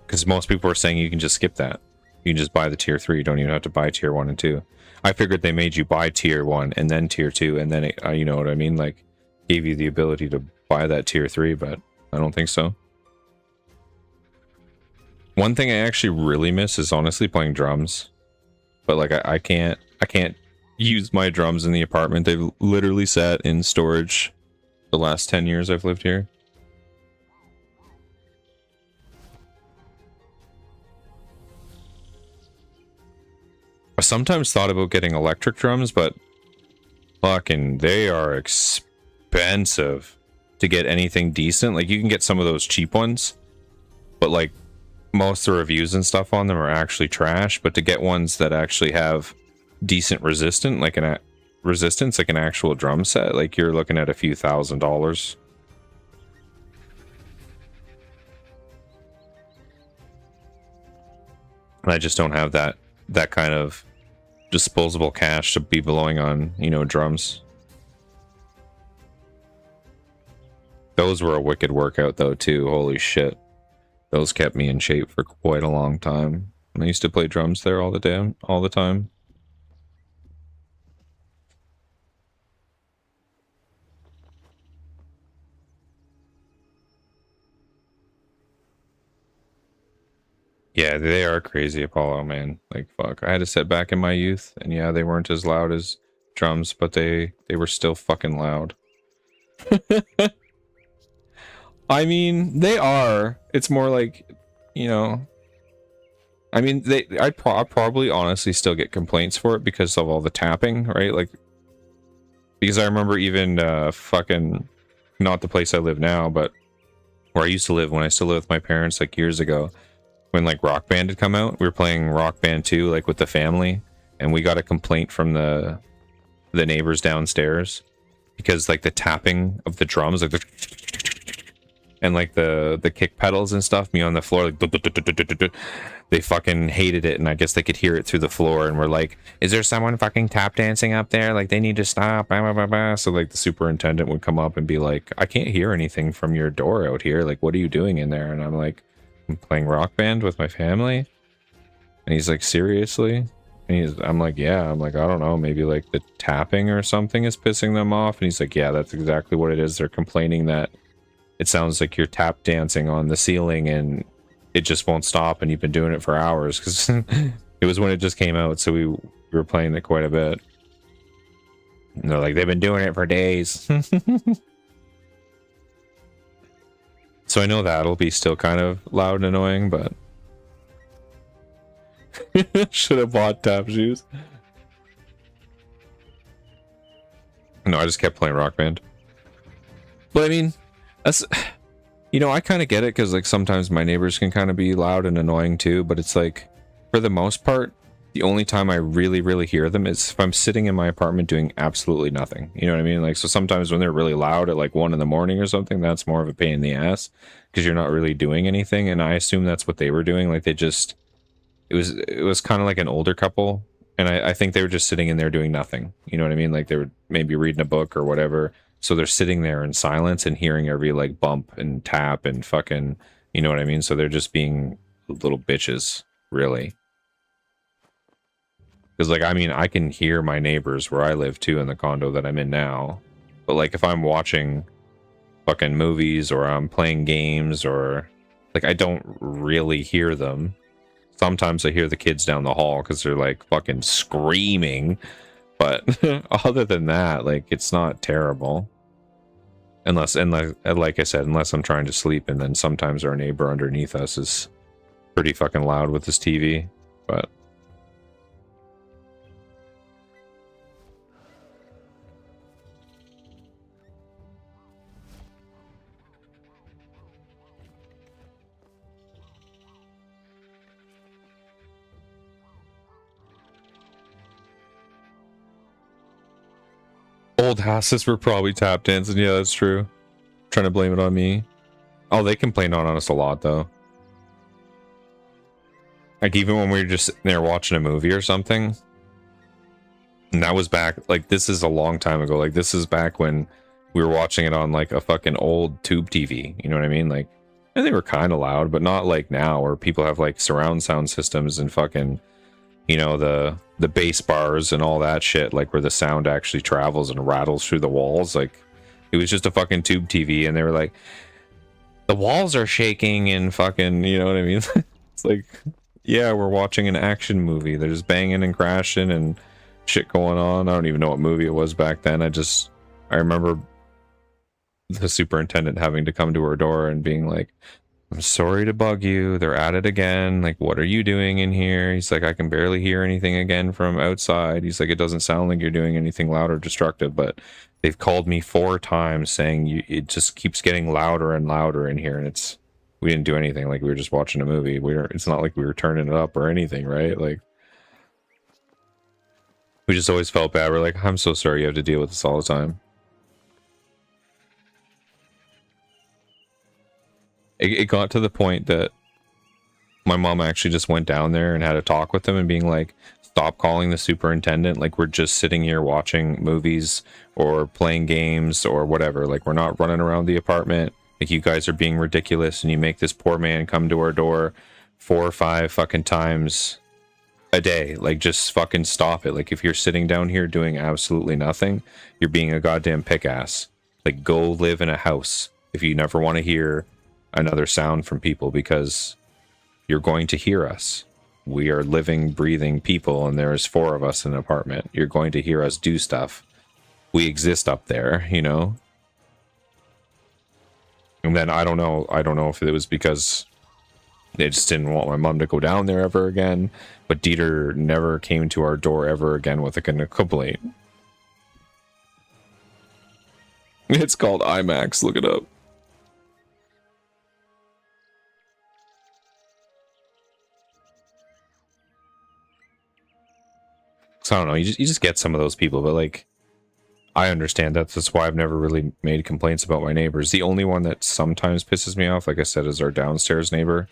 Because most people are saying you can just skip that. You can just buy the tier 3. You don't even have to buy tier 1 and 2. I figured they made you buy tier 1 and then tier 2, and then it, you know what I mean? Like, gave you the ability to buy that tier 3, but I don't think so. One thing I actually really miss is honestly playing drums. But like, I can't use my drums in the apartment. They've literally sat in storage the last 10 years I've lived here. I sometimes thought about getting electric drums, but fucking they are expensive to get anything decent. Like, you can get some of those cheap ones, but like most of the reviews and stuff on them are actually trash. But to get ones that actually have decent resistance, like an actual drum set, like you're looking at a few $1,000s. And I just don't have that kind of disposable cash to be blowing on, you know, drums. Those were a wicked workout though too. Holy shit. Those kept me in shape for quite a long time. I used to play drums there all the time. Yeah, they are crazy, Apollo, man. Like, fuck. I had a setback in my youth, and yeah, they weren't as loud as drums, but they were still fucking loud. I mean, they are. It's more like, you know... I mean, I'd probably honestly still get complaints for it because of all the tapping, right? Like, because I remember even fucking... Not the place I live now, but where I used to live when I still lived with my parents, like, years ago. When like Rock Band had come out, we were playing Rock Band 2 like with the family, and we got a complaint from the neighbors downstairs because like the tapping of the drums, like and like the kick pedals and stuff, me on the floor, like they fucking hated it, and I guess they could hear it through the floor, and we're like, is there someone fucking tap dancing up there? Like, they need to stop. Blah, blah, blah. So like the superintendent would come up and be like, I can't hear anything from your door out here. Like, what are you doing in there? And I'm like, I'm playing Rock Band with my family. And he's like, seriously? And I'm like, yeah. I'm like, I don't know, maybe like the tapping or something is pissing them off. And he's like, yeah, that's exactly what it is. They're complaining that it sounds like you're tap dancing on the ceiling and it just won't stop, and you've been doing it for hours, because it was when it just came out, so we were playing it quite a bit. And they're like, they've been doing it for days. So I know that'll be still kind of loud and annoying, but should have bought tap shoes. No, I just kept playing Rock Band. But I mean, that's, you know, I kind of get it, because like sometimes my neighbors can kind of be loud and annoying too, but it's like, for the most part, the only time I really hear them is if I'm sitting in my apartment doing absolutely nothing. You know what I mean? Like, so sometimes when they're really loud at like 1 a.m. or something, that's more of a pain in the ass, because you're not really doing anything. And I assume that's what they were doing. Like, they just, it was kind of like an older couple, and I think they were just sitting in there doing nothing. You know what I mean? Like, they were maybe reading a book or whatever. So they're sitting there in silence and hearing every like bump and tap and fucking, you know what I mean? So they're just being little bitches, really. Because like, I mean, I can hear my neighbors where I live too, in the condo that I'm in now. But like, if I'm watching fucking movies or I'm playing games, or like, I don't really hear them. Sometimes I hear the kids down the hall because they're like fucking screaming. But other than that, like, it's not terrible. Unless, like I said, unless I'm trying to sleep, and then sometimes our neighbor underneath us is pretty fucking loud with his TV. But old houses were probably tap dancing. Yeah, that's true. Trying to blame it on me. Oh, they complained on us a lot, though. Like, even when we were just sitting there watching a movie or something. And that was back, like, this is a long time ago. Like, this is back when we were watching it on, like, a fucking old tube TV. You know what I mean? Like, and they were kind of loud, but not like now, where people have, like, surround sound systems and fucking, you know, the bass bars and all that shit, like, where the sound actually travels and rattles through the walls. Like, it was just a fucking tube TV, and they were like, the walls are shaking and fucking, you know what I mean? It's like, yeah, we're watching an action movie. There's banging and crashing and shit going on. I don't even know what movie it was back then. I remember the superintendent having to come to her door and being like, I'm sorry to bug you. They're at it again. Like, what are you doing in here? He's like, I can barely hear anything again from outside. He's like, it doesn't sound like you're doing anything loud or destructive, but they've called me 4 times saying it just keeps getting louder and louder in here. And we didn't do anything. Like, we were just watching a movie. It's not like we were turning it up or anything, right? Like, we just always felt bad. We're like, I'm so sorry you have to deal with this all the time. It got to the point that my mom actually just went down there and had a talk with them and being like, stop calling the superintendent. Like, we're just sitting here watching movies or playing games or whatever. Like, we're not running around the apartment. Like, you guys are being ridiculous and you make this poor man come to our door 4 or 5 fucking times a day. Like, just fucking stop it. Like, if you're sitting down here doing absolutely nothing, you're being a goddamn pick-ass. Like, go live in a house if you never want to hear another sound from people, because you're going to hear us. We are living, breathing people, and there's 4 of us in an apartment. You're going to hear us do stuff. We exist up there, you know? And then I don't know if it was because they just didn't want my mom to go down there ever again, but Dieter never came to our door ever again with a complaint. It's called IMAX, look it up. So I don't know, you just get some of those people, but like, I understand that. That's why I've never really made complaints about my neighbors. The only one that sometimes pisses me off, like I said, is our downstairs neighbor.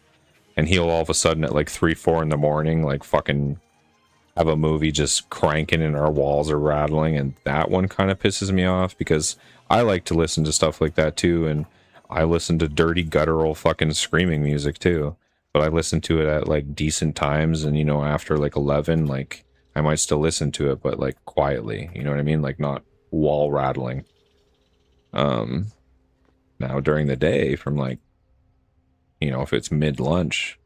And he'll all of a sudden at like 3, 4 in the morning, like fucking have a movie just cranking and our walls are rattling. And that one kind of pisses me off because I like to listen to stuff like that too. And I listen to dirty guttural fucking screaming music too. But I listen to it at like decent times. And, you know, after like 11, like I might still listen to it, but like quietly, you know what I mean? Like not wall rattling. Now during the day from like, you know, if it's mid-lunch,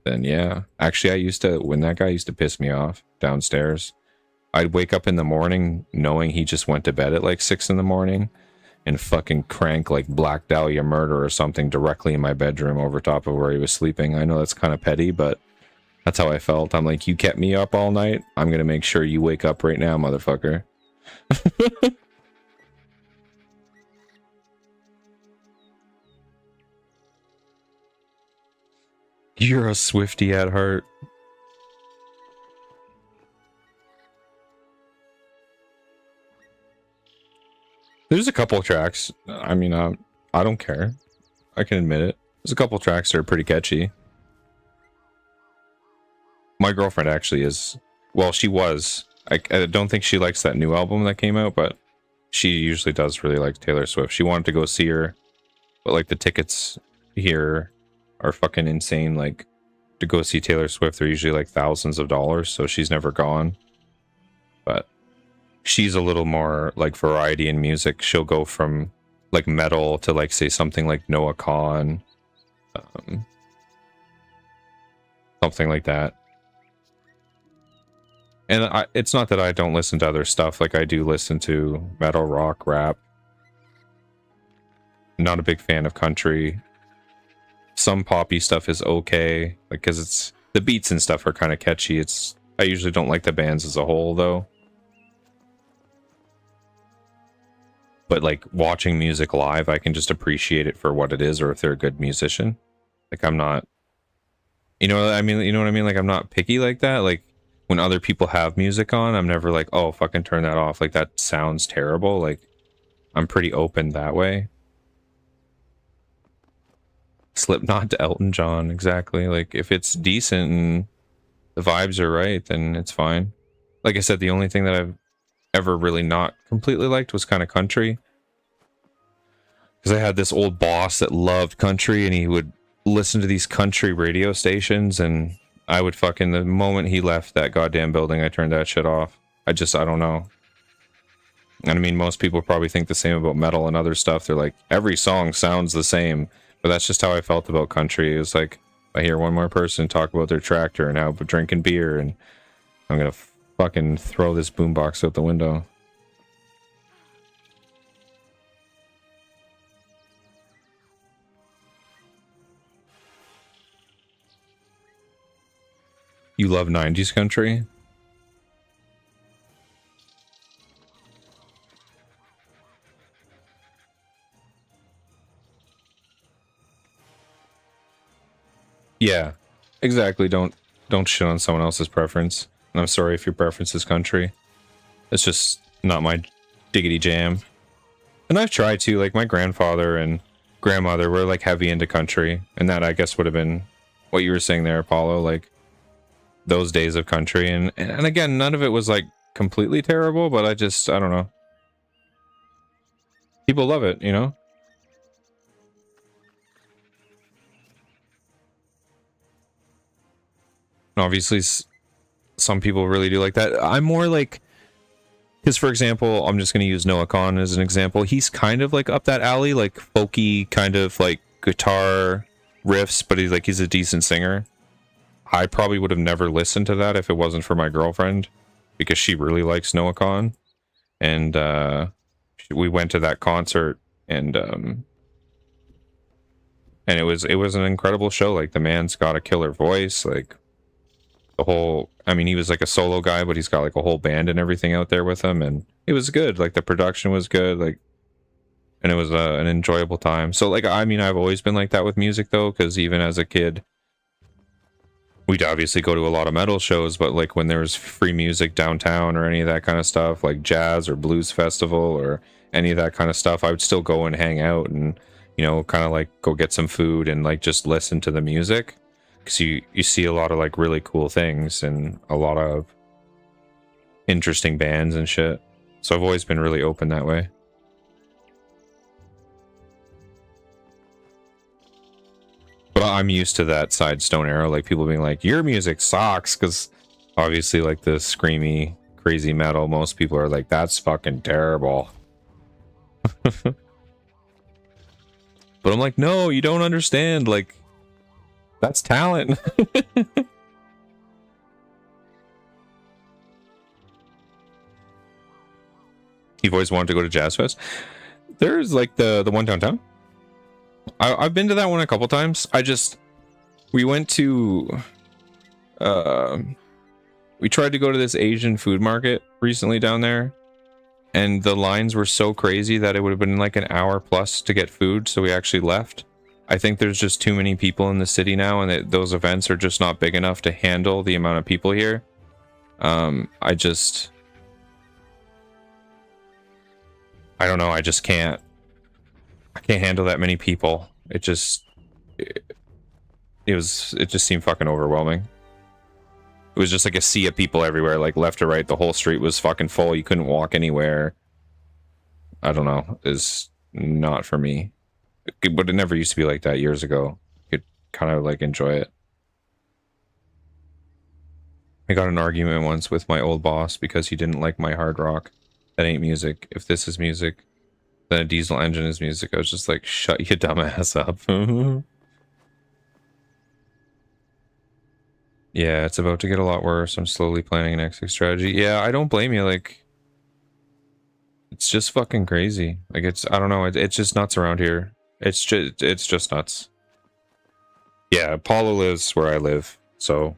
then yeah. Actually, when that guy used to piss me off downstairs, I'd wake up in the morning knowing he just went to bed at like 6 in the morning and fucking crank like Black Dahlia Murder or something directly in my bedroom over top of where he was sleeping. I know that's kind of petty, but that's how I felt. I'm like, you kept me up all night. I'm going to make sure you wake up right now, motherfucker. You're a Swiftie at heart. There's a couple of tracks. I mean, I don't care. I can admit it. There's a couple of tracks that are pretty catchy. My girlfriend actually is. Well, she was. I don't think she likes that new album that came out, but she usually does really like Taylor Swift. She wanted to go see her, but like the tickets here are fucking insane. Like to go see Taylor Swift, they're usually like thousands of dollars, so she's never gone. But she's a little more like variety in music. She'll go from like metal to like say something like Noah Kahan, something like that. And it's not that I don't listen to other stuff. Like I do listen to metal, rock, rap. Not a big fan of country. Some poppy stuff is okay, like because it's the beats and stuff are kind of catchy. I usually don't like the bands as a whole though. But like watching music live, I can just appreciate it for what it is, or if they're a good musician. Like I'm not, you know what I mean? Like I'm not picky like that. Like when other people have music on, I'm never like, oh, fucking turn that off. Like that sounds terrible. Like I'm pretty open that way. Slipknot to Elton John, exactly. Like if it's decent and the vibes are right, then it's fine. Like I said, the only thing that I've ever really not completely liked was kind of country. Because I had this old boss that loved country and he would listen to these country radio stations, and I would fucking, the moment he left that goddamn building, I turned that shit off. I don't know. And I mean, most people probably think the same about metal and other stuff. They're like, every song sounds the same. But that's just how I felt about country. It was like, I hear one more person talk about their tractor and how drinking beer, and I'm gonna fucking throw this boombox out the window. You love 90s country? Yeah, exactly. Don't shit on someone else's preference. And I'm sorry if your preference is country. It's just not my diggity jam. And I've tried to, like my grandfather and grandmother were like heavy into country, and that I guess would have been what you were saying there, Apollo, like those days of country. And again, none of it was like completely terrible, but I don't know. People love it, you know? Obviously, some people really do like that. I'm more like, because for example, I'm just going to use Noah Kahan as an example. He's kind of like up that alley, like folky kind of like guitar riffs, but he's a decent singer. I probably would have never listened to that if it wasn't for my girlfriend, because she really likes Noah Kahan, and we went to that concert, and it was an incredible show. Like the man's got a killer voice, like. The whole, I mean, he was like a solo guy, but he's got like a whole band and everything out there with him, and it was good. Like the production was good, like, and it was an enjoyable time. So like, I mean, I've always been like that with music though, because even as a kid, we'd obviously go to a lot of metal shows, but like when there was free music downtown or any of that kind of stuff, like jazz or blues festival or any of that kind of stuff, I would still go and hang out and, you know, kind of like go get some food and like just listen to the music. Because you see a lot of like really cool things and a lot of interesting bands and shit. So I've always been really open that way. But I'm used to that side Stone Arrow, like people being like, your music sucks, because obviously like the screamy, crazy metal, most people are like, that's fucking terrible. But I'm like, no, you don't understand, like, that's talent. You've always wanted to go to Jazz Fest? There's like the one downtown. I've been to that one a couple times. We went to we tried to go to this Asian food market recently down there, and the lines were so crazy that it would have been like an hour plus to get food, so we actually left. I think there's just too many people in the city now, and those events are just not big enough to handle the amount of people here. I don't know, I can't handle that many people. It just seemed fucking overwhelming. It was just like a sea of people everywhere, like left to right. The whole street was fucking full. You couldn't walk anywhere. I don't know. It's not for me. But it never used to be like that years ago. You could kind of like enjoy it. I got an argument once with my old boss because he didn't like my hard rock. That ain't music. If this is music, then a diesel engine is music. I was just like, shut your dumb ass up. Yeah, it's about to get a lot worse. I'm slowly planning an exit strategy. Yeah, I don't blame you. Like, it's just fucking crazy. Like, I don't know. It's just nuts around here. It's just nuts. Yeah, Paulo lives where I live, so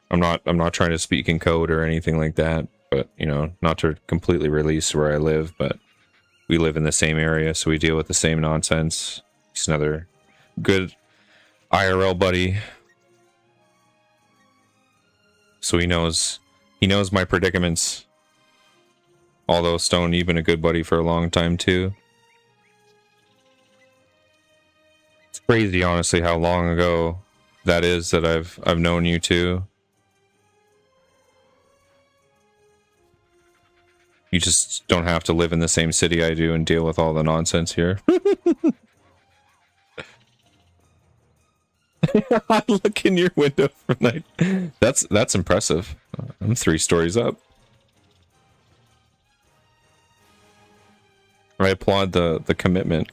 I'm not trying to speak in code or anything like that, but you know, not to completely release where I live, but we live in the same area, so we deal with the same nonsense. He's another good IRL buddy. So he knows my predicaments. Although Stone, you've been a good buddy for a long time too. It's crazy, honestly, how long ago that is that I've known you too. You just don't have to live in the same city I do and deal with all the nonsense here. I look in your window from night. That's impressive. I'm 3 stories up. I applaud the commitment.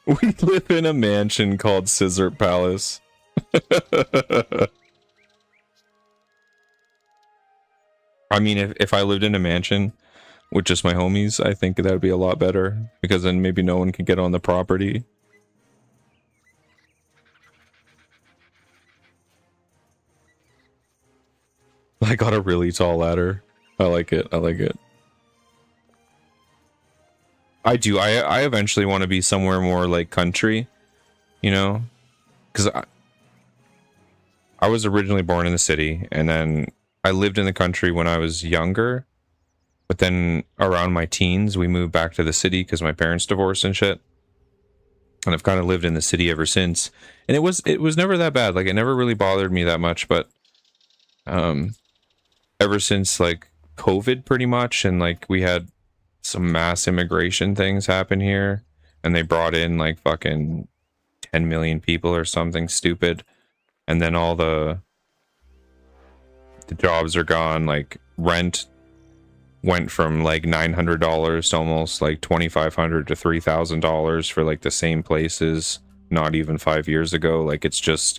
We live in a mansion called Scissor Palace. I mean, if I lived in a mansion with just my homies, I think that would be a lot better, because then maybe no one can get on the property. I got a really tall ladder. I like it. I like it. I do. I eventually want to be somewhere more like country, you know, because I was originally born in the city, and then I lived in the country when I was younger. But then around my teens, we moved back to the city because my parents divorced and shit. And I've kind of lived in the city ever since. And it was never that bad. Like, it never really bothered me that much. But ever since like COVID, pretty much, and like we had some mass immigration things happen here, and they brought in like fucking 10 million people or something stupid, and then all the jobs are gone. Like, rent went from like $900 to almost like $2,500 to $3,000 for like the same places not even 5 years ago. Like, it's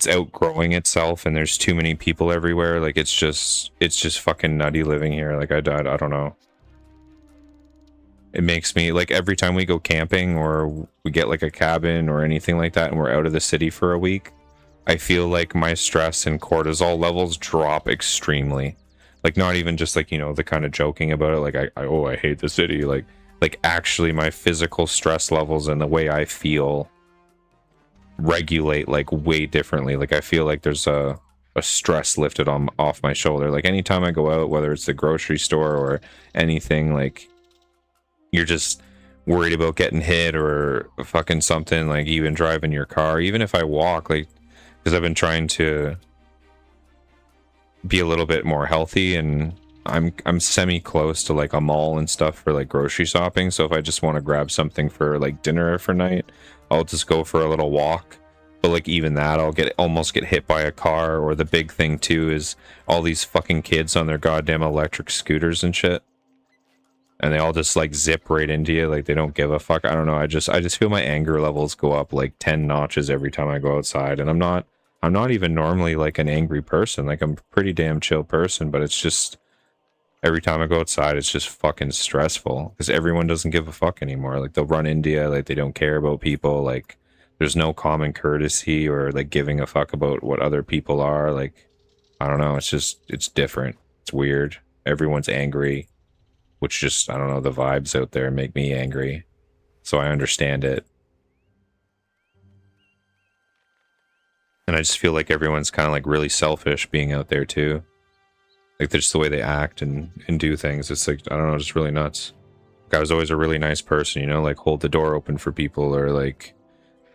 outgrowing itself, and there's too many people everywhere. Like, it's just fucking nutty living here. Like, I don't know. It makes me, like, every time we go camping or we get like a cabin or anything like that and we're out of the city for a week, I feel like my stress and cortisol levels drop extremely. Like, not even just like, you know, the kind of joking about it, like I hate the city, like actually my physical stress levels and the way I feel regulate like way differently. Like, I feel like there's a stress lifted off my shoulder. Like, anytime I go out, whether it's the grocery store or anything, like, you're just worried about getting hit or fucking something. Like, even driving your car, even if I walk, like, because I've been trying to be a little bit more healthy, and I'm semi close to like a mall and stuff for like grocery shopping. So if I just want to grab something for like dinner for night, I'll just go for a little walk. But like, even that, I'll almost get hit by a car. Or the big thing too is all these fucking kids on their goddamn electric scooters and shit, and they all just like zip right into you. Like, they don't give a fuck. I don't know. I just feel my anger levels go up like 10 notches every time I go outside. And I'm not even normally like an angry person. Like, I'm a pretty damn chill person, but it's just every time I go outside, it's just fucking stressful because everyone doesn't give a fuck anymore. Like, they'll run into you, like, they don't care about people. Like, there's no common courtesy or like giving a fuck about what other people are. Like, I don't know. It's different. It's weird. Everyone's angry, which just, I don't know, the vibes out there make me angry. So I understand it. And I just feel like everyone's kind of like really selfish being out there too. Like, just the way they act and do things. It's like, I don't know, just really nuts. Like, I was always a really nice person, you know, like hold the door open for people, or like,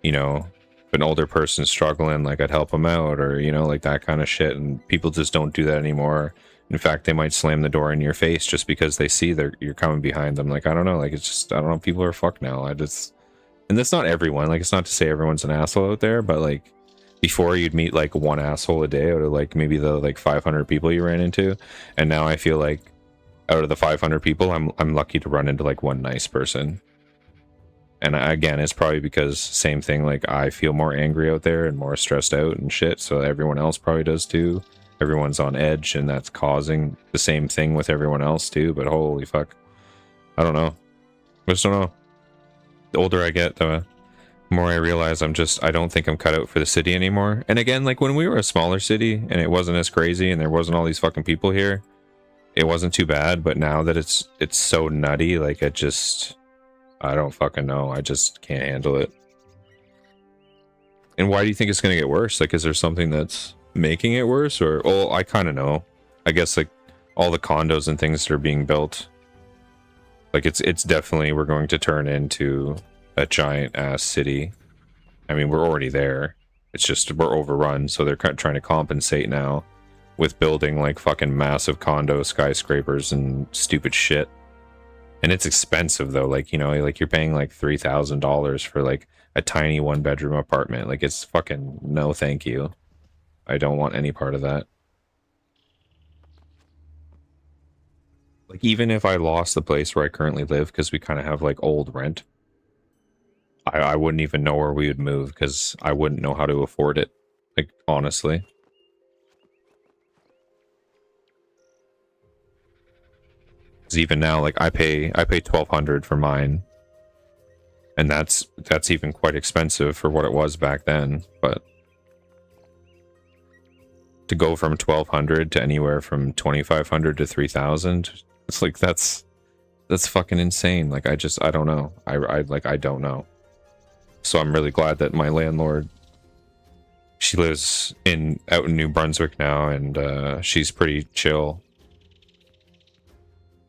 you know, if an older person's struggling, like I'd help them out, or, you know, like that kind of shit. And people just don't do that anymore. In fact, they might slam the door in your face just because they see you're coming behind them. Like, I don't know, like, it's just, I don't know, people are fucked now. And that's not everyone. Like, it's not to say everyone's an asshole out there, but like, before you'd meet like one asshole a day out of like maybe the like 500 people you ran into, and now I feel like out of the 500 people, I'm lucky to run into like one nice person. And again, it's probably because same thing, like I feel more angry out there and more stressed out and shit, so everyone else probably does too. Everyone's on edge, and that's causing the same thing with everyone else too. But holy fuck, I don't know. I just don't know. The older I get, the more I realize I don't think I'm cut out for the city anymore. And again, like when we were a smaller city and it wasn't as crazy and there wasn't all these fucking people here, it wasn't too bad. But now that it's so nutty, like I don't fucking know. I just can't handle it. And why do you think it's gonna get worse? Like, is there something that's making it worse? Or, well, I kind of know. I guess like all the condos and things that are being built, like it's definitely, we're going to turn into a giant ass city. I mean, we're already there. It's just we're overrun, so they're trying to compensate now with building like fucking massive condo skyscrapers and stupid shit. And it's expensive though. Like, you know, like you're paying like $3,000 for like a tiny 1-bedroom apartment. Like, it's fucking no thank you. I don't want any part of that. Like, even if I lost the place where I currently live, because we kind of have like old rent, I wouldn't even know where we would move because I wouldn't know how to afford it. Like, honestly. Because even now, like I pay $1,200 for mine, and that's even quite expensive for what it was back then. But to go from 1,200 to anywhere from 2,500 to 3,000. It's like that's fucking insane. Like I don't know. I don't know. So I'm really glad that my landlord, she lives out in New Brunswick now, and she's pretty chill.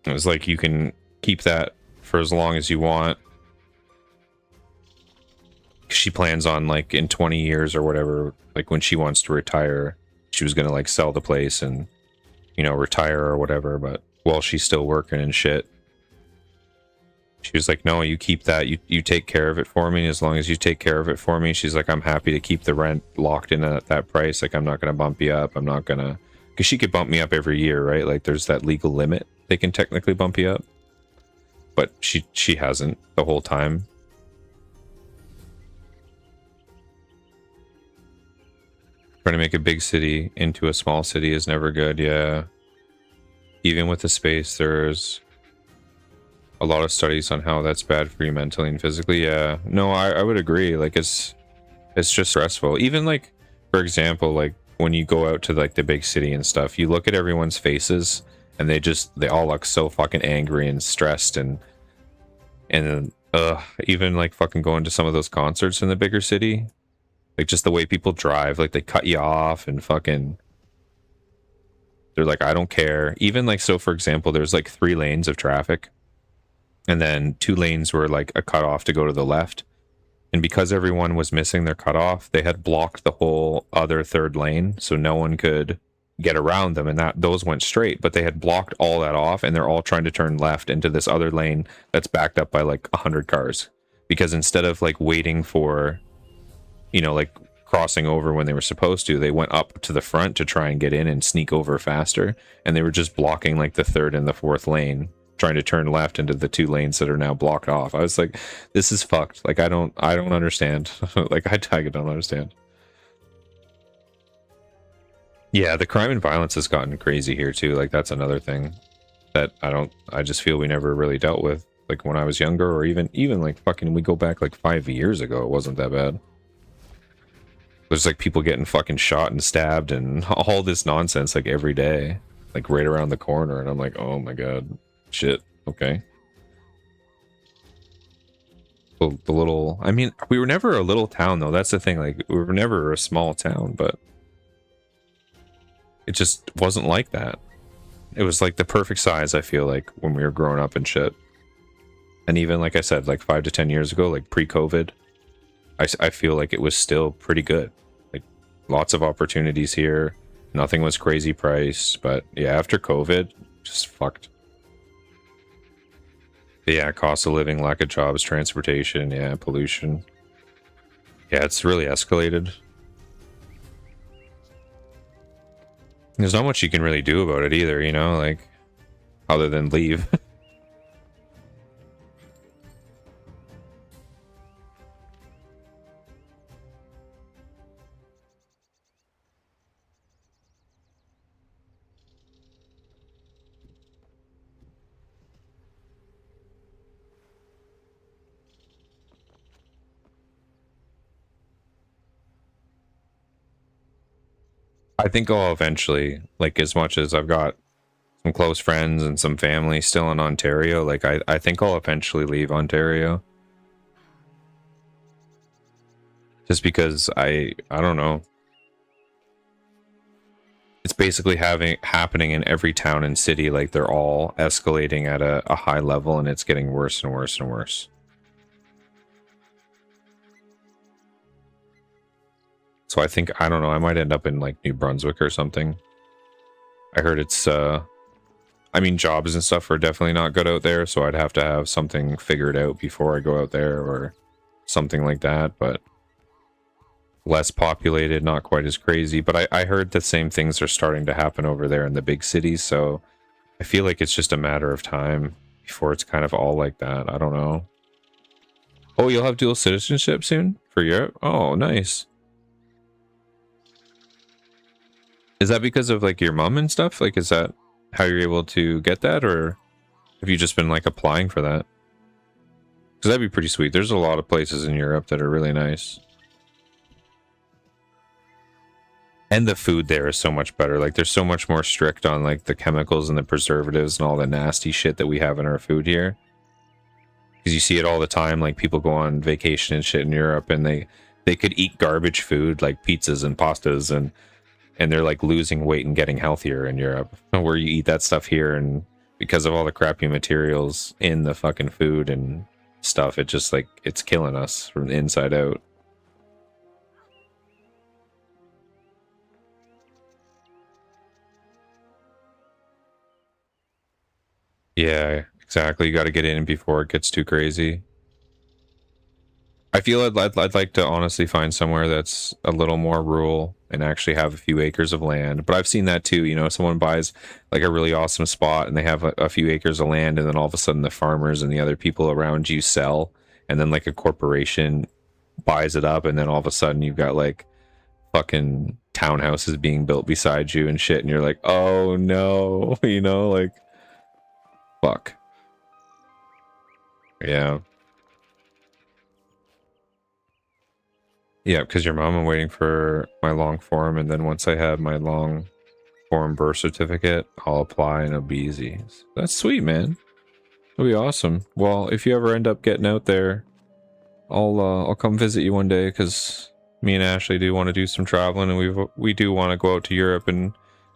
It was like, you can keep that for as long as you want. She plans on, like, in 20 years or whatever, like when she wants to retire, she was gonna like sell the place and, you know, retire or whatever, but while she's still working and shit, she was like, no, you keep that, you take care of it for me. As long as you take care of it for me, she's like, I'm happy to keep the rent locked in at that price. Like, I'm not gonna bump you up. I'm not gonna, because she could bump me up every year, right? Like, there's that legal limit. They can technically bump you up, but she hasn't the whole time. Trying to make a big city into a small city is never good. Yeah, even with the space, there's a lot of studies on how that's bad for you mentally and physically. Yeah, no, I would agree. Like, it's just stressful. Even, like, for example, like when you go out to like the big city and stuff, you look at everyone's faces and they all look so fucking angry and stressed, and even like fucking going to some of those concerts in the bigger city, like just the way people drive, like they cut you off and fucking, they're like, I don't care. Even like, so for example, there's like 3 lanes of traffic, and then 2 lanes were like a cutoff to go to the left. And because everyone was missing their cutoff, they had blocked the whole other 3rd lane, so no one could get around them, and those went straight. But they had blocked all that off, and they're all trying to turn left into this other lane that's backed up by like 100 cars. Because instead of like waiting for, you know, like crossing over when they were supposed to, they went up to the front to try and get in and sneak over faster, and they were just blocking like the 3rd and the 4th lane, trying to turn left into the 2 lanes that are now blocked off. I was like, this is fucked. Like, I don't understand. Like, I don't understand. Yeah, the crime and violence has gotten crazy here too. Like, that's another thing that I just feel we never really dealt with. Like when I was younger, or even like fucking, we go back like 5 years ago, it wasn't that bad. There's like people getting fucking shot and stabbed and all this nonsense like every day, like right around the corner, and I'm like, oh my god, shit. Okay. The little, I mean, we were never a little town though. That's the thing. Like, we were never a small town, but it just wasn't like that. It was like the perfect size, I feel like, when we were growing up and shit. And even, like I said, like 5 to 10 years ago, like pre-COVID, I feel like it was still pretty good. Like, lots of opportunities here. Nothing was crazy priced. But yeah, after COVID, just fucked. But yeah, cost of living, lack of jobs, transportation, yeah, pollution. Yeah, it's really escalated. There's not much you can really do about it either, you know, like, other than leave. I think I'll eventually, like, as much as I've got some close friends and some family still in Ontario, like, I think I'll eventually leave Ontario. Just because I don't know. It's basically happening in every town and city. Like, they're all escalating at a high level, and it's getting worse and worse and worse. So I think, I don't know, I might end up in like New Brunswick or something. I heard it's, I mean, jobs and stuff are definitely not good out there, so I'd have to have something figured out before I go out there or something like that, but less populated, not quite as crazy. But I heard the same things are starting to happen over there in the big cities, so I feel like it's just a matter of time before it's kind of all like that. I don't know. Oh, you'll have dual citizenship soon for Europe? Oh, nice. Is that because of like your mom and stuff? Like, is that how you're able to get that, or have you just been like applying for that? Because that'd be pretty sweet. There's a lot of places in Europe that are really nice. And the food there is so much better. Like, they're so much more strict on like the chemicals and the preservatives and all the nasty shit that we have in our food here. Because you see it all the time. Like, people go on vacation and shit in Europe, and they could eat garbage food like pizzas and pastas, and they're like losing weight and getting healthier in Europe. Where you eat that stuff here, and because of all the crappy materials in the fucking food and stuff, it just like, it's killing us from the inside out. Yeah, exactly. You got to get in before it gets too crazy. I feel I'd like to honestly find somewhere that's a little more rural and actually have a few acres of land. But I've seen that too. You know, someone buys like a really awesome spot and they have a few acres of land, and then all of a sudden the farmers and the other people around you sell, and then like a corporation buys it up, and then all of a sudden you've got like fucking townhouses being built beside you and shit, and you're like, oh no, you know, like, fuck. Yeah. Yeah, because your mom, I'm waiting for my long form, and then once I have my long form birth certificate, I'll apply and it'll be easy. That's sweet, man. It'll be awesome. Well, if you ever end up getting out there, I'll come visit you one day, because me and Ashley do want to do some traveling, and we do want to go out to Europe and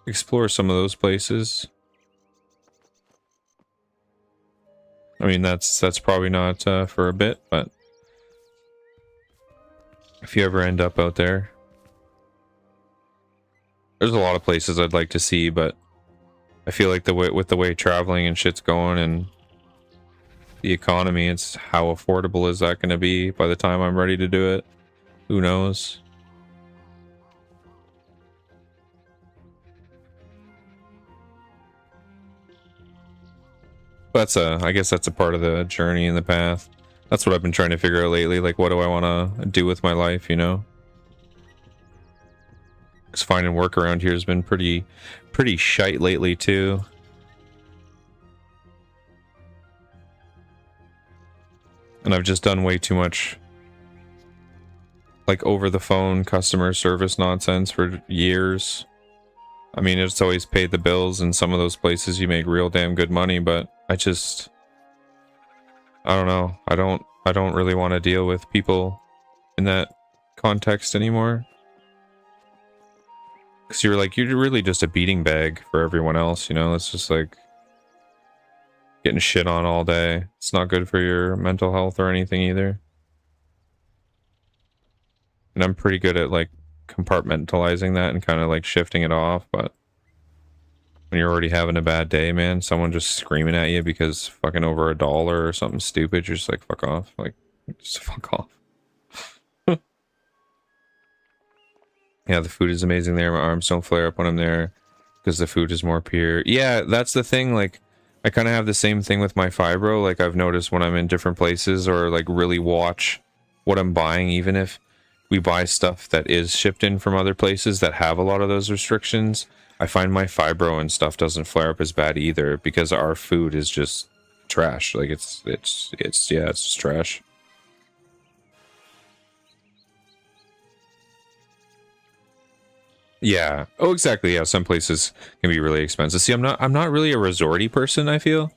explore some of those places. I mean, that's probably not for a bit, but if you ever end up out there, there's a lot of places I'd like to see, but I feel like with the way traveling and shit's going and the economy, it's how affordable is that going to be by the time I'm ready to do it? Who knows? I guess that's a part of the journey and the path. That's what I've been trying to figure out lately. Like, what do I want to do with my life, you know? Because finding work around here has been pretty shite lately, too. And I've just done way too much, like, over-the-phone customer service nonsense for years. I mean, it's always paid the bills, and some of those places you make real damn good money, but I don't know. I don't really want to deal with people in that context anymore. Because you're really just a beating bag for everyone else, you know? It's just like getting shit on all day. It's not good for your mental health or anything either. And I'm pretty good at like compartmentalizing that and kind of like shifting it off, but when you're already having a bad day, man, someone just screaming at you because fucking over $1 or something stupid, you're just like, fuck off. Like, just fuck off. Yeah, the food is amazing there. My arms don't flare up when I'm there because the food is more pure. Yeah, that's the thing. Like, I kind of have the same thing with my fibro. Like, I've noticed when I'm in different places or like really watch what I'm buying, even if we buy stuff that is shipped in from other places that have a lot of those restrictions, I find my fibro and stuff doesn't flare up as bad either, because our food is just trash. Like, it's just trash. Yeah. Oh, exactly. Yeah, some places can be really expensive. See, I'm not really a resorty person, I feel.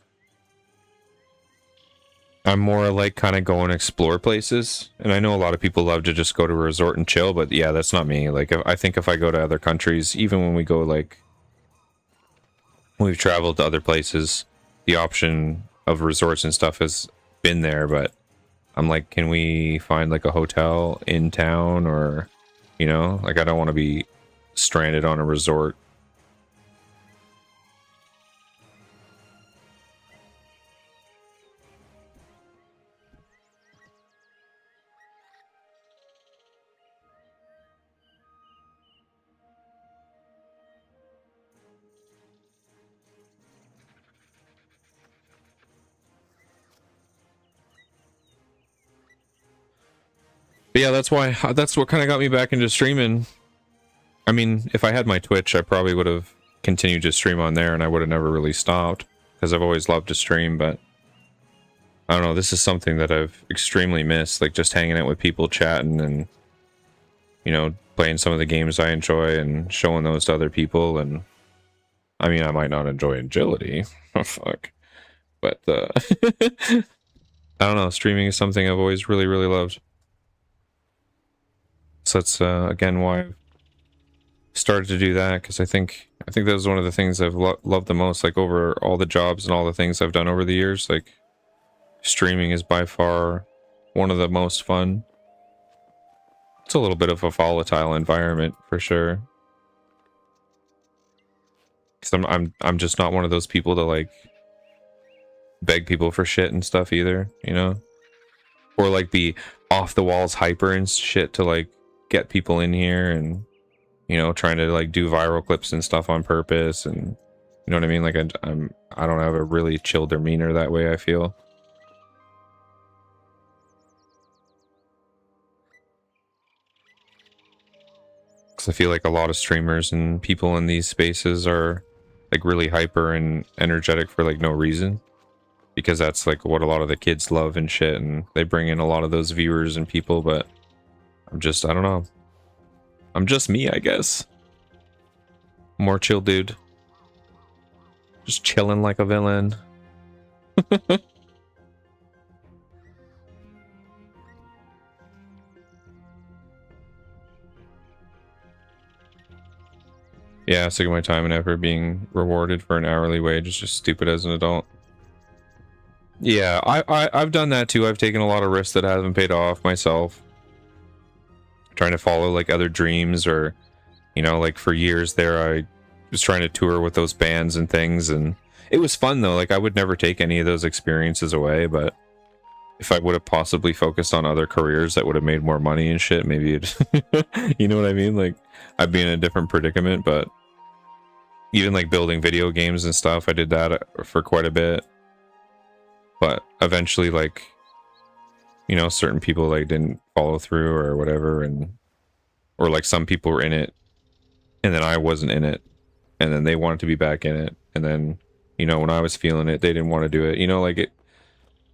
I'm more like kind of go and explore places. And I know a lot of people love to just go to a resort and chill, but yeah, that's not me. Like, I think if I go to other countries, even when we go, like, we've traveled to other places, the option of resorts and stuff has been there, but I'm like, can we find like a hotel in town, or, you know, like, I don't want to be stranded on a resort. But yeah, that's what kind of got me back into streaming. I mean, if I had my Twitch, I probably would have continued to stream on there, and I would have never really stopped, because I've always loved to stream. But I don't know, this is something that I've extremely missed, like just hanging out with people, chatting, and you know, playing some of the games I enjoy and showing those to other people. And I mean, I might not enjoy agility. Oh, fuck. But I don't know. Streaming is something I've always really, really loved. So that's again why I've started to do that, because I think that was one of the things I've loved the most. Like, over all the jobs and all the things I've done over the years, like, streaming is by far one of the most fun. It's a little bit of a volatile environment for sure, because I'm just not one of those people to like beg people for shit and stuff either, you know, or like be off the walls hyper and shit to like get people in here, and you know, trying to like do viral clips and stuff on purpose, and you know what I mean. Like I don't have a really chill demeanor that way, I feel. Because I feel like a lot of streamers and people in these spaces are like really hyper and energetic for like no reason, because that's like what a lot of the kids love and shit, and they bring in a lot of those viewers and people. But I don't know, I'm just me, I guess. More chill dude, just chilling like a villain. Yeah, sick of my time and effort being rewarded for an hourly wage is just stupid as an adult. Yeah, I've done that too. I've taken a lot of risks that haven't paid off myself. Trying to follow like other dreams, or, you know, like for years there I was trying to tour with those bands and things, and it was fun though. Like, I would never take any of those experiences away, but if I would have possibly focused on other careers that would have made more money and shit, maybe it you know what I mean? Like, I'd be in a different predicament. But even like building video games and stuff, I did that for quite a bit. But eventually, like, you know, certain people like didn't follow through or whatever, and or like some people were in it and then I wasn't in it, and then they wanted to be back in it, and then, you know, when I was feeling it, they didn't want to do it, you know, like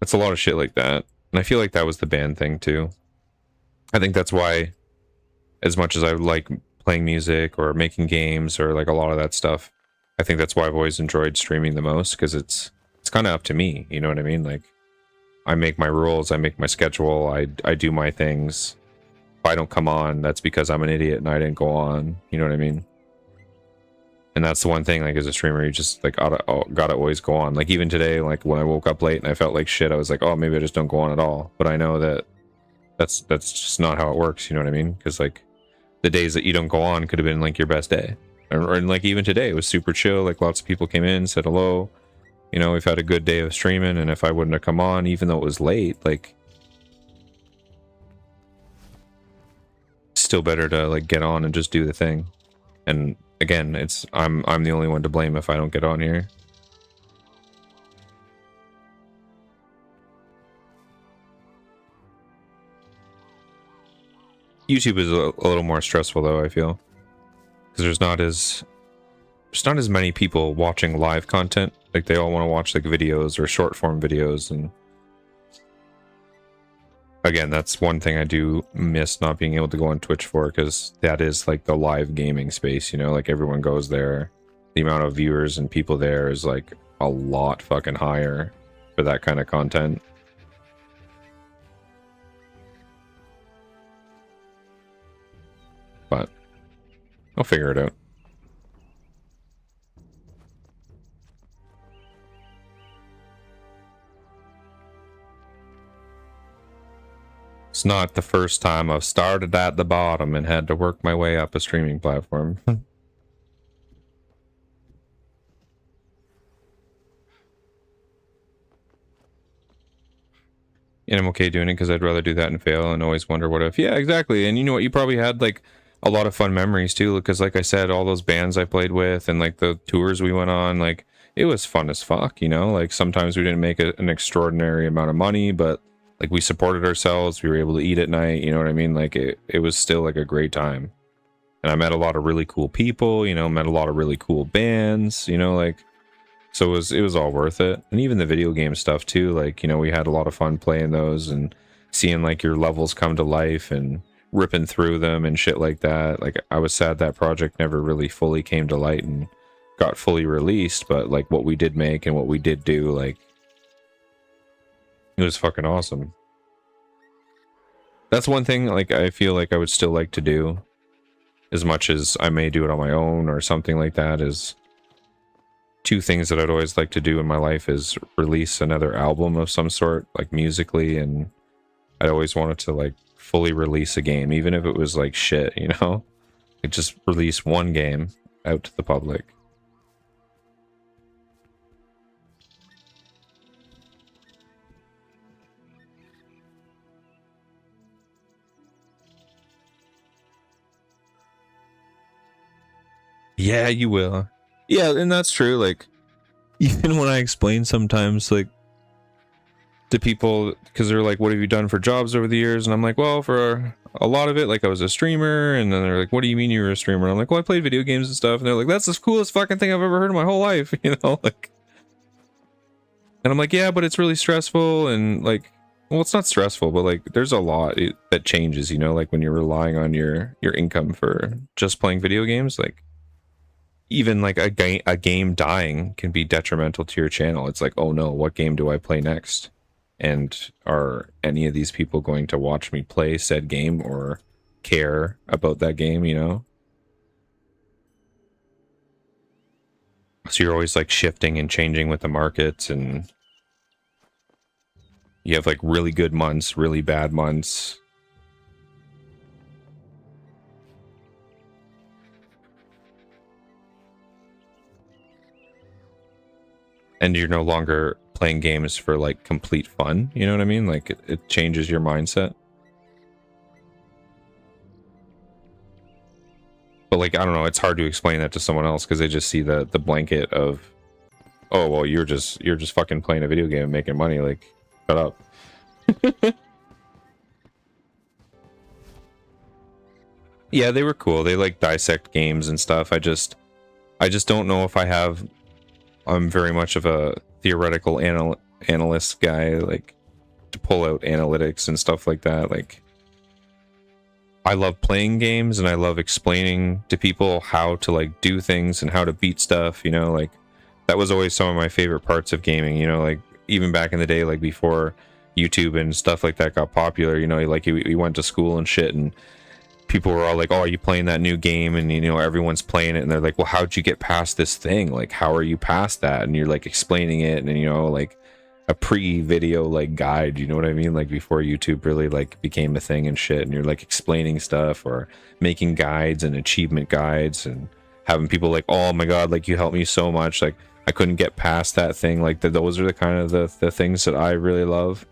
it's a lot of shit like that. And I feel like that was the band thing too. I think that's why, as much as I like playing music or making games or like a lot of that stuff, I think that's why I've always enjoyed streaming the most, because it's kind of up to me, you know what I mean? Like, I make my rules, I make my schedule, I do my things. If I don't come on, that's because I'm an idiot and I didn't go on, you know what I mean? And that's the one thing, like, as a streamer, you just like gotta always go on. Like, even today, like when I woke up late and I felt like shit, I was like, oh, maybe I just don't go on at all. But I know that that's just not how it works, you know what I mean? Because like the days that you don't go on could have been like your best day, or like even today it was super chill. Like, lots of people came in, said hello, you know, we've had a good day of streaming. And if I wouldn't have come on, even though it was late, like, still better to like get on and just do the thing. And again, it's I'm the only one to blame if I don't get on here. YouTube is a little more stressful though, I feel, because there's not as many people watching live content. Like, they all want to watch like videos or short form videos, and again, that's one thing I do miss not being able to go on Twitch for, because that is like the live gaming space, you know, like everyone goes there. The amount of viewers and people there is like a lot fucking higher for that kind of content. But I'll figure it out. It's not the first time I've started at the bottom and had to work my way up a streaming platform. And I'm okay doing it, because I'd rather do that and fail and always wonder what if. Yeah, exactly. And you know what? You probably had like a lot of fun memories too, because like I said, all those bands I played with and like the tours we went on, like it was fun as fuck, you know? Like, sometimes we didn't make an extraordinary amount of money, but like we supported ourselves, we were able to eat at night, you know what I mean? Like, it was still like a great time. And I met a lot of really cool people, you know, met a lot of really cool bands, you know, like, so it was all worth it. And even the video game stuff too, like, you know, we had a lot of fun playing those and seeing like your levels come to life and ripping through them and shit like that. Like, I was sad that project never really fully came to light and got fully released, but like what we did make and what we did do, like, it was fucking awesome. That's one thing, like, I feel like I would still like to do, as much as I may do it on my own or something like that, is two things that I'd always like to do in my life is release another album of some sort, like musically, and I'd always wanted to like fully release a game, even if it was like shit, you know? Like, just release one game out to the public. Yeah, you will. Yeah, and that's true. Like, even when I explain sometimes, like, to people, because they're like, what have you done for jobs over the years? And I'm like, well, for a lot of it, like, I was a streamer. And then they're like, what do you mean you were a streamer? And I'm like, well, I played video games and stuff. And they're like, that's the coolest fucking thing I've ever heard in my whole life, you know? Like, and I'm like, yeah, but it's really stressful. And like, well, it's not stressful, but like, there's a lot that changes, you know, like when you're relying on your income for just playing video games. Like, even like a game dying can be detrimental to your channel. It's like, oh no, what game do I play next? And are any of these people going to watch me play said game or care about that game, you know? So you're always like shifting and changing with the markets, and you have like really good months, really bad months. And you're no longer playing games for like complete fun, you know what I mean? Like, it changes your mindset. But like, I don't know, it's hard to explain that to someone else because they just see the blanket of, oh well, you're just fucking playing a video game and making money, like, shut up. Yeah, they were cool. They like dissect games and stuff. I just don't know if I'm very much of a theoretical analyst guy, like, to pull out analytics and stuff like that. Like, I love playing games and I love explaining to people how to like do things and how to beat stuff, you know? Like, that was always some of my favorite parts of gaming, you know? Like, even back in the day, like before YouTube and stuff like that got popular, you know, like we went to school and shit, and people were all like, oh, are you playing that new game? And, you know, everyone's playing it, and they're like, well, how'd you get past this thing? Like, how are you past that? And you're like explaining it, and, you know, like a pre-video like guide, you know what I mean? Like, before YouTube really like became a thing and shit, and you're like explaining stuff or making guides and achievement guides and having people like, oh my god, like, you helped me so much, like I couldn't get past that thing. Like, those are the kind of the things that I really love.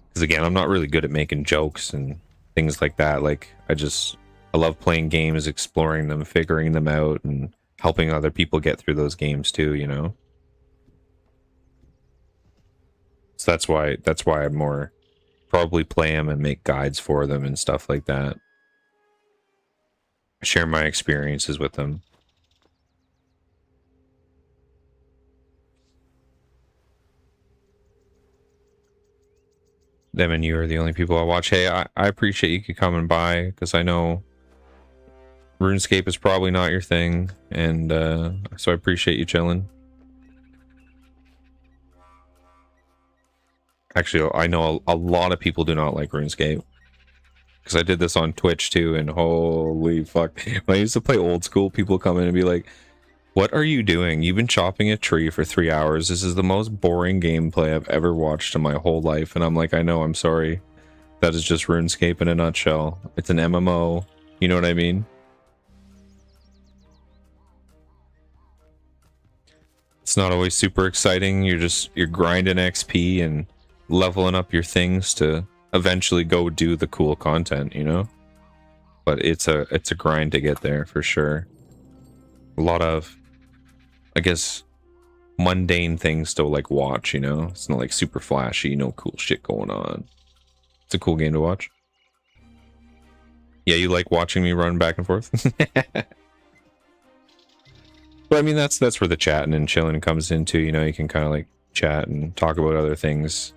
Because again, I'm not really good at making jokes and things like that. Like, I love playing games, exploring them, figuring them out, and helping other people get through those games too, you know? So that's why I more probably play them and make guides for them and stuff like that. Share my experiences with them. Them and you are the only people I watch. Hey, I appreciate you coming by, because I know RuneScape is probably not your thing, and so I appreciate you chilling. Actually, I know a lot of people do not like RuneScape, because I did this on Twitch too, and holy fuck, when I used to play old school, people come in and be like, what are you doing? You've been chopping a tree for 3 hours. This is the most boring gameplay I've ever watched in my whole life. And I'm like, I know, I'm sorry. That is just RuneScape in a nutshell. It's an MMO. You know what I mean? It's not always super exciting. You're grinding XP and leveling up your things to eventually go do the cool content, you know? But it's a grind to get there for sure. A lot of, I guess, mundane things to like watch, you know? It's not like super flashy, no cool shit going on. It's a cool game to watch. Yeah, you like watching me run back and forth? But I mean, that's where the chatting and chilling comes into, you know? You can kind of like chat and talk about other things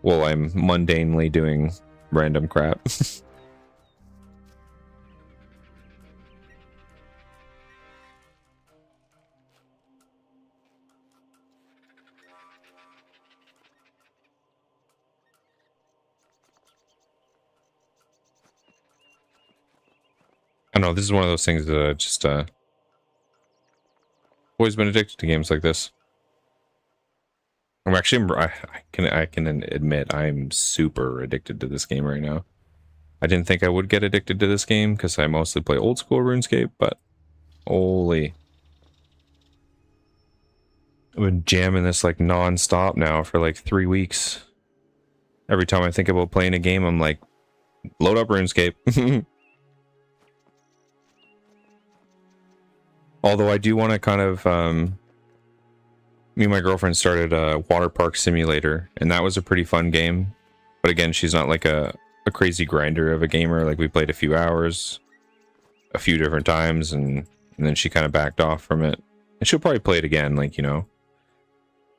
while I'm mundanely doing random crap. I don't know, this is one of those things that I just always been addicted to games like this. I'm actually, I can admit I'm super addicted to this game right now. I didn't think I would get addicted to this game because I mostly play old school RuneScape, but holy. I've been jamming this like non-stop now for like 3 weeks. Every time I think about playing a game, I'm like, load up RuneScape. Although I do want to kind of, me and my girlfriend started a water park simulator, and that was a pretty fun game. But again, she's not like a crazy grinder of a gamer. Like, we played a few hours, a few different times, and then she kind of backed off from it. And she'll probably play it again, like, you know.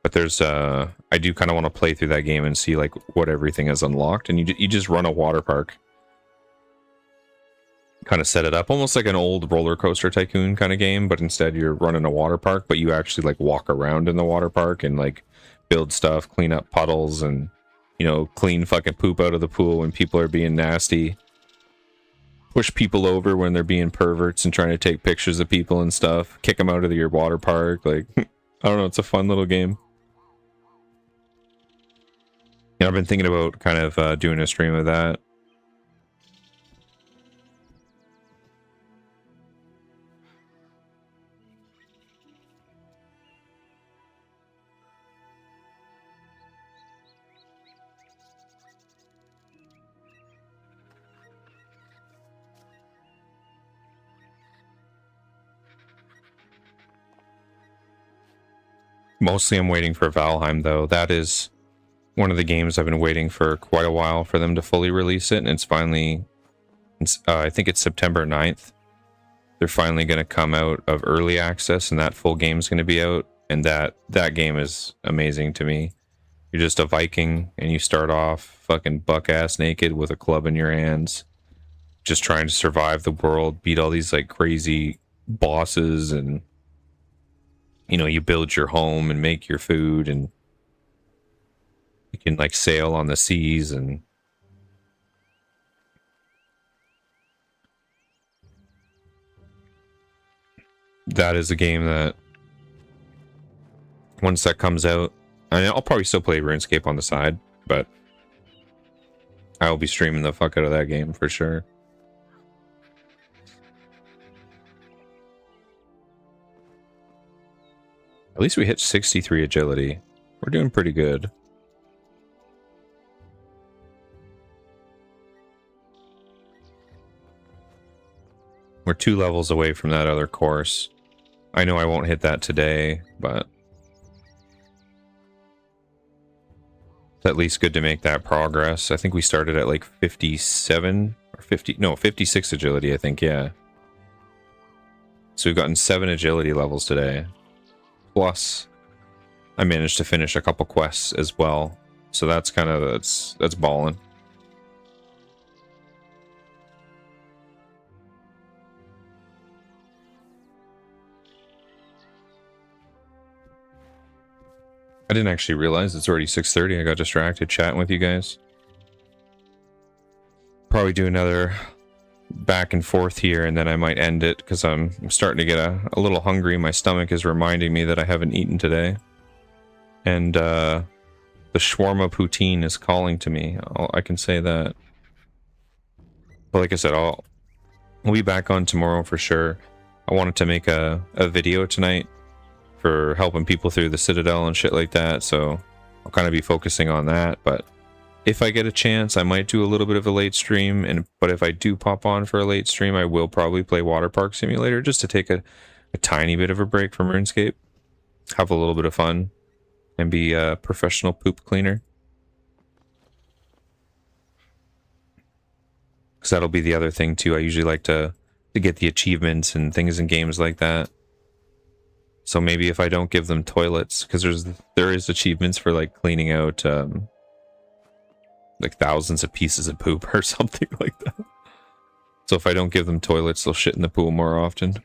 But there's, I do kind of want to play through that game and see, like, what everything is unlocked. And you just run a water park. Kind of set it up almost like an old Roller Coaster Tycoon kind of game, but instead you're running a water park, but you actually like walk around in the water park and like build stuff, clean up puddles, and, you know, clean fucking poop out of the pool when people are being nasty, push people over when they're being perverts and trying to take pictures of people and stuff, kick them out of your water park. Like, I don't know, it's a fun little game. And I've been thinking about kind of doing a stream of that. Mostly I'm waiting for Valheim, though. That is one of the games I've been waiting for quite a while for them to fully release it, and it's finally, I think it's September 9th. They're finally going to come out of early access, and that full game's going to be out, and that game is amazing to me. You're just a Viking, and you start off fucking buck-ass naked with a club in your hands, just trying to survive the world, beat all these like crazy bosses, and you know, you build your home and make your food, and you can like sail on the seas, and that is a game that once that comes out, I mean, I'll probably still play RuneScape on the side, but I'll be streaming the fuck out of that game for sure. At least we hit 63 agility. We're doing pretty good. We're 2 levels away from that other course. I know I won't hit that today, but it's at least good to make that progress. I think we started at like 57 or 50, no, 56 agility, I think, yeah. So we've gotten 7 agility levels today. Plus, I managed to finish a couple quests as well, so that's kind of that's ballin'. I didn't actually realize it's already 6:30. I got distracted chatting with you guys. Probably do another back and forth here, and then I might end it because I'm starting to get a little hungry. My stomach is reminding me that I haven't eaten today, and the shawarma poutine is calling to me. I can say that. But like I said, I'll be back on tomorrow for sure. I wanted to make a video tonight for helping people through the Citadel and shit like that, so I'll kind of be focusing on that. But if I get a chance, I might do a little bit of a late stream, but if I do pop on for a late stream, I will probably play Water Park Simulator just to take a tiny bit of a break from RuneScape, have a little bit of fun, and be a professional poop cleaner. Because that'll be the other thing too. I usually like to get the achievements and things in games like that. So maybe if I don't give them toilets, because there is achievements for like cleaning out like thousands of pieces of poop or something like that. So if I don't give them toilets, they'll shit in the pool more often.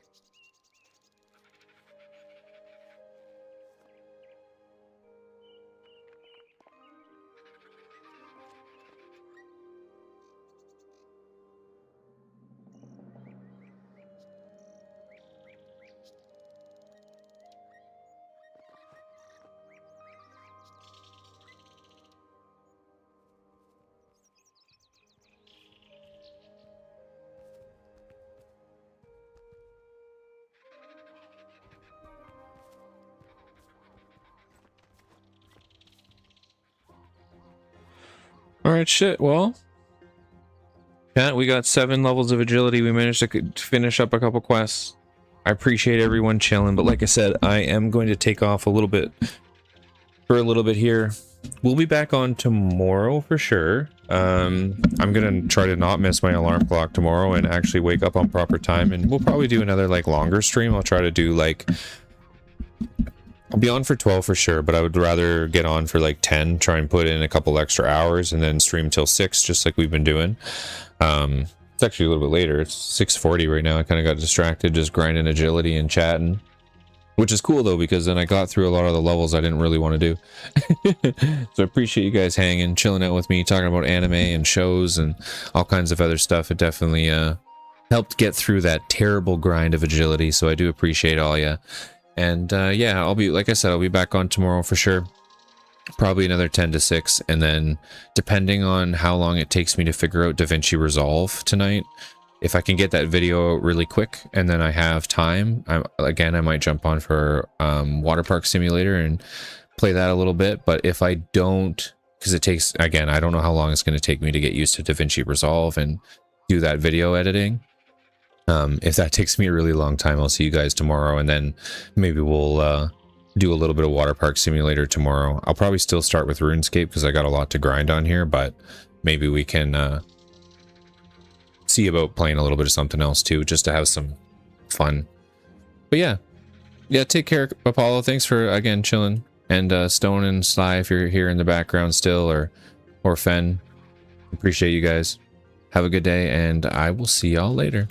Alright, shit, well. Yeah, we got 7 levels of agility. We managed to finish up a couple quests. I appreciate everyone chilling, but like I said, I am going to take off a little bit for a little bit here. We'll be back on tomorrow for sure. I'm gonna try to not miss my alarm clock tomorrow and actually wake up on proper time, and we'll probably do another like longer stream. I'll try to do like, I'll be on for 12 for sure, but I would rather get on for like 10, try and put in a couple extra hours and then stream till 6, just like we've been doing. It's actually a little bit later. It's 6:40 right now. I kind of got distracted just grinding agility and chatting, which is cool though, because then I got through a lot of the levels I didn't really want to do. So I appreciate you guys hanging, chilling out with me, talking about anime and shows and all kinds of other stuff. It definitely helped get through that terrible grind of agility, so I do appreciate all ya. And yeah, I'll be, like I said, I'll be back on tomorrow for sure. Probably another 10 to 6, and then depending on how long it takes me to figure out DaVinci Resolve tonight, if I can get that video out really quick and then I have time, I might jump on for Water Park Simulator and play that a little bit. But if I don't, because it takes, again, I don't know how long it's going to take me to get used to DaVinci Resolve and do that video editing. If that takes me a really long time, I'll see you guys tomorrow, and then maybe we'll do a little bit of Water Park Simulator tomorrow. I'll probably still start with RuneScape because I got a lot to grind on here, but maybe we can see about playing a little bit of something else too, just to have some fun. But yeah, take care, Apollo. Thanks for again chilling, and Stone and Sly if you're here in the background still, or Fen. Appreciate you guys. Have a good day, and I will see y'all later.